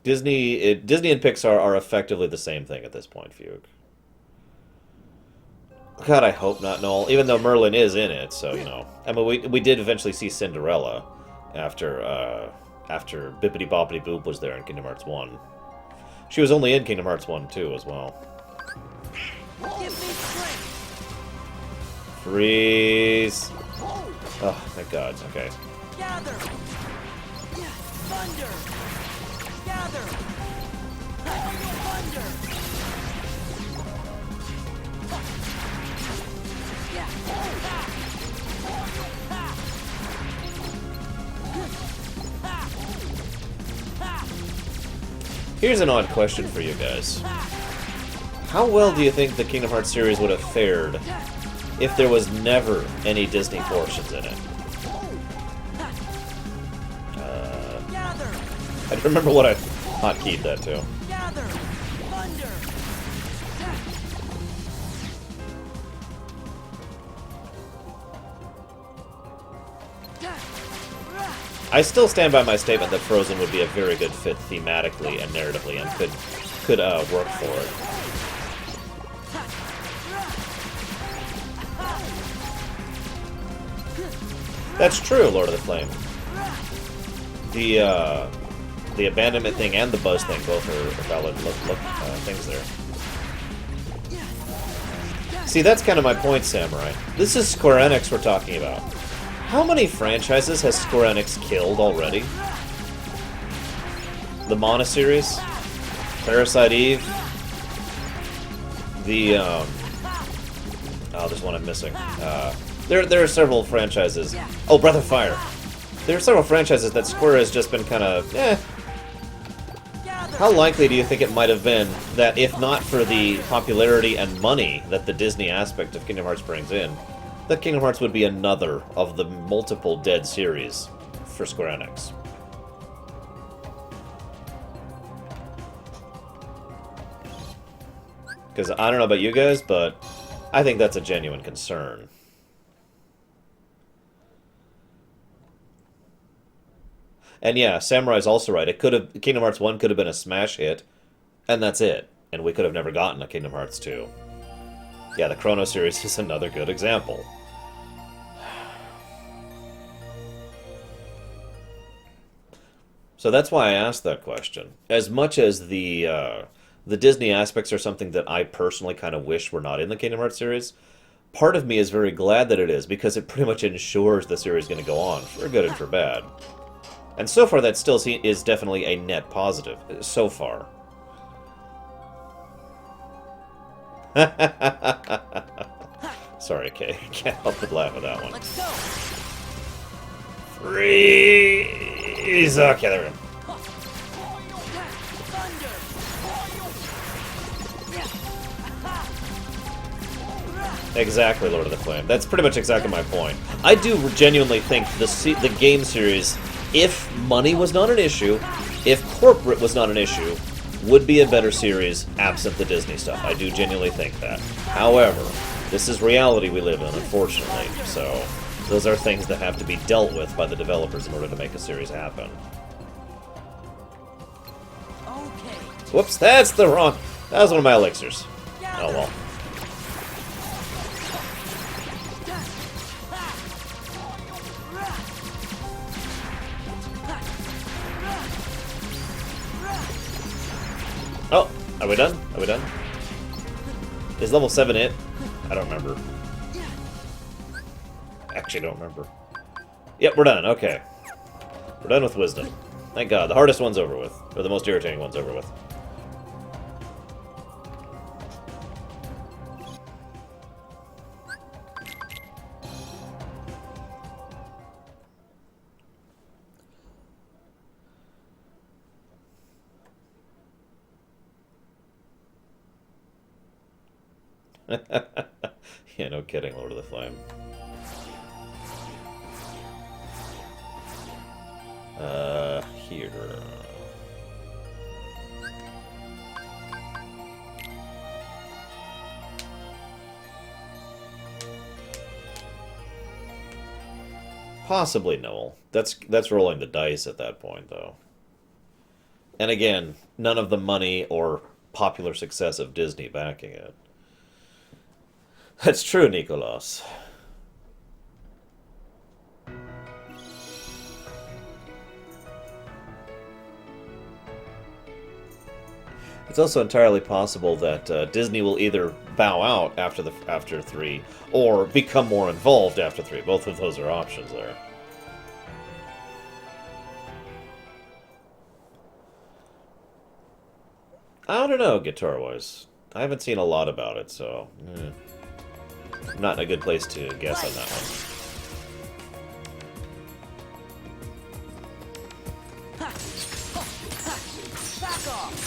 Disney and Pixar are effectively the same thing at this point, Fugue. God, I hope not, Noel. Even though Merlin is in it, so, you know. I mean, we did eventually see Cinderella after Bippity Boppity Boop was there in Kingdom Hearts 1. She was only in Kingdom Hearts 1, too, as well. Freeze! Oh, thank God. Okay. Gather! Thunder! Gather! Thunder! Here's an odd question for you guys. How well do you think the Kingdom Hearts series would have fared if there was never any Disney portions in it? I don't remember what I hotkeyed that to. I still stand by my statement that Frozen would be a very good fit thematically and narratively, and could work for it. That's true, Lord of the Flame. The abandonment thing and the buzz thing both are valid things there. See, that's kind of my point, Samurai. This is Square Enix we're talking about. How many franchises has Square Enix killed already? The Mana series? Parasite Eve? The, oh, there's one I'm missing. There are several franchises. Oh, Breath of Fire. There are several franchises that Square has just been kind of, eh. How likely do you think it might have been that if not for the popularity and money that the Disney aspect of Kingdom Hearts brings in, that Kingdom Hearts would be another of the multiple dead series for Square Enix. Because I don't know about you guys, but I think that's a genuine concern. And yeah, Samurai's also right. Kingdom Hearts 1 could have been a smash hit, and that's it. And we could have never gotten a Kingdom Hearts 2. Yeah, the Chrono series is another good example. So that's why I asked that question. As much as the Disney aspects are something that I personally kind of wish were not in the Kingdom Hearts series, part of me is very glad that it is, because it pretty much ensures the series is going to go on, for good and for bad. And so far, that still is definitely a net positive. So far. Sorry, Kay. Can't help but laugh at that one. Let's go. Freeze! Okay, there we go. Exactly, Lord of the Flame. That's pretty much exactly my point. I do genuinely think the game series, if money was not an issue, if corporate was not an issue, would be a better series absent the Disney stuff. I do genuinely think that. However, this is reality we live in, unfortunately, so those are things that have to be dealt with by the developers in order to make a series happen. Whoops, that's the wrong... That was one of my elixirs. Oh well. Oh, are we done? Are we done? Is level 7 it? I don't remember. Actually, don't remember. Yep, we're done. Okay. We're done with Wisdom. Thank God. The hardest one's over with. Or the most irritating one's over with. Yeah, no kidding, Lord of the Flame. Here. Possibly Noel. That's rolling the dice at that point, though. And again, none of the money or popular success of Disney backing it. That's true, Nicholas. It's also entirely possible that Disney will either bow out after 3, or become more involved after 3. Both of those are options there. I don't know, guitar-wise. I haven't seen a lot about it, so... I'm not in a good place to guess on that one. Back off.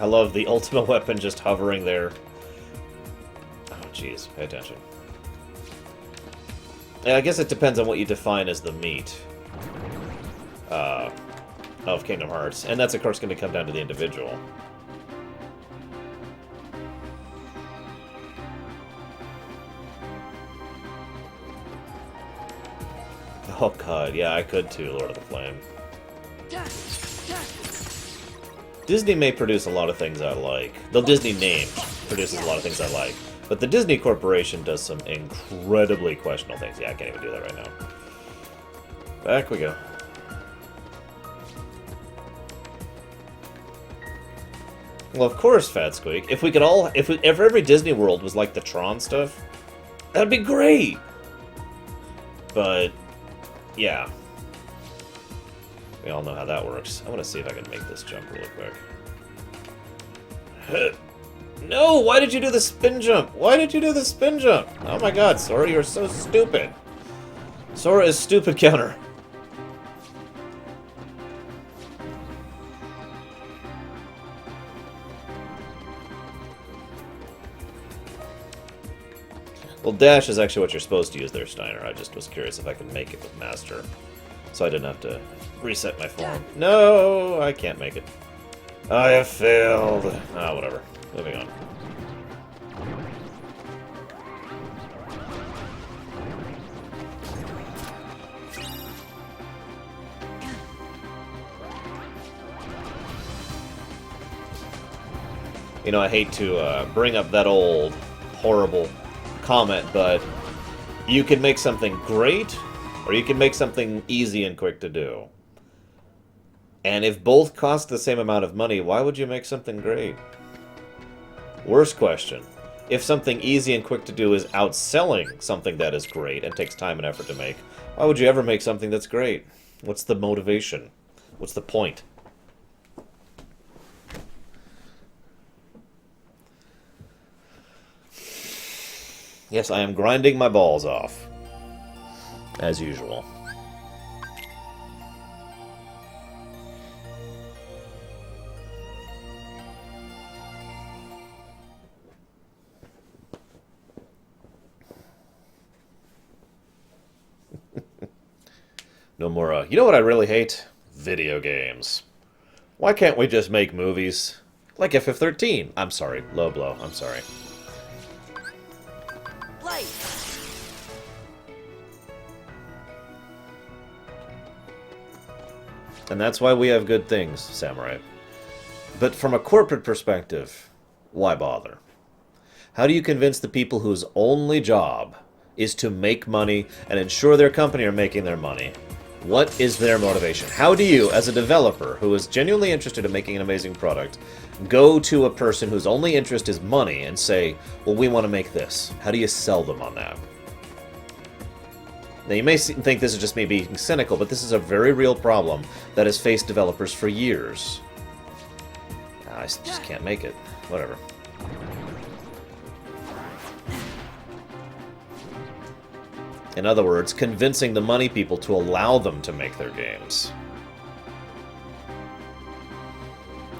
I love the ultimate weapon just hovering there. Oh, jeez. Pay attention. Yeah, I guess it depends on what you define as the meat of Kingdom Hearts. And that's, of course, going to come down to the individual. Oh, God. Yeah, I could too, Lord of the Flame. Disney may produce a lot of things I like. The Disney name produces a lot of things I like. But the Disney Corporation does some incredibly questionable things. Yeah, I can't even do that right now. Back we go. Well, of course, Fat Squeak. If we could all... If every Disney World was like the Tron stuff, that'd be great! But... yeah. We all know how that works. I want to see if I can make this jump really quick. No! Why did you do the spin jump? Why did you do the spin jump? Oh my god, Sora, you're so stupid. Sora is stupid counter. Well, dash is actually what you're supposed to use there, Steiner. I just was curious if I could make it with master. So I didn't have to reset my form. No, I can't make it. I have failed. Ah, whatever. Moving on. You know, I hate to bring up that old, horrible comment, but you can make something great, or you can make something easy and quick to do. And if both cost the same amount of money, why would you make something great? Worst question. If something easy and quick to do is outselling something that is great and takes time and effort to make, why would you ever make something that's great? What's the motivation? What's the point? Yes, I am grinding my balls off. As usual. No more, you know what I really hate? Video games. Why can't we just make movies? Like FF13. I'm sorry. Low blow. I'm sorry. And that's why we have good things, Samurai. But from a corporate perspective, why bother? How do you convince the people whose only job is to make money and ensure their company are making their money? What is their motivation? How do you, as a developer who is genuinely interested in making an amazing product, go to a person whose only interest is money and say, well, we want to make this? How do you sell them on that? Now, you may think this is just me being cynical, but this is a very real problem that has faced developers for years. I just can't make it. Whatever. In other words, convincing the money people to allow them to make their games.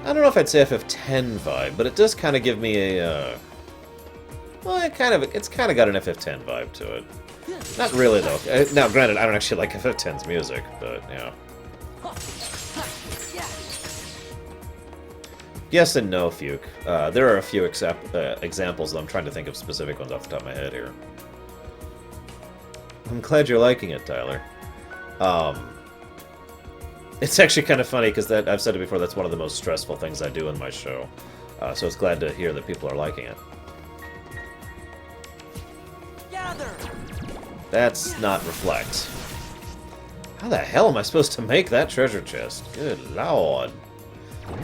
I don't know if I'd say FF10 vibe, but it does kind of give me a, well, it's kind of got an FF10 vibe to it. Not really, though. Now, granted, I don't actually like FF10's music, but, yeah. Yes and no, Fuke. There are a few examples, though I'm trying to think of specific ones off the top of my head here. I'm glad you're liking it, Tyler. It's actually kind of funny, because I've said it before, that's one of the most stressful things I do in my show. So it's glad to hear that people are liking it. That's not reflect. How the hell am I supposed to make that treasure chest? Good lord.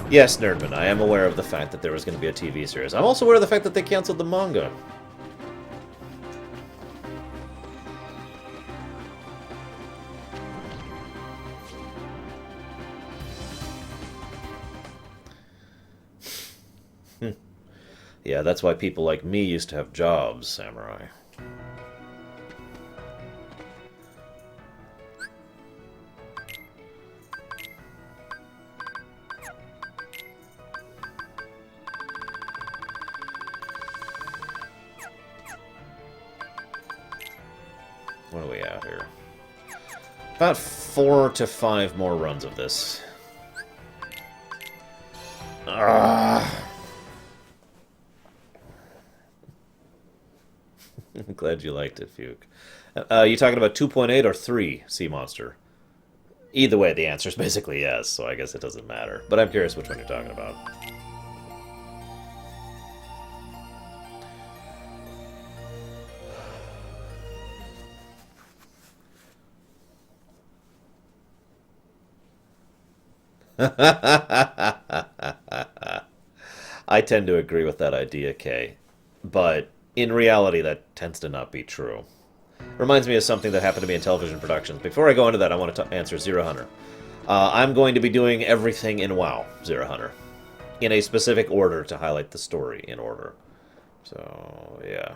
Yes, Nerdman, I am aware of the fact that there was going to be a TV series. I'm also aware of the fact that they canceled the manga. Yeah, that's why people like me used to have jobs, Samurai. What are we at here? About 4 to 5 more runs of this. I'm glad you liked it, Fuke. You talking about 2.8 or 3, Sea Monster? Either way, the answer is basically yes, so I guess it doesn't matter. But I'm curious which one you're talking about. I tend to agree with that idea, Kay. But in reality, that tends to not be true. Reminds me of something that happened to me in television productions. Before I go into that, I want to answer Zero Hunter. I'm going to be doing everything in WoW, Zero Hunter. In a specific order to highlight the story in order. So, yeah.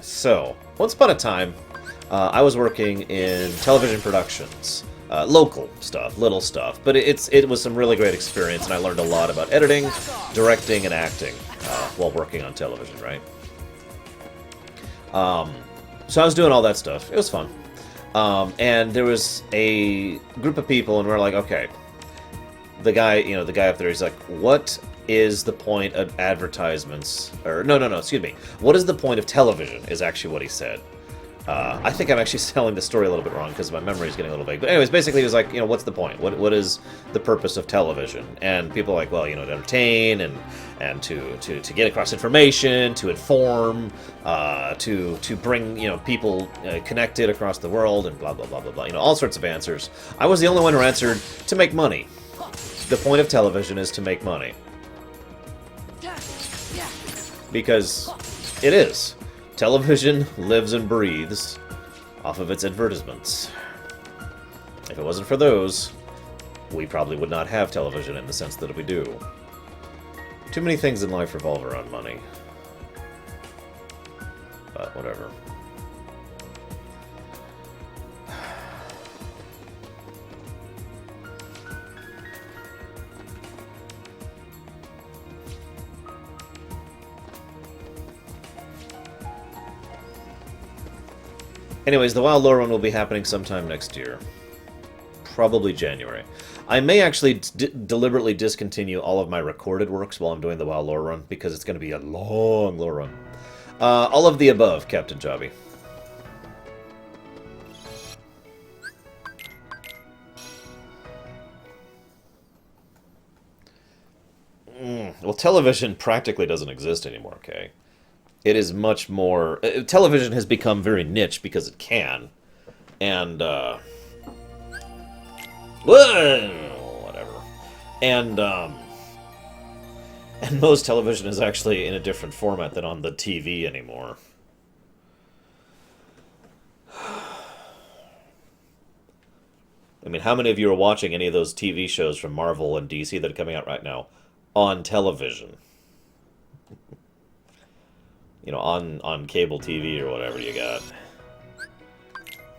So, once upon a time, I was working in television productions. Local stuff, little stuff, but it was some really great experience, and I learned a lot about editing, directing, and acting. while working on television, right? So I was doing all that stuff. It was fun. And there was a group of people, and we're like, okay. The guy up there, he's like, what is the point of advertisements? Or, no, excuse me. What is the point of television, is actually what he said. I think I'm actually telling the story a little bit wrong because my memory is getting a little vague. But anyways, basically he was like, what's the point? What is the purpose of television? And people are like, well, to entertain and to get across information, to inform, to bring, people connected across the world and blah, blah, blah, blah, blah. All sorts of answers. I was the only one who answered to make money. The point of television is to make money. Because it is. Television lives and breathes off of its advertisements. If it wasn't for those, we probably would not have television in the sense that we do. Too many things in life revolve around money. But whatever. Anyways, the WoW Lorerun will be happening sometime next year. Probably January. I may actually deliberately discontinue all of my recorded works while I'm doing the WoW Lorerun, because it's going to be a long Lorerun. All of the above, Captain Jobby. Well, television practically doesn't exist anymore, okay? It is much more... television has become very niche because it can. And, whatever. And most television is actually in a different format than on the TV anymore. I mean, how many of you are watching any of those TV shows from Marvel and DC that are coming out right now on television? On cable TV or whatever you got.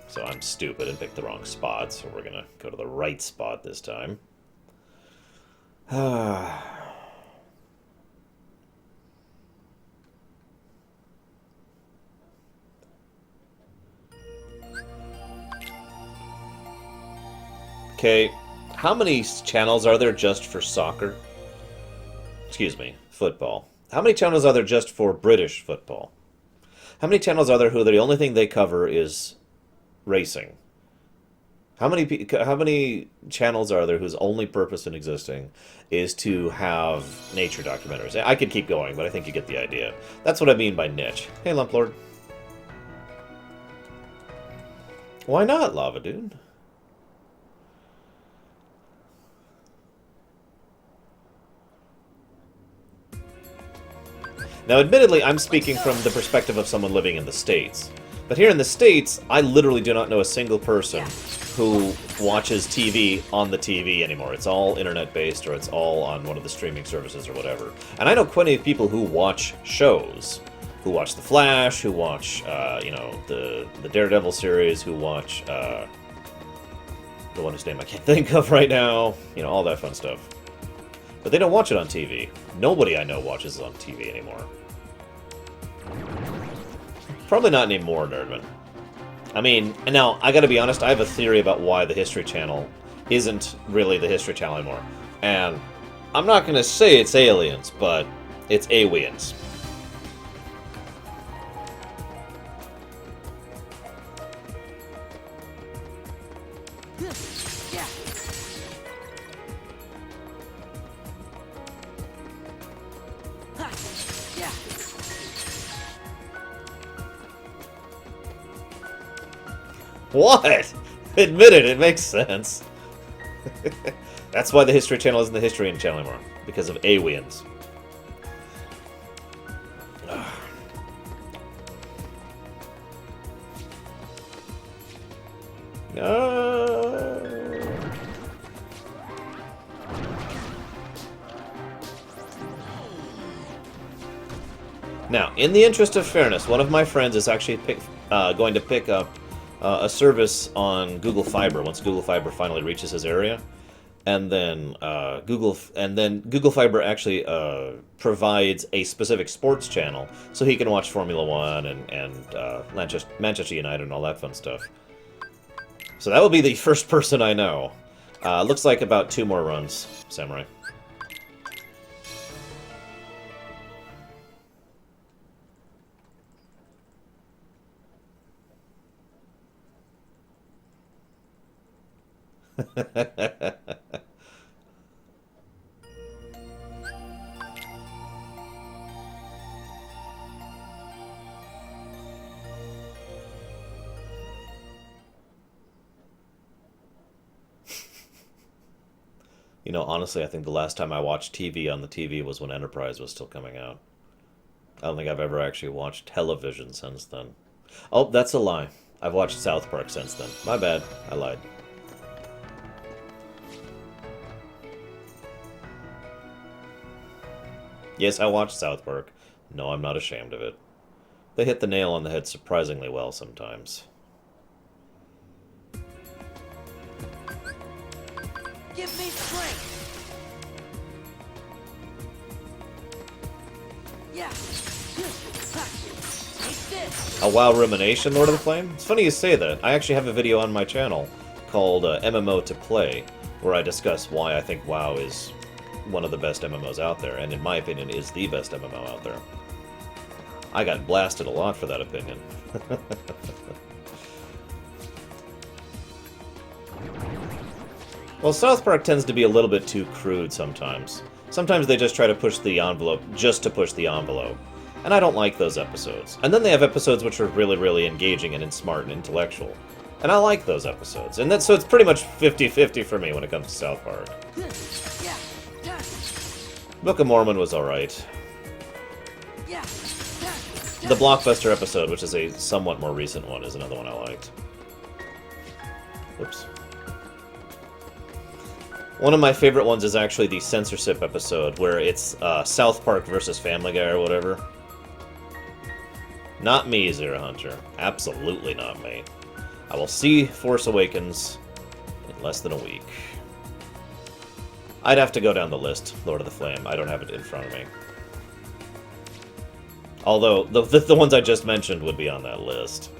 So I'm stupid and picked the wrong spot, so we're gonna go to the right spot this time. Okay, how many channels are there just for soccer? Excuse me, football. How many channels are there just for British football? How many channels are there who the only thing they cover is racing? How many channels are there whose only purpose in existing is to have nature documentaries? I could keep going, but I think you get the idea. That's what I mean by niche. Hey, Lumplord. Why not, Lava Dude? Now, admittedly, I'm speaking from the perspective of someone living in the States. But here in the States, I literally do not know a single person who watches TV on the TV anymore. It's all internet-based, or it's all on one of the streaming services or whatever. And I know plenty of people who watch shows. Who watch The Flash, who watch, the Daredevil series, who watch, the one whose name I can't think of right now. All that fun stuff. But they don't watch it on TV. Nobody I know watches it on TV anymore. Probably not anymore, Nerdman. I mean, and now, I gotta be honest, I have a theory about why the History Channel isn't really the History Channel anymore. And I'm not gonna say it's aliens, but it's aliens. What? Admit it, it makes sense. That's why the History Channel isn't the History Channel anymore. Because of aliens. Now, in the interest of fairness, one of my friends is actually going to pick up a service on Google Fiber once Google Fiber finally reaches his area. and then Google Fiber actually provides a specific sports channel, so he can watch Formula One and Manchester United and all that fun stuff. So that will be the first person I know. Looks like about 2 more runs, Samurai. You know, honestly, I think the last time I watched TV on the TV was when Enterprise was still coming out. I don't think I've ever actually watched television since then. Oh, that's a lie. I've watched South Park since then. My bad. I lied. Yes, I watched South Park. No, I'm not ashamed of it. They hit the nail on the head surprisingly well sometimes. Give me strength. Yeah. Take this. A WoW rumination, Lord of the Flame? It's funny you say that. I actually have a video on my channel called MMO to Play, where I discuss why I think WoW is one of the best MMOs out there, and in my opinion is the best MMO out there. I got blasted a lot for that opinion. Well, South Park tends to be a little bit too crude sometimes. Sometimes they just try to push the envelope just to push the envelope. And I don't like those episodes. And then they have episodes which are really, really engaging and smart and intellectual. And I like those episodes. And so it's pretty much 50-50 for me when it comes to South Park. Book of Mormon was alright. The Blockbuster episode, which is a somewhat more recent one, is another one I liked. Oops. One of my favorite ones is actually the censorship episode, where it's South Park versus Family Guy or whatever. Not me, Zero Hunter. Absolutely not me. I will see Force Awakens in less than a week. I'd have to go down the list, Lord of the Flame. I don't have it in front of me. Although, the ones I just mentioned would be on that list.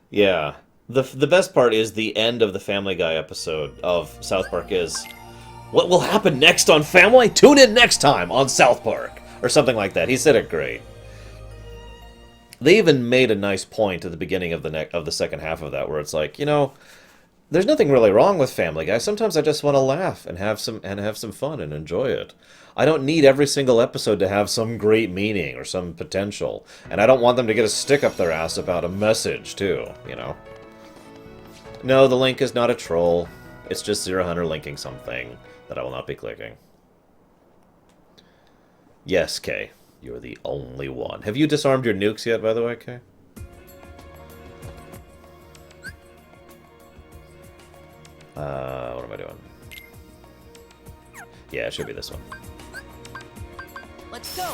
Yeah. The best part is the end of the Family Guy episode of South Park is, what will happen next on Family? Tune in next time on South Park! Or something like that. He said it great. They even made a nice point at the beginning of the second half of that, where it's like, you know, there's nothing really wrong with Family Guy. Sometimes I just want to laugh and have some fun and enjoy it. I don't need every single episode to have some great meaning or some potential. And I don't want them to get a stick up their ass about a message, too, you know? No, the link is not a troll. It's just Zero Hunter linking something that I will not be clicking. Yes, Kay. You're the only one. Have you disarmed your nukes yet, by the way, Kay? What am I doing? Yeah, it should be this one. Let's go.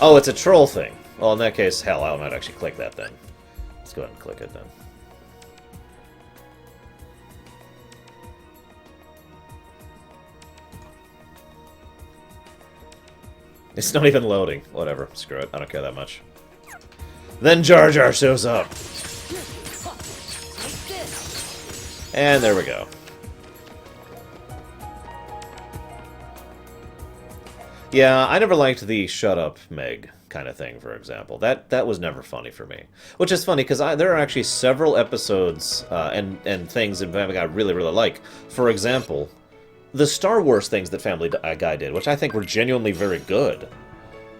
Oh, it's a troll thing. Well, in that case, hell, I might actually click that then. Let's go ahead and click it then. It's not even loading. Whatever. Screw it. I don't care that much. Then Jar Jar shows up. And there we go. Yeah, I never liked the shut up Meg kind of thing, for example. That was never funny for me. Which is funny, because there are actually several episodes and things in Family Guy I really, really like. For example, the Star Wars things that Family Guy did, which I think were genuinely very good.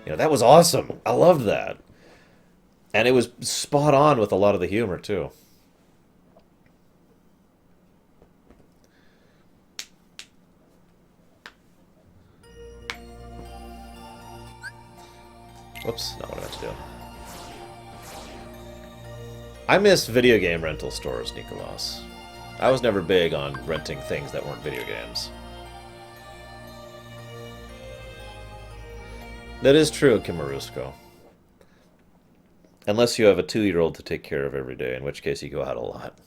You know, that was awesome. I loved that. And it was spot on with a lot of the humor, too. Whoops, not what I meant to do. I miss video game rental stores, Nicolas. I was never big on renting things that weren't video games. That is true, Kimarusko. Unless you have a 2-year-old to take care of every day, in which case you go out a lot.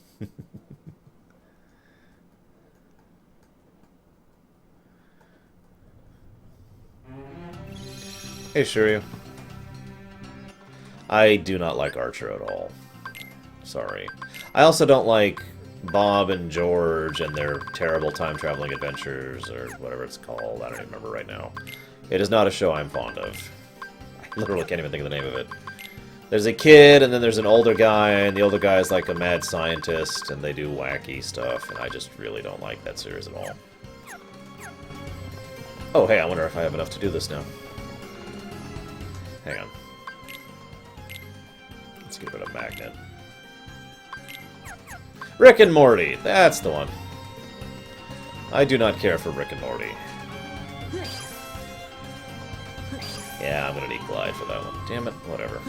Hey, Shiryu. I do not like Archer at all. Sorry. I also don't like Bob and George and their terrible time-traveling adventures, or whatever it's called. I don't even remember right now. It is not a show I'm fond of. I literally can't even think of the name of it. There's a kid, and then there's an older guy, and the older guy is like a mad scientist, and they do wacky stuff, and I just really don't like that series at all. Oh, hey, I wonder if I have enough to do this now. Hang on. Let's give it a magnet. Rick and Morty! That's the one. I do not care for Rick and Morty. Yeah, I'm gonna need Glide for that one. Damn it, whatever.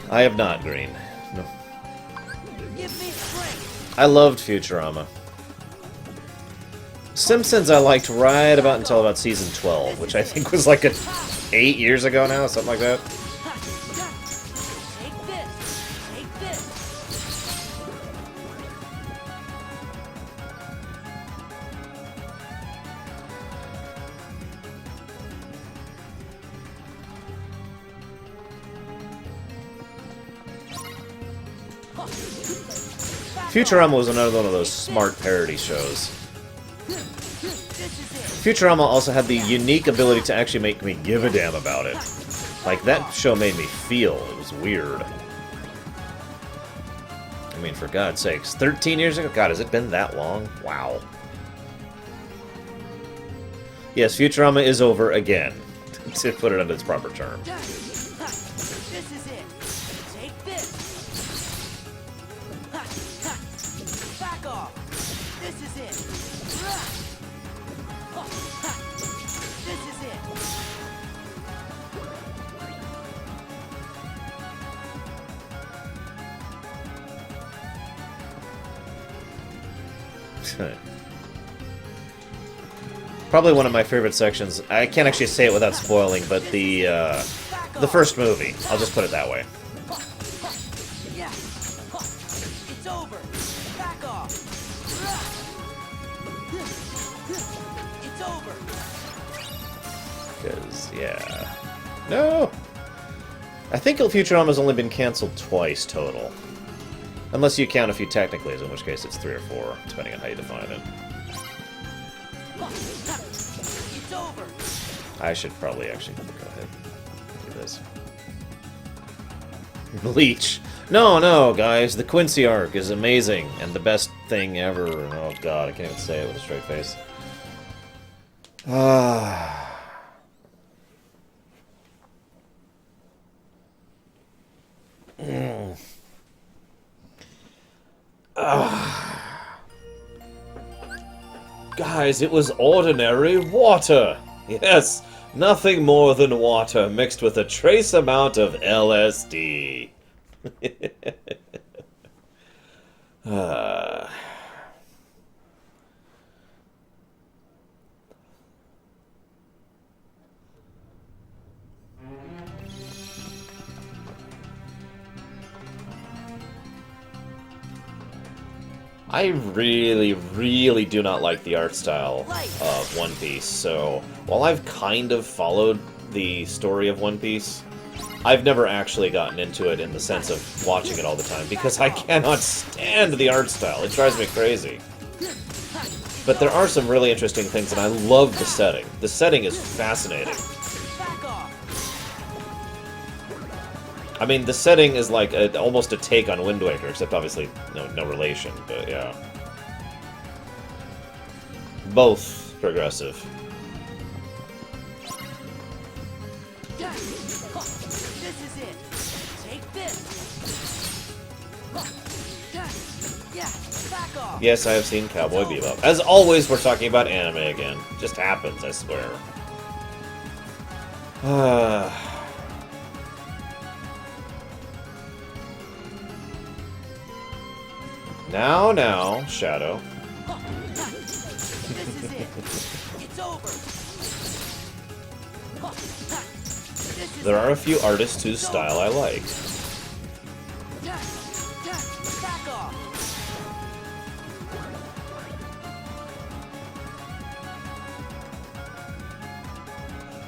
I have not, Green. No. I loved Futurama. Simpsons I liked right about until about season 12, which I think was like 8 years ago now, something like that. Futurama was another one of those smart parody shows. Futurama also had the unique ability to actually make me give a damn about it. Like, that show made me feel. It was weird. I mean, for God's sakes, 13 years ago? God, has it been that long? Wow. Yes, Futurama is over again, to put it under its proper term. Probably one of my favorite sections. I can't actually say it without spoiling, but the first movie. I'll just put it that way. It's over. Back off. It's over. Because, yeah. No! I think Futurama's only been canceled twice total. Unless you count a few technically, in which case it's 3 or 4, depending on how you define it. It's over. I should probably actually go ahead and do this. Bleach. No, guys, the Quincy arc is amazing and the best thing ever. Oh god, I can't even say it with a straight face. Guys, it was ordinary water. Yes, nothing more than water mixed with a trace amount of LSD. I really do not like the art style of One Piece, so while I've kind of followed the story of One Piece, I've never actually gotten into it in the sense of watching it all the time, because I cannot stand the art style. It drives me crazy. But there are some really interesting things, and I love the setting. The setting is fascinating. I mean, the setting is like almost a take on Wind Waker, except obviously no relation, but yeah. Both progressive. This is it. Take this. Yeah, back Yes, I have seen Cowboy Bebop. As always, we're talking about anime again. Just happens, I swear. Now, Shadow. This is it. It's over. There are a few artists whose style I like. Back off.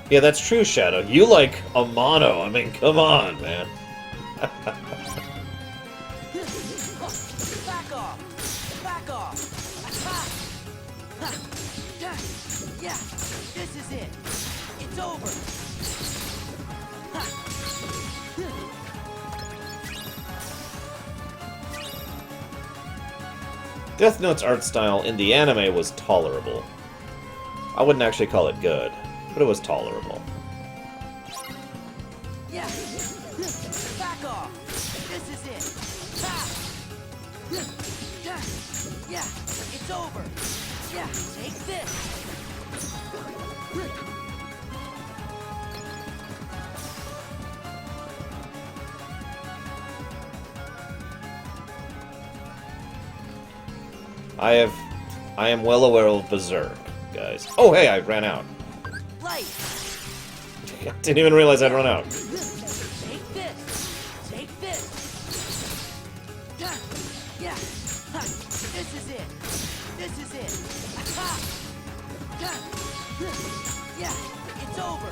Yeah, that's true, Shadow. You like Amano. I mean, come on, man. Back off. Back off. Yeah, this is it. It's over. Death Note's art style in the anime was tolerable. I wouldn't actually call it good, but it was tolerable. Yeah. Back off. This is it. Yeah, it's over. Yeah, take this. I am well aware of Berserk, guys. Oh, hey, I ran out. Light. I didn't even realize I'd run out. Take this. Take this. Yeah. This is it. This is it. Yeah, it's over.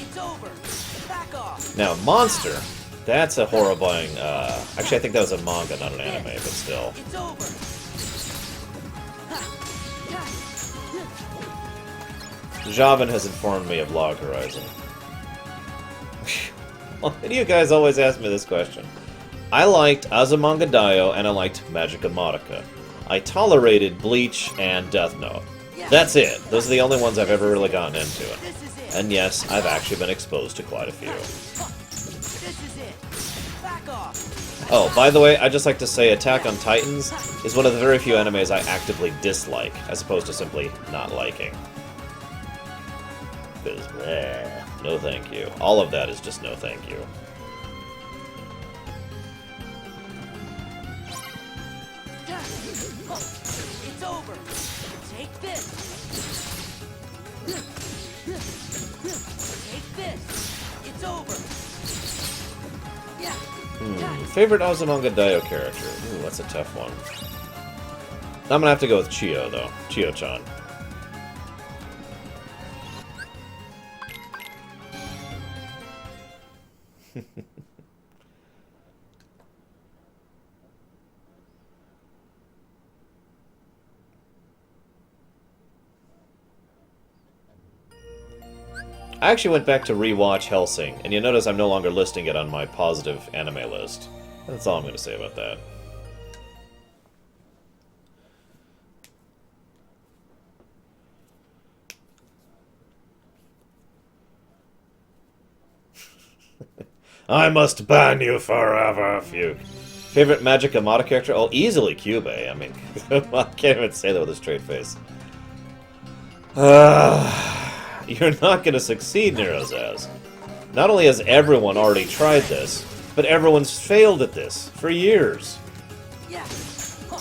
It's over. Back off. Now, Monster, that's a horrifying, actually I think that was a manga, not an anime, but still. It's over. Javan has informed me of Log Horizon. Why do you guys always ask me this question? I liked Azumanga Daioh and I liked Magica Madoka. I tolerated Bleach and Death Note. That's it. Those are the only ones I've ever really gotten into. And yes, I've actually been exposed to quite a few. This is it. Back off. Oh, by the way, I'd just like to say Attack on Titans is one of the very few animes I actively dislike, as opposed to simply not liking. Because, no thank you. All of that is just no thank you. It's over. Take this. Take this. It's over. Yeah. Favorite Azumanga Daioh character? Ooh, that's a tough one. I'm gonna have to go with Chio, though. Chio-chan. I actually went back to rewatch Hellsing, and you notice I'm no longer listing it on my positive anime list. That's all I'm going to say about that. I must ban you forever, Fuke. Favorite Magica Madoka character? Oh, easily Kyubey. I mean, I can't even say that with a straight face. You're not going to succeed, Nerozaz. Not only has everyone already tried this, but everyone's failed at this for years.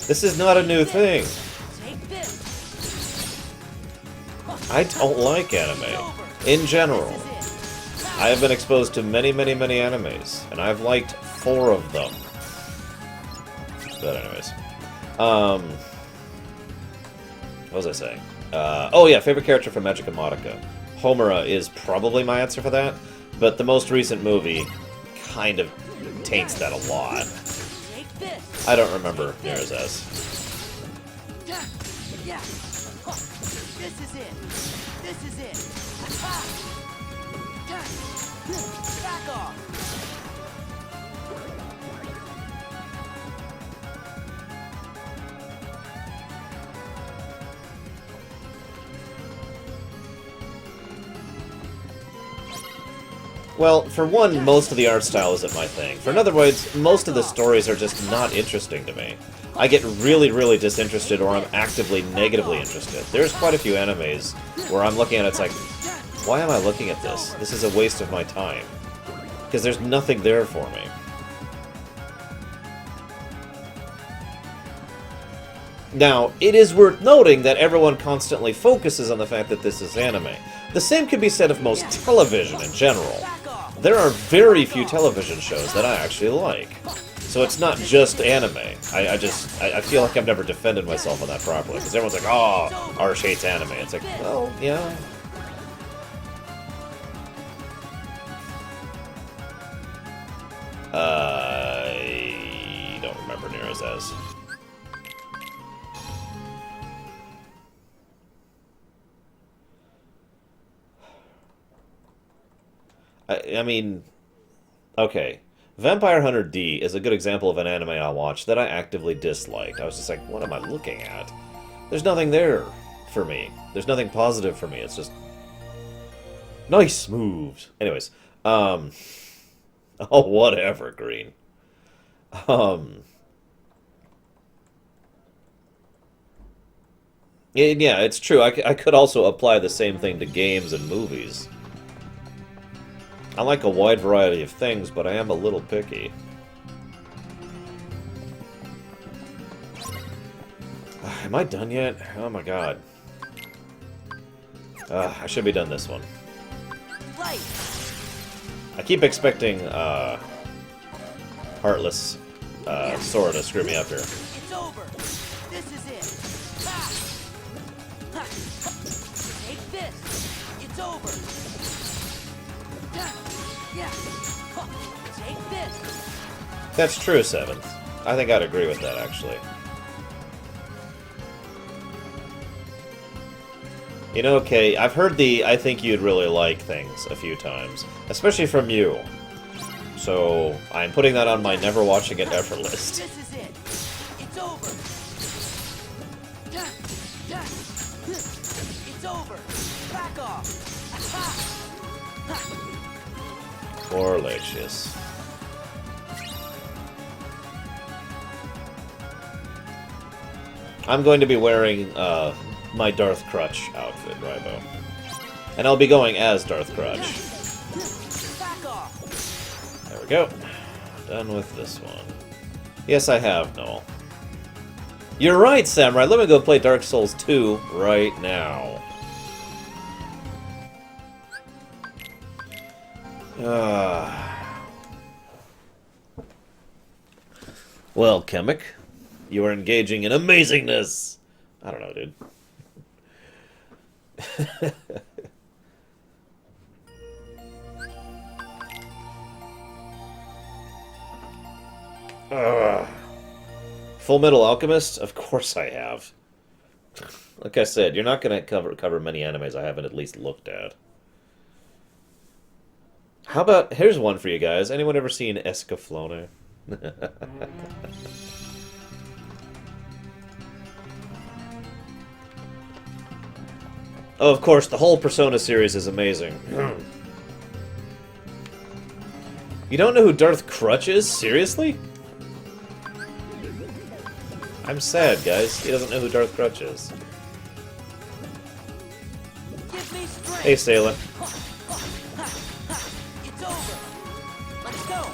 This is not a new thing. I don't like anime, in general. I have been exposed to many, many, many animes, and I've liked 4 of them. But anyways. What was I saying? Oh yeah, favorite character from Magica Madoka. Homura is probably my answer for that, but the most recent movie kind of taints that a lot. I don't remember Nerozaz. Yeah. This is it. This is it. Back off. Well, for one, most of the art style isn't my thing. For another words, most of the stories are just not interesting to me. I get really, really disinterested, or I'm actively negatively interested. There's quite a few animes where I'm looking at it, it's like, why am I looking at this? This is a waste of my time. Because there's nothing there for me. Now, it is worth noting that everyone constantly focuses on the fact that this is anime. The same can be said of most television in general. There are very few television shows that I actually like. So it's not just anime. I feel like I've never defended myself on that properly. Because everyone's like, oh, Arsh hates anime. It's like, well, yeah. I don't remember near as. I mean, okay. Vampire Hunter D is a good example of an anime I watched that I actively disliked. I was just like, what am I looking at? There's nothing there for me. There's nothing positive for me. It's just nice moves. Anyways, oh, whatever, Green. Yeah, it's true. I could also apply the same thing to games and movies. I like a wide variety of things, but I am a little picky. Am I done yet? Oh my god. I should be done this one. I keep expecting, Heartless, Sora to screw me up here. It's over. This is it. Ha! Ha! Take this. It's over. Yeah. Take this. That's true, Seventh. I think I'd agree with that, actually. You know, okay, I've heard the I think you'd really like things a few times, especially from you. So, I'm putting that on my never watching it ever list. This is it. It's over. It's over. Back off. Poor Lacius. I'm going to be wearing, my Darth Crutch outfit, Rybo. And I'll be going as Darth Crutch. There we go. Done with this one. Yes, I have, Noel. You're right, Samurai. Let me go play Dark Souls 2 right now. Well, Chemic, you are engaging in amazingness. I don't know, dude. Full Metal Alchemist? Of course I have. Like I said, you're not going to cover many animes I haven't at least looked at. How about... Here's one for you guys. Anyone ever seen Escaflowne? Oh, of course, the whole Persona series is amazing. You don't know who Darth Crutch is? Seriously? I'm sad, guys. He doesn't know who Darth Crutch is. Hey, Salem. It's over. Let's go.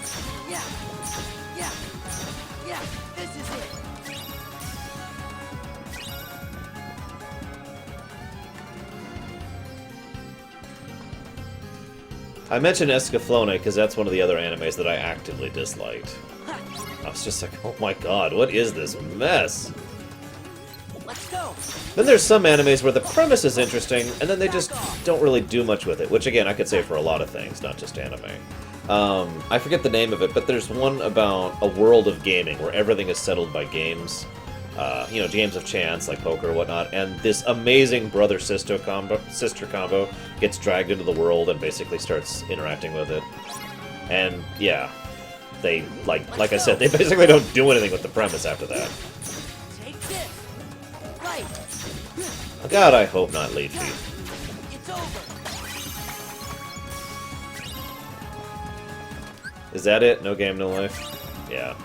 Yeah. Yeah. Yeah. This is it. I mentioned Escaflowne because that's one of the other animes that I actively disliked. I was just like, oh my god, what is this mess? Let's go. Then there's some animes where the premise is interesting, and then they just don't really do much with it, which again, I could say for a lot of things, not just anime. I forget the name of it, but there's one about a world of gaming where everything is settled by games. You know, games of chance, like poker or whatnot, and this amazing brother-sister combo gets dragged into the world and basically starts interacting with it. And, yeah, they, like I said, they basically don't do anything with the premise after that. Take this. Right. God, I hope not Lead Feet. It's over. Is that it? No game, no life? Yeah.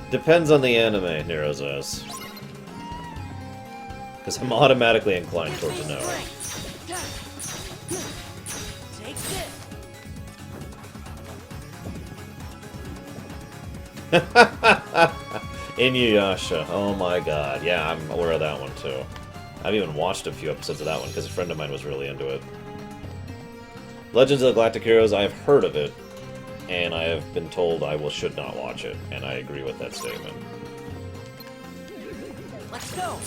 Depends on the anime, Nero says. Because I'm automatically inclined towards a no. Take this. Inuyasha. Oh my god. Yeah, I'm aware of that one too. I've even watched a few episodes of that one because a friend of mine was really into it. Legends of the Galactic Heroes, I have heard of it, and I have been told I should not watch it, and I agree with that statement. Let's go.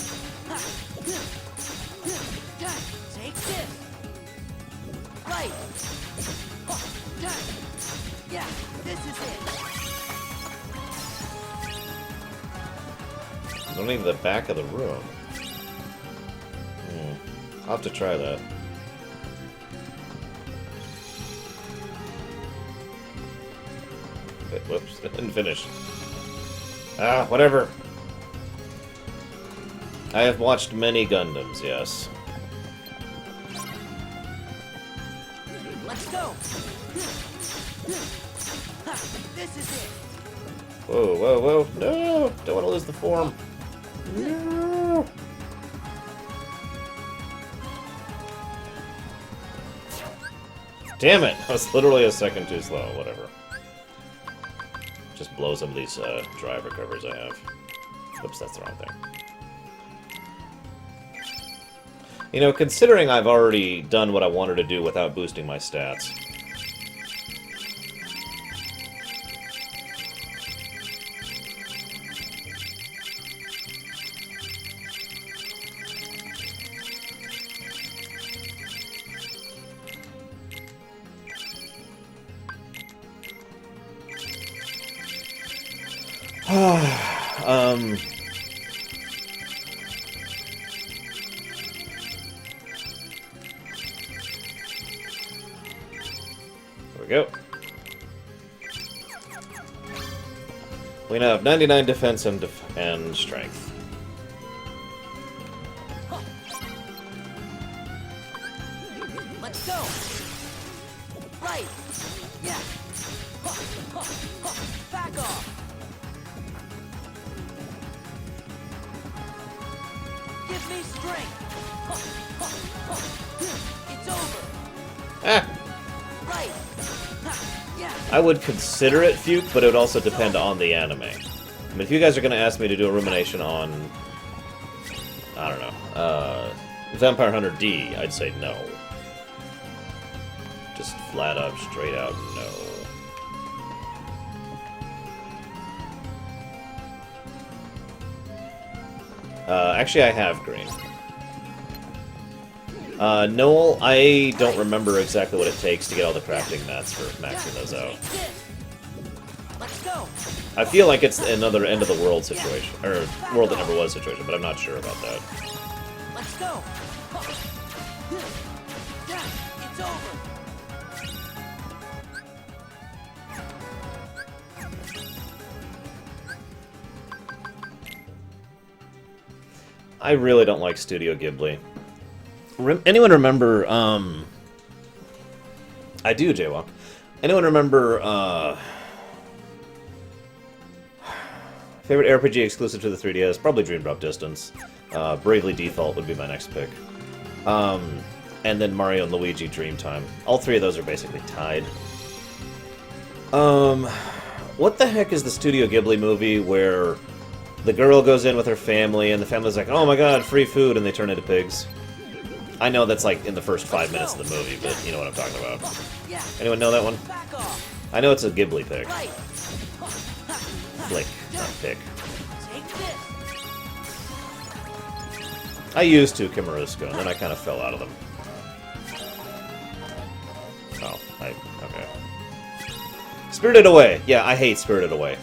Take this. Right. Yeah, this is it. I don't need the back of the room. I'll have to try that. Wait, whoops, it didn't finish. Ah, whatever. I have watched many Gundams, yes. Let's go. This is it. Whoa, whoa, whoa. No! Don't want to lose the form. No! Damn it! I was literally a second too slow. Whatever. Just blow some of these drive recovers I have. Oops, that's the wrong thing. You know, considering I've already done what I wanted to do without boosting my stats. There we go. We now have 99 defense and strength. Let's go. Right. Yeah. Back off. Give me strength. It's over. Ah! Right. Yeah. I would consider it Fuke, but it would also depend on the anime. I mean, if you guys are going to ask me to do a rumination on, I don't know, Vampire Hunter D, I'd say no. Just flat up, straight out, no. Actually, I have green. Noel, I don't remember exactly what it takes to get all the crafting mats for maxing those out. Let's go. I feel like it's another end of the world situation, or world that never was situation, but I'm not sure about that. Let's go. It's over. I really don't like Studio Ghibli. Anyone remember, I do, Jaywalk. Anyone remember, favorite RPG exclusive to the 3DS? Probably Dream Drop Distance. Bravely Default would be my next pick. And then Mario and Luigi Dreamtime. All three of those are basically tied. What the heck is the Studio Ghibli movie where the girl goes in with her family and the family's like, oh my god, free food, and they turn into pigs? I know that's like in the first 5 minutes of the movie, but you know what I'm talking about. Anyone know that one? I know it's a Ghibli pick. Flick, not pick. I used to Kimarusko, and then I kind of fell out of them. Oh, okay. Spirited Away! Yeah, I hate Spirited Away.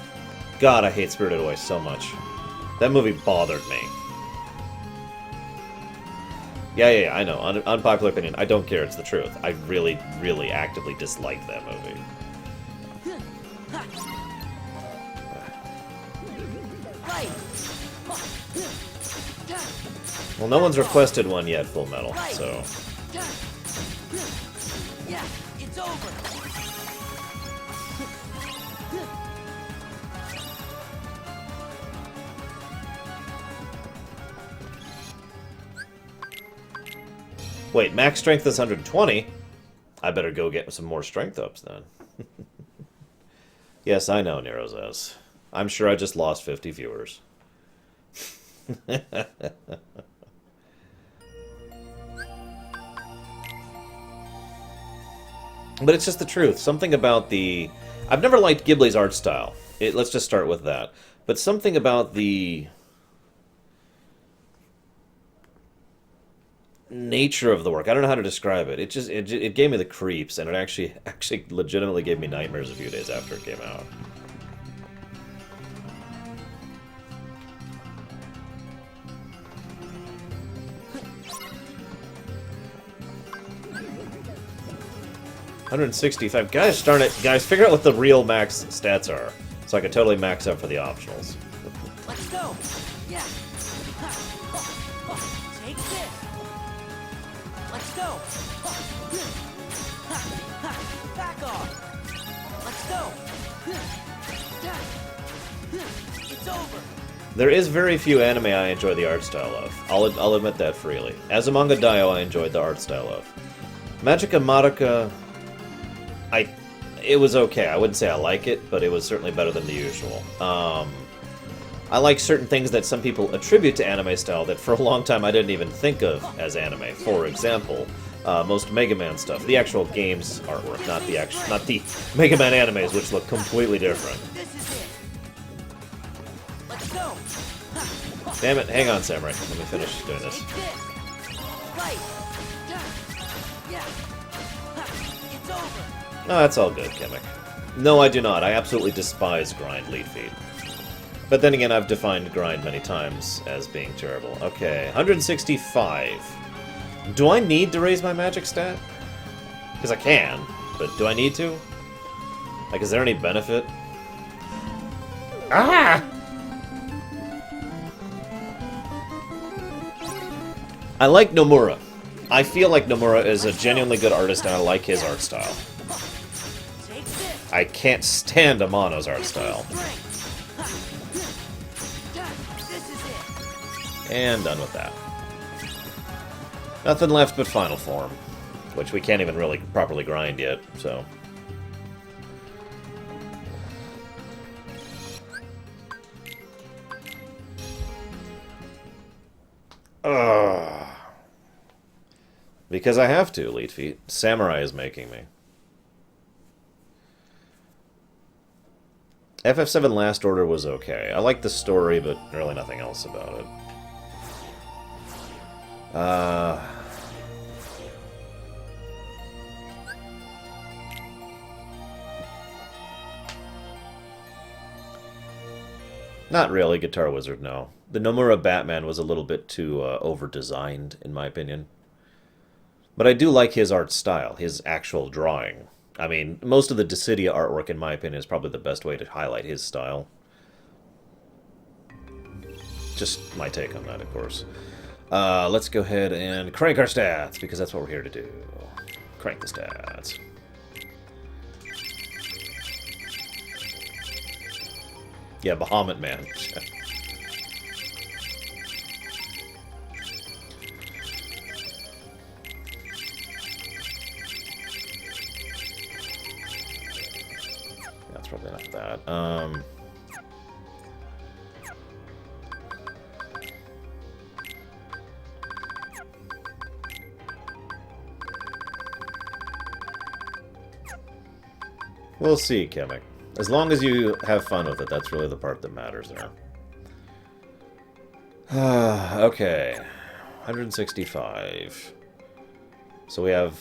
God, I hate Spirited Away so much. That movie bothered me. Yeah, I know. Unpopular opinion. I don't care, it's the truth. I really, really actively dislike that movie. Well, no one's requested one yet, Full Metal, so... Yeah, it's over. Wait, max strength is 120? I better go get some more strength ups, then. Yes, I know, Nero's S. I'm sure I just lost 50 viewers. But it's just the truth. Something about the... I've never liked Ghibli's art style. Let's just start with that. But something about the nature of the work. I don't know how to describe it. It gave me the creeps, and it actually legitimately gave me nightmares a few days after it came out. $165. Guys, darn it. Guys, figure out what the real max stats are, so I can totally max out for the optionals. Let's go. Yeah. Take this. Let's go. Back off. Let's go. It's over. There is very few anime I enjoy the art style of. I'll admit that freely. As a manga daio, I enjoyed the art style of. Magica Madoka... It was okay. I wouldn't say I like it, but it was certainly better than the usual. I like certain things that some people attribute to anime style that for a long time I didn't even think of as anime. For example, most Mega Man stuff. The actual game's artwork, not the Mega Man animes, which look completely different. Let's go. Damn it, hang on, Samurai. Let me finish doing this. Right. Yeah. It's over. No, that's all good, Kamek. No, I do not. I absolutely despise grind lead feed. But then again, I've defined grind many times as being terrible. Okay, 165. Do I need to raise my magic stat? Because I can, but do I need to? Like, is there any benefit? Ah! I like Nomura. I feel like Nomura is a genuinely good artist, and I like his art style. I can't stand Amano's art style. And done with that. Nothing left but final form, which we can't even really properly grind yet, so... Because I have to, Elite Feet. Samurai is making me. FF7 Last Order was okay. I liked the story, but really nothing else about it. Not really, Guitar Wizard, no. The Nomura Batman was a little bit too over-designed, in my opinion. But I do like his art style, his actual drawing. I mean, most of the Dissidia artwork, in my opinion, is probably the best way to highlight his style. Just my take on that, of course. Let's go ahead and crank our stats, because that's what we're here to do. Crank the stats. Yeah, Bahamut Man. That's probably enough of that. We'll see, Kamek. As long as you have fun with it, that's really the part that matters there. Okay. 165. So we have,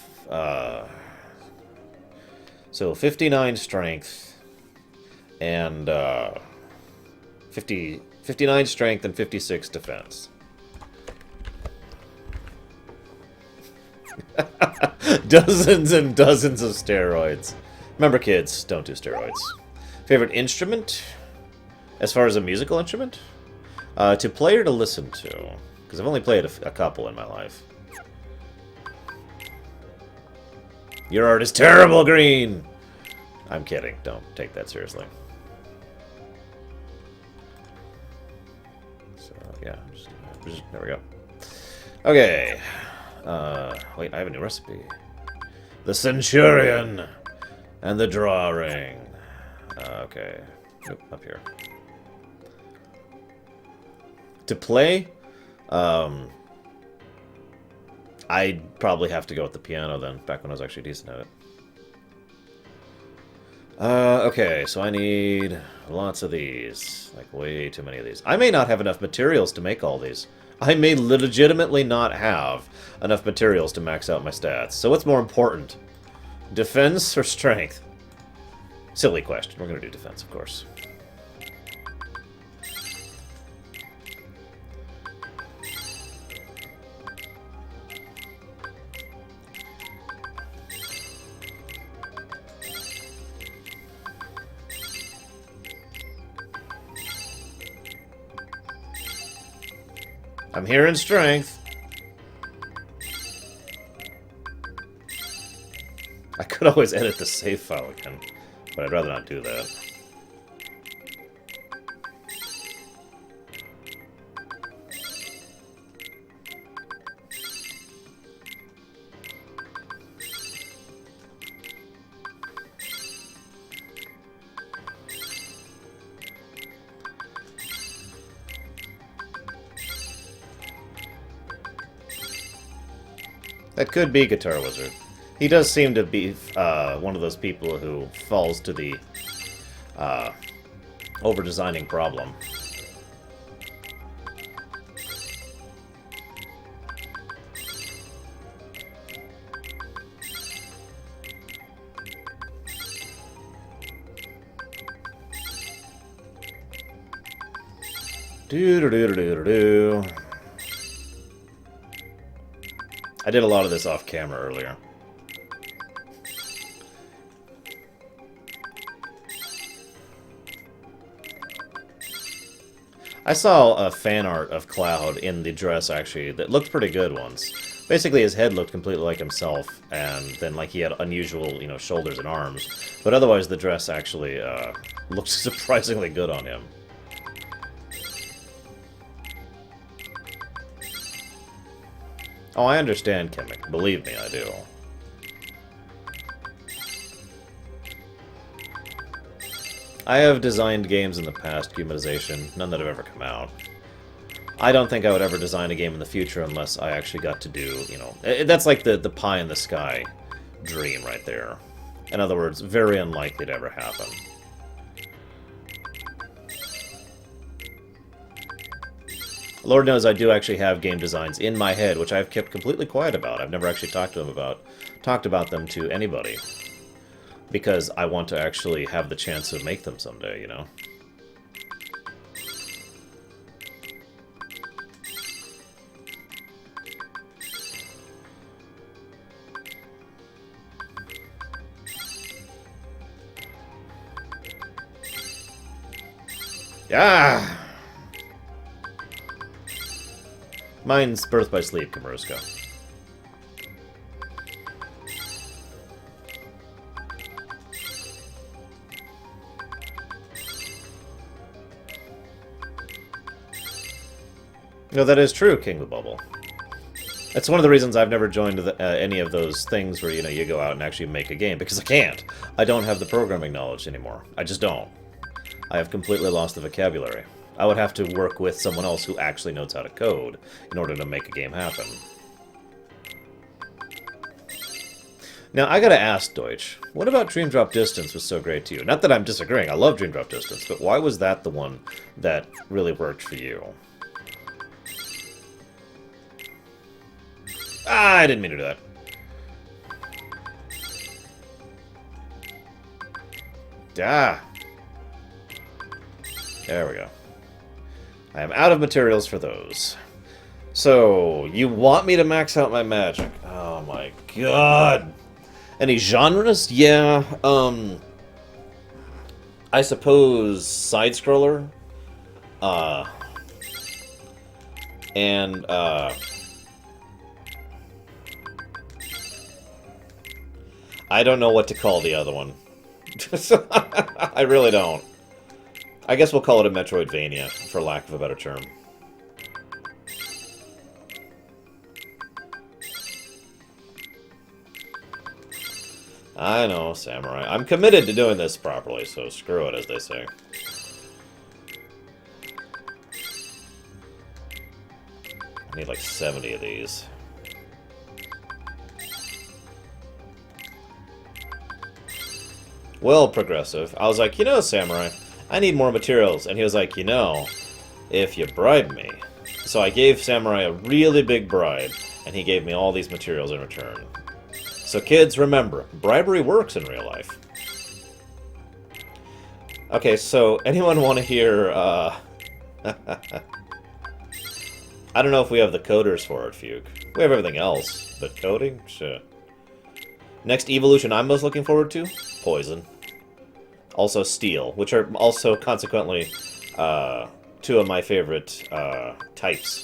so 59 strength, and, 59 strength and 56 defense. Dozens and dozens of steroids. Remember, kids, don't do steroids. Favorite instrument? As far as a musical instrument? To play or to listen to? Because I've only played a couple in my life. Your art is terrible, Green! I'm kidding. Don't take that seriously. So, yeah. There we go. Okay. Wait, I have a new recipe. The Centurion and the Drawing. Okay. Nope, up here. To play, I'd probably have to go with the piano then, back when I was actually decent at it. Okay, so I need lots of these. Like, way too many of these. I may not have enough materials to make all these. I may legitimately not have enough materials to max out my stats. So what's more important? Defense or strength? Silly question. We're going to do defense, of course. I'm hearing strength. I could always edit the save file again, but I'd rather not do that. That could be Guitar Wizard. He does seem to be one of those people who falls to the over-designing problem. Do-do-do-do-do-do. I did a lot of this off camera earlier. I saw a fan art of Cloud in the dress, actually, that looked pretty good once. Basically, his head looked completely like himself, and then, like, he had unusual, you know, shoulders and arms. But otherwise, the dress actually looked surprisingly good on him. Oh, I understand, Kimmick. Believe me, I do. I have designed games in the past, Humanization, none that have ever come out. I don't think I would ever design a game in the future unless I actually got to do, you know... That's like the pie in the sky dream right there. In other words, very unlikely to ever happen. Lord knows I do actually have game designs in my head, which I've kept completely quiet about. I've never actually talked about them to anybody. Because I want to actually have the chance to make them someday, you know? Ah! Mine's Birth by Sleep, Kamurusko. No, that is true, King the Bubble. That's one of the reasons I've never joined any of those things where, you know, you go out and actually make a game, because I can't. I don't have the programming knowledge anymore. I just don't. I have completely lost the vocabulary. I would have to work with someone else who actually knows how to code in order to make a game happen. Now, I gotta ask, Deutsch, what about Dream Drop Distance was so great to you? Not that I'm disagreeing, I love Dream Drop Distance, but why was that the one that really worked for you? Ah, I didn't mean to do that. Ah. There we go. I am out of materials for those. So, you want me to max out my magic? Oh my god. Any genres? Yeah, I suppose side-scroller. And, I don't know what to call the other one. I really don't. I guess we'll call it a Metroidvania, for lack of a better term. I know, Samurai. I'm committed to doing this properly, so screw it, as they say. I need like 70 of these. Well, Progressive, I was like, you know, Samurai, I need more materials. And he was like, you know, if you bribe me. So I gave Samurai a really big bribe, and he gave me all these materials in return. So kids, remember, bribery works in real life. Okay, so anyone want to hear, I don't know if we have the coders for it, Fuke. We have everything else, but coding? Sure. Next evolution I'm most looking forward to? Poison. Also Steel, which are also, consequently, two of my favorite, types.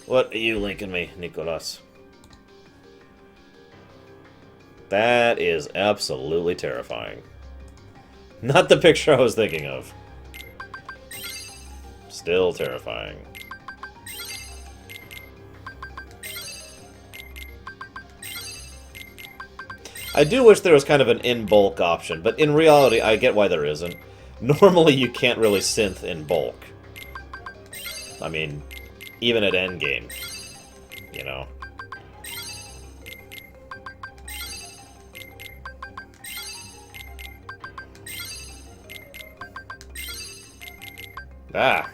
What are you linking me, Nicolas? That is absolutely terrifying. Not the picture I was thinking of. Still terrifying. I do wish there was kind of an in-bulk option, but in reality, I get why there isn't. Normally, you can't really synth in bulk. I mean, even at endgame, you know. Ah.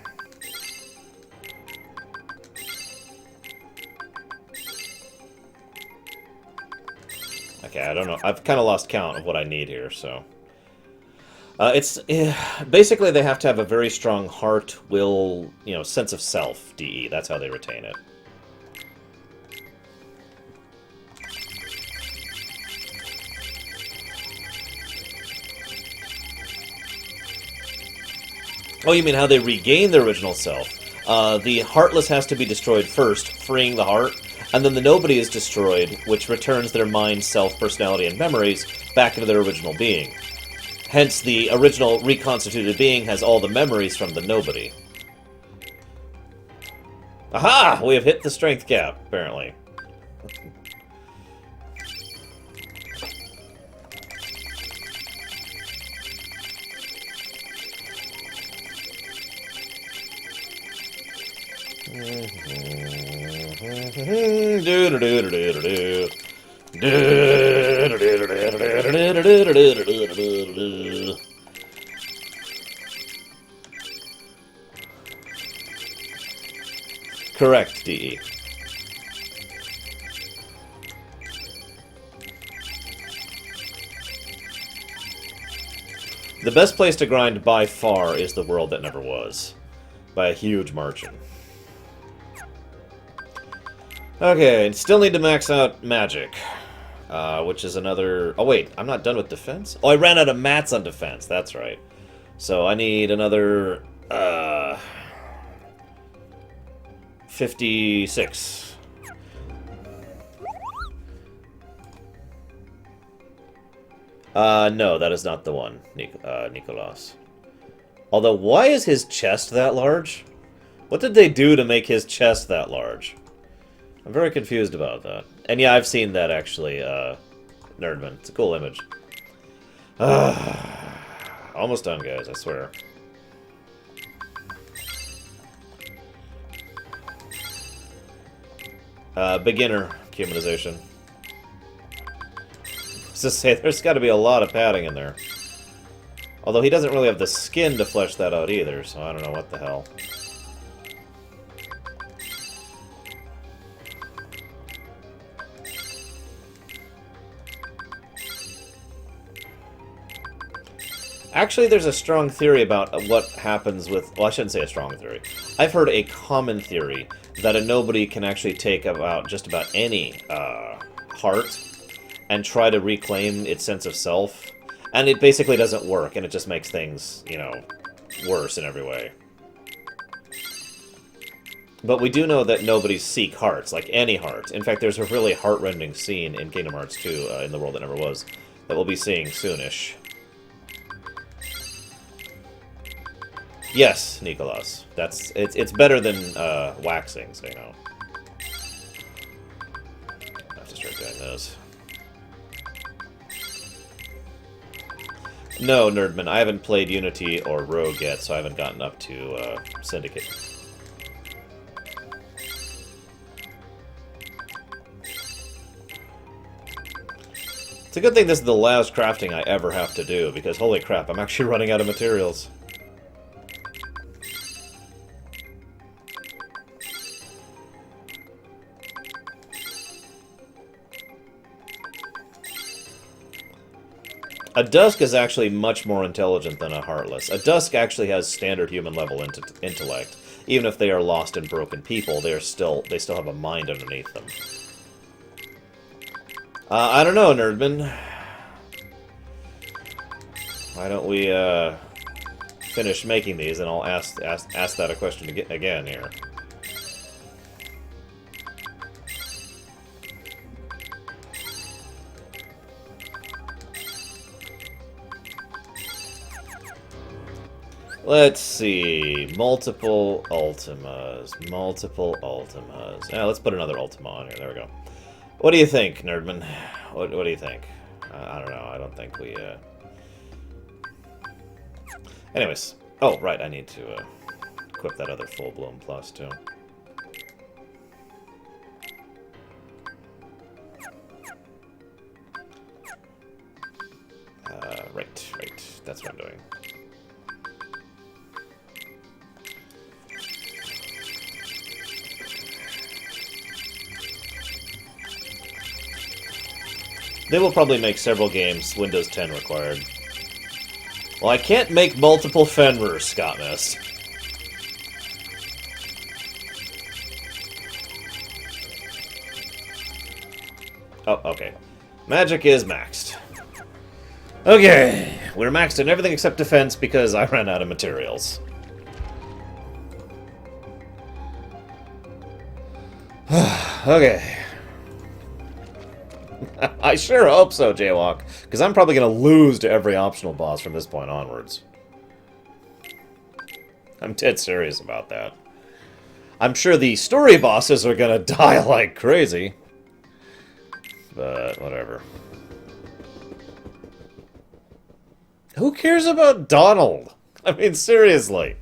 Okay, I don't know. I've kind of lost count of what I need here, so... basically, they have to have a very strong heart, will, you know, sense of self, DE. That's how they retain it. Oh, you mean how they regain their original self? The Heartless has to be destroyed first, freeing the heart, and then the Nobody is destroyed, which returns their mind, self, personality, and memories back into their original being. Hence, the original reconstituted being has all the memories from the Nobody. Aha! We have hit the strength cap, apparently. Correct, DE. The best place to grind by far is the world that never was. By a huge margin. Okay, still need to max out magic. Which is another... Oh wait, I'm not done with defense? Oh, I ran out of mats on defense, that's right. So I need another... 56. No, that is not the one, Nicolas. Although, why is his chest that large? What did they do to make his chest that large? I'm very confused about that. And yeah, I've seen that, actually, Nerdman. It's a cool image. Almost done, guys, I swear. Beginner humanization. To say, there's got to be a lot of padding in there. Although he doesn't really have the skin to flesh that out either, so I don't know what the hell. Actually, there's a strong theory about what happens with... Well, I shouldn't say a strong theory. I've heard a common theory that a Nobody can actually take about just about any heart and try to reclaim its sense of self. And it basically doesn't work, and it just makes things, you know, worse in every way. But we do know that nobody's seek hearts, like any heart. In fact, there's a really heart-rending scene in Kingdom Hearts 2, in The World That Never Was, that we'll be seeing soonish. Yes, Nicholas. It's better than waxing, so you know. I have to start doing those. No, Nerdman, I haven't played Unity or Rogue yet, so I haven't gotten up to Syndicate. It's a good thing this is the last crafting I ever have to do, because holy crap, I'm actually running out of materials. A Dusk is actually much more intelligent than a Heartless. A Dusk actually has standard human level intellect. Even if they are lost and broken people, they still have a mind underneath them. I don't know, Nerdman. Why don't we finish making these, and I'll ask that a question again here. Let's see. Multiple Ultimas. Multiple Ultimas. Yeah, let's put another Ultima on here. There we go. What do you think, Nerdman? What do you think? I don't know. I don't think we... Anyways. Oh, right. I need to equip that other Full Bloom Plus, too. Right. That's what I'm doing. They will probably make several games Windows 10 required. Well, I can't make multiple Fenrers, Scott missed. Oh, okay. Magic is maxed. Okay, we're maxed in everything except defense because I ran out of materials. Okay. I sure hope so, Jaywalk, because I'm probably going to lose to every optional boss from this point onwards. I'm dead serious about that. I'm sure the story bosses are going to die like crazy. But, whatever. Who cares about Donald? I mean, seriously.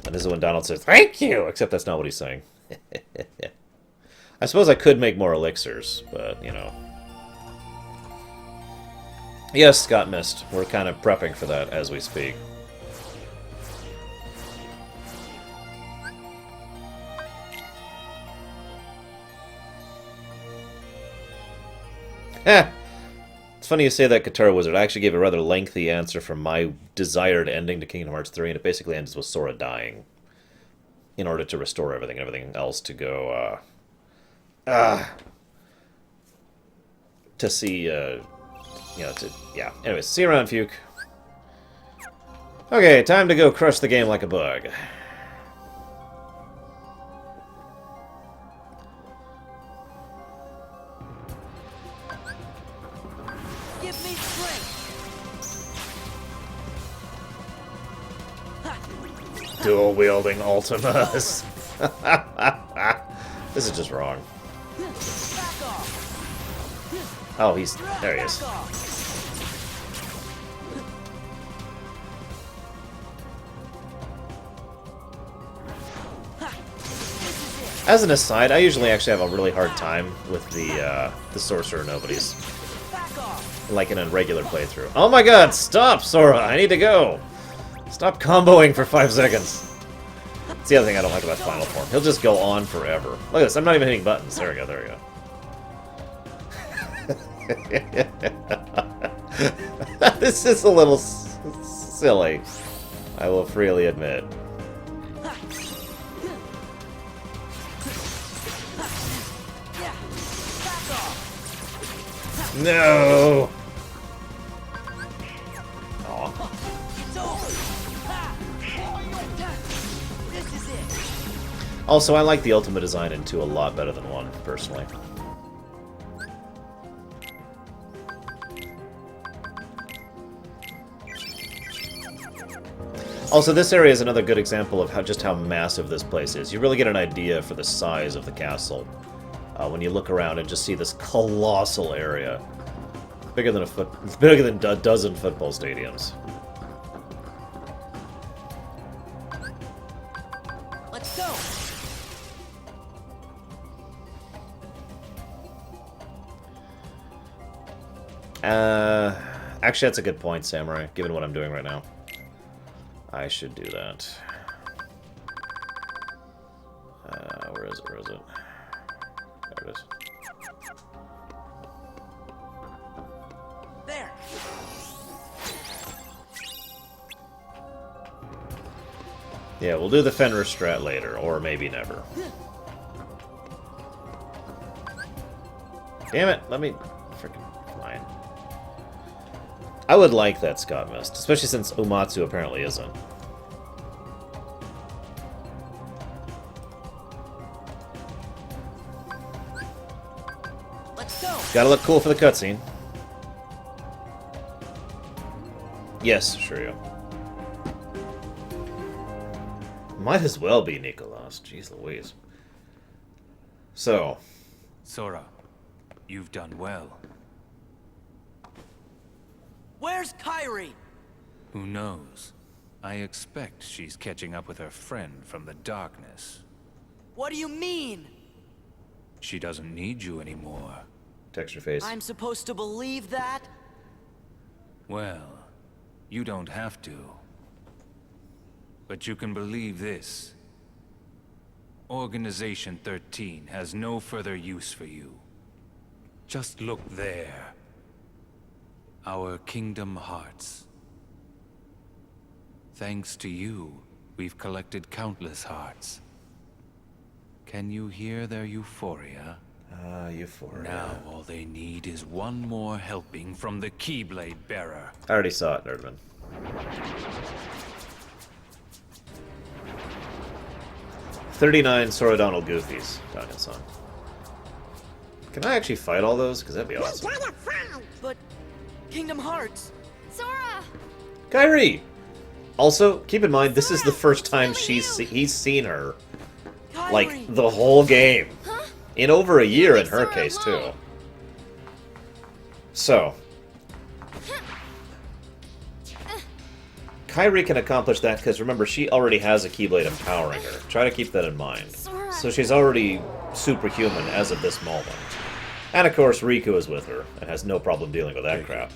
And this is when Donald says, "Thank you!" Except that's not what he's saying. I suppose I could make more elixirs, but, you know. Yes, Scott missed. We're kind of prepping for that as we speak. Heh! It's funny you say that, Guitar Wizard. I actually gave a rather lengthy answer from my desired ending to Kingdom Hearts 3, and it basically ends with Sora dying in order to restore everything and everything else to go, to see, you know, yeah. Anyways, see you around, Fuke. Okay, time to go crush the game like a bug. Give me strength. Dual-wielding Ultimas. This is just wrong. Oh, he's... there he is. As an aside, I usually actually have a really hard time with the Sorcerer Nobodies. Like in a regular playthrough. Oh my god, stop, Sora! I need to go! Stop comboing for 5 seconds. That's the other thing I don't like about Final Form. He'll just go on forever. Look at this, I'm not even hitting buttons. There we go, there we go. This is a little silly, I will freely admit. No! It's over. This is it. Also, I like the Ultima design in 2 a lot better than 1, personally. Also, this area is another good example of just how massive this place is. You really get an idea for the size of the castle when you look around and just see this colossal area. Bigger than a dozen football stadiums. Let's go. Actually, that's a good point, Samurai, given what I'm doing right now. I should do that. Where is it? Where is it? There it is. There. Yeah, we'll do the Fenrir strat later, or maybe never. Damn it, let me freaking fly. I would like that Scott Mist, especially since Umatsu apparently isn't. Let's go. Gotta look cool for the cutscene. Yes, Shiryu. Might as well be Nicholas. Jeez Louise. So. Sora, you've done well. Where's Kairi? Who knows? I expect she's catching up with her friend from the darkness. What do you mean? She doesn't need you anymore. Texture face. I'm supposed to believe that? Well, you don't have to. But you can believe this. Organization 13 has no further use for you. Just look there. Our Kingdom Hearts. Thanks to you, we've collected countless hearts. Can you hear their euphoria? Euphoria. Now all they need is one more helping from the Keyblade Bearer. I already saw it, Nerdman. $39 Sora Donald Goofies, Daniel-san. Can I actually fight all those? Because that'd be awesome. But Kingdom Hearts. Sora! Kairi! Also, keep in mind, this is the first time he's seen her. Kairi. Like, the whole game. In over a year in her case, too. So. Kairi can accomplish that because, remember, she already has a Keyblade empowering her. Try to keep that in mind. So she's already superhuman as of this moment. And, of course, Riku is with her and has no problem dealing with that crap.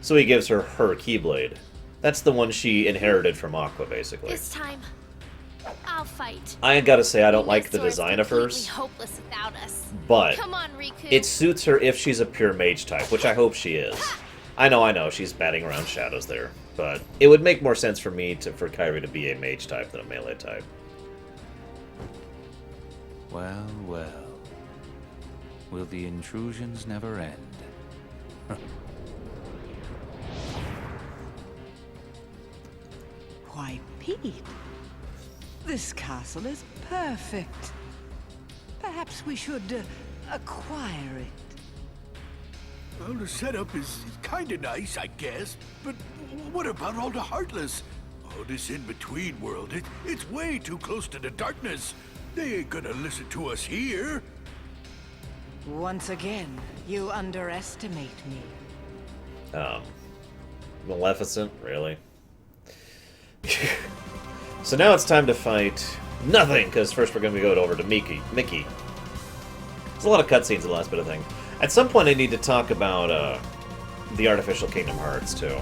So he gives her her Keyblade. That's the one she inherited from Aqua, basically. This time, I'll fight. I gotta say, I don't like the design of hers. Hopeless without us. But Come on, Riku. it suits her if she's a pure mage type, which I hope she is. I know, she's batting around shadows there. But it would make more sense for me for Kairi to be a mage type than a melee type. Well, well. Will the intrusions never end? Why, Pete, this castle is perfect. Perhaps we should acquire it. Well, the setup is kinda nice, I guess. But what about all the Heartless? Oh, this in-between world, it's way too close to the darkness. They ain't gonna listen to us here. Once again, you underestimate me. Maleficent? Really? So now it's time to fight nothing, because first we're going to go over to Mickey. There's a lot of cutscenes in the last bit of thing. At some point I need to talk about the artificial Kingdom Hearts, too.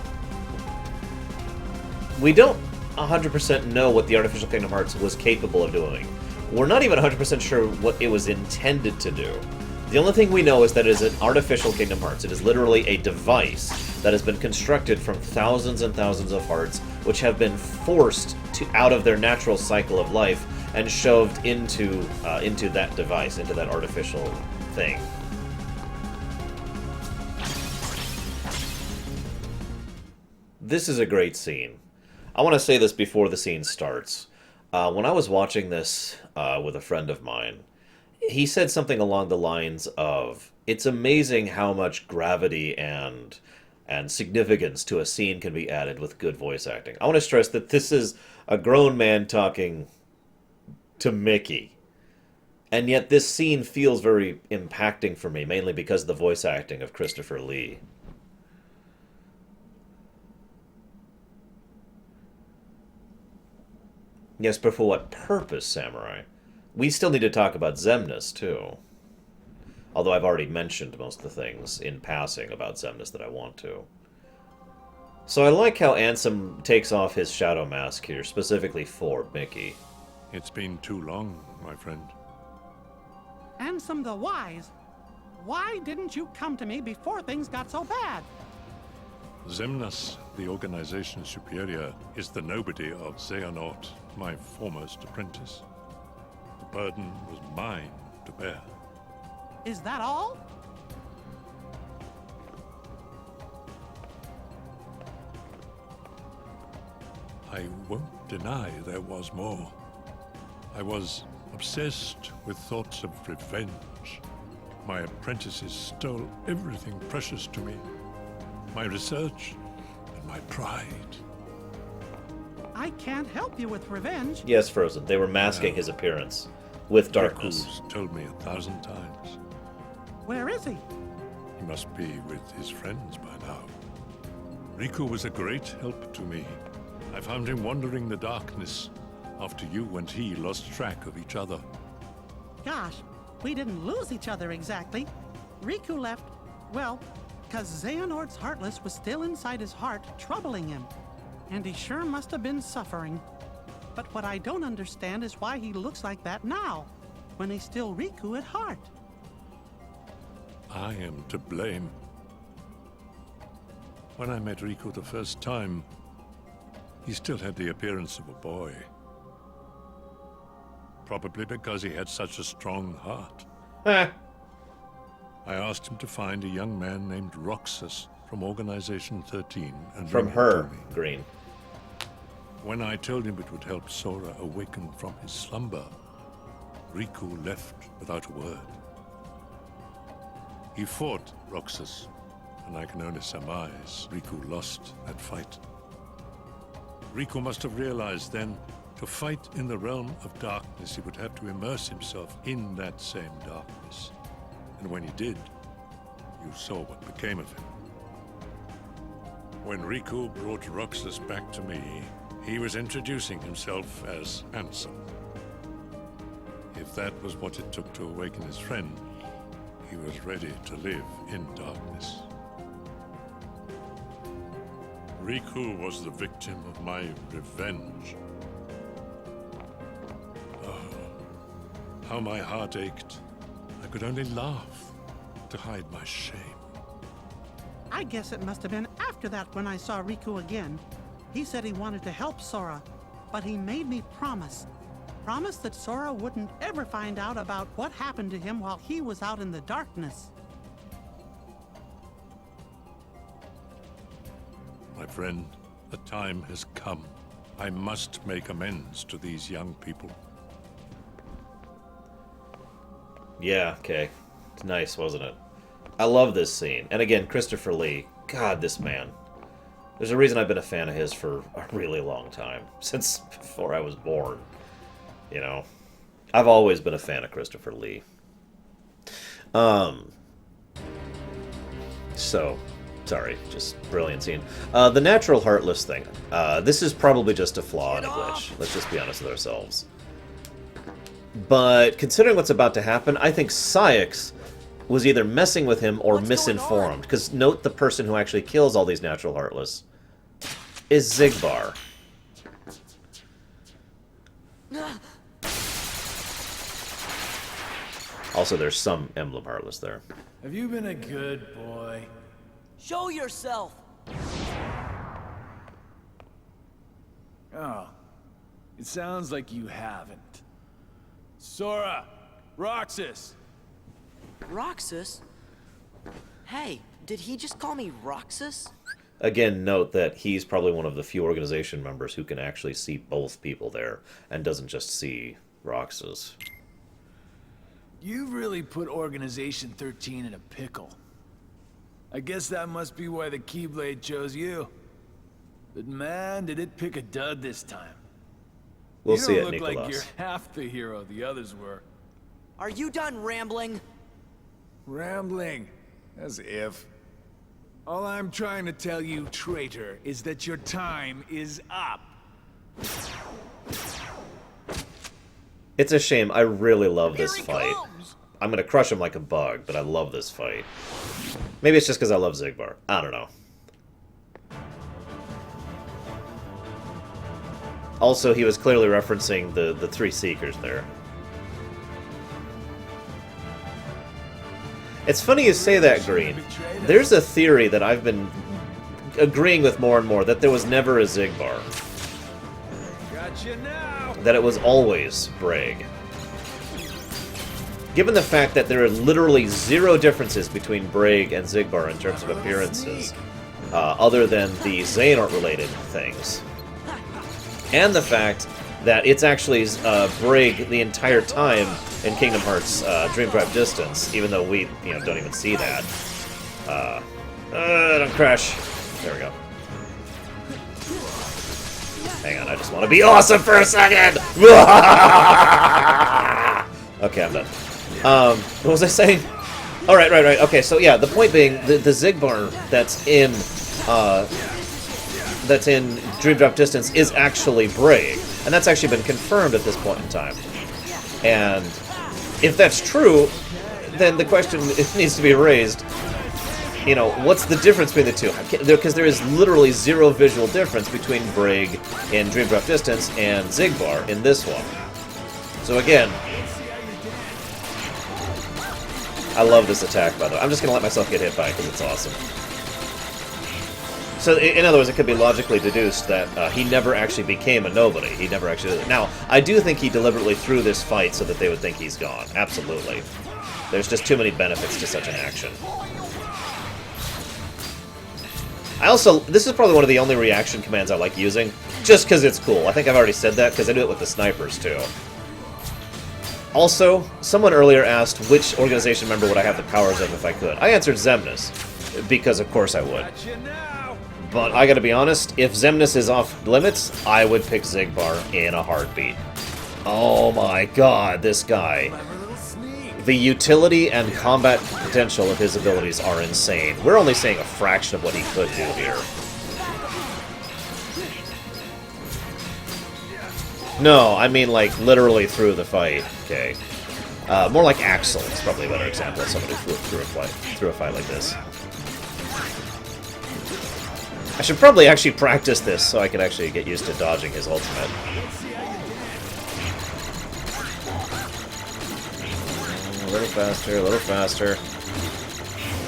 We don't 100% know what the artificial Kingdom Hearts was capable of doing. We're not even 100% sure what it was intended to do. The only thing we know is that it is an artificial Kingdom Hearts. It is literally a device that has been constructed from thousands and thousands of hearts, which have been forced out of their natural cycle of life and shoved into that device, into that artificial thing. This is a great scene. I want to say this before the scene starts. When I was watching this with a friend of mine, he said something along the lines of, "It's amazing how much gravity and significance to a scene can be added with good voice acting." I want to stress that this is a grown man talking to Mickey. And yet this scene feels very impacting for me, mainly because of the voice acting of Christopher Lee. Yes, but for what purpose, Samurai? We still need to talk about Xemnas, too. Although I've already mentioned most of the things in passing about Xemnas that I want to. So I like how Ansem takes off his shadow mask here, specifically for Mickey. It's been too long, my friend. Ansem the Wise, why didn't you come to me before things got so bad? Xemnas, the organization superior, is the nobody of Xehanort, my foremost apprentice. The burden was mine to bear. Is that all? I won't deny there was more. I was obsessed with thoughts of revenge. My apprentices stole everything precious to me. My research and my pride. I can't help you with revenge. Yes, Frozen. They were masking his appearance with darkness. Riku's told me 1,000 times. Where is he? He must be with his friends by now. Riku was a great help to me. I found him wandering the darkness after you and he lost track of each other. Gosh, we didn't lose each other exactly. Riku left, well, because Xehanort's Heartless was still inside his heart, troubling him. And he sure must have been suffering. But what I don't understand is why he looks like that now, when he's still Riku at heart. I am to blame. When I met Riku the first time, he still had the appearance of a boy. Probably because he had such a strong heart. I asked him to find a young man named Roxas from Organization 13 and From bring him her, to me. Green. When I told him it would help Sora awaken from his slumber, Riku left without a word. He fought Roxas, and I can only surmise Riku lost that fight. Riku must have realized then, to fight in the realm of darkness, he would have to immerse himself in that same darkness. And when he did, you saw what became of him. When Riku brought Roxas back to me, he was introducing himself as Ansem. If that was what it took to awaken his friend, he was ready to live in darkness. Riku was the victim of my revenge. Oh, how my heart ached. I could only laugh to hide my shame. I guess it must have been after that when I saw Riku again. He said he wanted to help Sora, but he made me promise. Promise that Sora wouldn't ever find out about what happened to him while he was out in the darkness. My friend, the time has come. I must make amends to these young people. Yeah, okay. It's nice, wasn't it? I love this scene. And again, Christopher Lee. God, this man. There's a reason I've been a fan of his for a really long time. Since before I was born. You know? I've always been a fan of Christopher Lee. So, sorry, just brilliant scene. The natural heartless thing. This is probably just a flaw and a glitch. Let's just be honest with ourselves. But considering what's about to happen, I think Saïx was either messing with him or misinformed. Because note the person who actually kills all these natural heartless is Xigbar. Also, there's some Emblem Heartless there. Have you been a good boy? Show yourself! Oh, it sounds like you haven't. Sora! Roxas! Roxas? Hey, did he just call me Roxas? Again, note that he's probably one of the few organization members who can actually see both people there, and doesn't just see Roxas. You really put Organization 13 in a pickle. I guess that must be why the Keyblade chose you. But man, did it pick a dud this time. We'll you see don't it, look Nicholas. like you're half the hero the others were. Are you done rambling? Rambling? As if. All I'm trying to tell you, traitor, is that your time is up. It's a shame. I really love this fight. I'm gonna crush him like a bug, but I love this fight. Maybe it's just because I love Xigbar. I don't know. Also, he was clearly referencing the three Seekers there. It's funny you say that, Green. There's a theory that I've been agreeing with more and more, that there was never a Xigbar. Gotcha now. That it was always Braig. Given the fact that there are literally zero differences between Braig and Xigbar in terms of appearances, other than the Xehanort-related things, and the fact that it's actually Braig the entire time in Kingdom Hearts Dream Drive Distance, even though we don't even see that. Don't crash. There we go. Hang on, I just want to be awesome for a second! Okay, I'm done. What was I saying? Oh, right. Okay, so yeah, the point being, the Xigbar that's in Dream Drop Distance is actually Braig, and that's actually been confirmed at this point in time. And if that's true, then the question needs to be raised, what's the difference between the two? Because there is literally zero visual difference between Braig in Dream Drop Distance and Xigbar in this one. So again, I love this attack, by the way. I'm just going to let myself get hit by it because it's awesome. So, in other words, it could be logically deduced that he never actually became a nobody. He never actually did it. Now, I do think he deliberately threw this fight so that they would think he's gone. Absolutely. There's just too many benefits to such an action. This is probably one of the only reaction commands I like using, just because it's cool. I think I've already said that, because I do it with the snipers, too. Also, someone earlier asked which organization member would I have the powers of if I could. I answered Xemnas, because of course I would. But I gotta be honest, if Xemnas is off limits, I would pick Xigbar in a heartbeat. Oh my god, this guy. The utility and combat potential of his abilities are insane. We're only seeing a fraction of what he could do here. No, I mean like literally through the fight. Okay. More like Axel is probably a better example of somebody through a fight like this. I should probably actually practice this so I can actually get used to dodging his ultimate. A little faster, a little faster.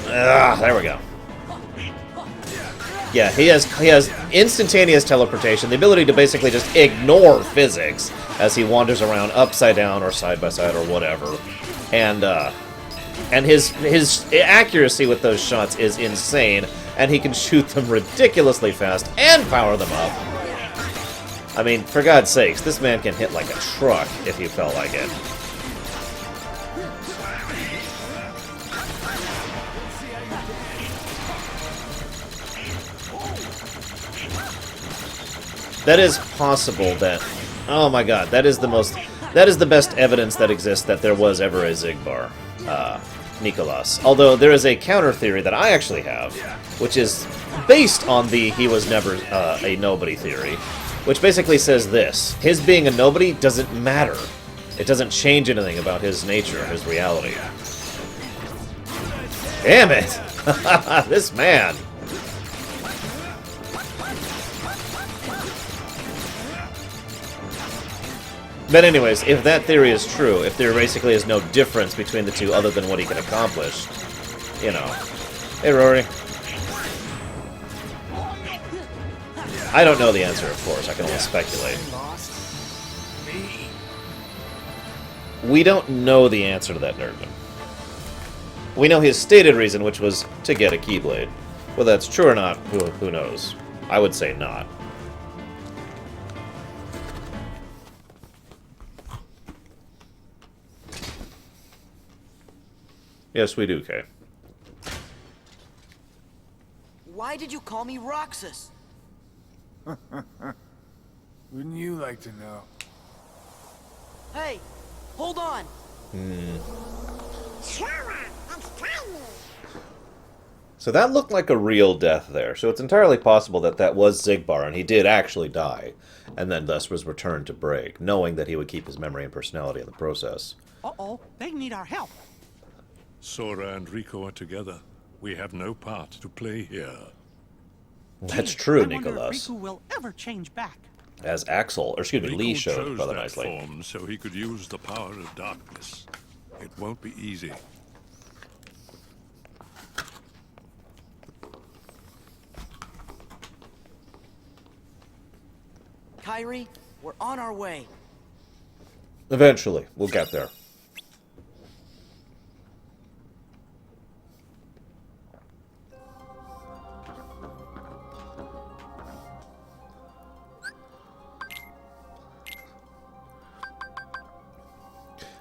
Ah, there we go. Yeah, he has instantaneous teleportation, the ability to basically just ignore physics as he wanders around upside down or side by side or whatever. And his accuracy with those shots is insane, and he can shoot them ridiculously fast and power them up. I mean, for God's sakes, this man can hit like a truck if he felt like it. That is possible that... Oh my god, that is the best evidence that exists that there was ever a Xigbar, Nicholas. Although there is a counter theory that I actually have, which is based on the he was never a nobody theory, which basically says this: his being a nobody doesn't matter. It doesn't change anything about his nature, his reality. Damn it! This man! But anyways, if that theory is true, if there basically is no difference between the two other than what he can accomplish, Hey, Rory. I don't know the answer, of course. I can only speculate. We don't know the answer to that, Nerdman. We know his stated reason, which was to get a Keyblade. Whether that's true or not, who knows? I would say not. Yes, we do, Kay. Why did you call me Roxas? Wouldn't you like to know? Hey, hold on. So that looked like a real death there. So it's entirely possible that that was Zigbar, and he did actually die, and then thus was returned to Braig, knowing that he would keep his memory and personality in the process. Uh-oh, they need our help. Sora and Rico are together. We have no part to play here. That's true, I wonder Nicholas. if Riku will ever change back. As Axel, or excuse me, Lee Rico showed chose rather that nicely. form so he could use the power of darkness. It won't be easy. Kyrie, we're on our way. Eventually, we'll get there.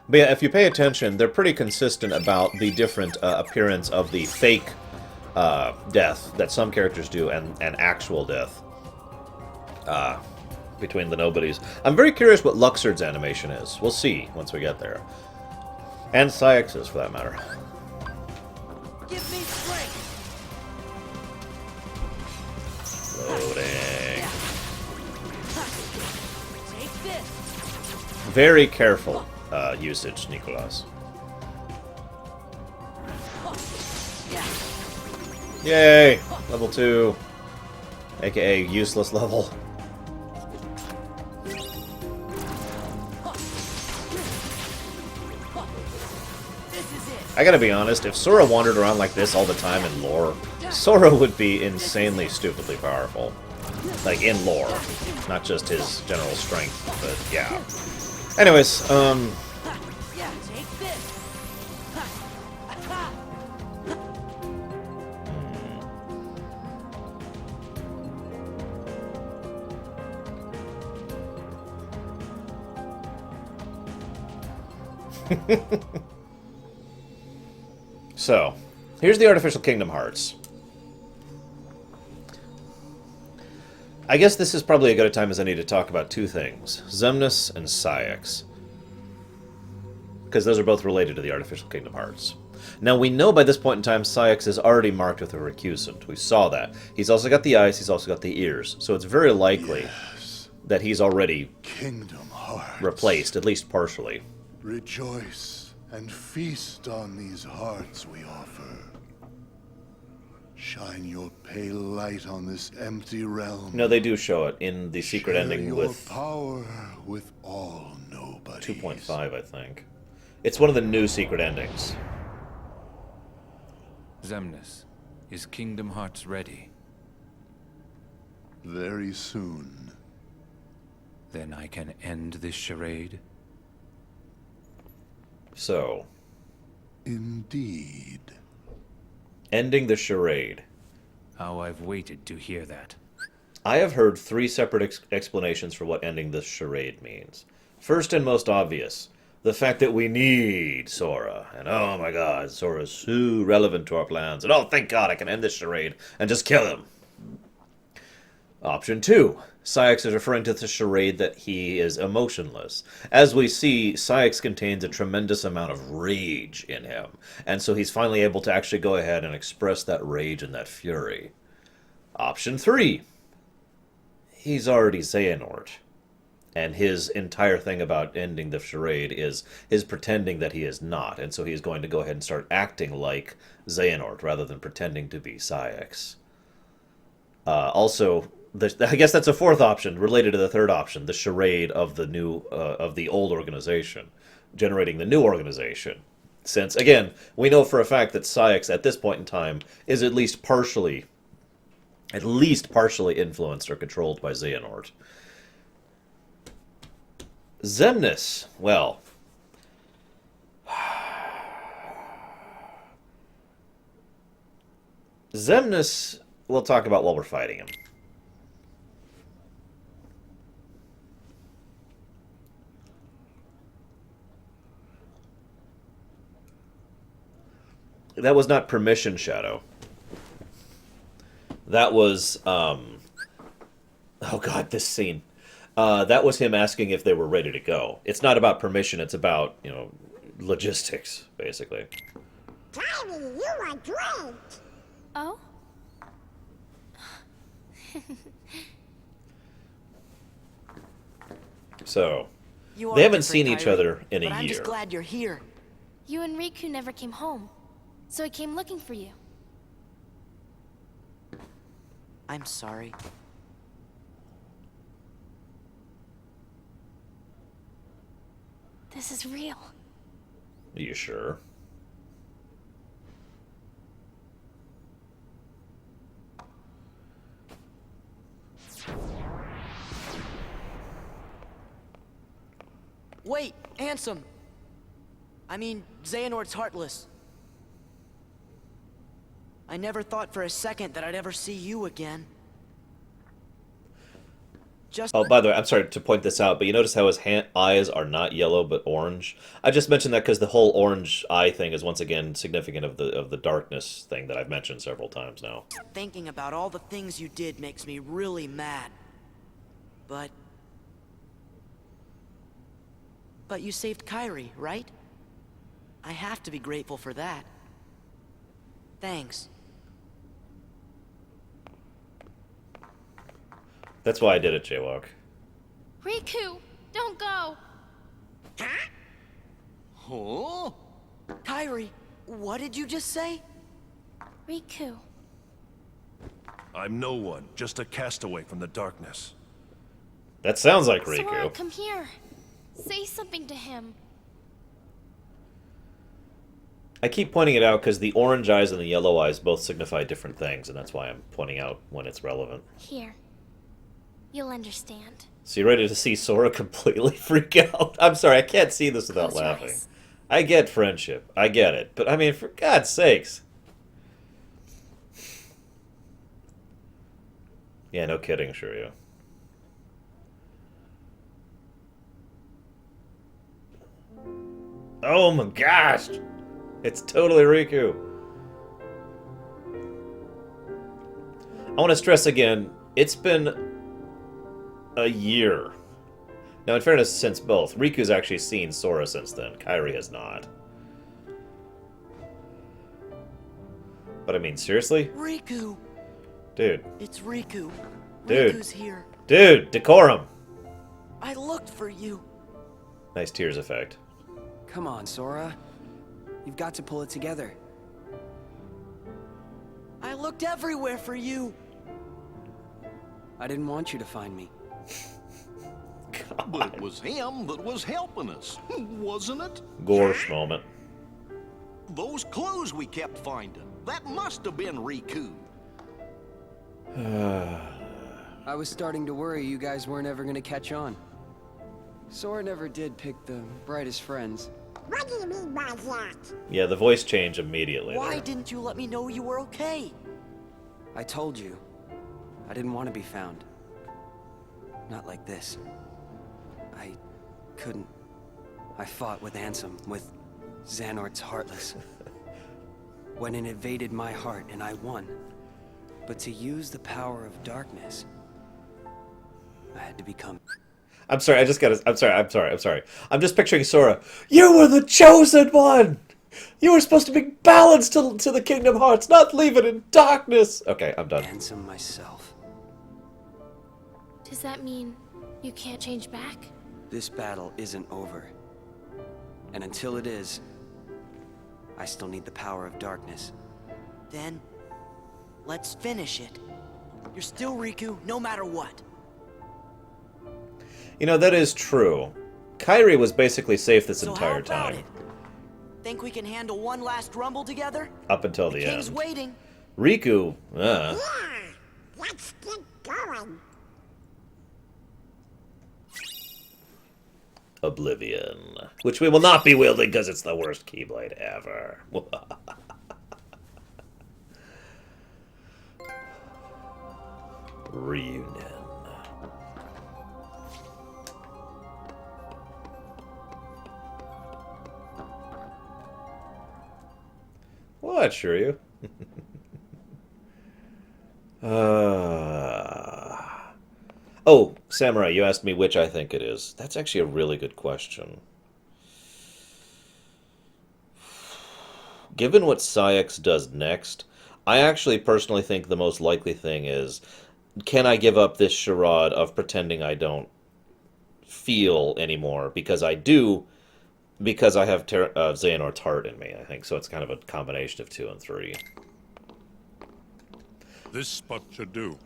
But yeah, if you pay attention, they're pretty consistent about the different appearance of the fake death that some characters do and actual death between the nobodies. I'm very curious what Luxord's animation is. We'll see once we get there. And Cyax's, for that matter. Give me strength. Loading. Take this. Very careful usage, Nicholas. Yay! Level 2. AKA useless level. I gotta be honest, if Sora wandered around like this all the time in lore, Sora would be insanely, stupidly powerful. Like, in lore. Not just his general strength, but yeah. Anyways, Yeah, take this. So, here's the Artificial Kingdom Hearts. I guess this is probably as good a time as any to talk about two things. Xemnas and Cyax. Because those are both related to the Artificial Kingdom Hearts. Now, we know by this point in time Cyax is already marked with a recusant. We saw that. He's also got the eyes, he's also got the ears. So it's very likely that he's already Kingdom Hearts. replaced, at least partially. Rejoice and feast on these hearts we offer. Shine your pale light on this empty realm. No, they do show it in the secret Share ending your with power with all nobodies. 2.5, I think. It's one of the new secret endings. Xemnas, is Kingdom Hearts ready? Very soon. Then I can end this charade? So, indeed. Ending the charade. How I've waited to hear that. I have heard three separate explanations for what ending this charade means. First and most obvious, the fact that we need Sora. And oh my god, Sora's so relevant to our plans. And oh, thank god I can end this charade and just kill him. Option 2. Cyax is referring to the charade that he is emotionless. As we see, Cyax contains a tremendous amount of rage in him. And so he's finally able to actually go ahead and express that rage and that fury. Option 3. He's already Xehanort. And his entire thing about ending the charade is his pretending that he is not. And so he's going to go ahead and start acting like Xehanort rather than pretending to be Cyax. Also, I guess that's a fourth option related to the third option, the charade of the new, of the old organization, generating the new organization. Since, again, we know for a fact that Cyax at this point in time is at least partially influenced or controlled by Xehanort. Xemnas, well, Xemnas, we'll talk about while we're fighting him. That was not permission, Shadow. That was, oh god, this scene. That was him asking if they were ready to go. It's not about permission, it's about, you know, logistics, basically. Tiny, you are great. Oh? So, You they are haven't seen different, each Kyrie, other in but a I'm year. just glad you're here. You and Riku never came home, so I came looking for you. I'm sorry. This is real. Are you sure? Wait, Ansem! I mean, Xehanort's heartless. I never thought for a second that I'd ever see you again. Just Oh, by the way, I'm sorry to point this out, but you notice how his eyes are not yellow but orange? I just mentioned that because the whole orange eye thing is once again significant of the darkness thing that I've mentioned several times now. thinking about all the things you did makes me really mad. But you saved Kyrie, right? I have to be grateful for that. Thanks. That's why I did it, Jaywalk. Riku, don't go. Huh? Kyrie, what did you just say? Riku. I'm no one, just a castaway from the darkness. That sounds like Sora, Riku. come here. Say something to him. I keep pointing it out because the orange eyes and the yellow eyes both signify different things, and that's why I'm pointing out when it's relevant. Here. You'll understand. So you're ready to see Sora completely freak out? I'm sorry, I can't see this without Close your laughing. eyes. I get friendship. I get it. But, I mean, for God's sakes. Yeah, no kidding, Shiryu. Oh my gosh! It's totally Riku. I want to stress again, it's been a year. Now, in fairness, since both. Riku's actually seen Sora since then. Kairi has not. But I mean, seriously? Riku! Dude. It's Riku. Dude. Riku's here. Dude, decorum! I looked for you. Nice tears effect. Come on, Sora. You've got to pull it together. I looked everywhere for you. I didn't want you to find me. But it was him that was helping us, wasn't it? Gorsh moment. Those clues we kept finding, that must have been Riku. I was starting to worry you guys weren't ever gonna catch on. Sora never did pick the brightest friends. What do you mean by that? Yeah, the voice changed immediately. Why there. didn't you let me know you were okay? I told you. I didn't want to be found. Not like this. I couldn't. I fought with Ansem, with Xehanort's Heartless. When it invaded my heart and I won. But to use the power of darkness, I had to become... I'm sorry, I just gotta... I'm sorry. I'm just picturing Sora. You were the chosen one! You were supposed to bring balance to the Kingdom Hearts, not leave it in darkness! Okay, I'm done. Ansem myself. Does that mean you can't change back? This battle isn't over. And until it is, I still need the power of darkness. Then, let's finish it. You're still Riku, no matter what. You know, that is true. Kairi was basically safe this So entire how about time. it? Think we can handle one last rumble together? Up until the King's end. waiting. Riku, Yeah, let's get going. Oblivion. Which we will not be wielding because it's the worst Keyblade ever. Reunion. What, Shiryu? Oh, Samurai, you asked me which I think it is. That's actually a really good question. Given what Saïx does next, I actually personally think the most likely thing is, can I give up this charade of pretending I don't feel anymore? Because I do, because I have Xehanort's heart in me, I think. So it's kind of a combination of 2 and 3. This spot should do.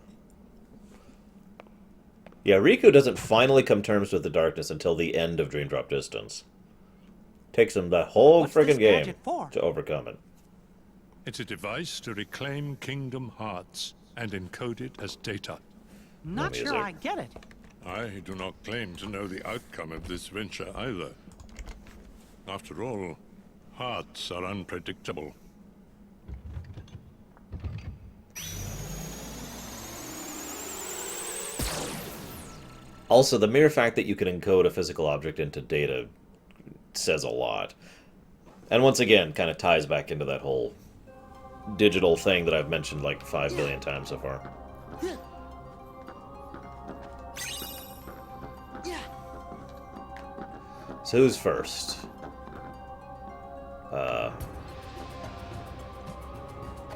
Yeah, Riku doesn't finally come terms with the darkness until the end of Dream Drop Distance. Takes him the whole friggin' game to overcome it. It's a device to reclaim Kingdom Hearts and encode it as data. Not sure I get it. I do not claim to know the outcome of this venture either. After all, hearts are unpredictable. Also, the mere fact that you can encode a physical object into data says a lot. And once again, kind of ties back into that whole digital thing that I've mentioned like 5 billion times so far. So who's first?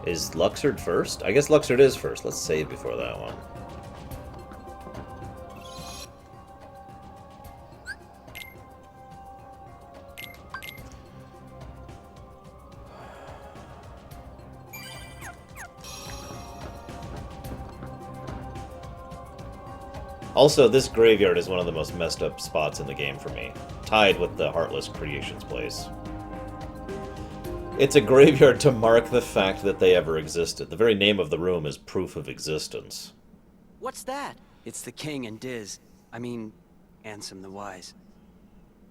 Is Luxord first? I guess Luxord is first. Let's save before that one. Also, this graveyard is one of the most messed up spots in the game for me, tied with the Heartless Creations place. It's a graveyard to mark the fact that they ever existed. The very name of the room is proof of existence. What's that? It's the king and Diz. I mean, Ansem the Wise.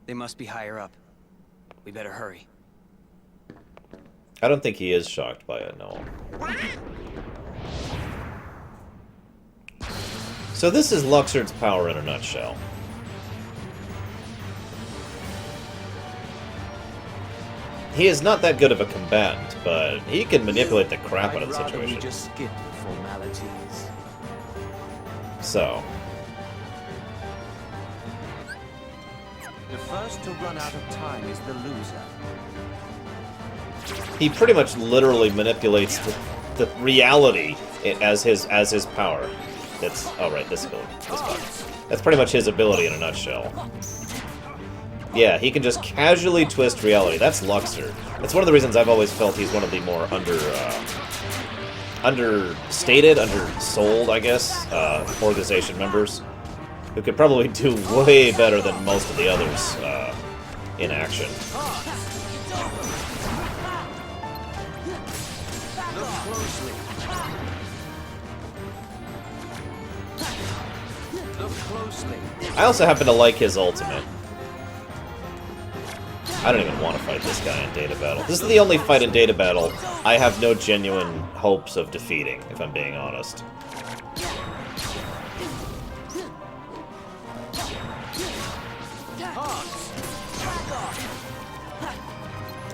They must be higher up. We better hurry. I don't think he is shocked by it, no. So this is Luxord's power in a nutshell. He is not that good of a combatant, but he can manipulate the crap out of the situation. We just skip the formalities. So. The first to run out of time is the loser. He pretty much literally manipulates the reality as his power. That's right. This ability, this button. That's pretty much his ability in a nutshell. Yeah, he can just casually twist reality. That's Luxord. That's one of the reasons I've always felt he's one of the more understated, undersold, I guess, organization members, who could probably do way better than most of the others in action. I also happen to like his ultimate. I don't even want to fight this guy in data battle. This is the only fight in data battle I have no genuine hopes of defeating, if I'm being honest.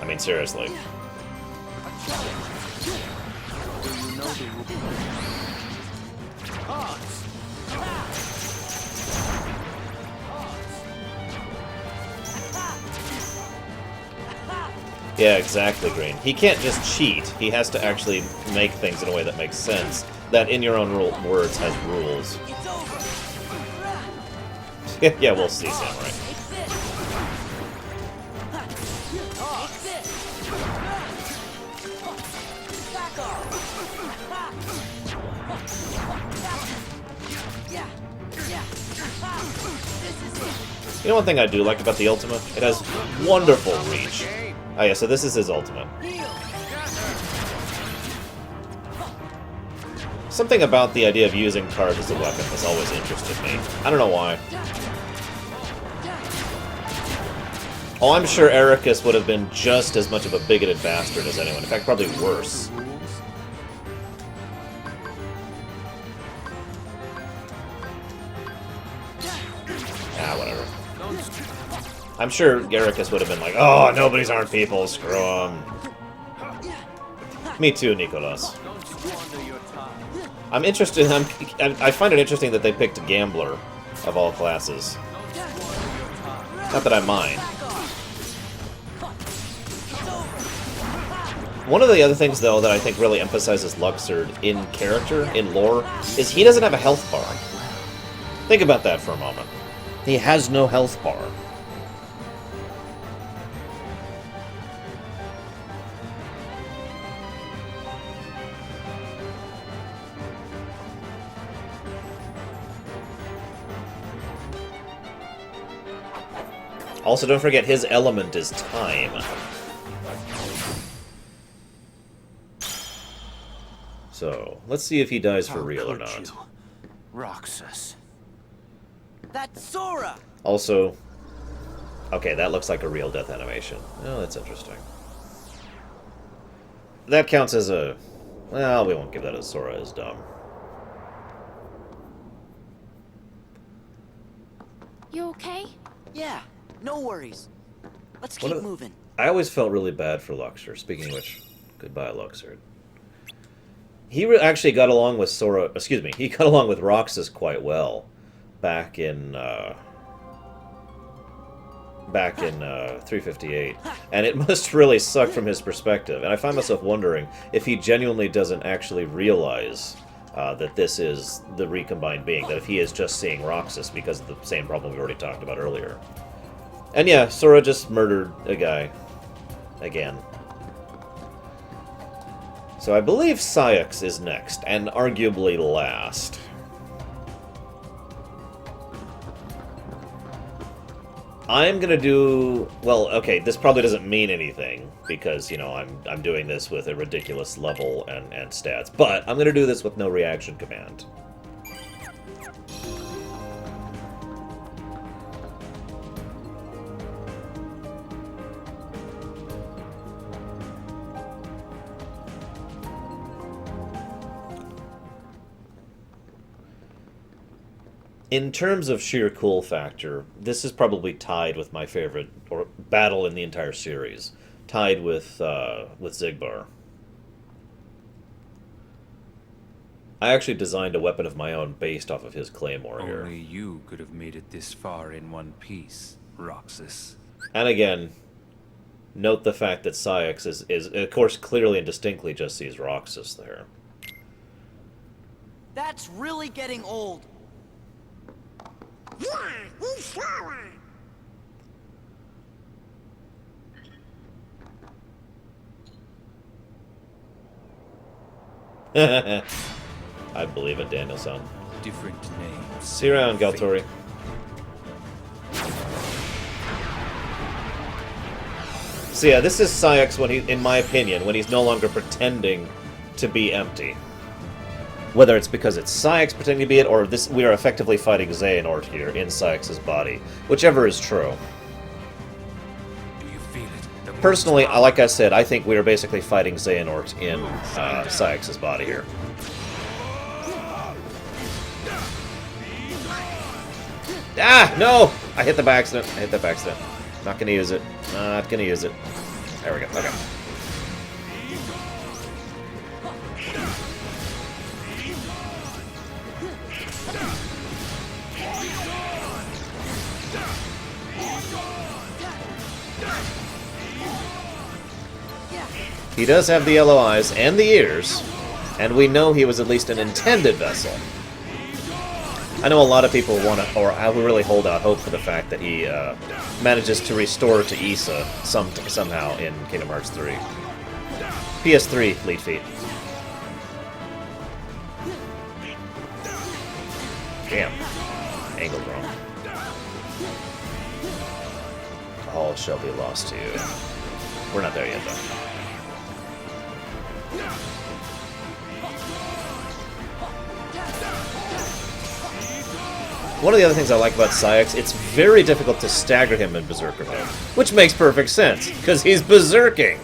I mean, seriously. Yeah, exactly, Green. He can't just cheat. He has to actually make things in a way that makes sense. That, in your own words, has rules. Yeah, we'll see, Samurai. You know one thing I do like about the ultimate? It has wonderful reach. Oh yeah, so this is his ultimate. Something about the idea of using cards as a weapon has always interested me. I don't know why. Oh, I'm sure Ericus would have been just as much of a bigoted bastard as anyone. In fact, probably worse. I'm sure Garricus would have been like, oh, nobody's aren't people, screw them. Me too, Nicholas. I'm interested. I find it interesting that they picked a gambler of all classes. Not that I mind. One of the other things, though, that I think really emphasizes Luxord in character, in lore, is he doesn't have a health bar. Think about that for a moment. He has no health bar. Also, don't forget, his element is time. So, let's see if he dies for real or not. Roxas. That's Sora! Also, okay, that looks like a real death animation. Oh, that's interesting. That counts as a... Well, we won't give that as Sora is dumb. You okay? Yeah, no worries. Let's keep moving. I always felt really bad for Luxord. Speaking of which, goodbye, Luxord. He actually got along with Sora... Excuse me, he got along with Roxas quite well back in 358. And it must really suck from his perspective. And I find myself wondering if he genuinely doesn't actually realize that this is the recombined being, that if he is just seeing Roxas because of the same problem we already talked about earlier. And yeah, Sora just murdered a guy. Again. So I believe Saïx is next, and arguably last. I'm gonna do... Well, okay, this probably doesn't mean anything, because, you know, I'm doing this with a ridiculous level and stats. But I'm gonna do this with no reaction command. In terms of sheer cool factor, this is probably tied with my favorite battle in the entire series, tied with Xigbar. I actually designed a weapon of my own based off of his claymore here. Only you could have made it this far in one piece, Roxas. And again, note the fact that Saïx is of course clearly and distinctly just sees Roxas there. That's really getting old. Yeah, he's Sora. I believe it, Danielson. Different names. See you around, Galtori. So yeah, this is Saïx when he, in my opinion, when he's no longer pretending to be empty. Whether it's because it's Saïx pretending to be it, or this we are effectively fighting Xehanort here in Saïx's body. Whichever is true. Do you feel it? Personally, like I said, I think we are basically fighting Xehanort in Saïx's body here. Ah, no! I hit that by accident. I hit that by accident. Not gonna use it. Not gonna use it. There we go. Okay. He does have the yellow eyes and the ears, and we know he was at least an intended vessel. I know a lot of people want to, or I really hold out hope for the fact that he manages to restore to Issa somehow in Kingdom Hearts 3. PS3 Fleet Feet. Damn. Angled wrong. All shall be lost to you. We're not there yet, though. One of the other things I like about Saïx, it's very difficult to stagger him in Berserker mode. Which makes perfect sense, because he's berserking!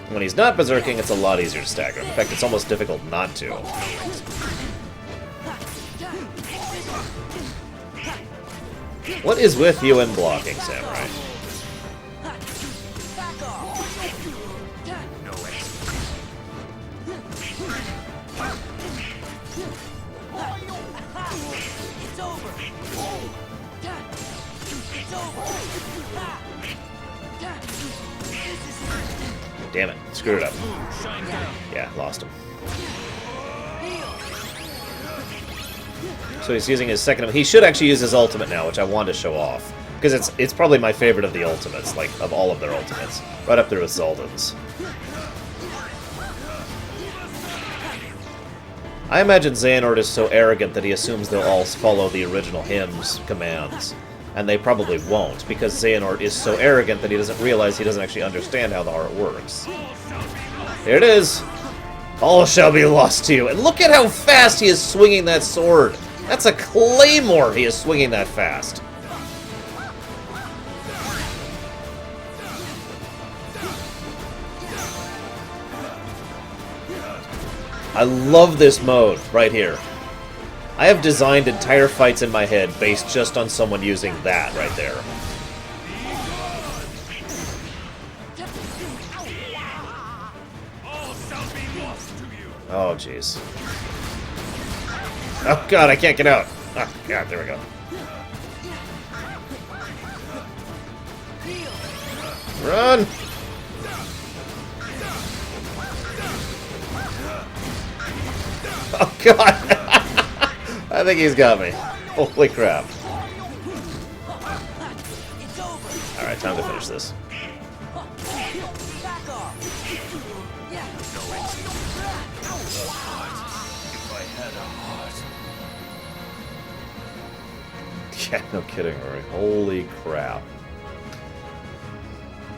When he's not berserking, it's a lot easier to stagger him. In fact, it's almost difficult not to. What is with you and blocking, Samurai? It's over. It's over. Damn it. Screwed it up. Yeah, lost him. So he's using his second... He should actually use his ultimate now, which I want to show off. Because it's probably my favorite of the ultimates, like, of all of their ultimates. Right up there with Zoldan's. I imagine Xehanort is so arrogant that he assumes they'll all follow the original hymn's commands. And they probably won't, because Xehanort is so arrogant that he doesn't realize he doesn't actually understand how the art works. Here it is! All shall be lost to you. And look at how fast he is swinging that sword! That's a claymore he is swinging that fast. I love this mode right here. I have designed entire fights in my head based just on someone using that right there. Oh, jeez. Oh, God, I can't get out. Oh, God, there we go. Run! Oh, God! I think he's got me. Holy crap. Alright, time to finish this. Yeah, no kidding, Rory. Holy crap.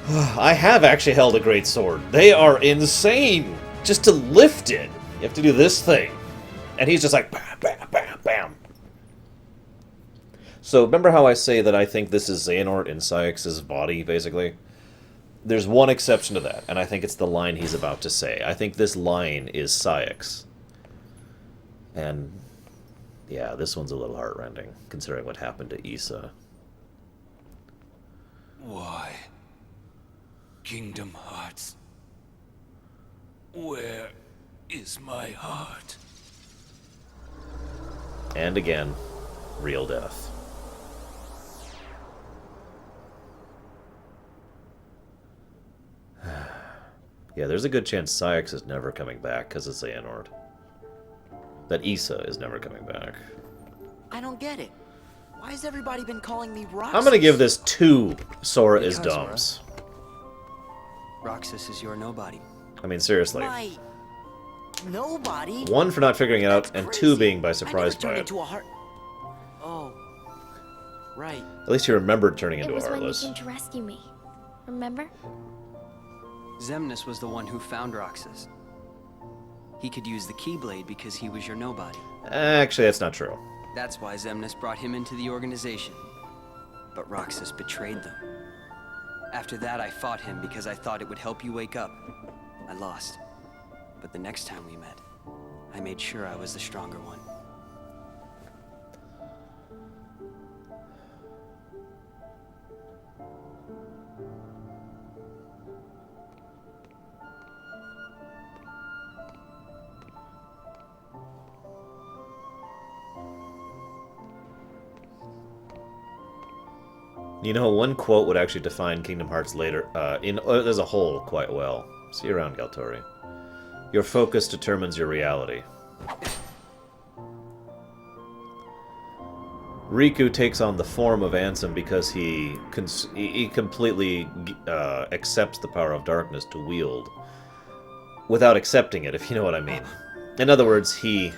I have actually held a great sword. They are insane! Just to lift it, you have to do this thing. And he's just like, bam, bam, bam, bam. So, remember how I say that I think this is Xehanort in Cyax's body, basically? There's one exception to that, and I think it's the line he's about to say. I think this line is Cyax. And, yeah, this one's a little heartrending, considering what happened to Issa. Why? Kingdom Hearts. Where is my heart? And again, real death. Yeah, there's a good chance Cyax is never coming back because of Xehanort. That Issa is never coming back. I don't get it. Why has everybody been calling me Roxas? I'm gonna give this 2 Sora is dumbs. Roxas is your nobody. I mean, seriously. My nobody? 1 for not figuring it out, and 2 being by surprised by it. Into a heart. Oh, right. At least he remembered turning into It a was when you Heartless. came to rescue me. Remember? Xemnas was the one who found Roxas. He could use the Keyblade because he was your nobody. Actually, that's not true. That's why Xemnas brought him into the organization. But Roxas betrayed them. After that, I fought him because I thought it would help you wake up. I lost. But the next time we met, I made sure I was the stronger one. You know, one quote would actually define Kingdom Hearts later, as a whole quite well. See you around, Galtori. Your focus determines your reality. Riku takes on the form of Ansem because he completely accepts the power of darkness to wield. Without accepting it, if you know what I mean. In other words, he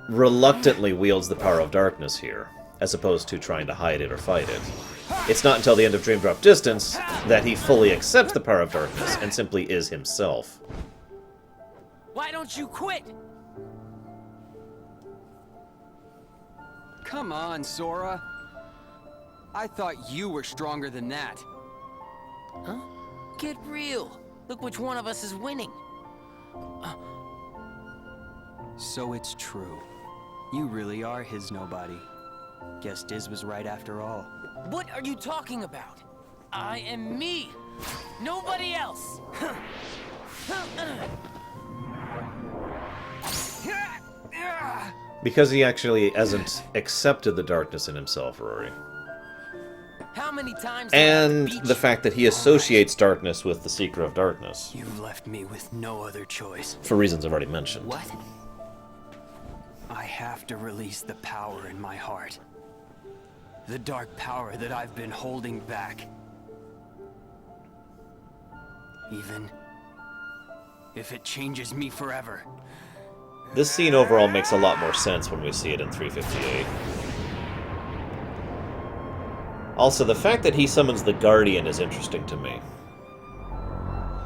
reluctantly wields the power of darkness here, as opposed to trying to hide it or fight it. It's not until the end of Dream Drop Distance that he fully accepts the power of darkness and simply is himself. Why don't you quit? Come on, Sora. I thought you were stronger than that. Huh? Get real. Look which one of us is winning. So it's true. You really are his nobody. Guess Diz was right after all. What are you talking about? I am me. Nobody else. Because he actually hasn't accepted the darkness in himself, Rory. How many times? did I have to And beat the fact that he associates darkness with the Seeker of Darkness. You've left me with no other choice. For reasons I've already mentioned. What? I have to release the power in my heart. The dark power that I've been holding back. Even if it changes me forever. This scene overall makes a lot more sense when we see it in 358. Also, the fact that he summons the Guardian is interesting to me.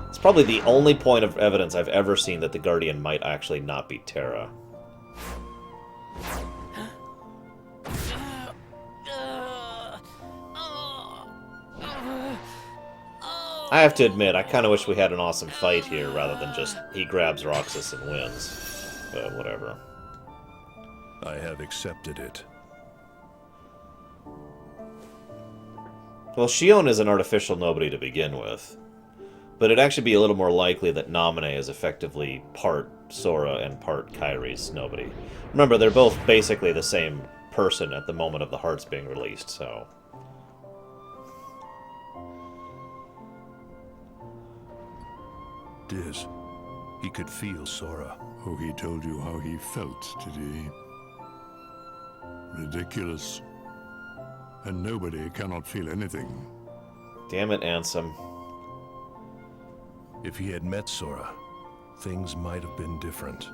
It's probably the only point of evidence I've ever seen that the Guardian might actually not be Terra. I have to admit, I kind of wish we had an awesome fight here rather than just he grabs Roxas and wins. But whatever. I have accepted it. Well, Shion is an artificial nobody to begin with. But it'd actually be a little more likely that Naminé is effectively part Sora and part Kairi's nobody. Remember, they're both basically the same person at the moment of the hearts being released, so... Diz, he could feel Sora. Oh, he told you how he felt, did he? Ridiculous. And nobody cannot feel anything. Damn it, Ansem. If he had met Sora, things might have been different.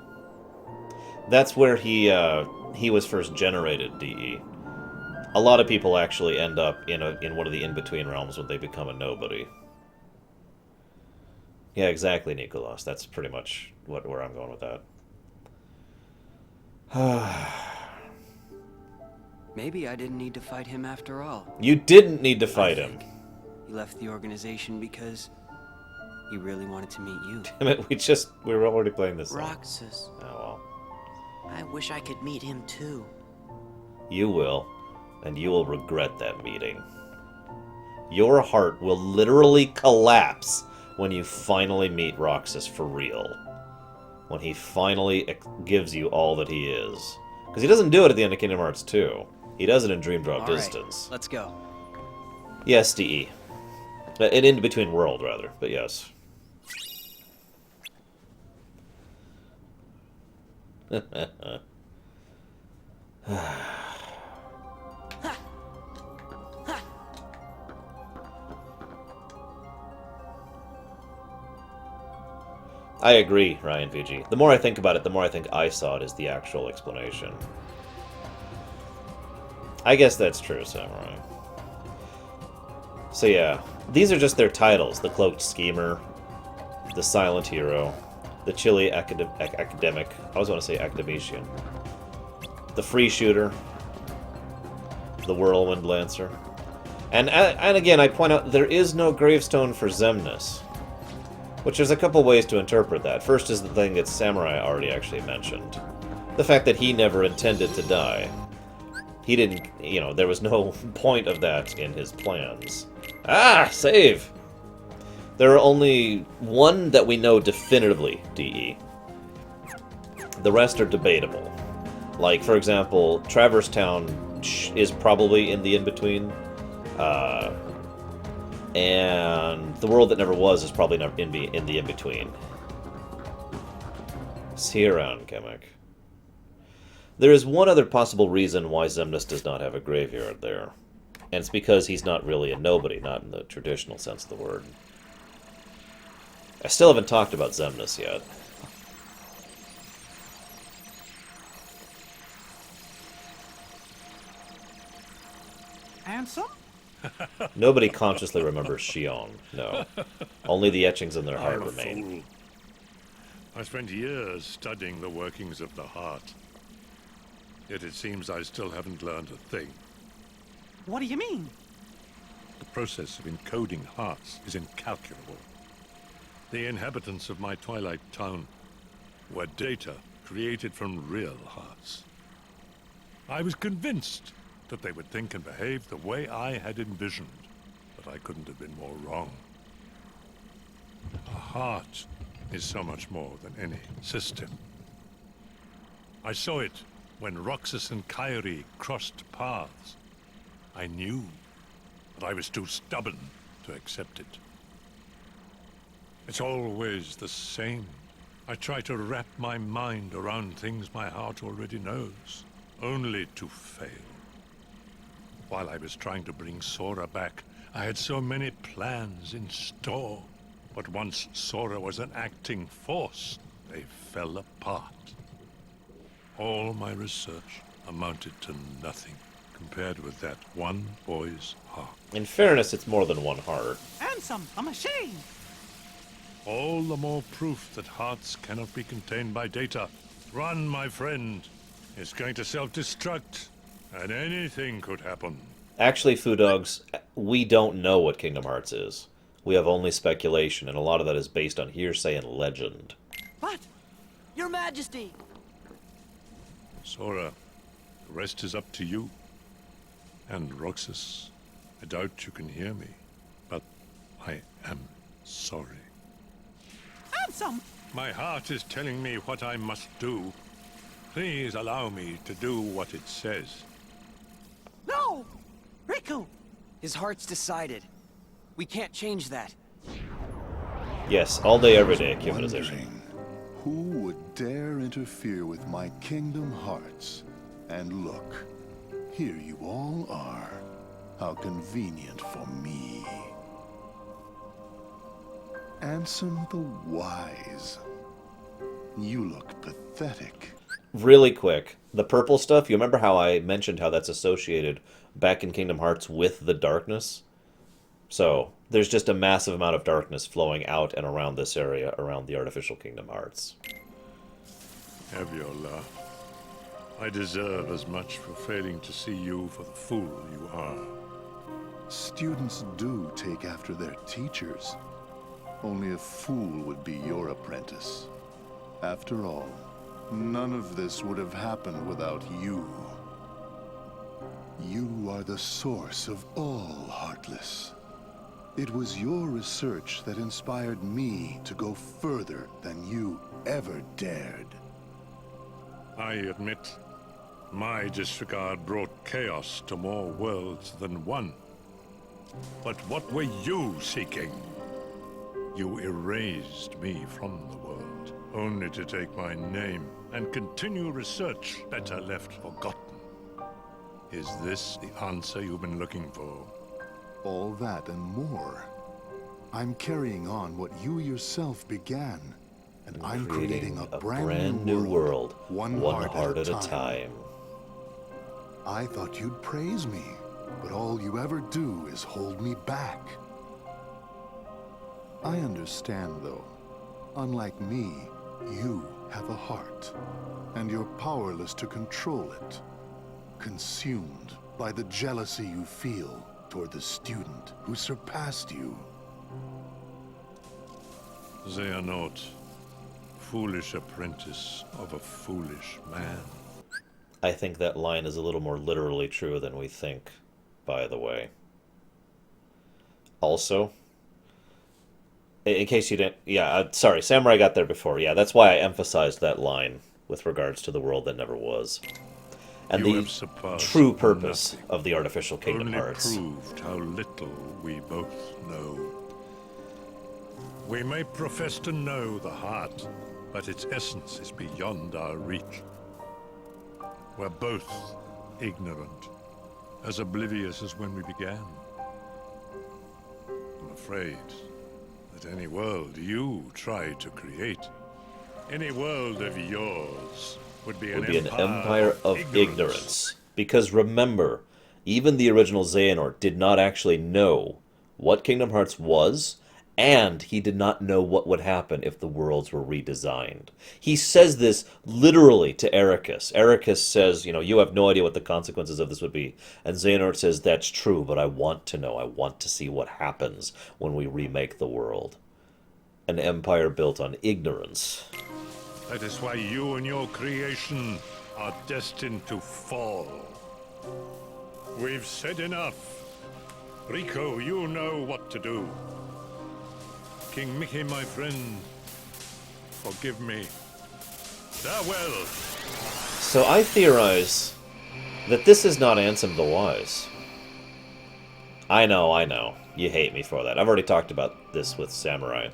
That's where he was first generated, DE. A lot of people actually end up in one of the in-between realms when they become a nobody. Yeah, exactly, Nicholas. That's pretty much where I'm going with that. Maybe I didn't need to fight him after all. You didn't need to fight him. He left the organization because he really wanted to meet you. Damn it, we were already playing this song. Roxas. Oh well. I wish I could meet him too. You will, and you will regret that meeting. Your heart will literally collapse when you finally meet Roxas for real. When he finally gives you all that he is. Because he doesn't do it at the end of Kingdom Hearts 2. He does it in Dream Drop Distance. Let's go. Yes, DE. An in-between world, rather, but yes. I agree, Ryan VG. The more I think about it, the more I think I saw it as the actual explanation. I guess that's true, Samurai. So yeah, these are just their titles. The Cloaked Schemer, the Silent Hero, the Chilly Academic, I always want to say Academician, the Free Shooter, the Whirlwind Lancer. And again, I point out, there is no gravestone for Xemnas. Which there's a couple ways to interpret that. First is the thing that Samurai already actually mentioned. The fact that he never intended to die. He didn't, there was no point of that in his plans. Ah, save! There are only one that we know definitively, DE. The rest are debatable. Like, for example, Traverse Town is probably in the in-between. And the world that never was is probably in the in-between. See you around, Kamek. There is one other possible reason why Xemnas does not have a graveyard there. And it's because he's not really a nobody, not in the traditional sense of the word. I still haven't talked about Xemnas yet. Ansem? Nobody consciously remembers Shion, no. Only the etchings in their heart I'm a remain. fool. I spent years studying the workings of the heart. Yet it seems I still haven't learned a thing. What do you mean? The process of encoding hearts is incalculable. The inhabitants of my Twilight Town were data created from real hearts. I was convinced that they would think and behave the way I had envisioned, but I couldn't have been more wrong. A heart is so much more than any system. I saw it when Roxas and Kyrie crossed paths. I knew, but I was too stubborn to accept it. It's always the same. I try to wrap my mind around things my heart already knows, only to fail. While I was trying to bring Sora back, I had so many plans in store. But once Sora was an acting force, they fell apart. All my research amounted to nothing compared with that one boy's heart. In fairness, it's more than one heart. Ansem, a machine! All the more proof that hearts cannot be contained by data. Run, my friend. It's going to self-destruct, and anything could happen. Actually, Foo Dogs, we don't know what Kingdom Hearts is. We have only speculation, and a lot of that is based on hearsay and legend. What? Your Majesty! Sora, the rest is up to you. And Roxas, I doubt you can hear me, but I am sorry. Ansem! My heart is telling me what I must do. Please allow me to do what it says. No! Riku! His heart's decided. We can't change that. Yes, all day, every day, Cubanization. Wondering who would dare interfere with my Kingdom Hearts? And look, here you all are. How convenient for me. Ansem the Wise. You look pathetic. Really quick, the purple stuff, you remember how I mentioned how that's associated back in Kingdom Hearts with the darkness? So, there's just a massive amount of darkness flowing out and around this area, around the artificial Kingdom Hearts. Have your laugh. I deserve as much for failing to see you for the fool you are. Students do take after their teachers. Only a fool would be your apprentice. After all, none of this would have happened without you. You are the source of all Heartless. It was your research that inspired me to go further than you ever dared. I admit, my disregard brought chaos to more worlds than one. But what were you seeking? You erased me from the world, only to take my name and continue research better left forgotten. Is this the answer you've been looking for? All that and more. I'm carrying on what you yourself began, and I'm creating a brand new world, one heart at a time. I thought you'd praise me, but all you ever do is hold me back. I understand, though. Unlike me, you have a heart, and you're powerless to control it. Consumed by the jealousy you feel toward the student who surpassed you. Xehanort, foolish apprentice of a foolish man. I think that line is a little more literally true than we think, by the way. Also, in case you didn't... Yeah, sorry, Samurai got there before. Yeah, that's why I emphasized that line with regards to the world that never was. And the true purpose of the artificial Kingdom Hearts. Only proved how little we both know. We may profess to know the heart, but its essence is beyond our reach. We're both ignorant, as oblivious as when we began. I'm afraid that any world you try to create, any world of yours, would be an empire of ignorance. Because remember, even the original Xehanort did not actually know what Kingdom Hearts was, and he did not know what would happen if the worlds were redesigned. He says this literally to Ericus. Ericus says, you know, you have no idea what the consequences of this would be. And Xehanort says, that's true, but I want to know. I want to see what happens when we remake the world. An empire built on ignorance. That is why you and your creation are destined to fall. We've said enough. Rico, you know what to do. King Mickey, my friend, forgive me. Farewell. So I theorize that this is not Ansem the Wise. I know. You hate me for that. I've already talked about this with Samurai.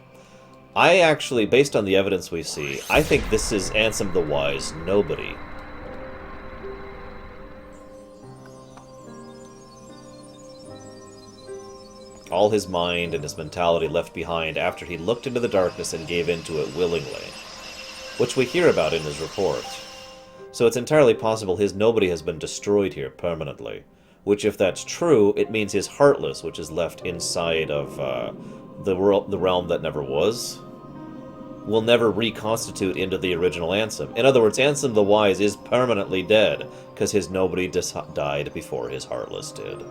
I actually, based on the evidence we see, I think this is Ansem the Wise nobody. All his mind and his mentality left behind after he looked into the darkness and gave into it willingly, which we hear about in his report. So it's entirely possible his nobody has been destroyed here permanently, which, if that's true, it means his Heartless, which is left inside of the realm that never was, will never reconstitute into the original Ansem. In other words, Ansem the Wise is permanently dead, because his nobody died before his Heartless did.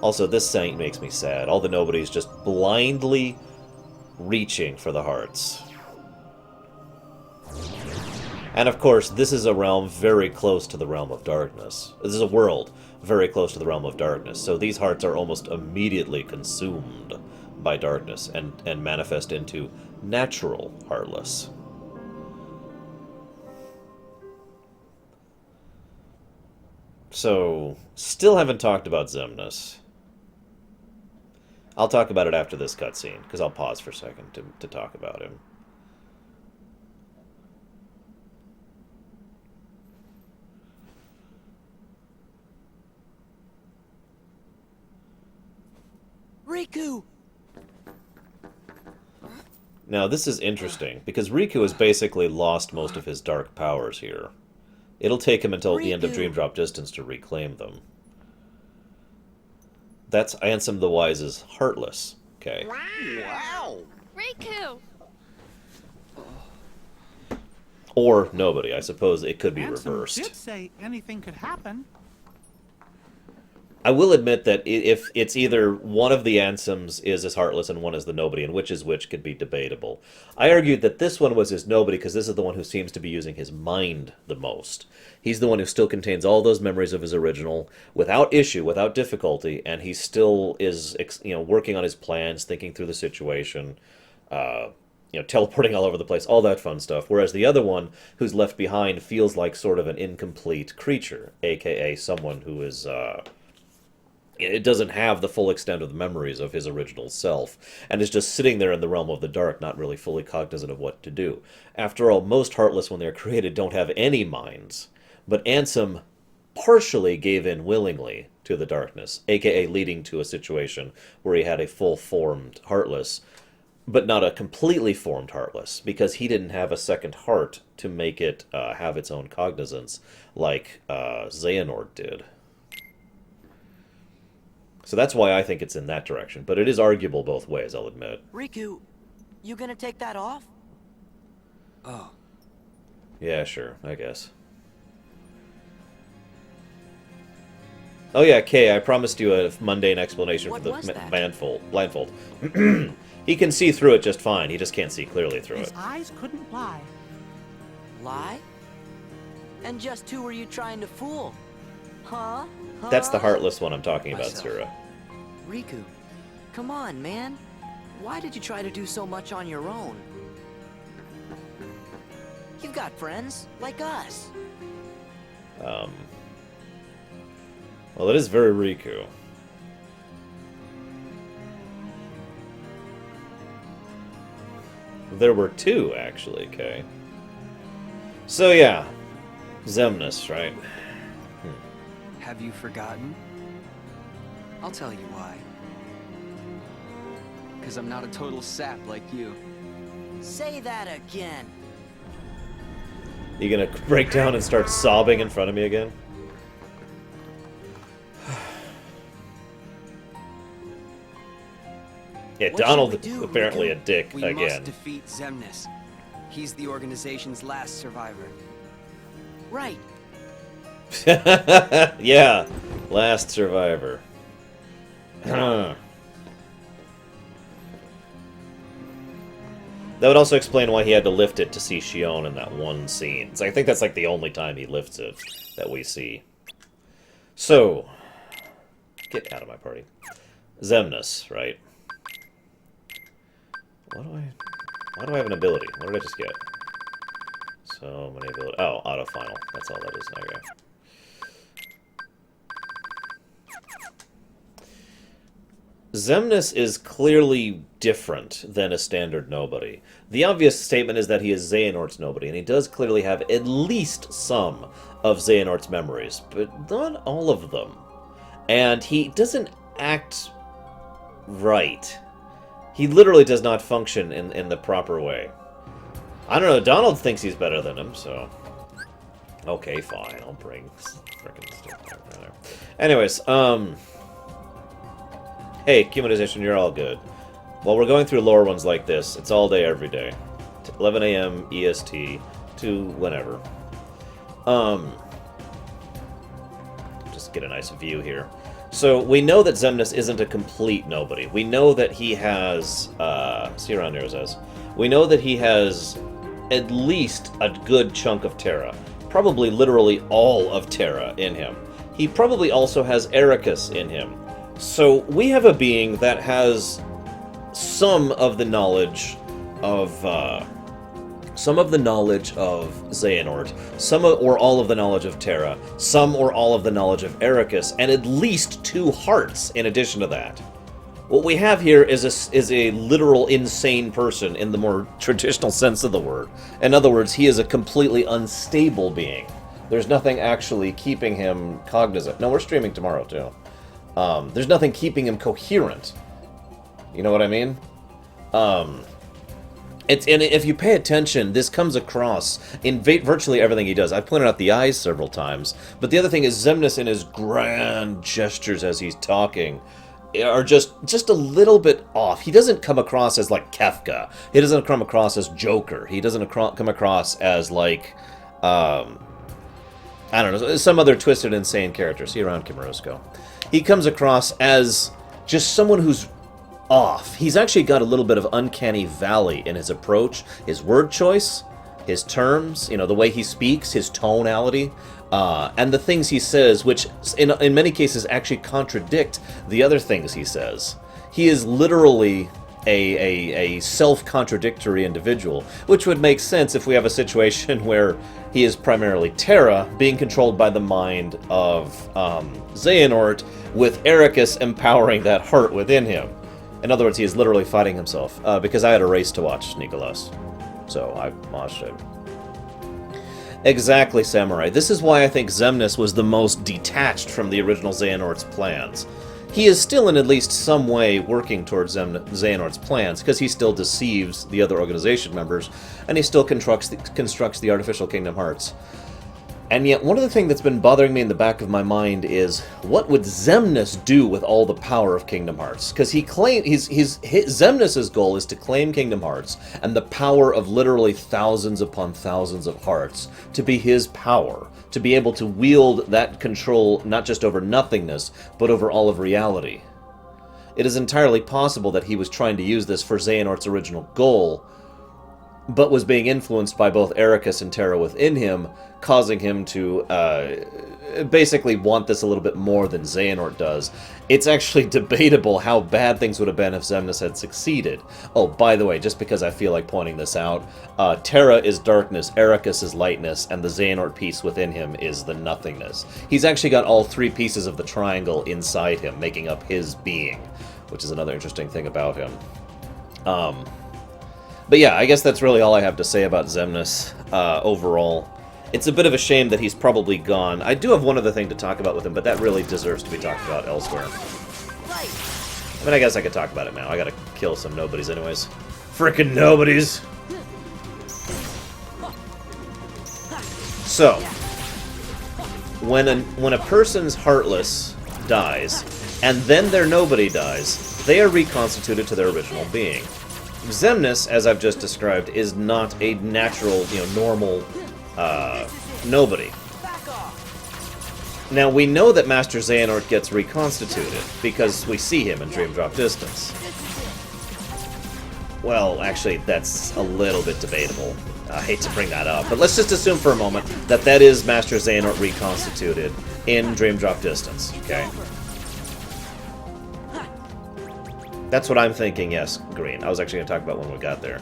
Also, this saint makes me sad. All the nobodies just blindly reaching for the hearts. And of course, this is a realm very close to the realm of darkness. This is a world very close to the realm of darkness. So these hearts are almost immediately consumed by darkness and manifest into natural Heartless. So, still haven't talked about Xemnas. I'll talk about it after this cutscene, because I'll pause for a second to talk about him. Riku! Now, this is interesting, because Riku has basically lost most of his dark powers here. It'll take him until the end of Dream Drop Distance to reclaim them. That's Ansem the Wise's Heartless. Okay. Wow! Riku! Or nobody. I suppose it could be Ansem reversed. did say anything could happen. I will admit that if it's either one of the Ansems is his Heartless and one is the nobody, and which is which could be debatable. I argued that this one was his nobody because this is the one who seems to be using his mind the most. He's the one who still contains all those memories of his original without issue, without difficulty, and he still is, working on his plans, thinking through the situation, teleporting all over the place, all that fun stuff. Whereas the other one, who's left behind, feels like sort of an incomplete creature, aka someone who is, it doesn't have the full extent of the memories of his original self, and is just sitting there in the realm of the dark, not really fully cognizant of what to do. After all, most Heartless, when they're created, don't have any minds, but Ansem partially gave in willingly to the darkness, aka leading to a situation where he had a full-formed Heartless, but not a completely formed Heartless, because he didn't have a second heart to make it have its own cognizance, like Xehanort did. So that's why I think it's in that direction. But it is arguable both ways, I'll admit. Riku, you gonna take that off? Oh. Yeah, sure, I guess. Oh yeah, Kay, I promised you a mundane explanation for the blindfold. He can see through it just fine, he just can't see clearly through His it. eyes couldn't lie. Lie? And just who were you trying to fool? Huh? That's the Heartless one I'm talking about, Sura. Riku, come on, man. Why did you try to do so much on your own? You've got friends, like us. Well, it is very Riku. There were two, actually, Kay. So yeah, Xemnas, right? Have you forgotten? I'll tell you why. Because I'm not a total sap like you. Say that again. You gonna break down and start sobbing in front of me again? Yeah, What Donald should we is do, apparently Riku? a dick We again. must defeat Xemnas. He's the organization's last survivor. Right. Yeah, last survivor. That would also explain why he had to lift it to see Shion in that one scene. So I think that's like the only time he lifts it that we see. So, Get out of my party. Xemnas, right? Why do I have an ability? What did I just get? So many abilities. Oh, auto final. That's all that is. Okay. Xemnas is clearly different than a standard nobody. The obvious statement is that he is Xehanort's nobody, and he does clearly have at least some of Xehanort's memories, but not all of them. And he doesn't act right. He literally does not function in the proper way. I don't know, Donald thinks he's better than him, so... Okay, fine, I'll bring frickin' stuff back there. Anyways, hey, Cumanization, you're all good. While we're going through Loreruns like this, it's all day, every day. 11 a.m. EST to whenever. Just get a nice view here. So, we know that Xemnas isn't a complete nobody. We know that he has, see around here, says. We know that he has at least a good chunk of Terra. Probably literally all of Terra in him. He probably also has Ericus in him. So, we have a being that has some of the knowledge of Xehanort, some or all of the knowledge of Terra, some or all of the knowledge of Ericus, and at least 2 hearts in addition to that. What we have here is a literal insane person in the more traditional sense of the word. In other words, he is a completely unstable being. There's nothing actually keeping him cognizant. No, we're streaming tomorrow, too. There's nothing keeping him coherent. You know what I mean? And if you pay attention, this comes across in virtually everything he does. I've pointed out the eyes several times, but the other thing is Xemnas in his grand gestures as he's talking are just a little bit off. He doesn't come across as like Kefka. He doesn't come across as Joker. He doesn't come across as like, I don't know, some other twisted, insane character. See you around, Kimurosco. He comes across as just someone who's off. He's actually got a little bit of uncanny valley in his approach, his word choice, his terms, you know, the way he speaks, his tonality, and the things he says, which in many cases actually contradict the other things he says. He is literally a self-contradictory individual, which would make sense if we have a situation where he is primarily Terra, being controlled by the mind of Xehanort, with Ericus empowering that heart within him. In other words, he is literally fighting himself, because I had a race to watch, Nicholas. So I watched it. Exactly, Samurai. This is why I think Xemnas was the most detached from the original Xehanort's plans. He is still in at least some way working towards Xehanort's plans, because he still deceives the other organization members, and he still constructs the artificial Kingdom Hearts. And yet, one of the things that's been bothering me in the back of my mind is, what would Xemnas do with all the power of Kingdom Hearts? Because Xemnas' goal is to claim Kingdom Hearts, and the power of literally thousands upon thousands of hearts, to be his power, to be able to wield that control not just over nothingness, but over all of reality. It is entirely possible that he was trying to use this for Xehanort's original goal, but was being influenced by both Ericus and Terra within him, causing him to basically want this a little bit more than Xehanort does. It's actually debatable how bad things would have been if Xemnas had succeeded. Oh, by the way, just because I feel like pointing this out, Terra is darkness, Ericus is lightness, and the Xehanort piece within him is the nothingness. He's actually got all 3 pieces of the triangle inside him, making up his being, which is another interesting thing about him. But yeah, I guess that's really all I have to say about Xemnas overall. It's a bit of a shame that he's probably gone. I do have one other thing to talk about with him, but that really deserves to be talked about elsewhere. I mean, I guess I could talk about it now. I gotta kill some nobodies anyways. Frickin' nobodies! So, when a person's Heartless dies, and then their nobody dies, they are reconstituted to their original being. Xemnas, as I've just described, is not a natural, normal nobody. Now, we know that Master Xehanort gets reconstituted, because we see him in Dream Drop Distance. Well, actually, that's a little bit debatable. I hate to bring that up, but let's just assume for a moment that that is Master Xehanort reconstituted in Dream Drop Distance, okay? That's what I'm thinking, yes, Green. I was actually going to talk about when we got there.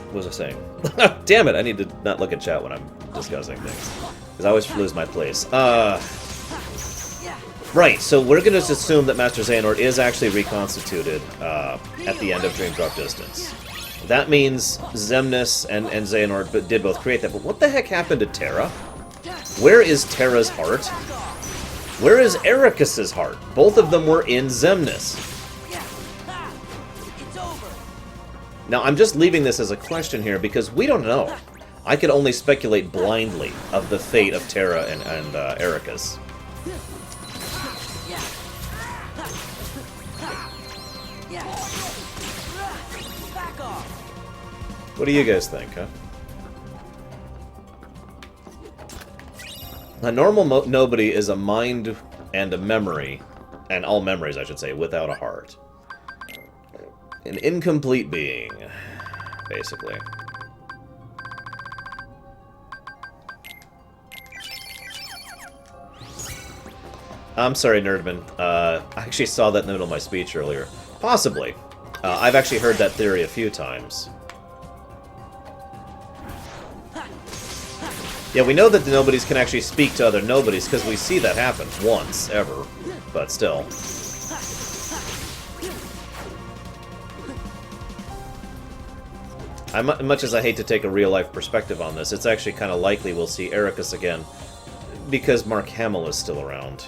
What was I saying? Damn it, I need to not look at chat when I'm discussing things. Because I always lose my place. Right, so we're going to just assume that Master Xehanort is actually reconstituted at the end of Dream Drop Distance. That means Xemnas and Xehanort did both create that, but what the heck happened to Terra? Where is Terra's heart? Where is Ericus's heart? Both of them were in Xemnas. Now, I'm just leaving this as a question here because we don't know. I could only speculate blindly of the fate of Terra and Ericus. What do you guys think, huh? A normal nobody is a mind and a memory, and all memories, I should say, without a heart. An incomplete being, basically. I'm sorry, Nerdman. I actually saw that in the middle of my speech earlier. Possibly. I've actually heard that theory a few times. Yeah, we know that the nobodies can actually speak to other nobodies, because we see that happen once, ever. But still. Much as I hate to take a real-life perspective on this, it's actually kind of likely we'll see Ericus again, because Mark Hamill is still around.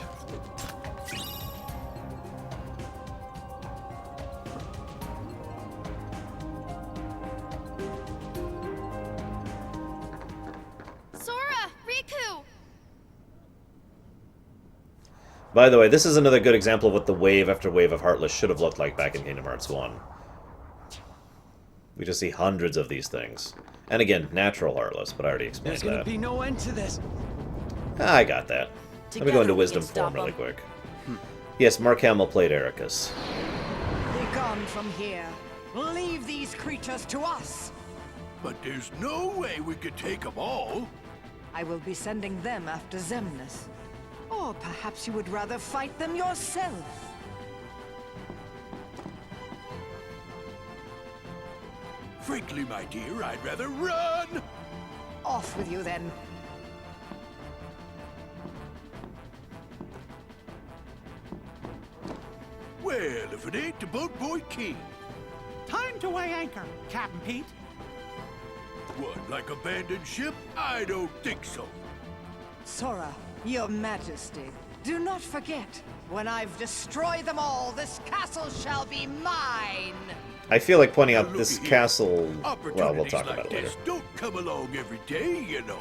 By the way, this is another good example of what the wave after wave of Heartless should have looked like back in Kingdom Hearts 1. We just see hundreds of these things. And again, natural Heartless, but I already explained that. There's gonna be no end to this. I got that. Let me go into Wisdom form really quick. Yes, Mark Hamill played Ericus. Be gone from here. Leave these creatures to us. But there's no way we could take them all. I will be sending them after Xemnas. Or perhaps you would rather fight them yourself. Frankly, my dear, I'd rather run! Off with you, then. Well, if it ain't the Boat Boy King. Time to weigh anchor, Captain Pete. What, like abandoned ship? I don't think so. Sora, your Majesty, do not forget, when I've destroyed them all, this castle shall be mine! I feel like pointing out this castle... Well, we'll talk about it later. Don't come along every day, you know.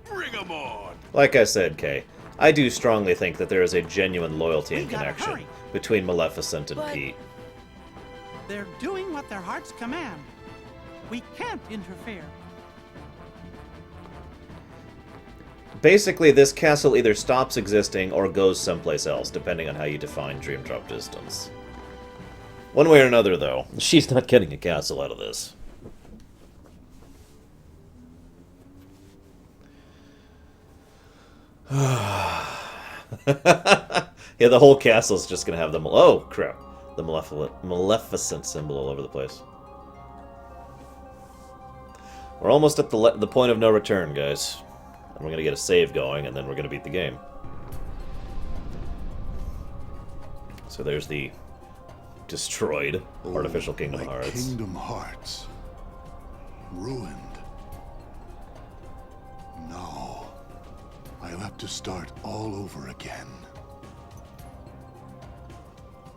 Bring 'em on! Like I said, Kay, I do strongly think that there is a genuine loyalty and connection between Maleficent and Pete. They're doing what their hearts command. We can't interfere. Basically, this castle either stops existing or goes someplace else, depending on how you define Dream Drop Distance. One way or another, though, she's not getting a castle out of this. Yeah, the whole castle's just gonna have the... Oh, crap. The Maleficent symbol all over the place. We're almost at the point of no return, guys. And we're gonna get a save going, and then we're gonna beat the game. So there's the destroyed artificial Kingdom Hearts. Kingdom Hearts. Ruined. No. I'll have to start all over again.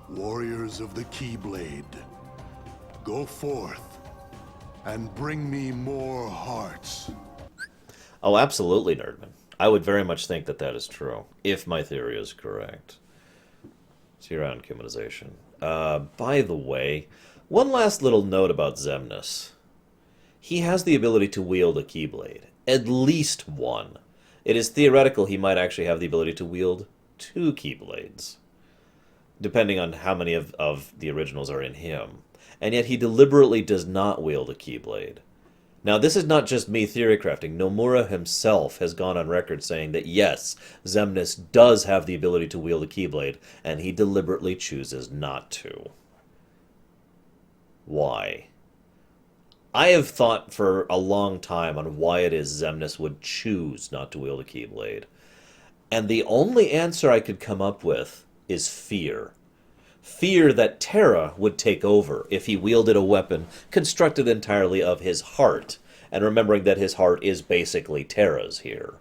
Warriors of the Keyblade, go forth and bring me more hearts. Oh, absolutely, Nerdman. I would very much think that that is true, if my theory is correct. Zero on humanization. By the way, one last little note about Xemnas. He has the ability to wield a Keyblade. At least one. It is theoretical he might actually have the ability to wield 2 Keyblades, depending on how many of the originals are in him. And yet he deliberately does not wield a Keyblade. Now, this is not just me theory crafting. Nomura himself has gone on record saying that yes, Xemnas does have the ability to wield a Keyblade, and he deliberately chooses not to. Why? I have thought for a long time on why it is Xemnas would choose not to wield a Keyblade. And the only answer I could come up with is fear. Fear that Terra would take over if he wielded a weapon constructed entirely of his heart, and remembering that his heart is basically Terra's here,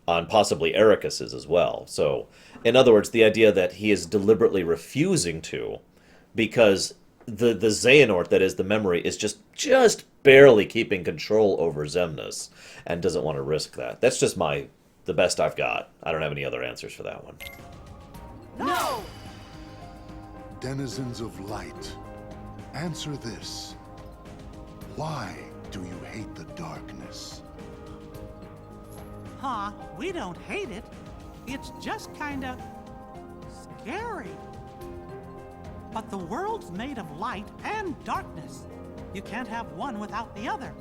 and possibly Ericus's as well. So, in other words, the idea that he is deliberately refusing to, because the Xehanort that is the memory is just barely keeping control over Xemnas, and doesn't want to risk that. That's just the best I've got. I don't have any other answers for that one. No! Denizens of light, answer this. Why do you hate the darkness? Huh, we don't hate it. It's just kinda scary. But the world's made of light and darkness. You can't have one without the other,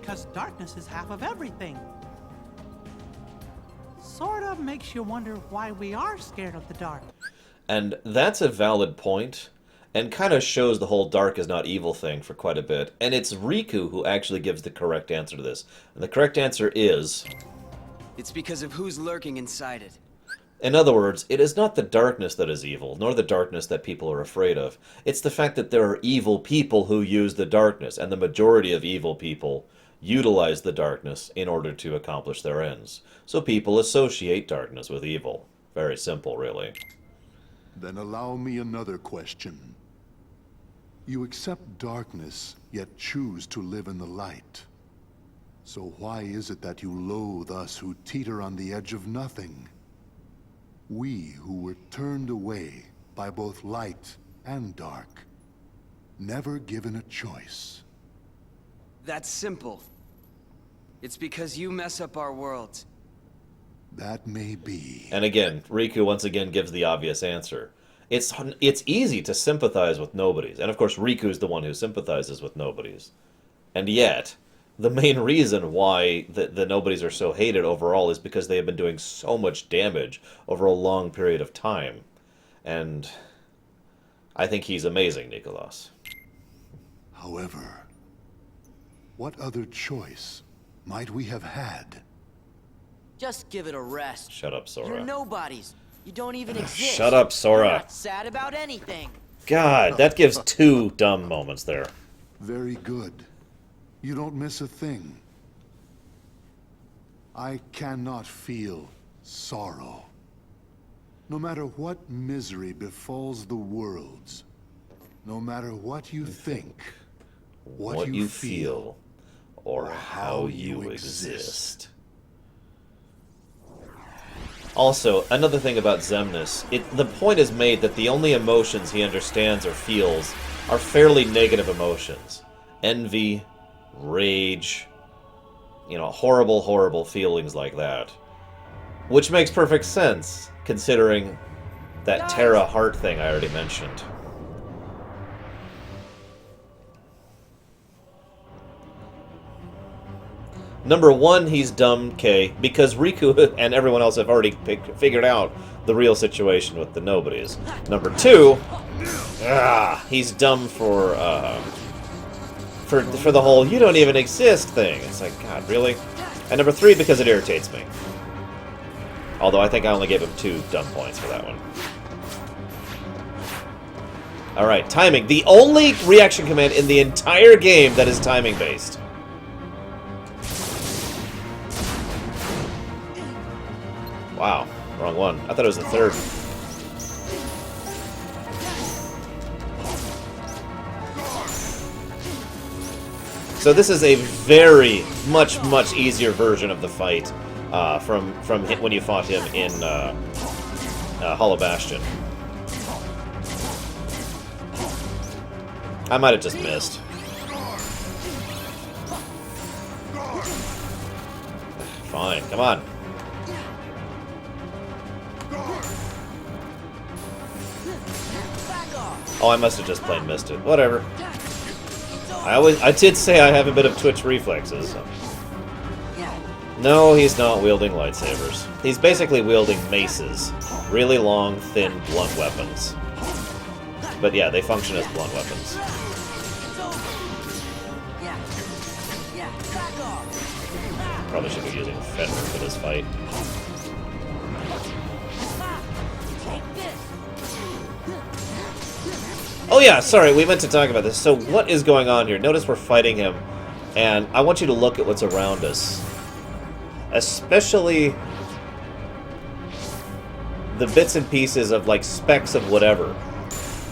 'cause darkness is half of everything. Sort of makes you wonder why we are scared of the dark. And that's a valid point, and kind of shows the whole dark is not evil thing for quite a bit. And it's Riku who actually gives the correct answer to this. And the correct answer is... It's because of who's lurking inside it. In other words, it is not the darkness that is evil, nor the darkness that people are afraid of. It's the fact that there are evil people who use the darkness, and the majority of evil people utilize the darkness in order to accomplish their ends. So people associate darkness with evil. Very simple, really. Then allow me another question. You accept darkness, yet choose to live in the light. So why is it that you loathe us who teeter on the edge of nothing? We who were turned away by both light and dark, never given a choice. That's simple. It's because you mess up our worlds. That may be. And again, Riku once again gives the obvious answer. It's easy to sympathize with nobodies, and of course Riku's the one who sympathizes with nobodies. And yet, the main reason why the nobodies are so hated overall is because they have been doing so much damage over a long period of time. And I think he's amazing, Nicholas. However, what other choice might we have had? Just give it a rest. Shut up, Sora. You're nobodies. You don't even exist. Shut up, Sora. You're not sad about anything. God, that gives 2 dumb moments there. Very good. You don't miss a thing. I cannot feel sorrow. No matter what misery befalls the worlds, no matter what you think, what you feel, or how you exist. Also, another thing about Xemnas, the point is made that the only emotions he understands or feels are fairly negative emotions. Envy, rage, horrible, horrible feelings like that. Which makes perfect sense, considering that Terra heart thing I already mentioned. Number 1, he's dumb, K, because Riku and everyone else have already figured out the real situation with the nobodies. Number 2, he's dumb for the whole "you don't even exist" thing. It's like, God, really? And number 3, because it irritates me. Although I think I only gave him 2 dumb points for that one. Alright, timing. The only reaction command in the entire game that is timing-based. Wow, wrong one. I thought it was the 3rd. So this is a very much easier version of the fight from when you fought him in Hollow Bastion. I might have just missed. Fine, come on. Oh, I must have just plain missed it. Whatever. I did say I have a bit of twitch reflexes. No, he's not wielding lightsabers. He's basically wielding maces. Really long, thin, blunt weapons. But yeah, they function as blunt weapons. Probably should be using Fenrir for this fight. Oh yeah, sorry, we meant to talk about this. So what is going on here? Notice we're fighting him, and I want you to look at what's around us. Especially the bits and pieces of, like, specks of whatever.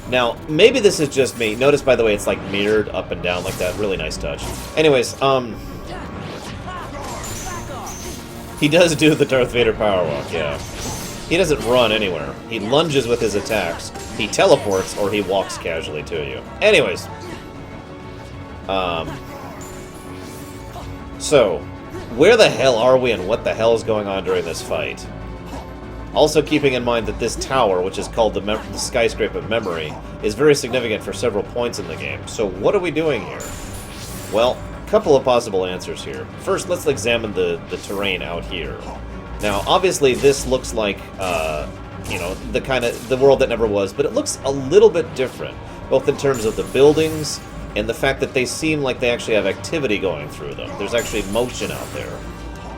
Now, maybe this is just me. Notice, by the way, it's, like, mirrored up and down like that. Really nice touch. Anyways, he does do the Darth Vader power walk, yeah. He doesn't run anywhere. He lunges with his attacks. He teleports, or he walks casually to you. Anyways. So, where the hell are we and what the hell is going on during this fight? Also keeping in mind that this tower, which is called the Skyscraper of Memory, is very significant for several points in the game. So what are we doing here? Well, a couple of possible answers here. First, let's examine the terrain out here. Now, obviously, this looks like, you know, the world that never was, but it looks a little bit different, both in terms of the buildings and the fact that they seem like they actually have activity going through them. There's actually motion out there.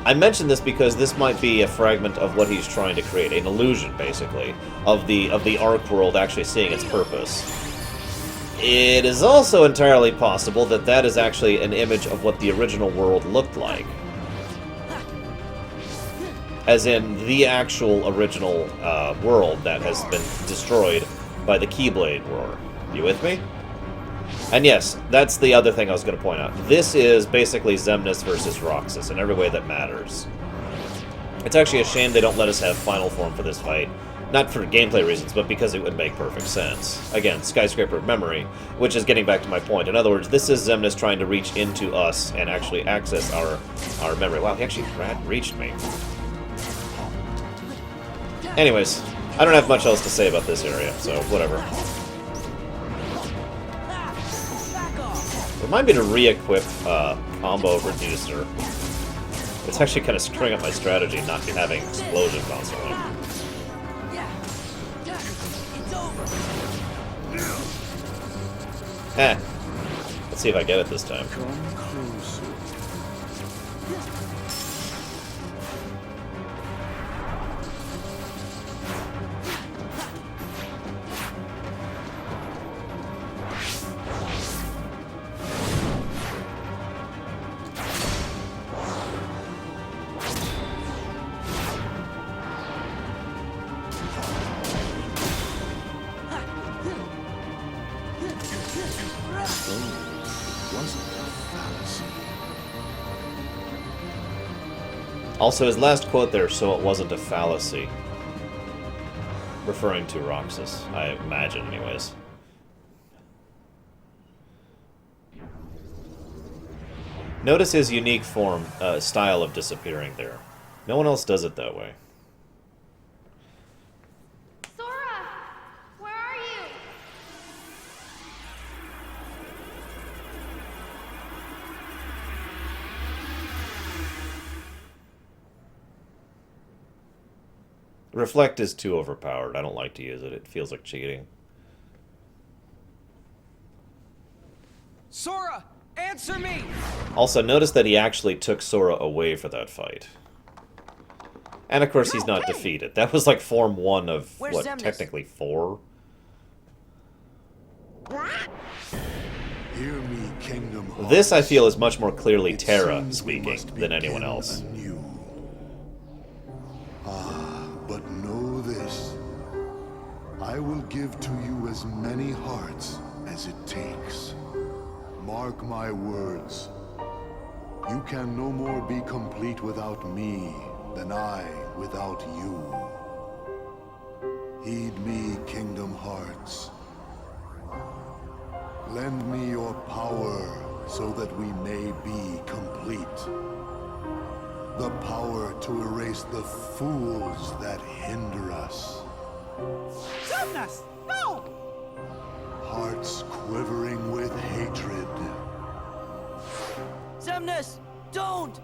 I mention this because this might be a fragment of what he's trying to create, an illusion, basically, of the Ark world actually seeing its purpose. It is also entirely possible that that is actually an image of what the original world looked like. As in, the actual original world that has been destroyed by the Keyblade War. You with me? And yes, that's the other thing I was going to point out. This is basically Xemnas versus Roxas in every way that matters. It's actually a shame they don't let us have final form for this fight. Not for gameplay reasons, but because it would make perfect sense. Again, Skyscraper of Memory, which is getting back to my point. In other words, this is Xemnas trying to reach into us and actually access our memory. Wow, he actually reached me. Anyways, I don't have much else to say about this area, so whatever. Remind me to re-equip Combo Reducer. It's actually kind of screwing up my strategy not having Explosion constantly. Let's see if I get it this time. Also, his last quote there, so it wasn't a fallacy. Referring to Roxas, I imagine, anyways. Notice his unique form, style of disappearing there. No one else does it that way. Sora! Where are you? Reflect is too overpowered. I don't like to use it. It feels like cheating. Sora, answer me! Also, notice that he actually took Sora away for that fight. And of course, he's not defeated. That was like Form 1 of, Where's what, Xemnas? technically 4? Hear me, Kingdom Hearts. This, I feel, is much more clearly Terra speaking than anyone else. But know this. I will give to you as many hearts as it takes. Mark my words. You can no more be complete without me than I without you. Heed me, Kingdom Hearts. Lend me your power so that we may be complete. The power to erase the fools that hinder us. Xemnas! No! Hearts quivering with hatred. Don't!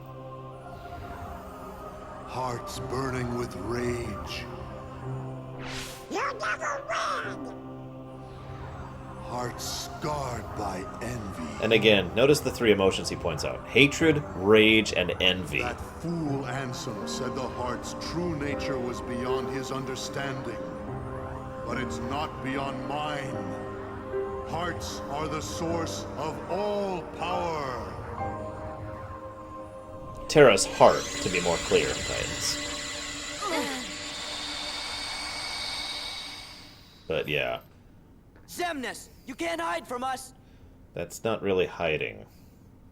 Hearts burning with rage. You never win! Hearts scarred by envy. And again, notice the three emotions he points out. Hatred, rage, and envy. That fool Ansem said the heart's true nature was beyond his understanding. But it's not beyond mine. Hearts are the source of all power. Terra's heart, to be more clear, Titans. But yeah. Xemnas, you can't hide from us! That's not really hiding.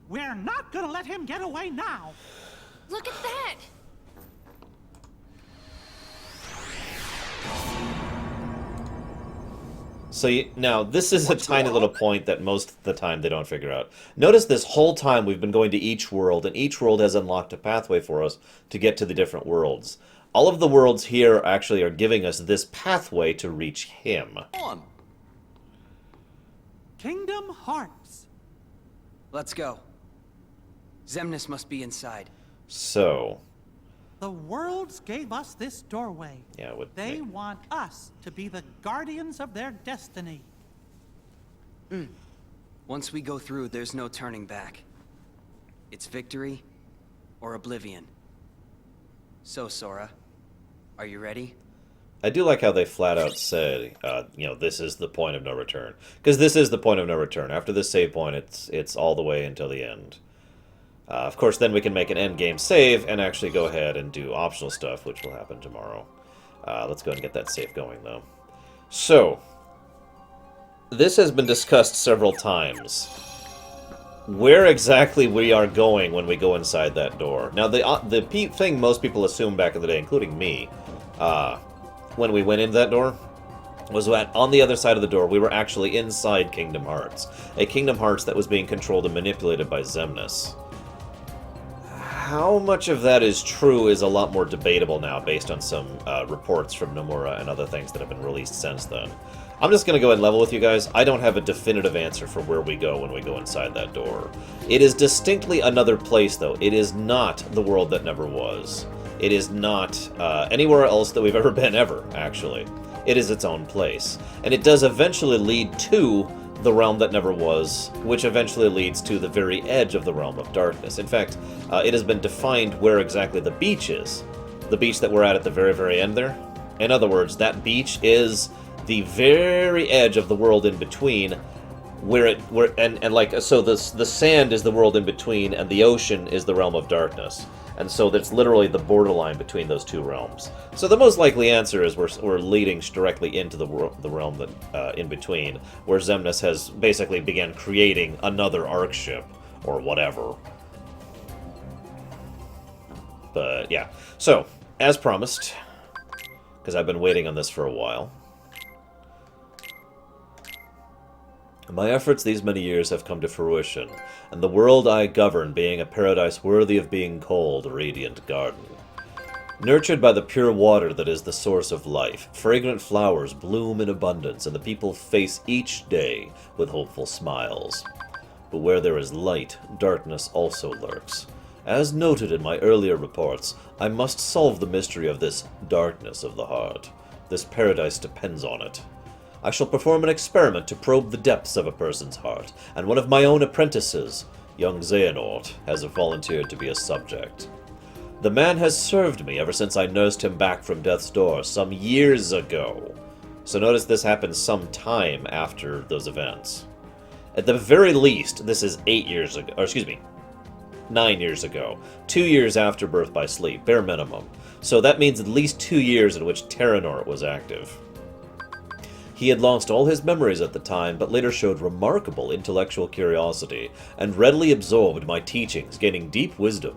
We're not gonna let him get away now! Look at that! So now, this is a tiny little point that most of the time they don't figure out. Notice this whole time we've been going to each world, and each world has unlocked a pathway for us to get to the different worlds. All of the worlds here actually are giving us this pathway to reach him. Kingdom Hearts. Let's go. Xemnas must be inside. So... The worlds gave us this doorway. Yeah, it would They want us to be the guardians of their destiny. Once we go through, there's no turning back. It's victory or oblivion. So, Sora, are you ready? I do like how they flat out said, you know, this is the point of no return. Because this is the point of no return. After this save point, it's all the way until the end. Of course, then we can make an endgame save and actually go ahead and do optional stuff, which will happen tomorrow. Let's go ahead and get that save going, though. So, this has been discussed several times. Where exactly we are going when we go inside that door. Now, the thing most people assume back in the day, including me, when we went into that door, was that on the other side of the door, we were actually inside Kingdom Hearts. A Kingdom Hearts that was being controlled and manipulated by Xemnas. How much of that is true is a lot more debatable now, based on some reports from Nomura and other things that have been released since then. I'm just going to go ahead and level with you guys. I don't have a definitive answer for where we go when we go inside that door. It is distinctly another place, though. It is not the world that never was. It is not anywhere else that we've ever been, ever, actually. It is its own place. And it does eventually lead to the realm that never was, which eventually leads to the very edge of the realm of darkness. In fact, it has been defined where exactly the beach is. The beach that we're at the very, very end there. In other words, that beach is the very edge of the world in between, so the sand is the world in between, and the ocean is the realm of darkness. And so that's literally the borderline between those two realms. So the most likely answer is we're leading directly into the realm that in between, where Xemnas has basically began creating another Ark ship, or whatever. But yeah, so as promised, because I've been waiting on this for a while, my efforts these many years have come to fruition, and the world I govern being a paradise worthy of being called a radiant garden. Nurtured by the pure water that is the source of life, fragrant flowers bloom in abundance, and the people face each day with hopeful smiles. But where there is light, darkness also lurks. As noted in my earlier reports, I must solve the mystery of this darkness of the heart. This paradise depends on it. I shall perform an experiment to probe the depths of a person's heart, and one of my own apprentices, young Xehanort, has volunteered to be a subject. The man has served me ever since I nursed him back from death's door some years ago. So notice this happened some time after those events. At the very least, this is 8 years ago, or excuse me, 9 years ago. 2 years after Birth by Sleep, bare minimum. So that means at least 2 years in which Terranort was active. He had lost all his memories at the time, but later showed remarkable intellectual curiosity, and readily absorbed my teachings, gaining deep wisdom.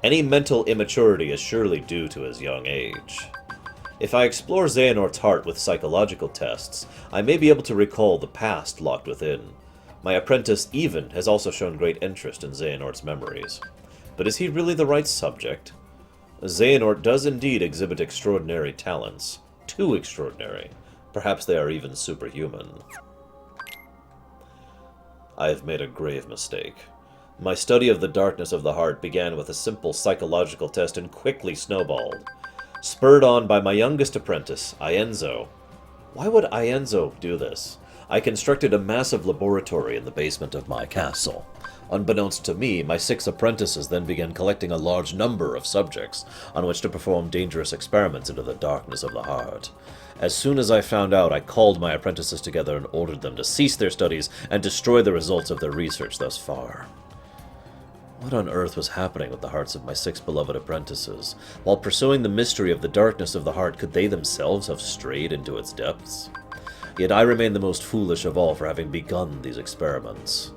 Any mental immaturity is surely due to his young age. If I explore Xehanort's heart with psychological tests, I may be able to recall the past locked within. My apprentice, Even, has also shown great interest in Xehanort's memories. But is he really the right subject? Xehanort does indeed exhibit extraordinary talents. Too extraordinary. Perhaps they are even superhuman. I have made a grave mistake. My study of the darkness of the heart began with a simple psychological test and quickly snowballed. Spurred on by my youngest apprentice, Ienzo. Why would Ienzo do this? I constructed a massive laboratory in the basement of my castle. Unbeknownst to me, my 6 apprentices then began collecting a large number of subjects on which to perform dangerous experiments into the darkness of the heart. As soon as I found out, I called my apprentices together and ordered them to cease their studies and destroy the results of their research thus far. What on earth was happening with the hearts of my 6 beloved apprentices? While pursuing the mystery of the darkness of the heart, could they themselves have strayed into its depths? Yet I remain the most foolish of all for having begun these experiments.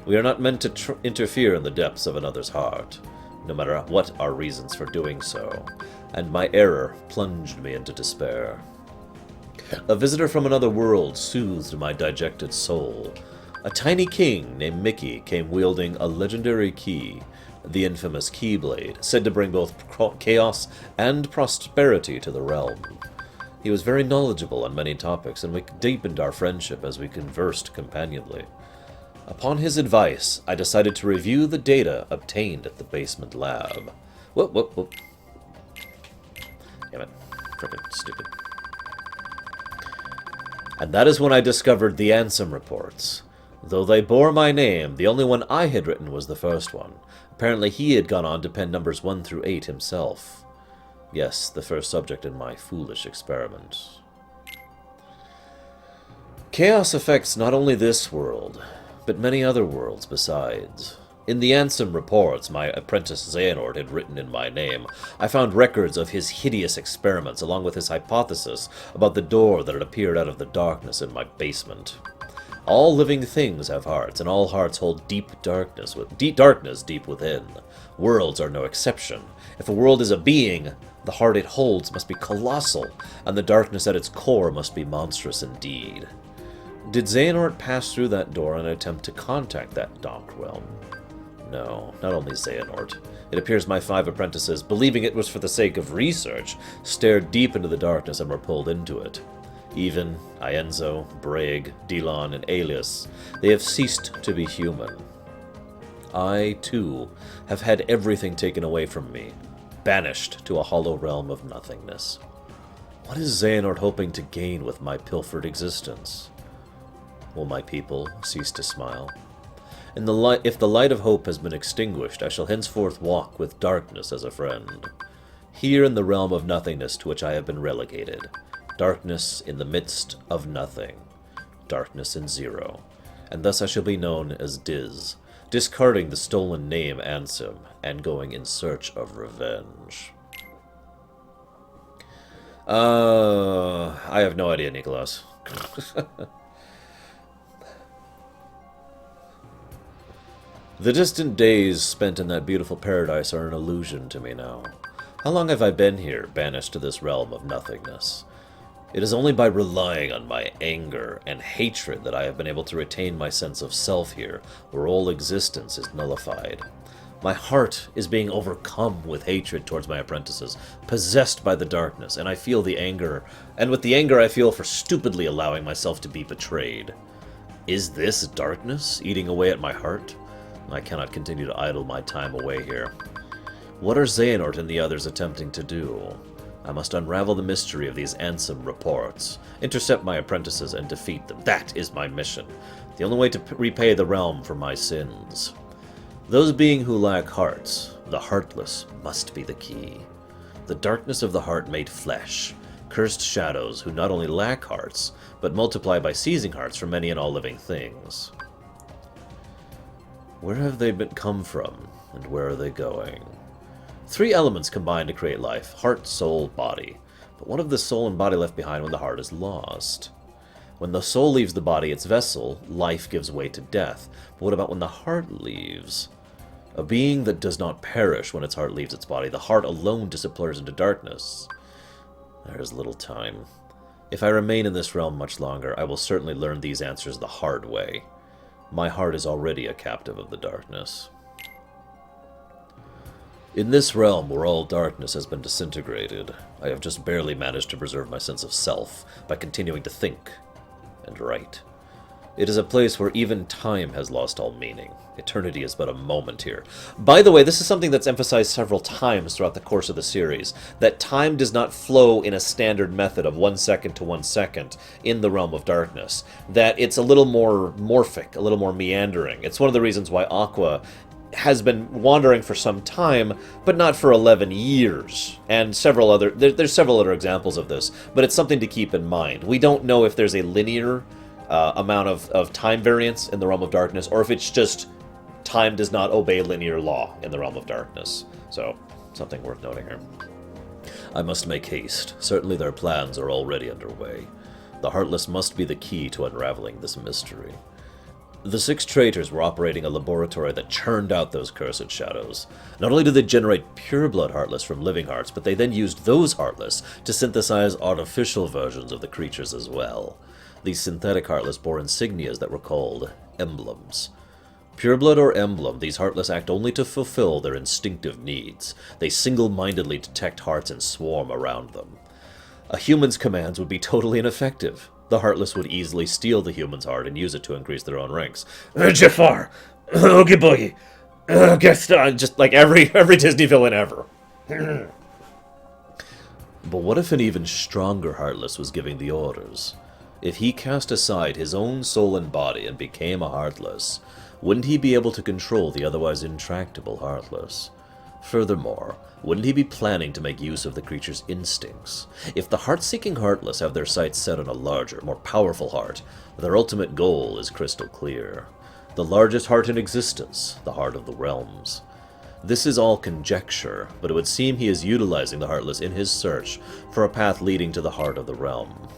We are not meant to interfere in the depths of another's heart, no matter what our reasons for doing so, and my error plunged me into despair. A visitor from another world soothed my dejected soul. A tiny king named Mickey came wielding a legendary key, the infamous Keyblade, said to bring both chaos and prosperity to the realm. He was very knowledgeable on many topics, and we deepened our friendship as we conversed companionably. Upon his advice, I decided to review the data obtained at the basement lab. Whoop, whoop, whoop. Damn it. Frickin' stupid. And that is when I discovered the Ansem reports. Though they bore my name, the only one I had written was the first one. Apparently he had gone on to pen numbers 1 through 8 himself. Yes, the first subject in my foolish experiment. Chaos affects not only this world, but many other worlds besides. In the Ansem reports my apprentice Xehanort had written in my name, I found records of his hideous experiments along with his hypothesis about the door that had appeared out of the darkness in my basement. All living things have hearts, and all hearts hold deep darkness deep within. Worlds are no exception. If a world is a being, the heart it holds must be colossal, and the darkness at its core must be monstrous indeed. Did Xehanort pass through that door in an attempt to contact that dark realm? No, not only Xehanort. It appears my 5 apprentices, believing it was for the sake of research, stared deep into the darkness and were pulled into it. Even Ienzo, Braig, Dilon, and Alias, they have ceased to be human. I, too, have had everything taken away from me, banished to a hollow realm of nothingness. What is Xehanort hoping to gain with my pilfered existence? Will my people cease to smile? If the light of hope has been extinguished, I shall henceforth walk with darkness as a friend. Here in the realm of nothingness to which I have been relegated. Darkness in the midst of nothing. Darkness in zero. And thus I shall be known as Diz, discarding the stolen name Ansem, and going in search of revenge. I have no idea, Nicholas. The distant days spent in that beautiful paradise are an illusion to me now. How long have I been here, banished to this realm of nothingness? It is only by relying on my anger and hatred that I have been able to retain my sense of self here, where all existence is nullified. My heart is being overcome with hatred towards my apprentices, possessed by the darkness, and I feel the anger, and with the anger I feel for stupidly allowing myself to be betrayed. Is this darkness eating away at my heart? I cannot continue to idle my time away here. What are Xehanort and the others attempting to do? I must unravel the mystery of these Ansem reports, intercept my apprentices, and defeat them. That is my mission. The only way to repay the realm for my sins. Those being who lack hearts, the heartless, must be the key. The darkness of the heart made flesh, cursed shadows who not only lack hearts, but multiply by seizing hearts from any and all living things. Where have they come from, and where are they going? 3 elements combine to create life: heart, soul, body. But what of the soul and body left behind when the heart is lost? When the soul leaves the body, its vessel, life gives way to death. But what about when the heart leaves? A being that does not perish when its heart leaves its body. The heart alone disappears into darkness. There is little time. If I remain in this realm much longer, I will certainly learn these answers the hard way. My heart is already a captive of the darkness. In this realm where all darkness has been disintegrated, I have just barely managed to preserve my sense of self by continuing to think and write. It is a place where even time has lost all meaning. Eternity is but a moment here. By the way, this is something that's emphasized several times throughout the course of the series, that time does not flow in a standard method of 1 second to 1 second in the Realm of Darkness. That it's a little more morphic, a little more meandering. It's one of the reasons why Aqua has been wandering for some time, but not for 11 years. And there's several other examples of this, but it's something to keep in mind. We don't know if there's a linear amount of time variance in the Realm of Darkness, or if it's just time does not obey linear law in the Realm of Darkness. So, something worth noting here. I must make haste. Certainly their plans are already underway. The Heartless must be the key to unraveling this mystery. The 6 traitors were operating a laboratory that churned out those cursed shadows. Not only did they generate pure-blood Heartless from living hearts, but they then used those Heartless to synthesize artificial versions of the creatures as well. These synthetic Heartless bore insignias that were called emblems. Pureblood or emblem, these Heartless act only to fulfill their instinctive needs. They single-mindedly detect hearts and swarm around them. A human's commands would be totally ineffective. The Heartless would easily steal the human's heart and use it to increase their own ranks. Jafar! Oogie boogie! Gaston! Just like every Disney villain ever. But what if an even stronger Heartless was giving the orders? If he cast aside his own soul and body and became a Heartless, wouldn't he be able to control the otherwise intractable Heartless? Furthermore, wouldn't he be planning to make use of the creature's instincts? If the heart-seeking Heartless have their sights set on a larger, more powerful heart, their ultimate goal is crystal clear. The largest heart in existence, the heart of the realms. This is all conjecture, but it would seem he is utilizing the Heartless in his search for a path leading to the heart of the realm.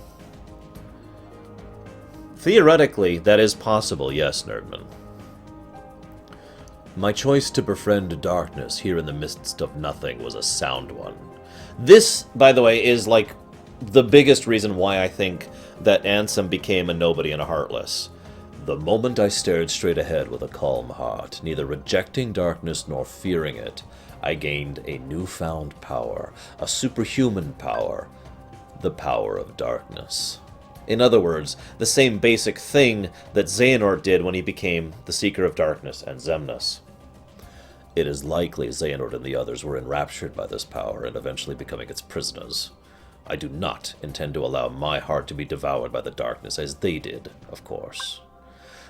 Theoretically, that is possible, yes, Nerdman. My choice to befriend darkness here in the midst of nothing was a sound one. This, by the way, is like the biggest reason why I think that Ansem became a nobody and a Heartless. The moment I stared straight ahead with a calm heart, neither rejecting darkness nor fearing it, I gained a newfound power, a superhuman power, the power of darkness. In other words, the same basic thing that Xehanort did when he became the Seeker of Darkness and Xemnas. It is likely Xehanort and the others were enraptured by this power and eventually becoming its prisoners. I do not intend to allow my heart to be devoured by the darkness as they did, of course.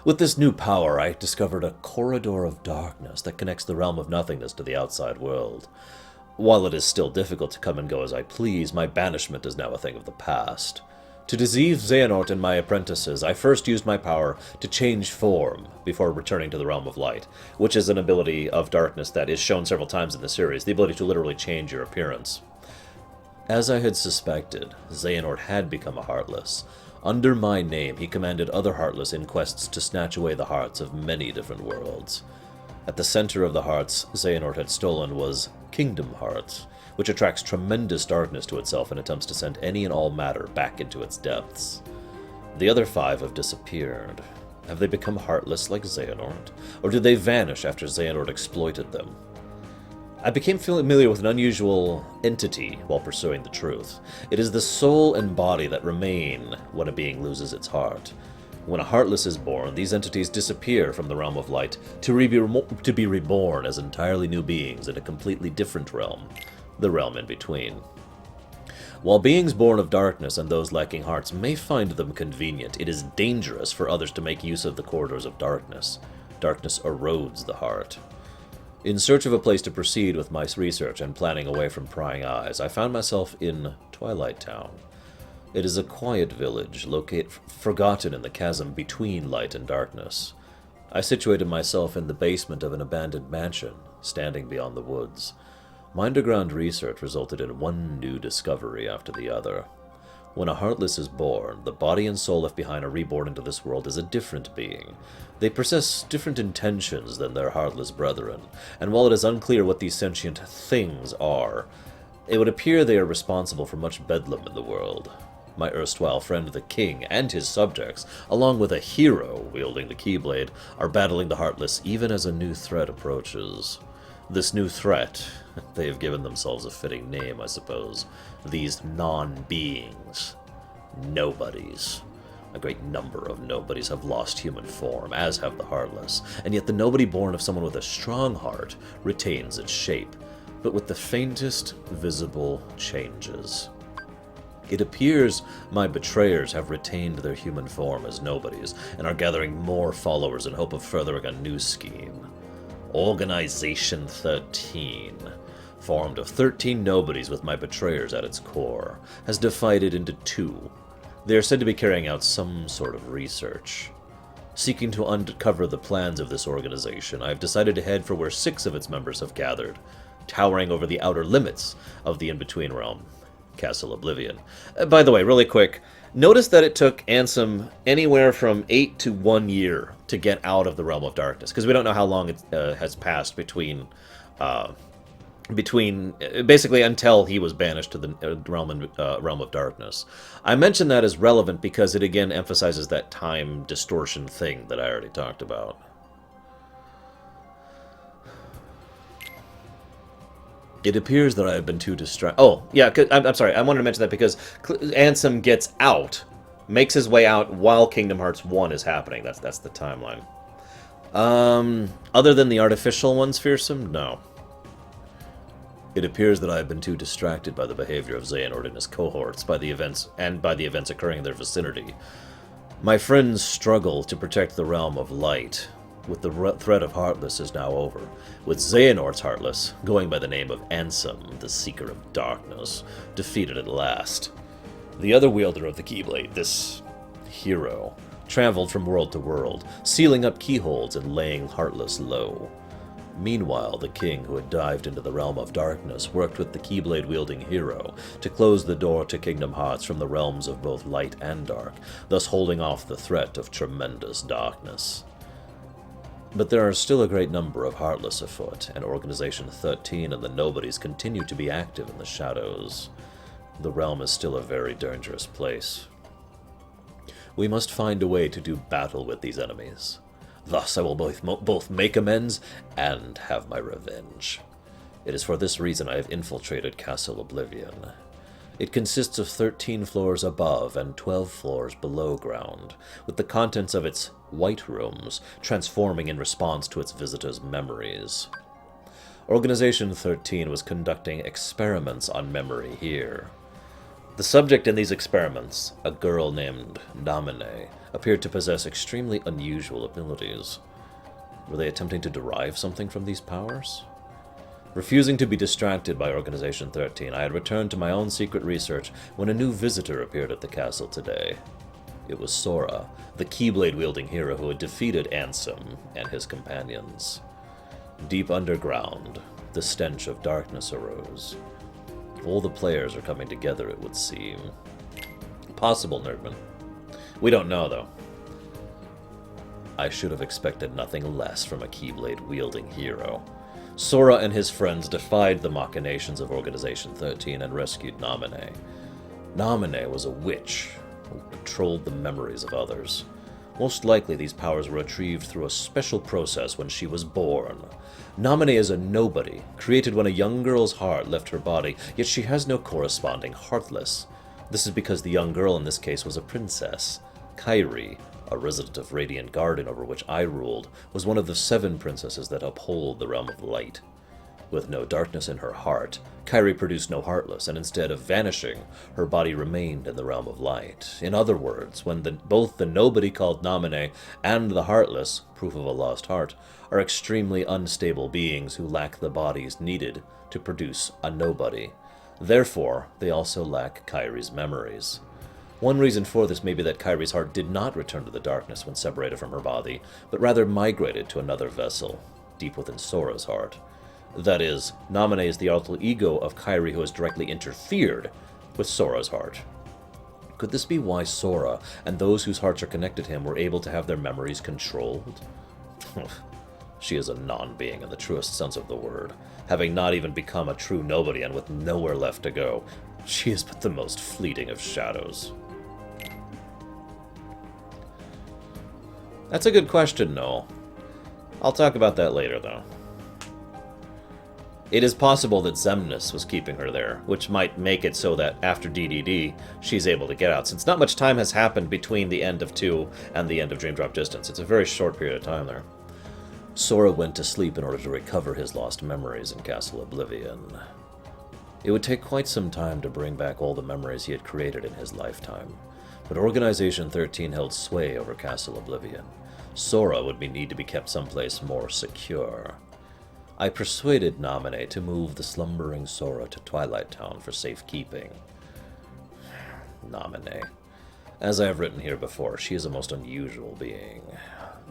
With this new power, I discovered a corridor of darkness that connects the realm of nothingness to the outside world. While it is still difficult to come and go as I please, my banishment is now a thing of the past. To deceive Xehanort and my apprentices, I first used my power to change form before returning to the Realm of Light, which is an ability of darkness that is shown several times in the series, the ability to literally change your appearance. As I had suspected, Xehanort had become a Heartless. Under my name, he commanded other Heartless in quests to snatch away the hearts of many different worlds. At the center of the hearts Xehanort had stolen was Kingdom Hearts, which attracts tremendous darkness to itself and attempts to send any and all matter back into its depths. The other 5 have disappeared. Have they become heartless like Xehanort? Or did they vanish after Xehanort exploited them? I became familiar with an unusual entity while pursuing the truth. It is the soul and body that remain when a being loses its heart. When a Heartless is born, these entities disappear from the Realm of Light to be reborn as entirely new beings in a completely different realm. The realm in between. While beings born of darkness and those lacking hearts may find them convenient, it is dangerous for others to make use of the corridors of darkness. Darkness erodes the heart. In search of a place to proceed with my research and planning away from prying eyes, I found myself in Twilight Town. It is a quiet village, forgotten in the chasm between light and darkness. I situated myself in the basement of an abandoned mansion, standing beyond the woods. My underground research resulted in one new discovery after the other. When a Heartless is born, the body and soul left behind are reborn into this world as a different being. They possess different intentions than their Heartless brethren, and while it is unclear what these sentient things are, it would appear they are responsible for much bedlam in the world. My erstwhile friend the King and his subjects, along with a hero wielding the Keyblade, are battling the Heartless even as a new threat approaches. This new threat, they have given themselves a fitting name, I suppose. These non-beings. Nobodies. A great number of nobodies have lost human form, as have the Heartless, and yet the nobody born of someone with a strong heart retains its shape, but with the faintest visible changes. It appears my betrayers have retained their human form as nobodies, and are gathering more followers in hope of furthering a new scheme. Organization 13, formed of 13 nobodies with my betrayers at its core, has divided into two. They are said to be carrying out some sort of research. Seeking to uncover the plans of this organization, I have decided to head for where 6 of its members have gathered, towering over the outer limits of the In-Between Realm, Castle Oblivion. By the way, really quick, notice that it took Ansem anywhere from 8 to 1 year to get out of the Realm of Darkness, because we don't know how long it has passed between basically until he was banished to the realm of darkness. I mention that as relevant because it again emphasizes that time distortion thing that I already talked about. It appears that I have been too distracted. Oh, yeah, I'm sorry. I wanted to mention that because Ansem gets out, makes his way out while Kingdom Hearts 1 is happening. That's the timeline. Other than the artificial ones, Fearsome? No. It appears that I have been too distracted by the behavior of Xehanort and his cohorts, by the events occurring in their vicinity. My friends struggle to protect the realm of light, with the threat of Heartless is now over, with Xehanort's Heartless, going by the name of Ansem, the Seeker of Darkness, defeated at last. The other wielder of the Keyblade, this hero, traveled from world to world, sealing up keyholes and laying Heartless low. Meanwhile, the king who had dived into the realm of darkness worked with the Keyblade-wielding hero to close the door to Kingdom Hearts from the realms of both light and dark, thus holding off the threat of tremendous darkness. But there are still a great number of Heartless afoot, and Organization 13 and the Nobodies continue to be active in the shadows. The realm is still a very dangerous place. We must find a way to do battle with these enemies. Thus I will both make amends and have my revenge. It is for this reason I have infiltrated Castle Oblivion. It consists of 13 floors above and 12 floors below ground, with the contents of its white rooms transforming in response to its visitors' memories. Organization 13 was conducting experiments on memory here. The subject in these experiments, a girl named Namine, appeared to possess extremely unusual abilities. Were they attempting to derive something from these powers? Refusing to be distracted by Organization 13, I had returned to my own secret research when a new visitor appeared at the castle today. It was Sora, the Keyblade-wielding hero who had defeated Ansem and his companions. Deep underground, the stench of darkness arose. All the players are coming together, it would seem. Possible, Nerdman. We don't know, though. I should have expected nothing less from a Keyblade-wielding hero. Sora and his friends defied the machinations of Organization 13 and rescued Namine. Namine was a witch who controlled the memories of others. Most likely these powers were retrieved through a special process when she was born. Namine is a nobody, created when a young girl's heart left her body, yet she has no corresponding Heartless. This is because the young girl in this case was a princess. Kairi, a resident of Radiant Garden over which I ruled, was one of the 7 princesses that uphold the realm of light. With no darkness in her heart, Kairi produced no Heartless, and instead of vanishing, her body remained in the realm of light. In other words, when both the nobody called Namine and the Heartless, proof of a lost heart, are extremely unstable beings who lack the bodies needed to produce a nobody. Therefore, they also lack Kairi's memories. One reason for this may be that Kairi's heart did not return to the darkness when separated from her body, but rather migrated to another vessel, deep within Sora's heart. That is, Namine is the alter ego of Kairi who has directly interfered with Sora's heart. Could this be why Sora and those whose hearts are connected to him were able to have their memories controlled? She is a non-being in the truest sense of the word, having not even become a true nobody and with nowhere left to go. She is but the most fleeting of shadows. That's a good question, Noel. I'll talk about that later, though. It is possible that Xemnas was keeping her there, which might make it so that after DDD, she's able to get out, since not much time has happened between the end of 2 and the end of Dream Drop Distance. It's a very short period of time there. Sora went to sleep in order to recover his lost memories in Castle Oblivion. It would take quite some time to bring back all the memories he had created in his lifetime, but Organization 13 held sway over Castle Oblivion. Sora would need to be kept someplace more secure. I persuaded Naminé to move the slumbering Sora to Twilight Town for safekeeping. Naminé. As I have written here before, she is a most unusual being.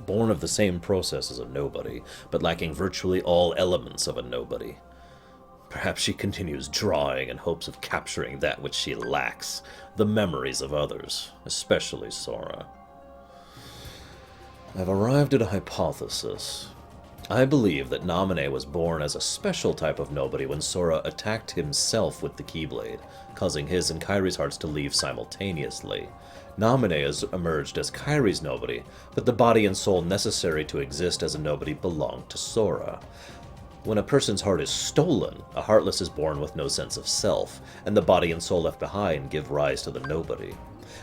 Born of the same process as a nobody, but lacking virtually all elements of a nobody. Perhaps she continues drawing in hopes of capturing that which she lacks, the memories of others, especially Sora. I've arrived at a hypothesis. I believe that Naminé was born as a special type of nobody when Sora attacked himself with the Keyblade, causing his and Kairi's hearts to leave simultaneously. Naminé has emerged as Kairi's nobody, but the body and soul necessary to exist as a nobody belong to Sora. When a person's heart is stolen, a Heartless is born with no sense of self, and the body and soul left behind give rise to the nobody.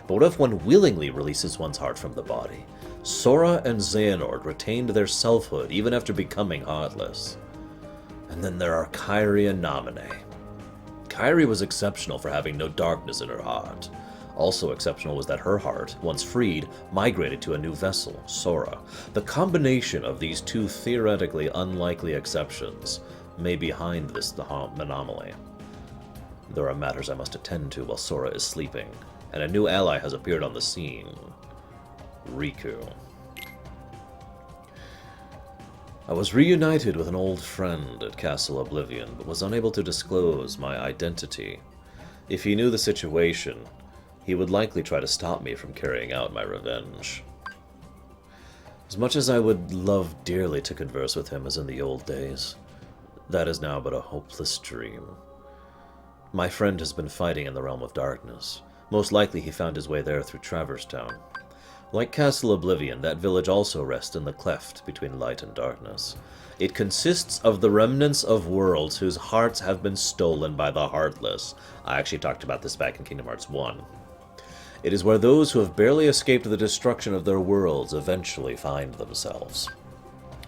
But what if one willingly releases one's heart from the body? Sora and Xehanort retained their selfhood even after becoming Heartless. And then there are Kairi and Naminé. Kairi was exceptional for having no darkness in her heart. Also exceptional was that her heart, once freed, migrated to a new vessel, Sora. The combination of these two theoretically unlikely exceptions may be behind this anomaly. There are matters I must attend to while Sora is sleeping, and a new ally has appeared on the scene. Riku. I was reunited with an old friend at Castle Oblivion, but was unable to disclose my identity. If he knew the situation, he would likely try to stop me from carrying out my revenge. As much as I would love dearly to converse with him as in the old days, that is now but a hopeless dream. My friend has been fighting in the Realm of Darkness. Most likely he found his way there through Traverse Town. Like Castle Oblivion, that village also rests in the cleft between light and darkness. It consists of the remnants of worlds whose hearts have been stolen by the Heartless. I actually talked about this back in Kingdom Hearts 1. It is where those who have barely escaped the destruction of their worlds eventually find themselves.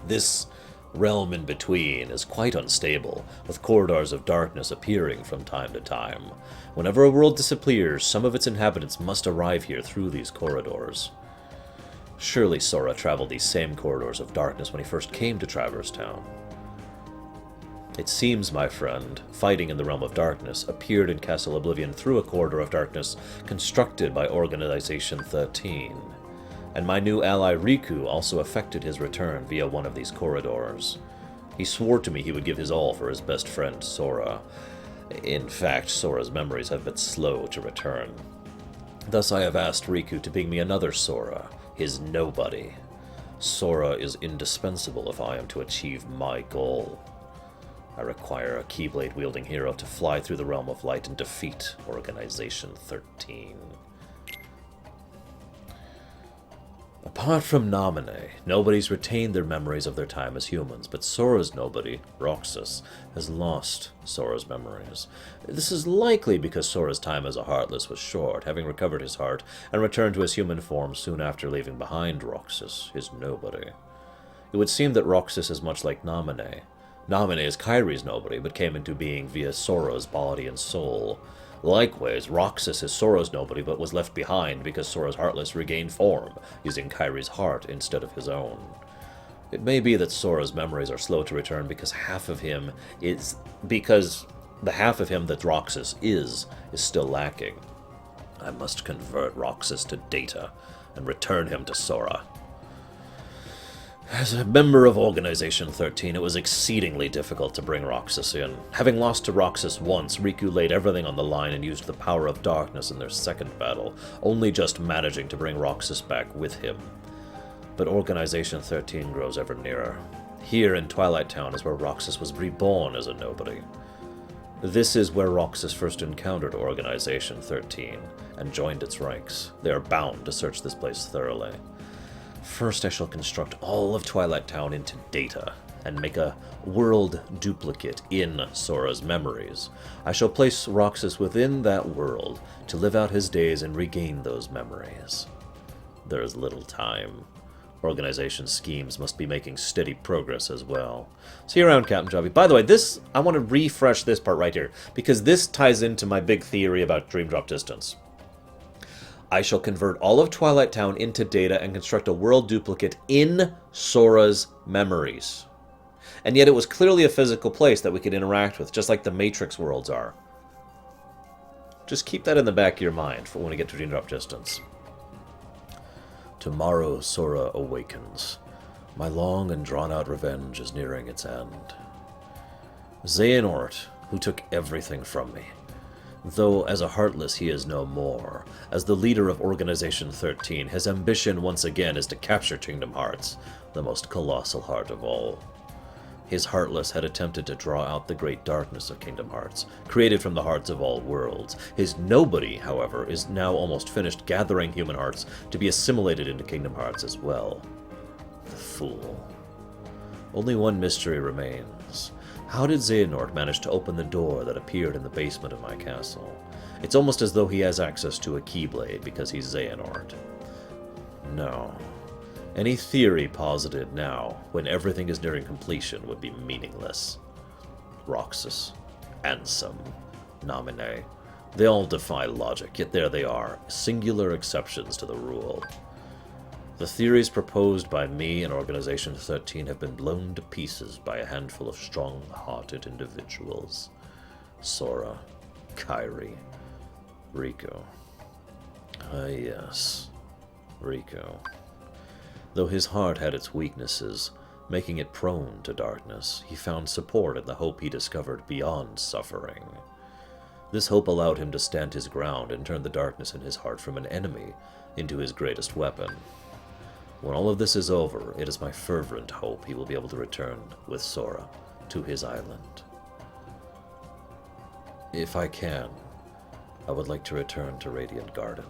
This realm in between is quite unstable, with corridors of darkness appearing from time to time. Whenever a world disappears, some of its inhabitants must arrive here through these corridors. Surely Sora traveled these same corridors of darkness when he first came to Traverse Town. It seems, my friend, fighting in the Realm of Darkness, appeared in Castle Oblivion through a corridor of darkness constructed by Organization 13. And my new ally Riku also effected his return via one of these corridors. He swore to me he would give his all for his best friend, Sora. In fact, Sora's memories have been slow to return. Thus I have asked Riku to bring me another Sora, his nobody. Sora is indispensable if I am to achieve my goal. I require a Keyblade-wielding hero to fly through the Realm of Light and defeat Organization 13. Apart from Naminé, nobody's retained their memories of their time as humans, but Sora's nobody, Roxas, has lost Sora's memories. This is likely because Sora's time as a Heartless was short, having recovered his heart and returned to his human form soon after leaving behind Roxas, his nobody. It would seem that Roxas is much like Naminé. Naminé is Kairi's nobody, but came into being via Sora's body and soul. Likewise, Roxas is Sora's nobody, but was left behind because Sora's Heartless regained form, using Kairi's heart instead of his own. It may be that Sora's memories are slow to return because the half of him that Roxas is still lacking. I must convert Roxas to data and return him to Sora. As a member of Organization 13, it was exceedingly difficult to bring Roxas in. Having lost to Roxas once, Riku laid everything on the line and used the power of darkness in their second battle, only just managing to bring Roxas back with him. But Organization 13 grows ever nearer. Here in Twilight Town is where Roxas was reborn as a nobody. This is where Roxas first encountered Organization 13 and joined its ranks. They are bound to search this place thoroughly. First, I shall construct all of Twilight Town into data, and make a world duplicate in Sora's memories. I shall place Roxas within that world to live out his days and regain those memories. There is little time. Organization schemes must be making steady progress as well. See you around, Captain Javi. By the way, I want to refresh this part right here, because this ties into my big theory about Dream Drop Distance. I shall convert all of Twilight Town into data and construct a world duplicate in Sora's memories. And yet it was clearly a physical place that we could interact with, just like the Matrix worlds are. Just keep that in the back of your mind for when we get to Dream Drop Distance. Tomorrow Sora awakens. My long and drawn-out revenge is nearing its end. Xehanort, who took everything from me. Though as a Heartless he is no more. As the leader of Organization 13, his ambition once again is to capture Kingdom Hearts, the most colossal heart of all. His Heartless had attempted to draw out the great darkness of Kingdom Hearts, created from the hearts of all worlds. His Nobody, however, is now almost finished gathering human hearts to be assimilated into Kingdom Hearts as well. The fool. Only one mystery remains. How did Xehanort manage to open the door that appeared in the basement of my castle? It's almost as though he has access to a Keyblade because he's Xehanort. No. Any theory posited now, when everything is nearing completion, would be meaningless. Roxas, Ansem, Naminé, they all defy logic, yet there they are, singular exceptions to the rule. The theories proposed by me and Organization 13 have been blown to pieces by a handful of strong-hearted individuals. Sora, Kairi, Riku. Ah yes, Riku. Though his heart had its weaknesses, making it prone to darkness, he found support in the hope he discovered beyond suffering. This hope allowed him to stand his ground and turn the darkness in his heart from an enemy into his greatest weapon. When all of this is over, it is my fervent hope he will be able to return with Sora to his island. If I can, I would like to return to Radiant Garden,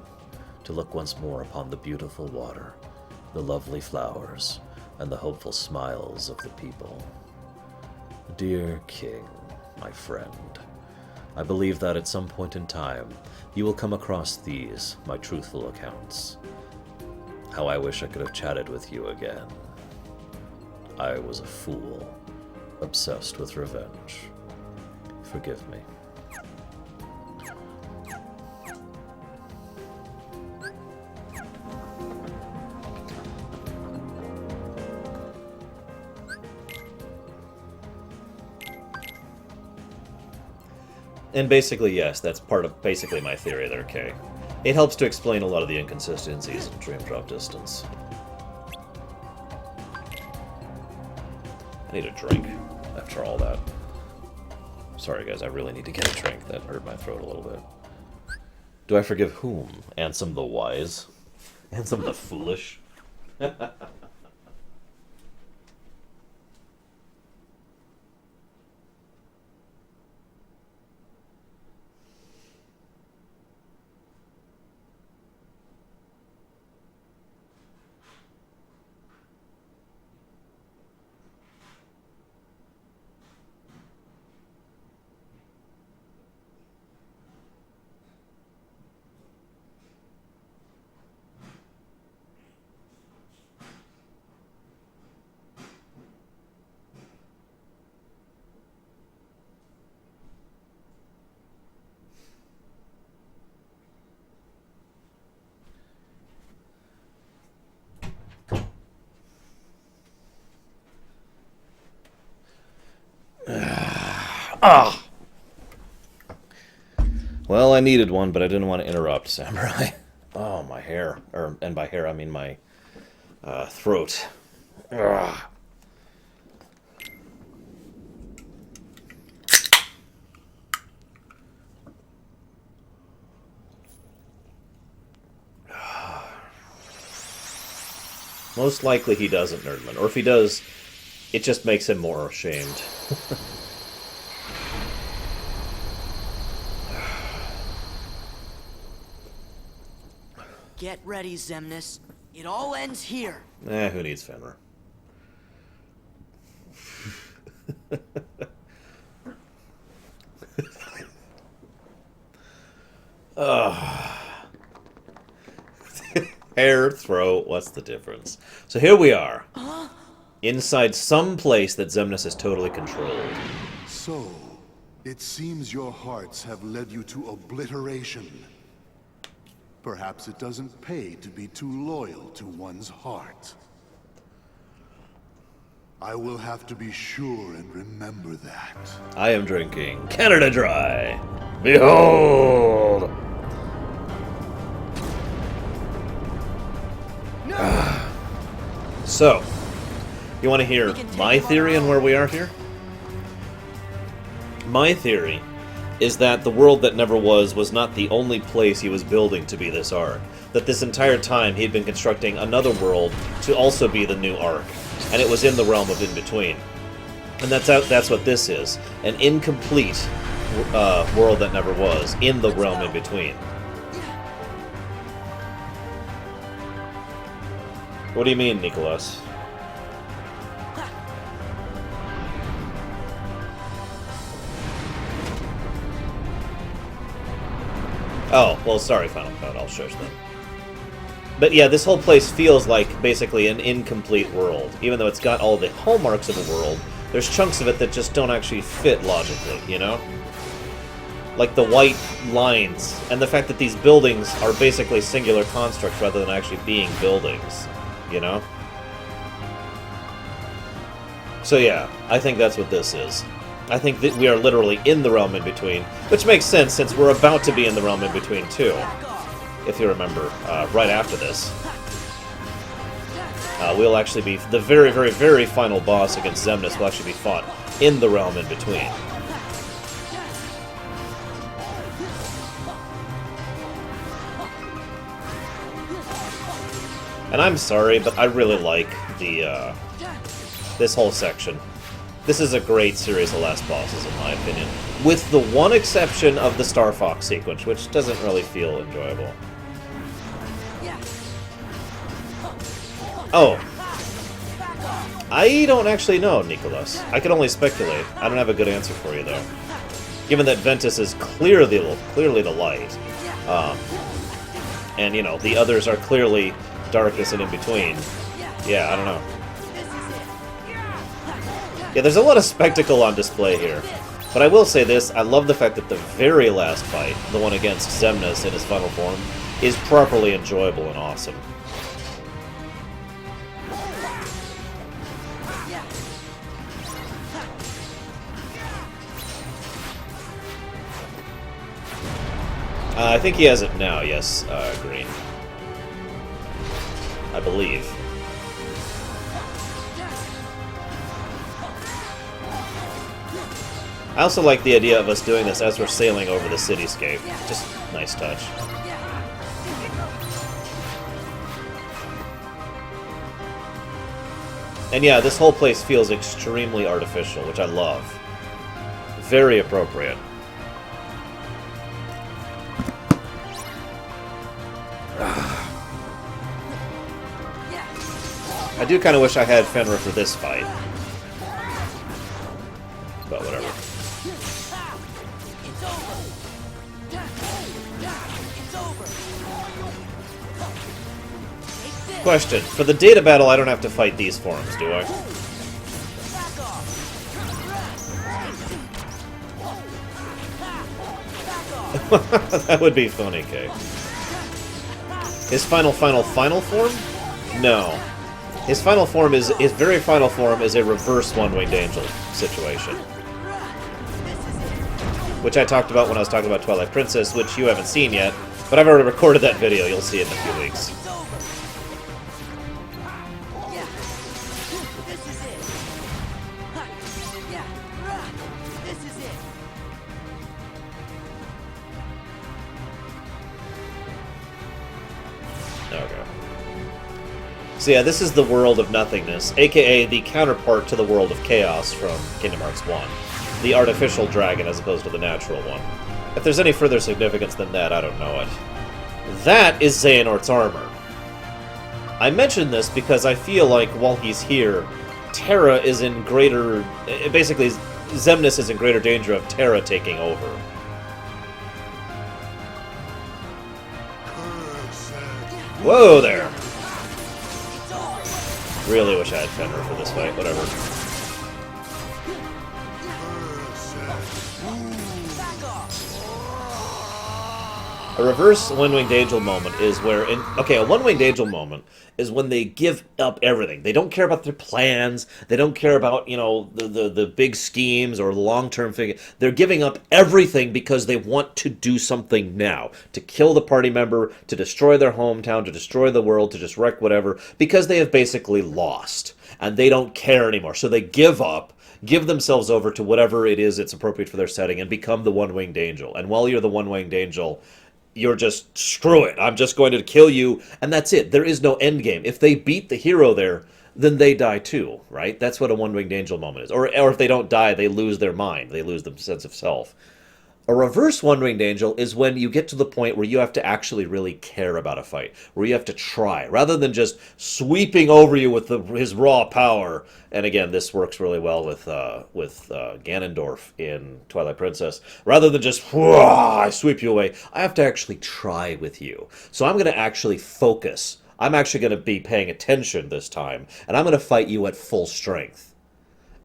to look once more upon the beautiful water, the lovely flowers, and the hopeful smiles of the people. Dear King, my friend, I believe that at some point in time, you will come across these, my truthful accounts. How I wish I could have chatted with you again. I was a fool, obsessed with revenge. Forgive me. And basically, yes, that's part of basically my theory there, Kay. It helps to explain a lot of the inconsistencies in Dream Drop Distance. I need a drink after all that. Sorry guys, I really need to get a drink. That hurt my throat a little bit. Do I forgive whom? Ansem the Wise? Ansem the Foolish? Ah! Well, I needed one, but I didn't want to interrupt, Samurai. Oh, my hair. And by hair, I mean my throat. Ugh. Most likely he doesn't, Nerdman. Or if he does, it just makes him more ashamed. Get ready, Xemnas. It all ends here. Who needs Fenrir? Hair, throat, what's the difference? So here we are. Inside some place that Xemnas has totally controlled. So, it seems your hearts have led you to obliteration. Perhaps it doesn't pay to be too loyal to one's heart. I will have to be sure and remember that. I am drinking Canada Dry. Behold! So, you want to hear my theory on where we are here? My theory is that the world that never was not the only place he was building to be this Ark. That this entire time he had been constructing another world to also be the new Ark. And it was in the realm of in-between. And that's what this is. An incomplete world that never was, in the realm in-between. What do you mean, Nicholas? Oh, well, sorry, Final Cut. I'll shush them. But yeah, this whole place feels like basically an incomplete world. Even though it's got all the hallmarks of a world, there's chunks of it that just don't actually fit logically, you know? Like the white lines, and the fact that these buildings are basically singular constructs rather than actually being buildings, you know? So yeah, I think that's what this is. I think that we are literally in the realm in between, which makes sense since we're about to be in the realm in between too. If you remember, right after this, we'll actually be the very, very, very final boss against Xemnas will actually be fought in the realm in between. And I'm sorry, but I really like the this whole section. This is a great series of last bosses, in my opinion. With the one exception of the Star Fox sequence, which doesn't really feel enjoyable. Oh. I don't actually know, Nicholas. I can only speculate. I don't have a good answer for you, though. Given that Ventus is clearly the light. And, you know, the others are clearly darkness and in between. Yeah, I don't know. Yeah, there's a lot of spectacle on display here. But I will say this, I love the fact that the very last fight, the one against Xemnas in his final form, is properly enjoyable and awesome. I think he has it now, yes, Green. I believe. I also like the idea of us doing this as we're sailing over the cityscape. Just nice touch. And yeah, this whole place feels extremely artificial, which I love. Very appropriate. I do kind of wish I had Fenrir for this fight. But whatever. Question. For the data battle, I don't have to fight these forms, do I? That would be funny, Kay. His final form? No. His final form is... His very final form is a reverse One-Winged Angel situation. Which I talked about when I was talking about Twilight Princess, which you haven't seen yet. But I've already recorded that video, you'll see it in a few weeks. So yeah, this is the world of nothingness, aka the counterpart to the world of chaos from Kingdom Hearts 1. The artificial dragon as opposed to the natural one. If there's any further significance than that, I don't know it. That is Xehanort's armor. I mention this because I feel like while he's here, Terra is in greater... Basically, Xemnas is in greater danger of Terra taking over. Whoa there! Really wish I had Fenrir for this fight, whatever. A reverse One-Winged Angel moment is where... a One-Winged Angel moment is when they give up everything. They don't care about their plans. They don't care about, you know, the big schemes or the long-term figure. They're giving up everything because they want to do something now. To kill the party member, to destroy their hometown, to destroy the world, to just wreck whatever. Because they have basically lost. And they don't care anymore. So they give up, give themselves over to whatever it is that's appropriate for their setting, and become the One-Winged Angel. And while you're the One-Winged Angel... you're just, screw it, I'm just going to kill you, and that's it. There is no end game. If they beat the hero there, then they die too, right? That's what a One-Winged Angel moment is. Or if they don't die, they lose their mind. They lose the sense of self. A reverse One-Winged Angel is when you get to the point where you have to actually really care about a fight, where you have to try, rather than just sweeping over you with his raw power. And again, this works really well with Ganondorf in Twilight Princess. Rather than just, I sweep you away, I have to actually try with you. So I'm going to actually focus. I'm actually going to be paying attention this time, and I'm going to fight you at full strength.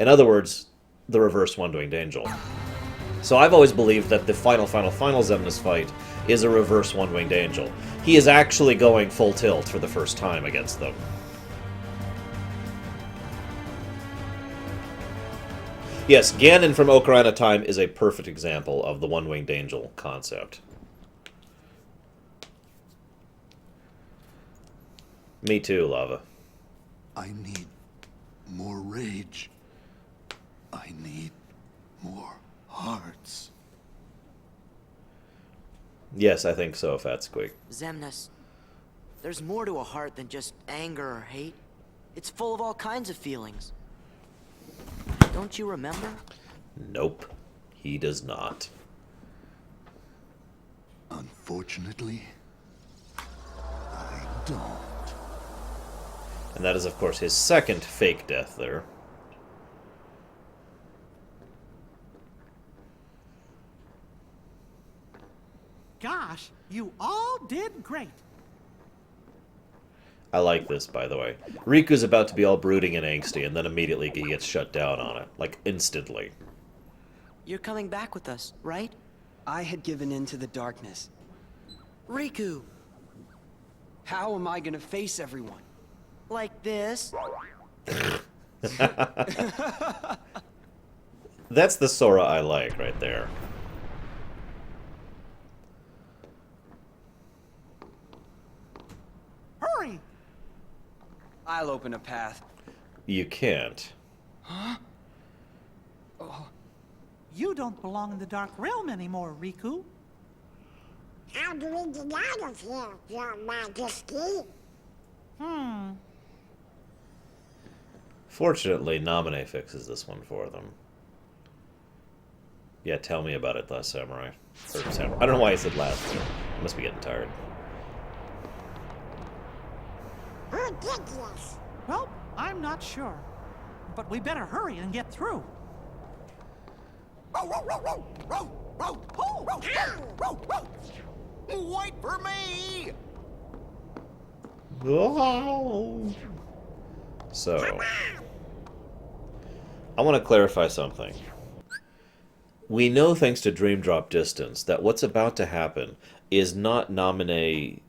In other words, the reverse One-Winged Angel. So I've always believed that the final Xemnas fight is a reverse One-Winged Angel. He is actually going full tilt for the first time against them. Yes, Ganon from Ocarina of Time is a perfect example of the One-Winged Angel concept. Me too, Lava. I need more rage. I need more hearts. Yes, I think so, Fat Squeak. Xemnas, there's more to a heart than just anger or hate. It's full of all kinds of feelings. Don't you remember? Nope, he does not. Unfortunately, I don't. And that is, of course, his second fake death there. Gosh, you all did great. I like this, by the way. Riku's about to be all brooding and angsty, and then immediately he gets shut down on it. Like, instantly. You're coming back with us, right? I had given in to the darkness. Riku! How am I gonna face everyone? Like this? That's the Sora I like right there. Hurry! I'll open a path. You can't. Huh? Oh. You don't belong in the Dark Realm anymore, Riku. How do we get out of here, Your Majesty? Fortunately, Naminé fixes this one for them. Yeah, tell me about it, Last Samurai. Or Samurai. I don't know why I said last. I must be getting tired. Ridiculous. Well, I'm not sure. But we better hurry and get through. Wait for me! So, I want to clarify something. We know, thanks to Dream Drop Distance, that what's about to happen is not Naminé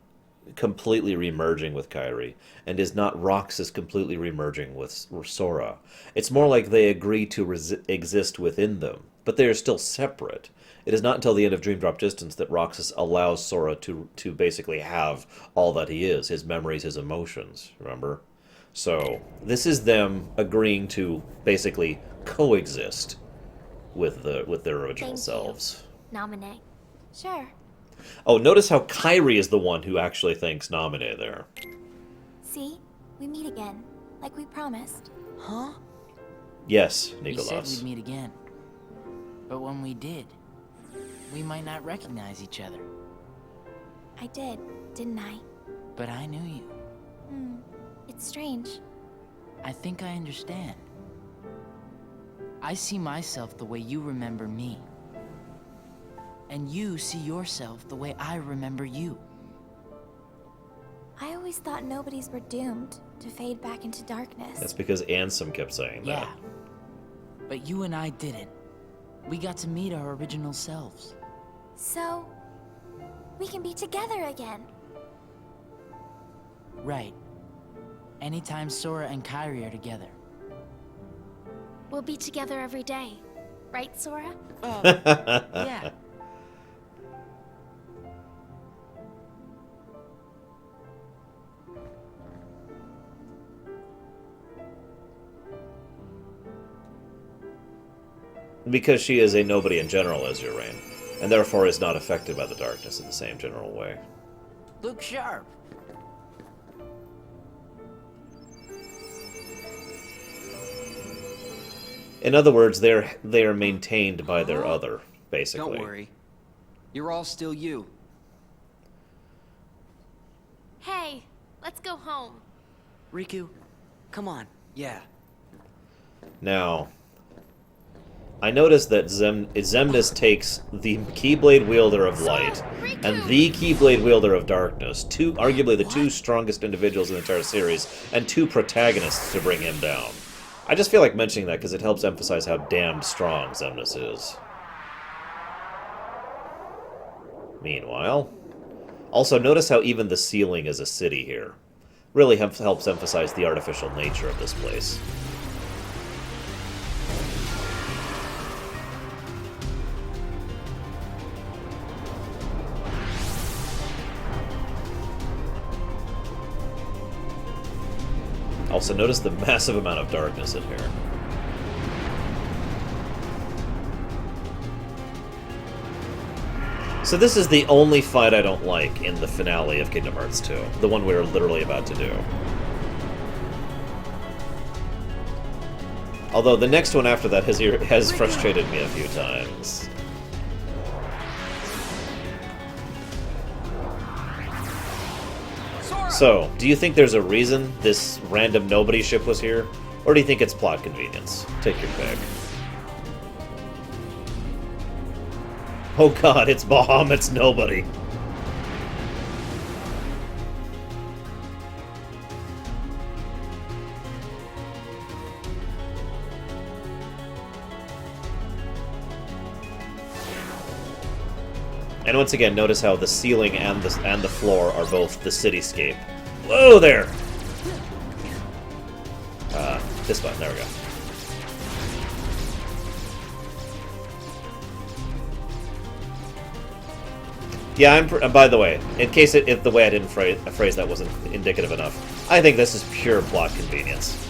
completely remerging with Kairi, and is not Roxas completely remerging with Sora. It's more like they agree to exist within them, but they are still separate. It is not until the end of Dream Drop Distance that Roxas allows Sora to basically have all that he is, his memories, his emotions, remember? So, this is them agreeing to basically coexist with their original selves. Naminé. Sure. Oh, notice how Kairi is the one who actually thanks Naminé there. See? We meet again, like we promised. Huh? Yes, We Nicholas. said we'd meet again. But when we did, we might not recognize each other. I did, didn't I? But I knew you. It's strange. I think I understand. I see myself the way you remember me. And you see yourself the way I remember you. I always thought nobodies were doomed to fade back into darkness. That's because Ansem kept saying that. Yeah. But you and I didn't. We got to meet our original selves. So, we can be together again. Right. Anytime Sora and Kairi are together. We'll be together every day. Right, Sora? Yeah. Because she is a nobody in general, as your reign, and therefore is not affected by the darkness in the same general way. Look sharp. In other words, they are maintained by their other, basically. Don't worry. You're all still you. Hey, let's go home. Riku, come on. Yeah. Now, I noticed that Xemnas takes the Keyblade Wielder of Light and the Keyblade Wielder of Darkness, arguably the two strongest individuals in the entire series, and two protagonists to bring him down. I just feel like mentioning that because it helps emphasize how damned strong Xemnas is. Meanwhile, also notice how even the ceiling is a city here. Really helps emphasize the artificial nature of this place. Also, notice the massive amount of darkness in here. So this is the only fight I don't like in the finale of Kingdom Hearts 2. The one we're literally about to do. Although the next one after that has frustrated me a few times. So, do you think there's a reason this random nobody ship was here? Or do you think it's plot convenience? Take your pick. Oh god, it's Bahamut's nobody. And once again, notice how the ceiling and the floor are both the cityscape. Whoa there! This button, there we go. Yeah, by the way, in case if the way I didn't phrase that wasn't indicative enough, I think this is pure plot convenience.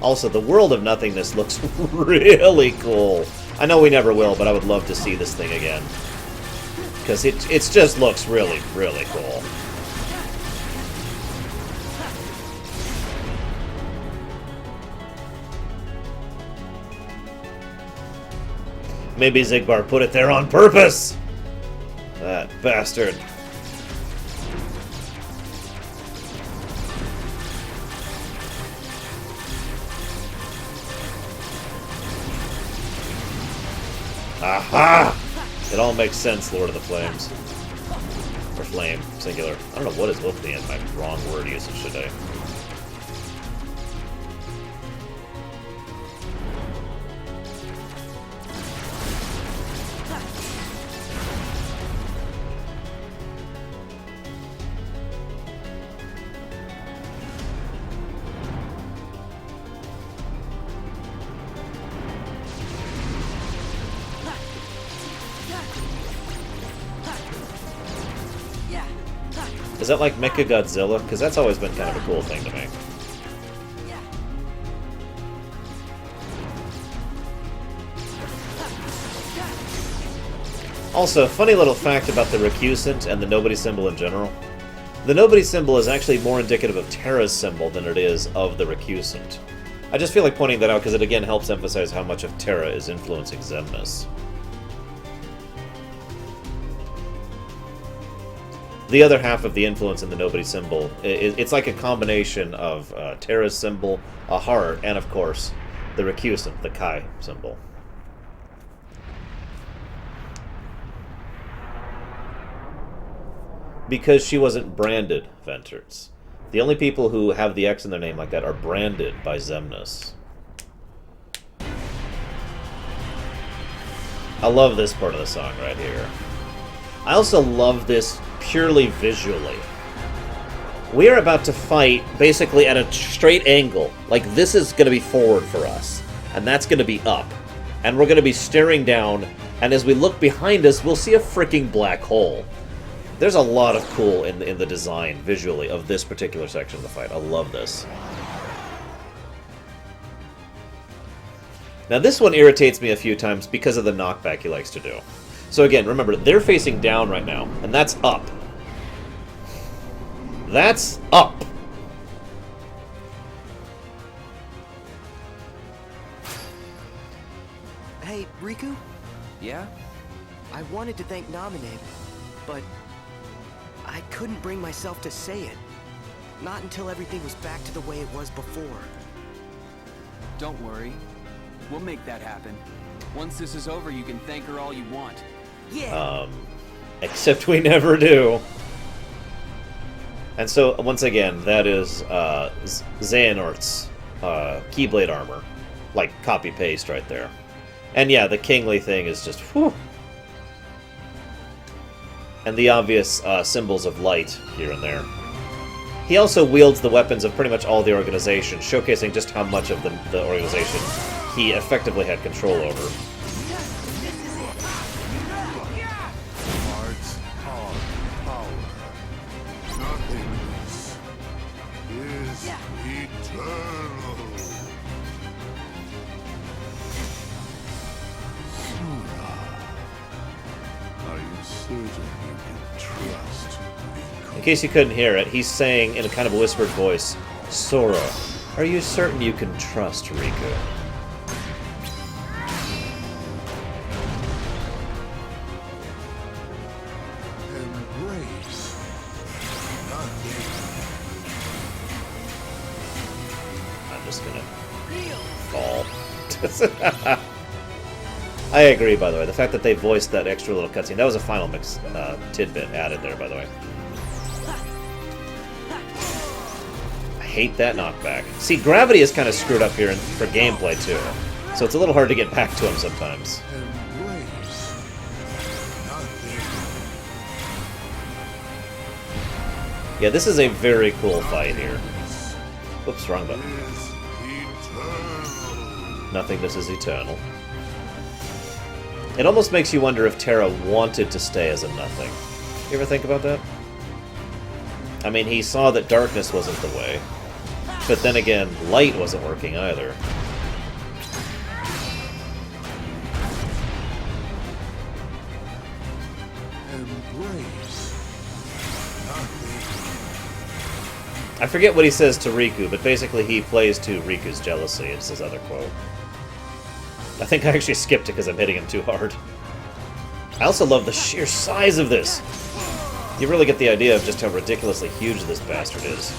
Also, the World of Nothingness looks really cool. I know we never will, but I would love to see this thing again. Because it just looks really, really cool. Maybe Zigbar put it there on purpose! That bastard. Aha! It all makes sense, Lord of the Flames. Or Flame, singular. I don't know what is with me in my wrong word usage today. Is that like Mecha Godzilla? Because that's always been kind of a cool thing to me. Also, funny little fact about the recusant and the nobody symbol in general. The nobody symbol is actually more indicative of Terra's symbol than it is of the recusant. I just feel like pointing that out because it again helps emphasize how much of Terra is influencing Xemnas. The other half of the influence in the nobody symbol, it's like a combination of Terra's symbol, a heart, and of course, the recusant, the Kai symbol. Because she wasn't branded Ventress. The only people who have the X in their name like that are branded by Xemnas. I love this part of the song right here. I also love this purely visually. We are about to fight basically at a straight angle. Like, this is going to be forward for us. And that's going to be up. And we're going to be staring down. And as we look behind us, we'll see a freaking black hole. There's a lot of cool in the design, visually, of this particular section of the fight. I love this. Now, this one irritates me a few times because of the knockback he likes to do. So again, remember, they're facing down right now, and that's up. That's up. Hey, Riku? Yeah? I wanted to thank Naminé, but I couldn't bring myself to say it. Not until everything was back to the way it was before. Don't worry. We'll make that happen. Once this is over, you can thank her all you want. Yeah. Except we never do. And so, once again, that is Xehanort's Keyblade armor. Like, copy-paste right there. And yeah, the kingly thing is just, whew. And the obvious symbols of light here and there. He also wields the weapons of pretty much all the organization, showcasing just how much of the organization he effectively had control over. Hearts are power. Nothingness is eternal. Sora, are you certain you can trust me? In case you couldn't hear it, he's saying in a kind of whispered voice, Sora, are you certain you can trust Riku? Embrace nothing. I'm just gonna fall. I agree, by the way. The fact that they voiced that extra little cutscene, that was a final mix tidbit added there, by the way. I hate that knockback. See, gravity is kind of screwed up here for gameplay, too. So it's a little hard to get back to him sometimes. Embrace nothing. Yeah, this is a very cool fight here. Whoops, wrong button. Nothingness is eternal. It almost makes you wonder if Terra wanted to stay as a nothing. You ever think about that? I mean, he saw that darkness wasn't the way. But then again, light wasn't working either. Embrace nothing. I forget what he says to Riku, but basically he plays to Riku's jealousy. It's his other quote. I think I actually skipped it because I'm hitting him too hard. I also love the sheer size of this. You really get the idea of just how ridiculously huge this bastard is.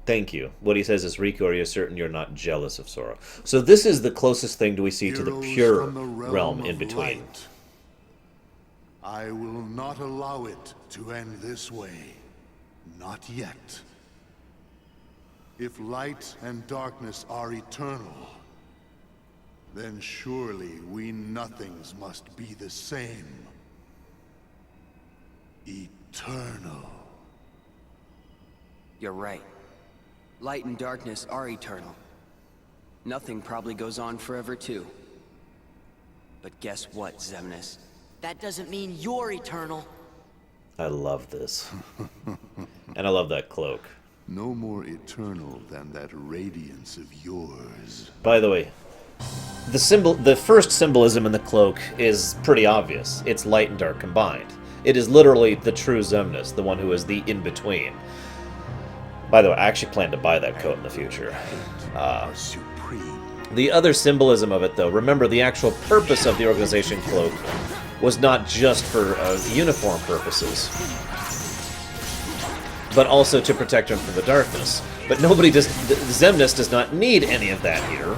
Thank you. What he says is, Riku, are you certain you're not jealous of Sora? So this is the closest thing we see to the pure From the realm in of between. light. I will not allow it to end this way. Not yet. If light and darkness are eternal, then surely we nothings must be the same. Eternal. You're right. Light and darkness are eternal. Nothing probably goes on forever too. But guess what, Xemnas? That doesn't mean you're eternal. I love this. And I love that cloak. No more eternal than that radiance of yours. By the way, the first symbolism in the cloak is pretty obvious. It's light and dark combined. It is literally the true Xemnas, the one who is the in-between. By the way, I actually plan to buy that coat in the future. The other symbolism of it, though, remember the actual purpose of the organization cloak was not just for uniform purposes, but also to protect him from the darkness. But Xemnas does not need any of that here.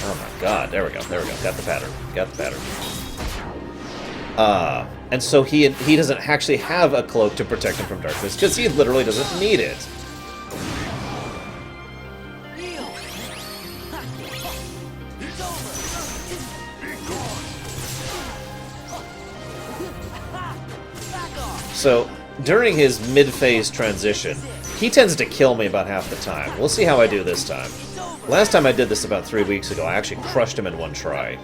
Oh my god, there we go, got the pattern, and so he doesn't actually have a cloak to protect him from darkness, because he literally doesn't need it. So, during his mid-phase transition, he tends to kill me about half the time. We'll see how I do this time. Last time I did this about 3 weeks ago, I actually crushed him in one try.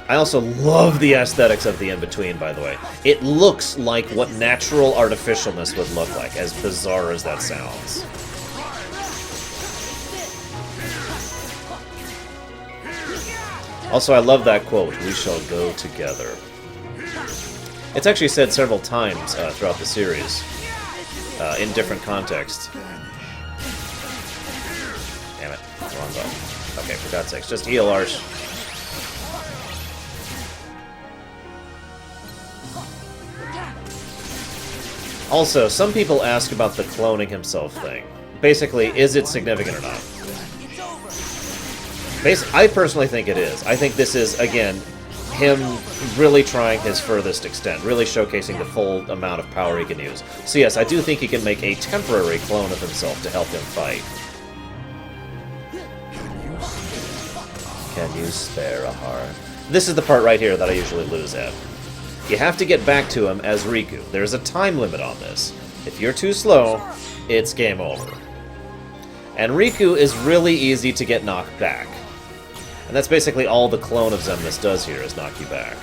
I also love the aesthetics of the in-between, by the way. It looks like what natural artificialness would look like, as bizarre as that sounds. Also, I love that quote, "We shall go together." It's actually said several times throughout the series, in different contexts. Damn it, wrong button. Okay, for God's sakes, just heal, Arsh. Also, some people ask about the cloning himself thing. Basically, is it significant or not? I personally think it is. I think this is, again, him really trying his furthest extent, really showcasing the full amount of power he can use. So yes, I do think he can make a temporary clone of himself to help him fight. Can you spare a heart? This is the part right here that I usually lose at. You have to get back to him as Riku. There's a time limit on this. If you're too slow, it's game over. And Riku is really easy to get knocked back. And that's basically all the clone of Xemnas does here, is knock you back.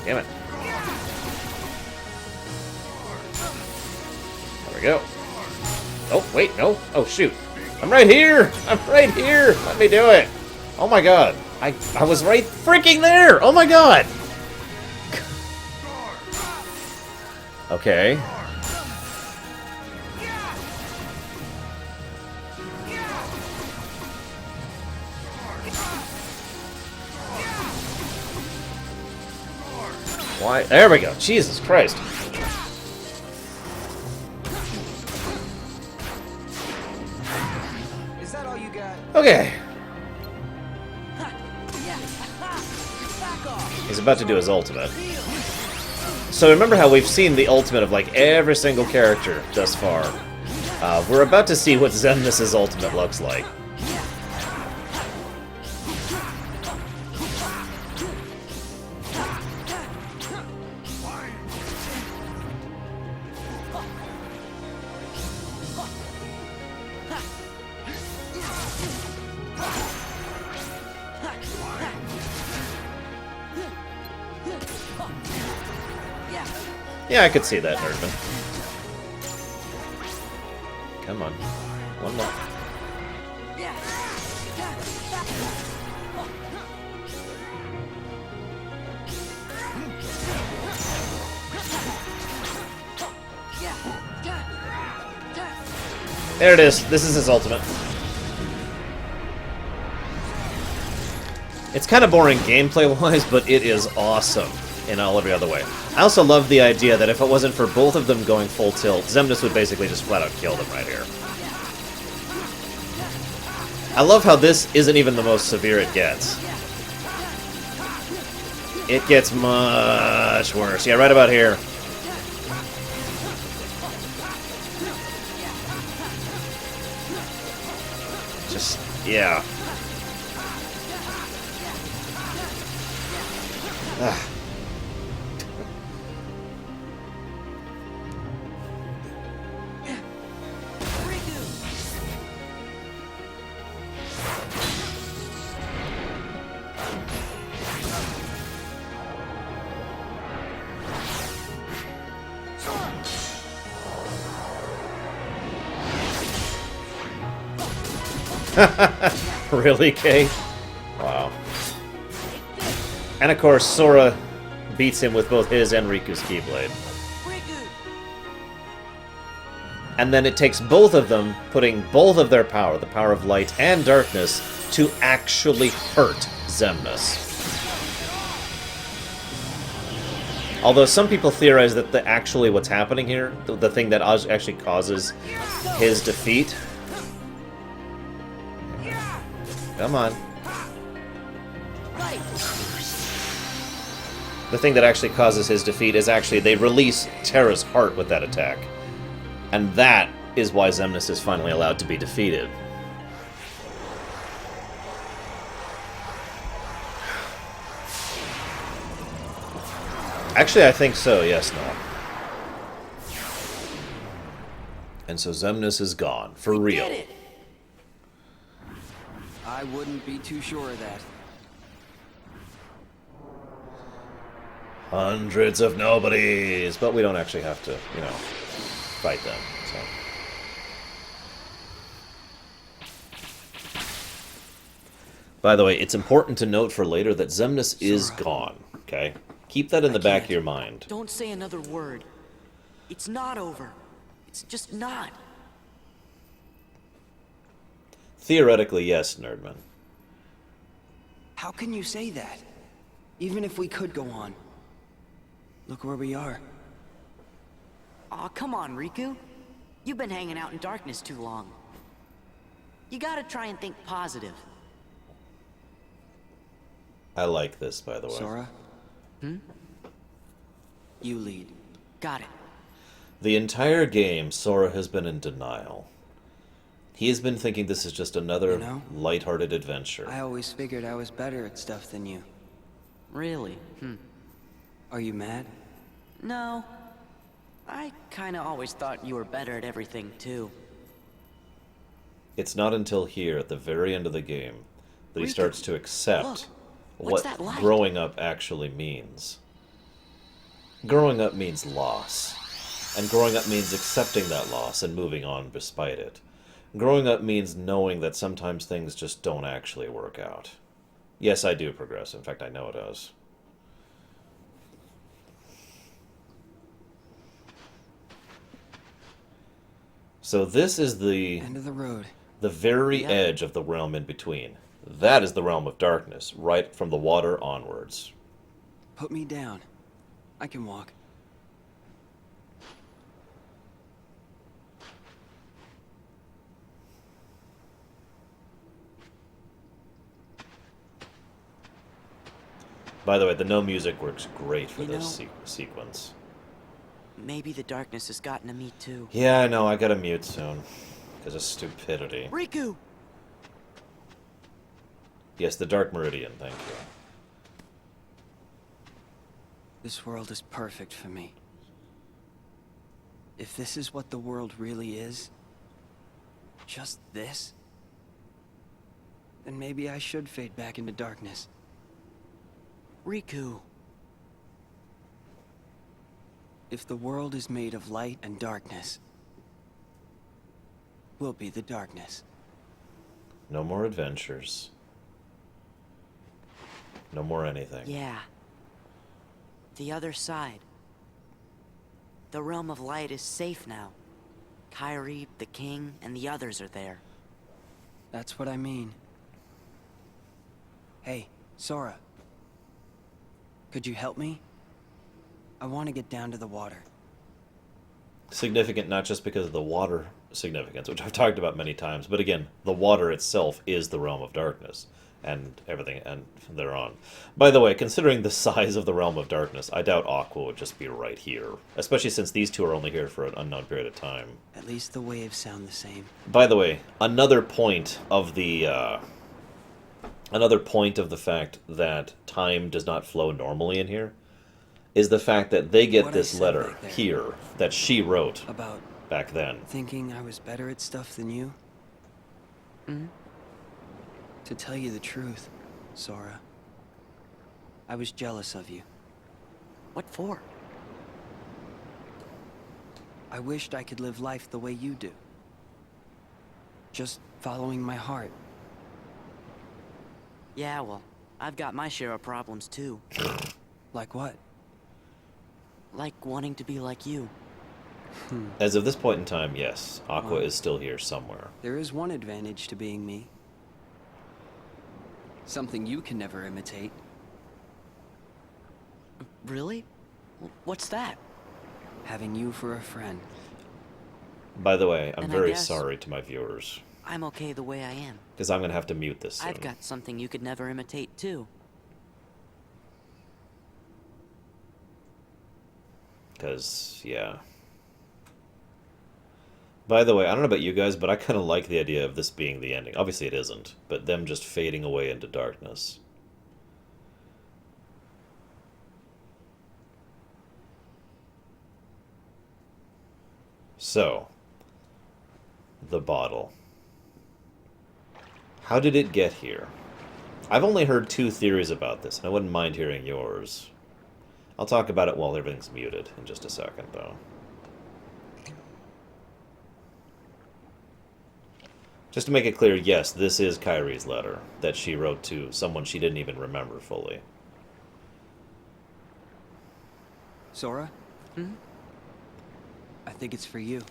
Damn it. There we go. Oh, wait, no. Oh, shoot. I'm right here! I'm right here! Let me do it! Oh my god. I was right freaking there! Oh my god! Okay. Why? There we go. Jesus Christ. Is that all you got? Okay. He's about to do his ultimate. So remember how we've seen the ultimate of like every single character thus far. We're about to see what Xemnas' ultimate looks like. Yeah, I could see that, Nerdman. Come on. One more. There it is. This is his ultimate. It's kind of boring gameplay-wise, but it is awesome in every other way. I also love the idea that if it wasn't for both of them going full tilt, Xemnas would basically just flat-out kill them right here. I love how this isn't even the most severe it gets. It gets much worse. Yeah, right about here. Just, yeah. Really, Kay? Wow. And of course, Sora beats him with both his and Riku's Keyblade. And then it takes both of them, putting both of their power, the power of light and darkness, to actually hurt Xemnas. Although some people theorize that actually what's happening here, the thing that actually causes his defeat... Come on. The thing that actually causes his defeat is actually they release Terra's heart with that attack. And that is why Xemnas is finally allowed to be defeated. Actually, I think so, yes, no. And so Xemnas is gone, for real. Did it. I wouldn't be too sure of that. Hundreds of nobodies! But we don't actually have to, you know, fight them, so... By the way, it's important to note for later that Xemnas is gone, okay? Keep that in the back of your mind. Don't say another word. It's not over. It's just not. Theoretically, yes, Nerdman. How can you say that? Even if we could go on. Look where we are. Aw, come on, Riku. You've been hanging out in darkness too long. You gotta try and think positive. I like this, by the way. Sora? You lead. Got it. The entire game, Sora has been in denial. He has been thinking this is just another lighthearted adventure. I always figured I was better at stuff than you. Really? Are you mad? No. I kinda always thought you were better at everything, too. It's not until here, at the very end of the game, that he starts to accept what growing up actually means. Growing up means loss. And growing up means accepting that loss and moving on despite it. Growing up means knowing that sometimes things just don't actually work out. Yes, I do progress. In fact, I know it does. So this is the end of the road. The very edge of the realm in between. That is the realm of darkness, right from the water onwards. Put me down. I can walk. By the way, the no music works great for this sequence. Maybe the darkness has gotten to me too. Yeah, I know. I gotta mute soon. Because of stupidity. Riku! Yes, the Dark Meridian, thank you. This world is perfect for me. If this is what the world really is, just this, then maybe I should fade back into darkness. Riku. If the world is made of light and darkness, we'll be the darkness. No more adventures. No more anything. Yeah. The other side. The realm of light is safe now. Kairi, the king, and the others are there. That's what I mean. Hey, Sora. Could you help me? I want to get down to the water. Significant not just because of the water significance, which I've talked about many times, but again, the water itself is the realm of darkness and everything and thereon. By the way, considering the size of the realm of darkness, I doubt Aqua would just be right here, especially since these two are only here for an unknown period of time. At least the waves sound the same. By the way, another point of the fact that time does not flow normally in here is the fact that they get this letter here that she wrote about back then. Thinking I was better at stuff than you? To tell you the truth, Sora, I was jealous of you. What for? I wished I could live life the way you do. Just following my heart, Yeah, well, I've got my share of problems too. Like what? Like wanting to be like you. As of this point in time, yes, Aqua is still here somewhere. There is one advantage to being me. Something you can never imitate. Really? What's that? Having you for a friend. By the way, I'm And I very guess sorry to my viewers. I'm okay the way I am. Because I'm going to have to mute this soon. I've got something you could never imitate too. Because, yeah. By the way, I don't know about you guys, but I kind of like the idea of this being the ending. Obviously it isn't, but them just fading away into darkness. So, the bottle. How did it get here? I've only heard 2 theories about this, and I wouldn't mind hearing yours. I'll talk about it while everything's muted in just a second, though. Just to make it clear, yes, this is Kyrie's letter that she wrote to someone she didn't even remember fully. Sora? I think it's for you.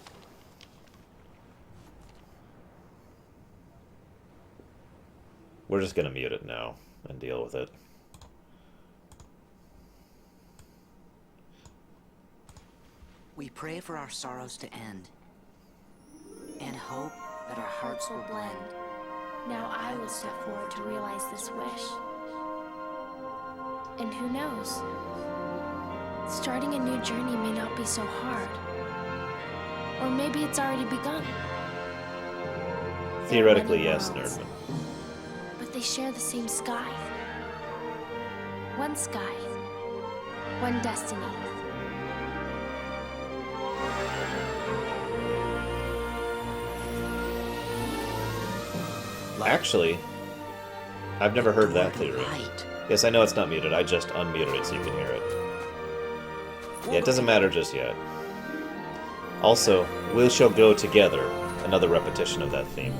We're just gonna mute it now and deal with it. We pray for our sorrows to end, and hope that our hearts will blend. Now I will step forward to realize this wish. And who knows? Starting a new journey may not be so hard. Or maybe it's already begun. Theoretically, yes, Nerdman. But they share the same sky. One sky. One destiny. Actually, I've never heard that theory. Yes, I know it's not muted. I just unmuted it so you can hear it. Yeah, it doesn't matter just yet. Also, we shall go together. Another repetition of that theme.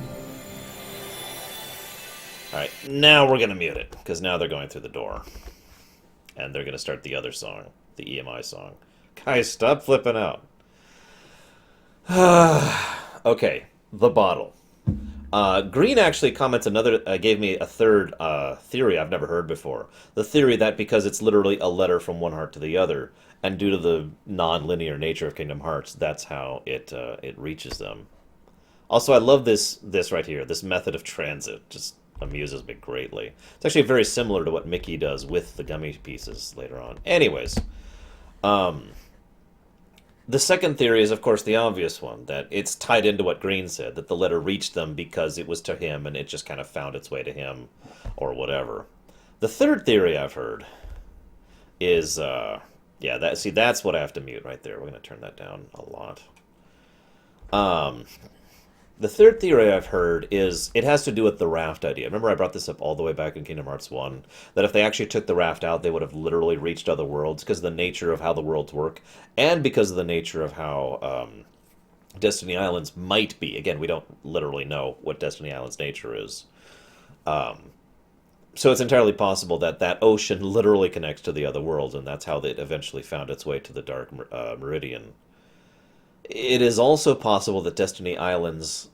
Alright, now we're going to mute it, because now they're going through the door. And they're going to start the other song, the EMI song. Guys, stop flipping out. Okay, the bottle. Green actually comments gave me a third theory I've never heard before. The theory that because it's literally a letter from one heart to the other, and due to the non-linear nature of Kingdom Hearts, that's how it reaches them. Also, I love this right here, this method of transit. Just amuses me greatly. It's actually very similar to what Mickey does with the gummy pieces later on. Anyways, the second theory is, of course, the obvious one, that it's tied into what Green said, that the letter reached them because it was to him and it just kind of found its way to him, or whatever. The third theory I've heard is, yeah, that's what I have to mute right there. We're going to turn that down a lot. The third theory I've heard is it has to do with the raft idea. Remember I brought this up all the way back in Kingdom Hearts 1, that if they actually took the raft out, they would have literally reached other worlds because of the nature of how the worlds work, and because of the nature of how Destiny Islands might be. Again, we don't literally know what Destiny Island's nature is. So it's entirely possible that that ocean literally connects to the other worlds, and that's how it eventually found its way to the Dark Meridian. It is also possible that Destiny Islands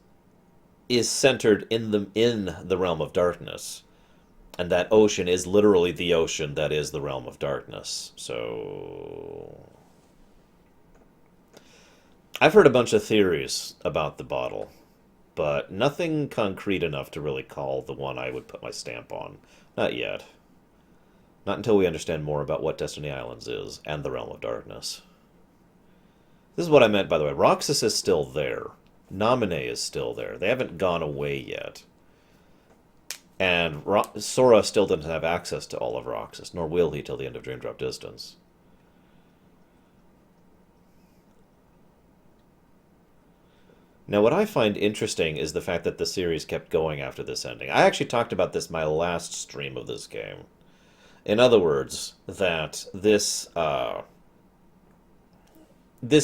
is centered in the realm of darkness, and that ocean is literally the ocean that is the realm of darkness. So I've heard a bunch of theories about the bottle, but nothing concrete enough to really call the one I would put my stamp on. Not yet. Not until we understand more about what Destiny Islands is and the realm of darkness. This is what I meant, by the way. Roxas is still there. Naminé is still there. They haven't gone away yet. And Sora still doesn't have access to all of Roxas, nor will he till the end of Dream Drop Distance. Now, what I find interesting is the fact that the series kept going after this ending. I actually talked about this in my last stream of this game. In other words, that this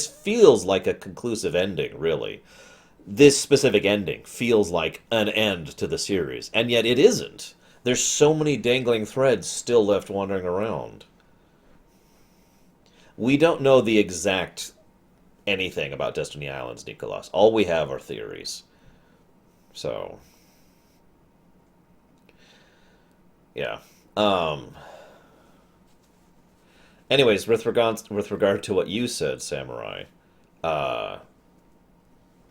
feels like a conclusive ending, really. This specific ending feels like an end to the series, and yet it isn't. There's so many dangling threads still left wandering around. We don't know the exact anything about Destiny Islands, Nicholas. All we have are theories. So, yeah. Anyways, with regard to what you said, Samurai,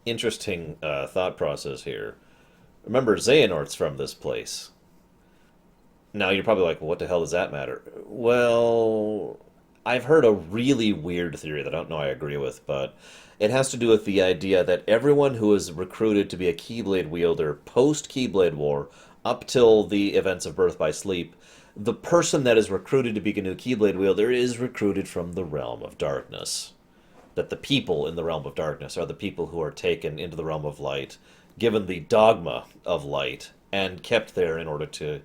interesting thought process here. Remember, Xehanort's from this place. Now, you're probably like, well, what the hell does that matter? Well, I've heard a really weird theory that I don't know I agree with, but it has to do with the idea that everyone who is recruited to be a Keyblade wielder post-Keyblade War, up till the events of Birth by Sleep, the person that is recruited to be a new Keyblade wielder is recruited from the Realm of Darkness. That the people in the Realm of Darkness are the people who are taken into the Realm of Light, given the dogma of light, and kept there in order to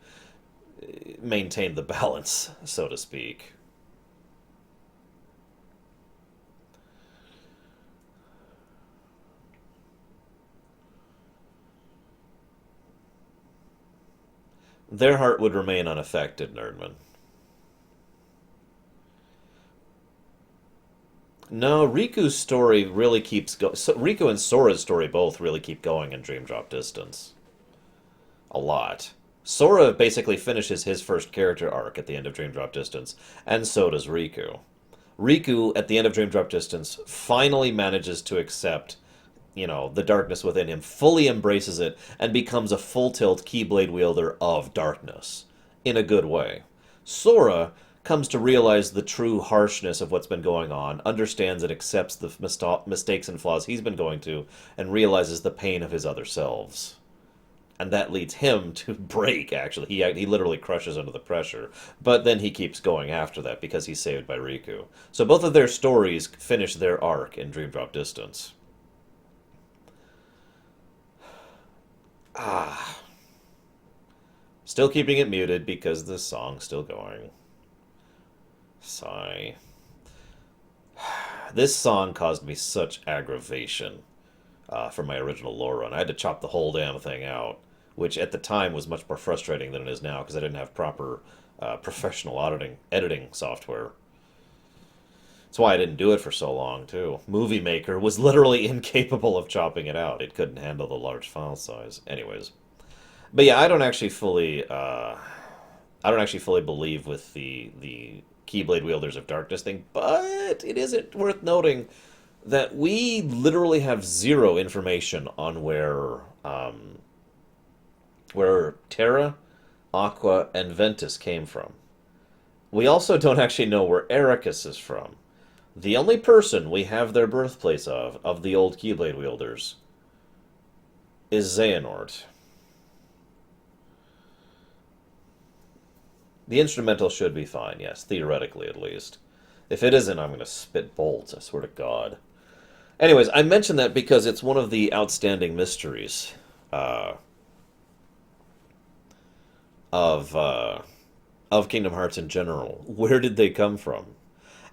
maintain the balance, so to speak. Their heart would remain unaffected, Nerdman. No, Riku's story really keeps going. So Riku and Sora's story both really keep going in Dream Drop Distance. A lot. Sora basically finishes his first character arc at the end of Dream Drop Distance, and so does Riku. Riku, at the end of Dream Drop Distance, finally manages to accept, you know, the darkness within him, fully embraces it, and becomes a full-tilt Keyblade wielder of darkness. In a good way. Sora comes to realize the true harshness of what's been going on, understands and accepts the mistakes and flaws he's been going to, and realizes the pain of his other selves. And that leads him to break, actually. He literally crushes under the pressure. But then he keeps going after that because he's saved by Riku. So both of their stories finish their arc in Dream Drop Distance. Still keeping it muted because the song's still going. Sigh. This song caused me such aggravation from my original Lorerun. I had to chop the whole damn thing out, which at the time was much more frustrating than it is now because I didn't have proper professional editing software. That's why I didn't do it for so long, too. Movie Maker was literally incapable of chopping it out. It couldn't handle the large file size. Anyways. But yeah, I don't actually fully believe with the Keyblade Wielders of Darkness thing, but it isn't worth noting that we literally have zero information on where Terra, Aqua, and Ventus came from. We also don't actually know where Ericus is from. The only person we have their birthplace of the old Keyblade Wielders, is Xehanort. The instrumental should be fine, yes, theoretically at least. If it isn't, I'm going to spit bolts, I swear to God. Anyways, I mention that because it's one of the outstanding mysteries of Kingdom Hearts in general. Where did they come from?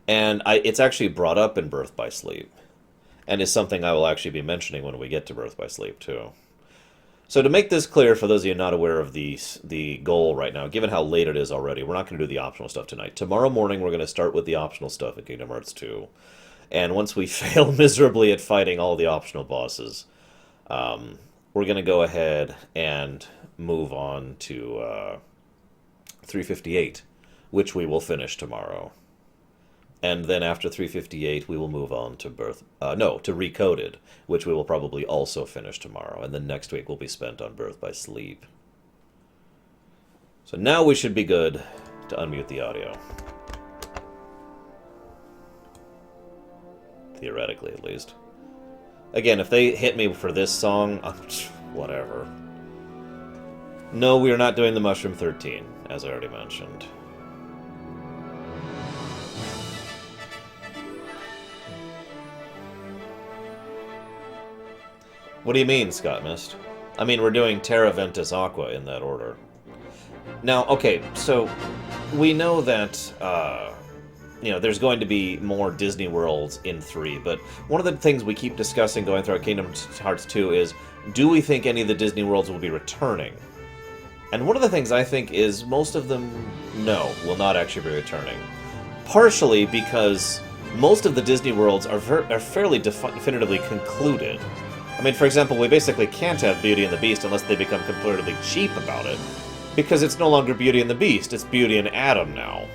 And it's actually brought up in Birth by Sleep, and is something I will actually be mentioning when we get to Birth by Sleep, too. So to make this clear, for those of you not aware of the goal right now, given how late it is already, we're not going to do the optional stuff tonight. Tomorrow morning, we're going to start with the optional stuff in Kingdom Hearts 2. And once we fail miserably at fighting all the optional bosses, we're going to go ahead and move on to 358, which we will finish tomorrow. And then after 358, we will move on to to Recoded, which we will probably also finish tomorrow. And then next week will be spent on Birth by Sleep. So now we should be good to unmute the audio. Theoretically, at least. Again, if they hit me for this song, whatever. No, we are not doing the Mushroom 13, as I already mentioned. What do you mean, Scott Mist? I mean, we're doing Terra, Ventus, Aqua in that order. Now, okay, so we know that, there's going to be more Disney Worlds in 3, but one of the things we keep discussing going through Kingdom Hearts 2 is, do we think any of the Disney Worlds will be returning? And one of the things I think is most of them, no, will not actually be returning. Partially because most of the Disney worlds are fairly definitively concluded. I mean, for example, we basically can't have Beauty and the Beast unless they become completely cheap about it. Because it's no longer Beauty and the Beast, it's Beauty and Adam now.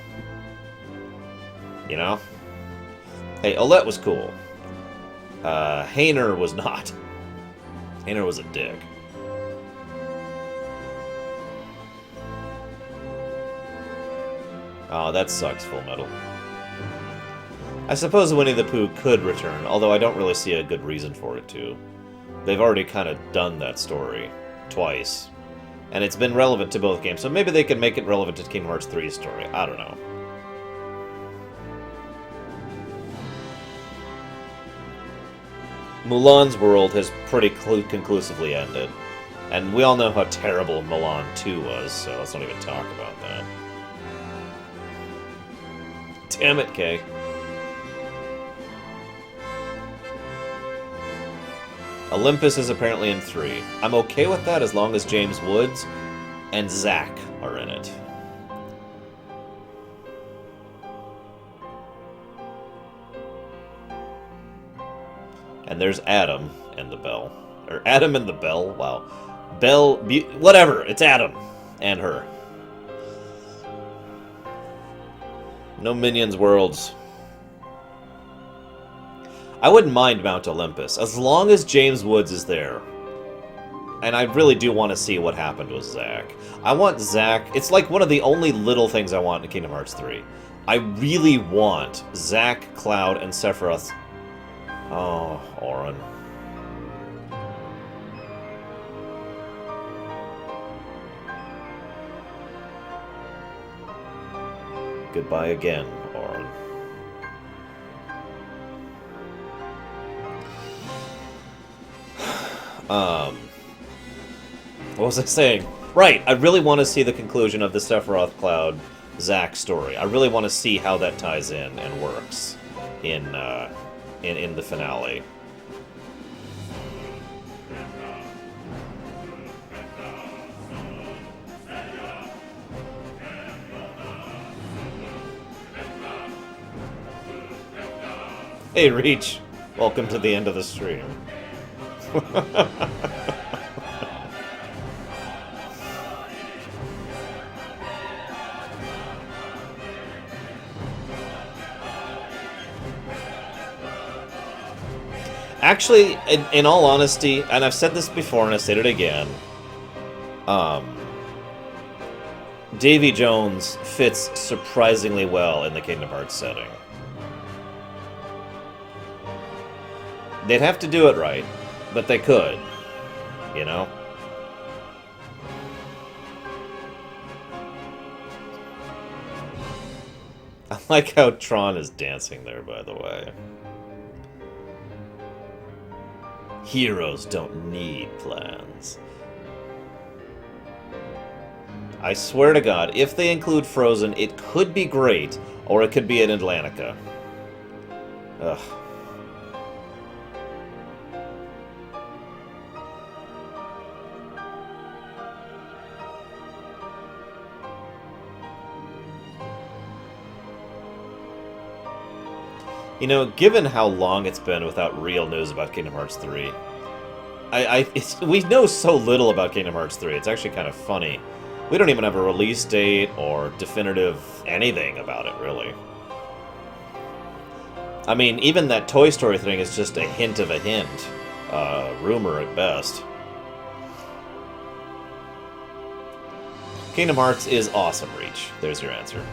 You know? Hey, Olette was cool. Hayner was not. Hayner was a dick. Oh, that sucks, Full Metal. I suppose Winnie the Pooh could return, although I don't really see a good reason for it to. They've already kind of done that story twice. And it's been relevant to both games, so maybe they can make it relevant to Kingdom Hearts 3's story. I don't know. Mulan's world has pretty conclusively ended. And we all know how terrible Mulan 2 was, so let's not even talk about that. Damn it, Kay. Olympus is apparently in 3. I'm okay with that as long as James Woods and Zack are in it. And there's Adam and the Bell. Or Adam and the Bell, wow. Bell, whatever, it's Adam and her. No Minions worlds. I wouldn't mind Mount Olympus, as long as James Woods is there. And I really do want to see what happened with Zack. I want Zack... It's like one of the only little things I want in Kingdom Hearts 3. I really want Zack, Cloud, and Sephiroth... Oh, Auron. Goodbye again, Auron. What was I saying? Right, I really want to see the conclusion of the Sephiroth Cloud Zack story. I really want to see how that ties in and works in the finale. Hey, Reach. Welcome to the end of the stream. Actually, in all honesty, and I've said this before and I said it again, Davy Jones fits surprisingly well in the Kingdom Hearts setting. They'd have to do it right, but they could, you know? I like how Tron is dancing there, by the way. Heroes don't need plans. I swear to God, if they include Frozen, it could be great, or it could be in Atlantica. Ugh. You know, given how long it's been without real news about Kingdom Hearts 3, we know so little about Kingdom Hearts 3, it's actually kind of funny. We don't even have a release date or definitive anything about it, really. I mean, even that Toy Story thing is just a hint of a hint. Rumor at best. Kingdom Hearts is awesome, Reach. There's your answer.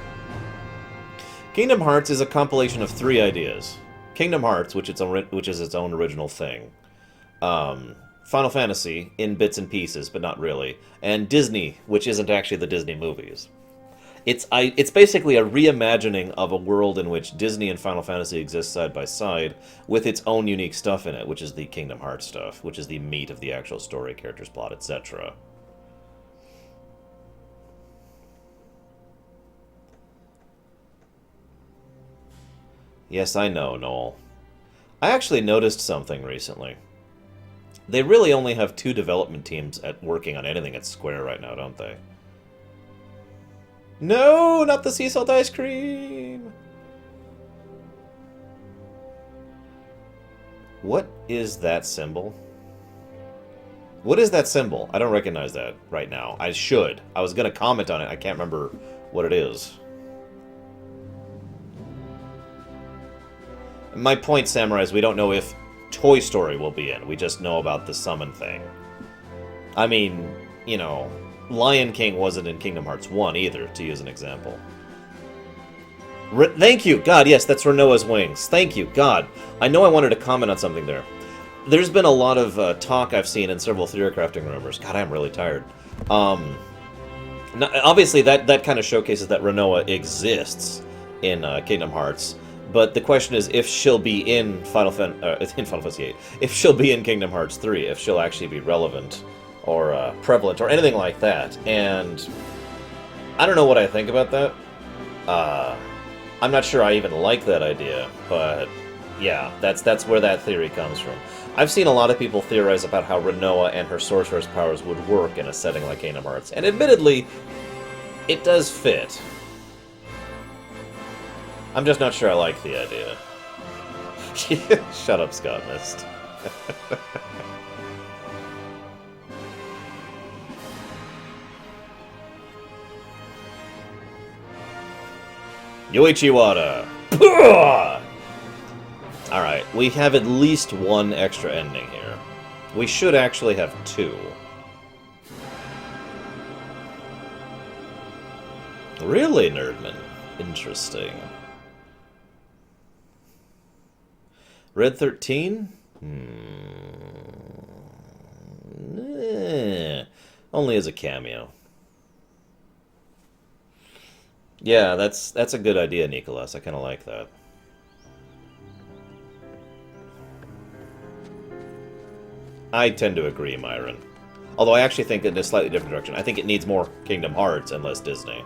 Kingdom Hearts is a compilation of 3 ideas. Kingdom Hearts, which is its own original thing. Final Fantasy, in bits and pieces, but not really. And Disney, which isn't actually the Disney movies. It's basically a reimagining of a world in which Disney and Final Fantasy exist side by side, with its own unique stuff in it, which is the Kingdom Hearts stuff, which is the meat of the actual story, characters, plot, etc. Yes, I know, Noel. I actually noticed something recently. They really only have 2 development teams working on anything at Square right now, don't they? No, not the sea salt ice cream! What is that symbol? What is that symbol? I don't recognize that right now. I should. I was going to comment on it. I can't remember what it is. My point, Samurai, is we don't know if Toy Story will be in. We just know about the summon thing. I mean, you know, Lion King wasn't in Kingdom Hearts 1 either, to use an example. Thank you! God, yes, that's Renoa's wings. Thank you, God. I know I wanted to comment on something there. There's been a lot of talk I've seen in several theory crafting rumors. God, I'm really tired. Obviously, that kind of showcases that Renoa exists in Kingdom Hearts. But the question is if she'll be in Final Fantasy VIII. If she'll be in Kingdom Hearts 3. If she'll actually be relevant or prevalent or anything like that. And I don't know what I think about that. I'm not sure I even like that idea, but yeah, that's where that theory comes from. I've seen a lot of people theorize about how Renoa and her sorcerer's powers would work in a setting like Kingdom Hearts, and admittedly, it does fit. I'm just not sure I like the idea. Shut up, Scott Mist. Yoichi Wada! Alright, we have at least one extra ending here. We should actually have two. Really, Nerdman? Interesting. Red 13? Only as a cameo. Yeah, that's a good idea, Nicholas. I kind of like that. I tend to agree, Myron. Although I actually think in a slightly different direction. I think it needs more Kingdom Hearts and less Disney.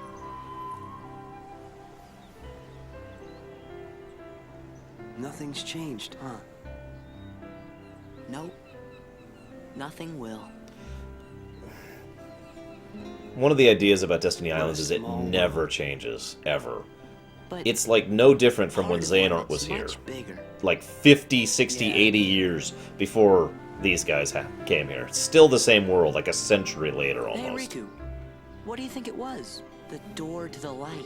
Nothing's changed, huh? Nope. Nothing will. One of the ideas about Destiny Islands is it never changes, ever. But it's like no different from when Xehanort was here. Like 50, 60, 80 years before these guys came here. It's still the same world, like a century later almost. Hey, Riku, what do you think it was? The door to the light.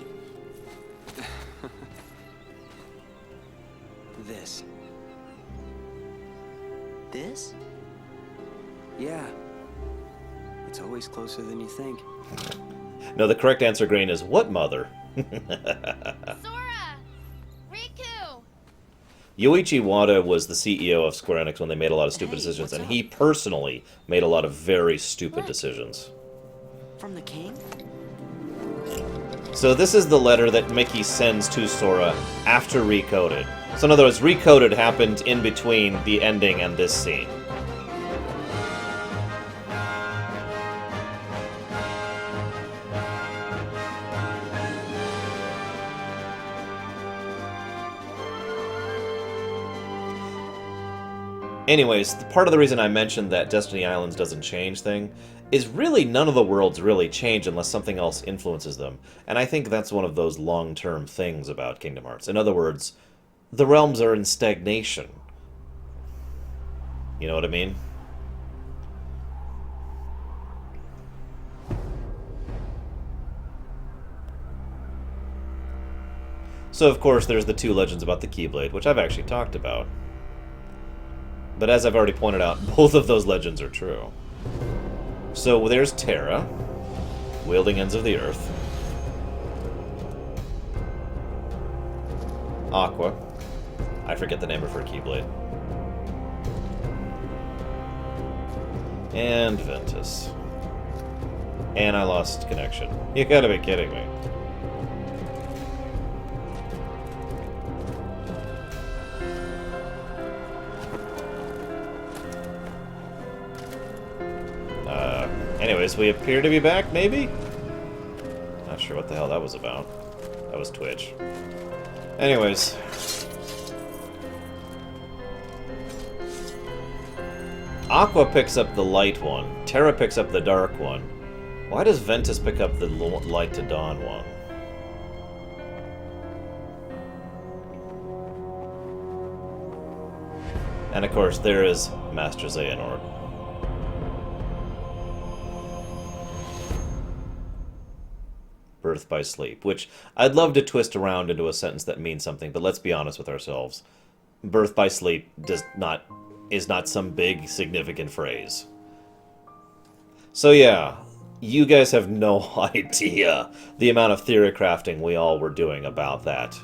This. This? Yeah. It's always closer than you think. No, the correct answer, Grain, is what mother? Sora! Riku! Yoichi Wada was the CEO of Square Enix when they made a lot of stupid decisions, and he personally made a lot of very stupid decisions. From the king? So this is the letter that Mickey sends to Sora after Recoded. So in other words, Recoded happened in between the ending and this scene. Anyways, part of the reason I mentioned that Destiny Islands doesn't change thing is really none of the worlds really change unless something else influences them. And I think that's one of those long-term things about Kingdom Hearts. In other words, the realms are in stagnation. You know what I mean? So, of course, there's the two legends about the Keyblade, which I've actually talked about. But as I've already pointed out, both of those legends are true. So there's Terra, wielding ends of the earth. Aqua. I forget the name of her Keyblade. And Ventus. And I lost connection. You gotta be kidding me. Anyways, we appear to be back, maybe? Not sure what the hell that was about. That was Twitch. Anyways. Aqua picks up the light one. Terra picks up the dark one. Why does Ventus pick up the light to dawn one? And of course, there is Master Xehanort. Birth by sleep, which I'd love to twist around into a sentence that means something, but let's be honest with ourselves. Birth by sleep is not some big significant phrase. So yeah, you guys have no idea the amount of theory crafting we all were doing about that.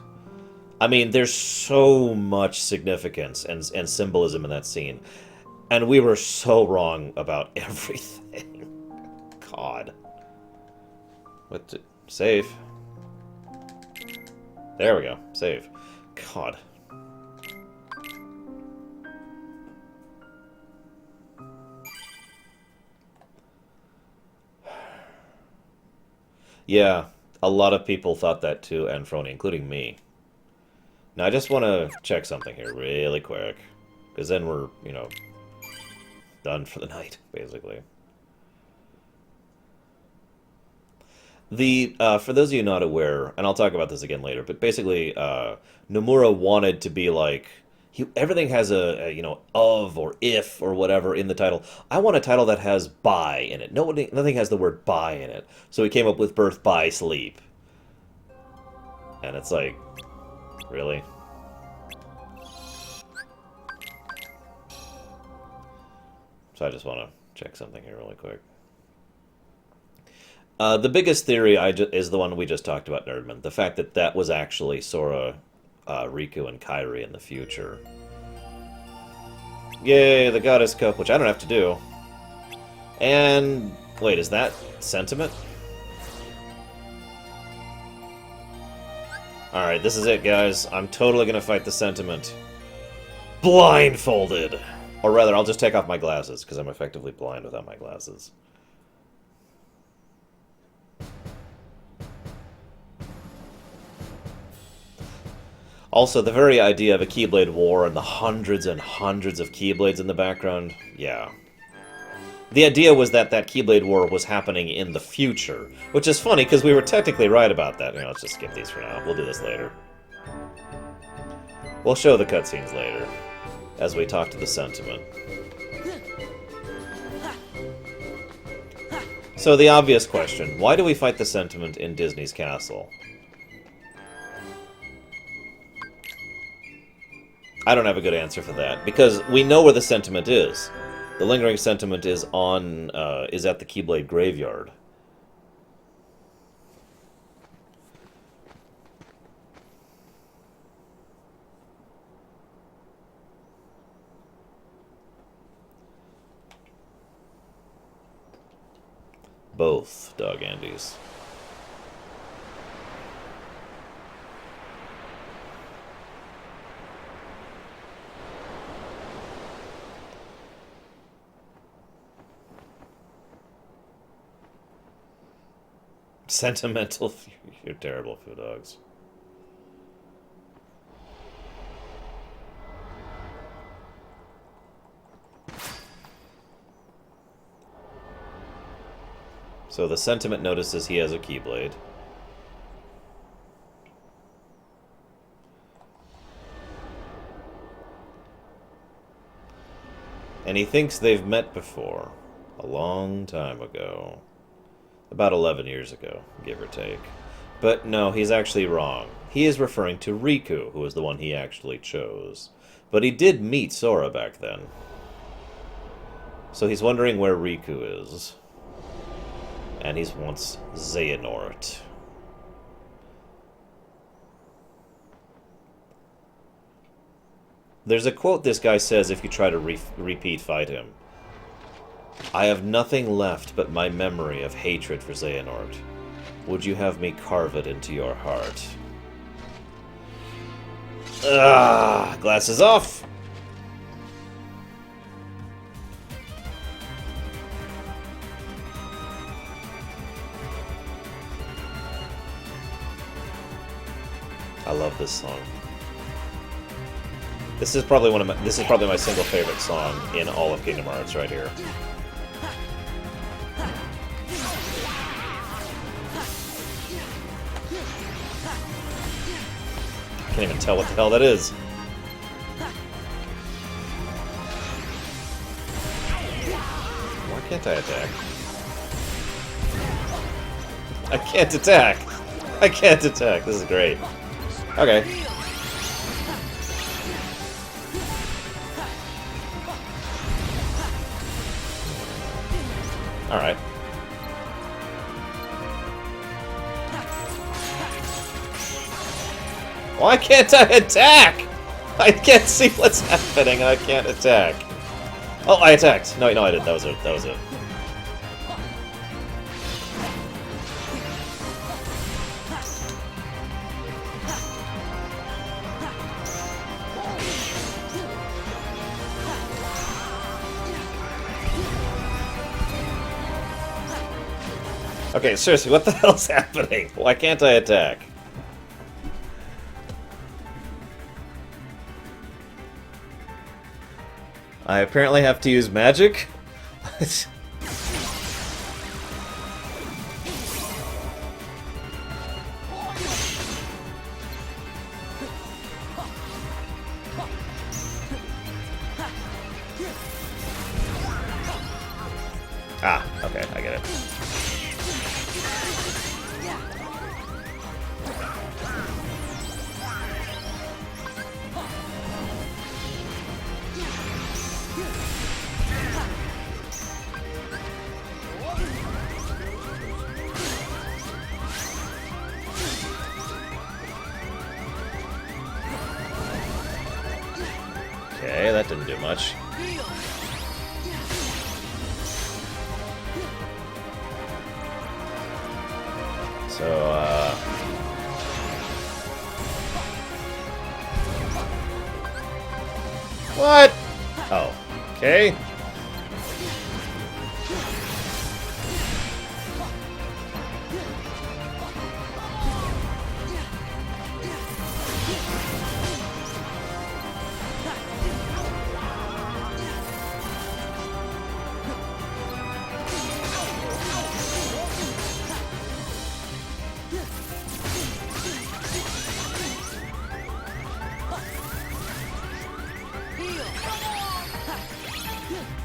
I mean, there's so much significance and symbolism in that scene, and we were so wrong about everything. God. Save. There we go. Save. God. Yeah, a lot of people thought that too, and Frony, including me. Now, I just want to check something here really quick, because then we're, you know, done for the night, basically. For those of you not aware, and I'll talk about this again later, but basically, Nomura wanted to be like, everything has a, you know, of or if or whatever in the title. I want a title that has by in it. Nothing has the word by in it. So he came up with Birth by Sleep. And it's like, really? So I just want to check something here really quick. The biggest theory is the one we just talked about, Nerdman. The fact that that was actually Sora, Riku, and Kairi in the future. Yay, the Goddess Cup, which I don't have to do. And... wait, is that Sentiment? Alright, this is it, guys. I'm totally gonna fight the Sentiment. Blindfolded! Or rather, I'll just take off my glasses, because I'm effectively blind without my glasses. Also, the very idea of a Keyblade War and the hundreds and hundreds of Keyblades in the background, yeah. The idea was that that Keyblade War was happening in the future, which is funny because we were technically right about that. You know, let's just skip these for now. We'll do this later. We'll show the cutscenes later, as we talk to the Sentiment. So the obvious question, why do we fight the Sentiment in Disney's castle? I don't have a good answer for that, because we know where the Sentiment is. The Lingering Sentiment is on, is at the Keyblade Graveyard. Both Dog Andys. Sentimental. You're terrible, Foo Dogs. So the Sentiment notices he has a Keyblade. And he thinks they've met before. A long time ago. About 11 years ago, give or take. But no, he's actually wrong. He is referring to Riku, who was the one he actually chose. But he did meet Sora back then. So he's wondering where Riku is. And he wants Xehanort. There's a quote this guy says if you try to repeat fight him. I have nothing left but my memory of hatred for Xehanort. Would you have me carve it into your heart? Ah, glasses off! I love this song. This is probably my single favorite song in all of Kingdom Hearts right here. Can't even tell what the hell that is. can't I attack? I can't attack! I can't attack! This is great. Okay. Alright. Why can't I attack? I can't see what's happening. I can't attack. Oh, I attacked. No, I didn't. That was it. That was it. Okay, seriously, what the hell's happening? Why can't I attack? I apparently have to use magic? Ah, okay, I get it. Okay, that didn't do much. So, what? Oh, okay.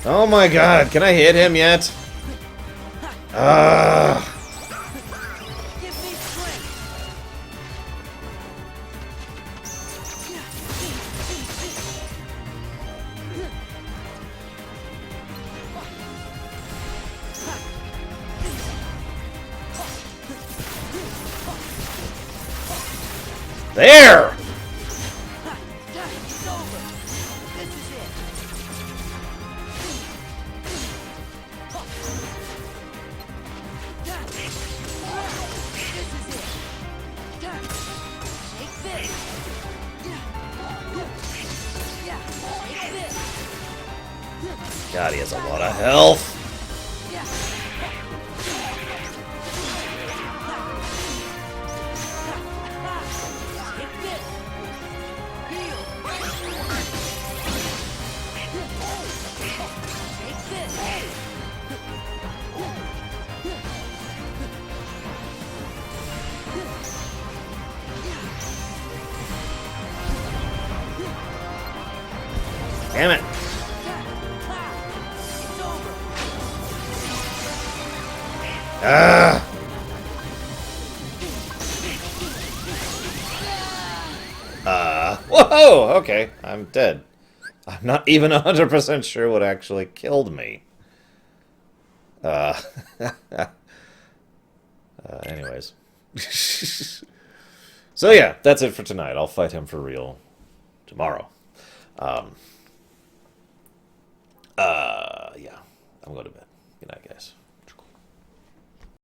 Oh my god, can I hit him yet? There! God, he has a lot of health. Damn it. Whoa! Okay, I'm dead. I'm not even 100% sure what actually killed me. Anyways. So yeah, that's it for tonight. I'll fight him for real tomorrow. Yeah, I'm going to bed.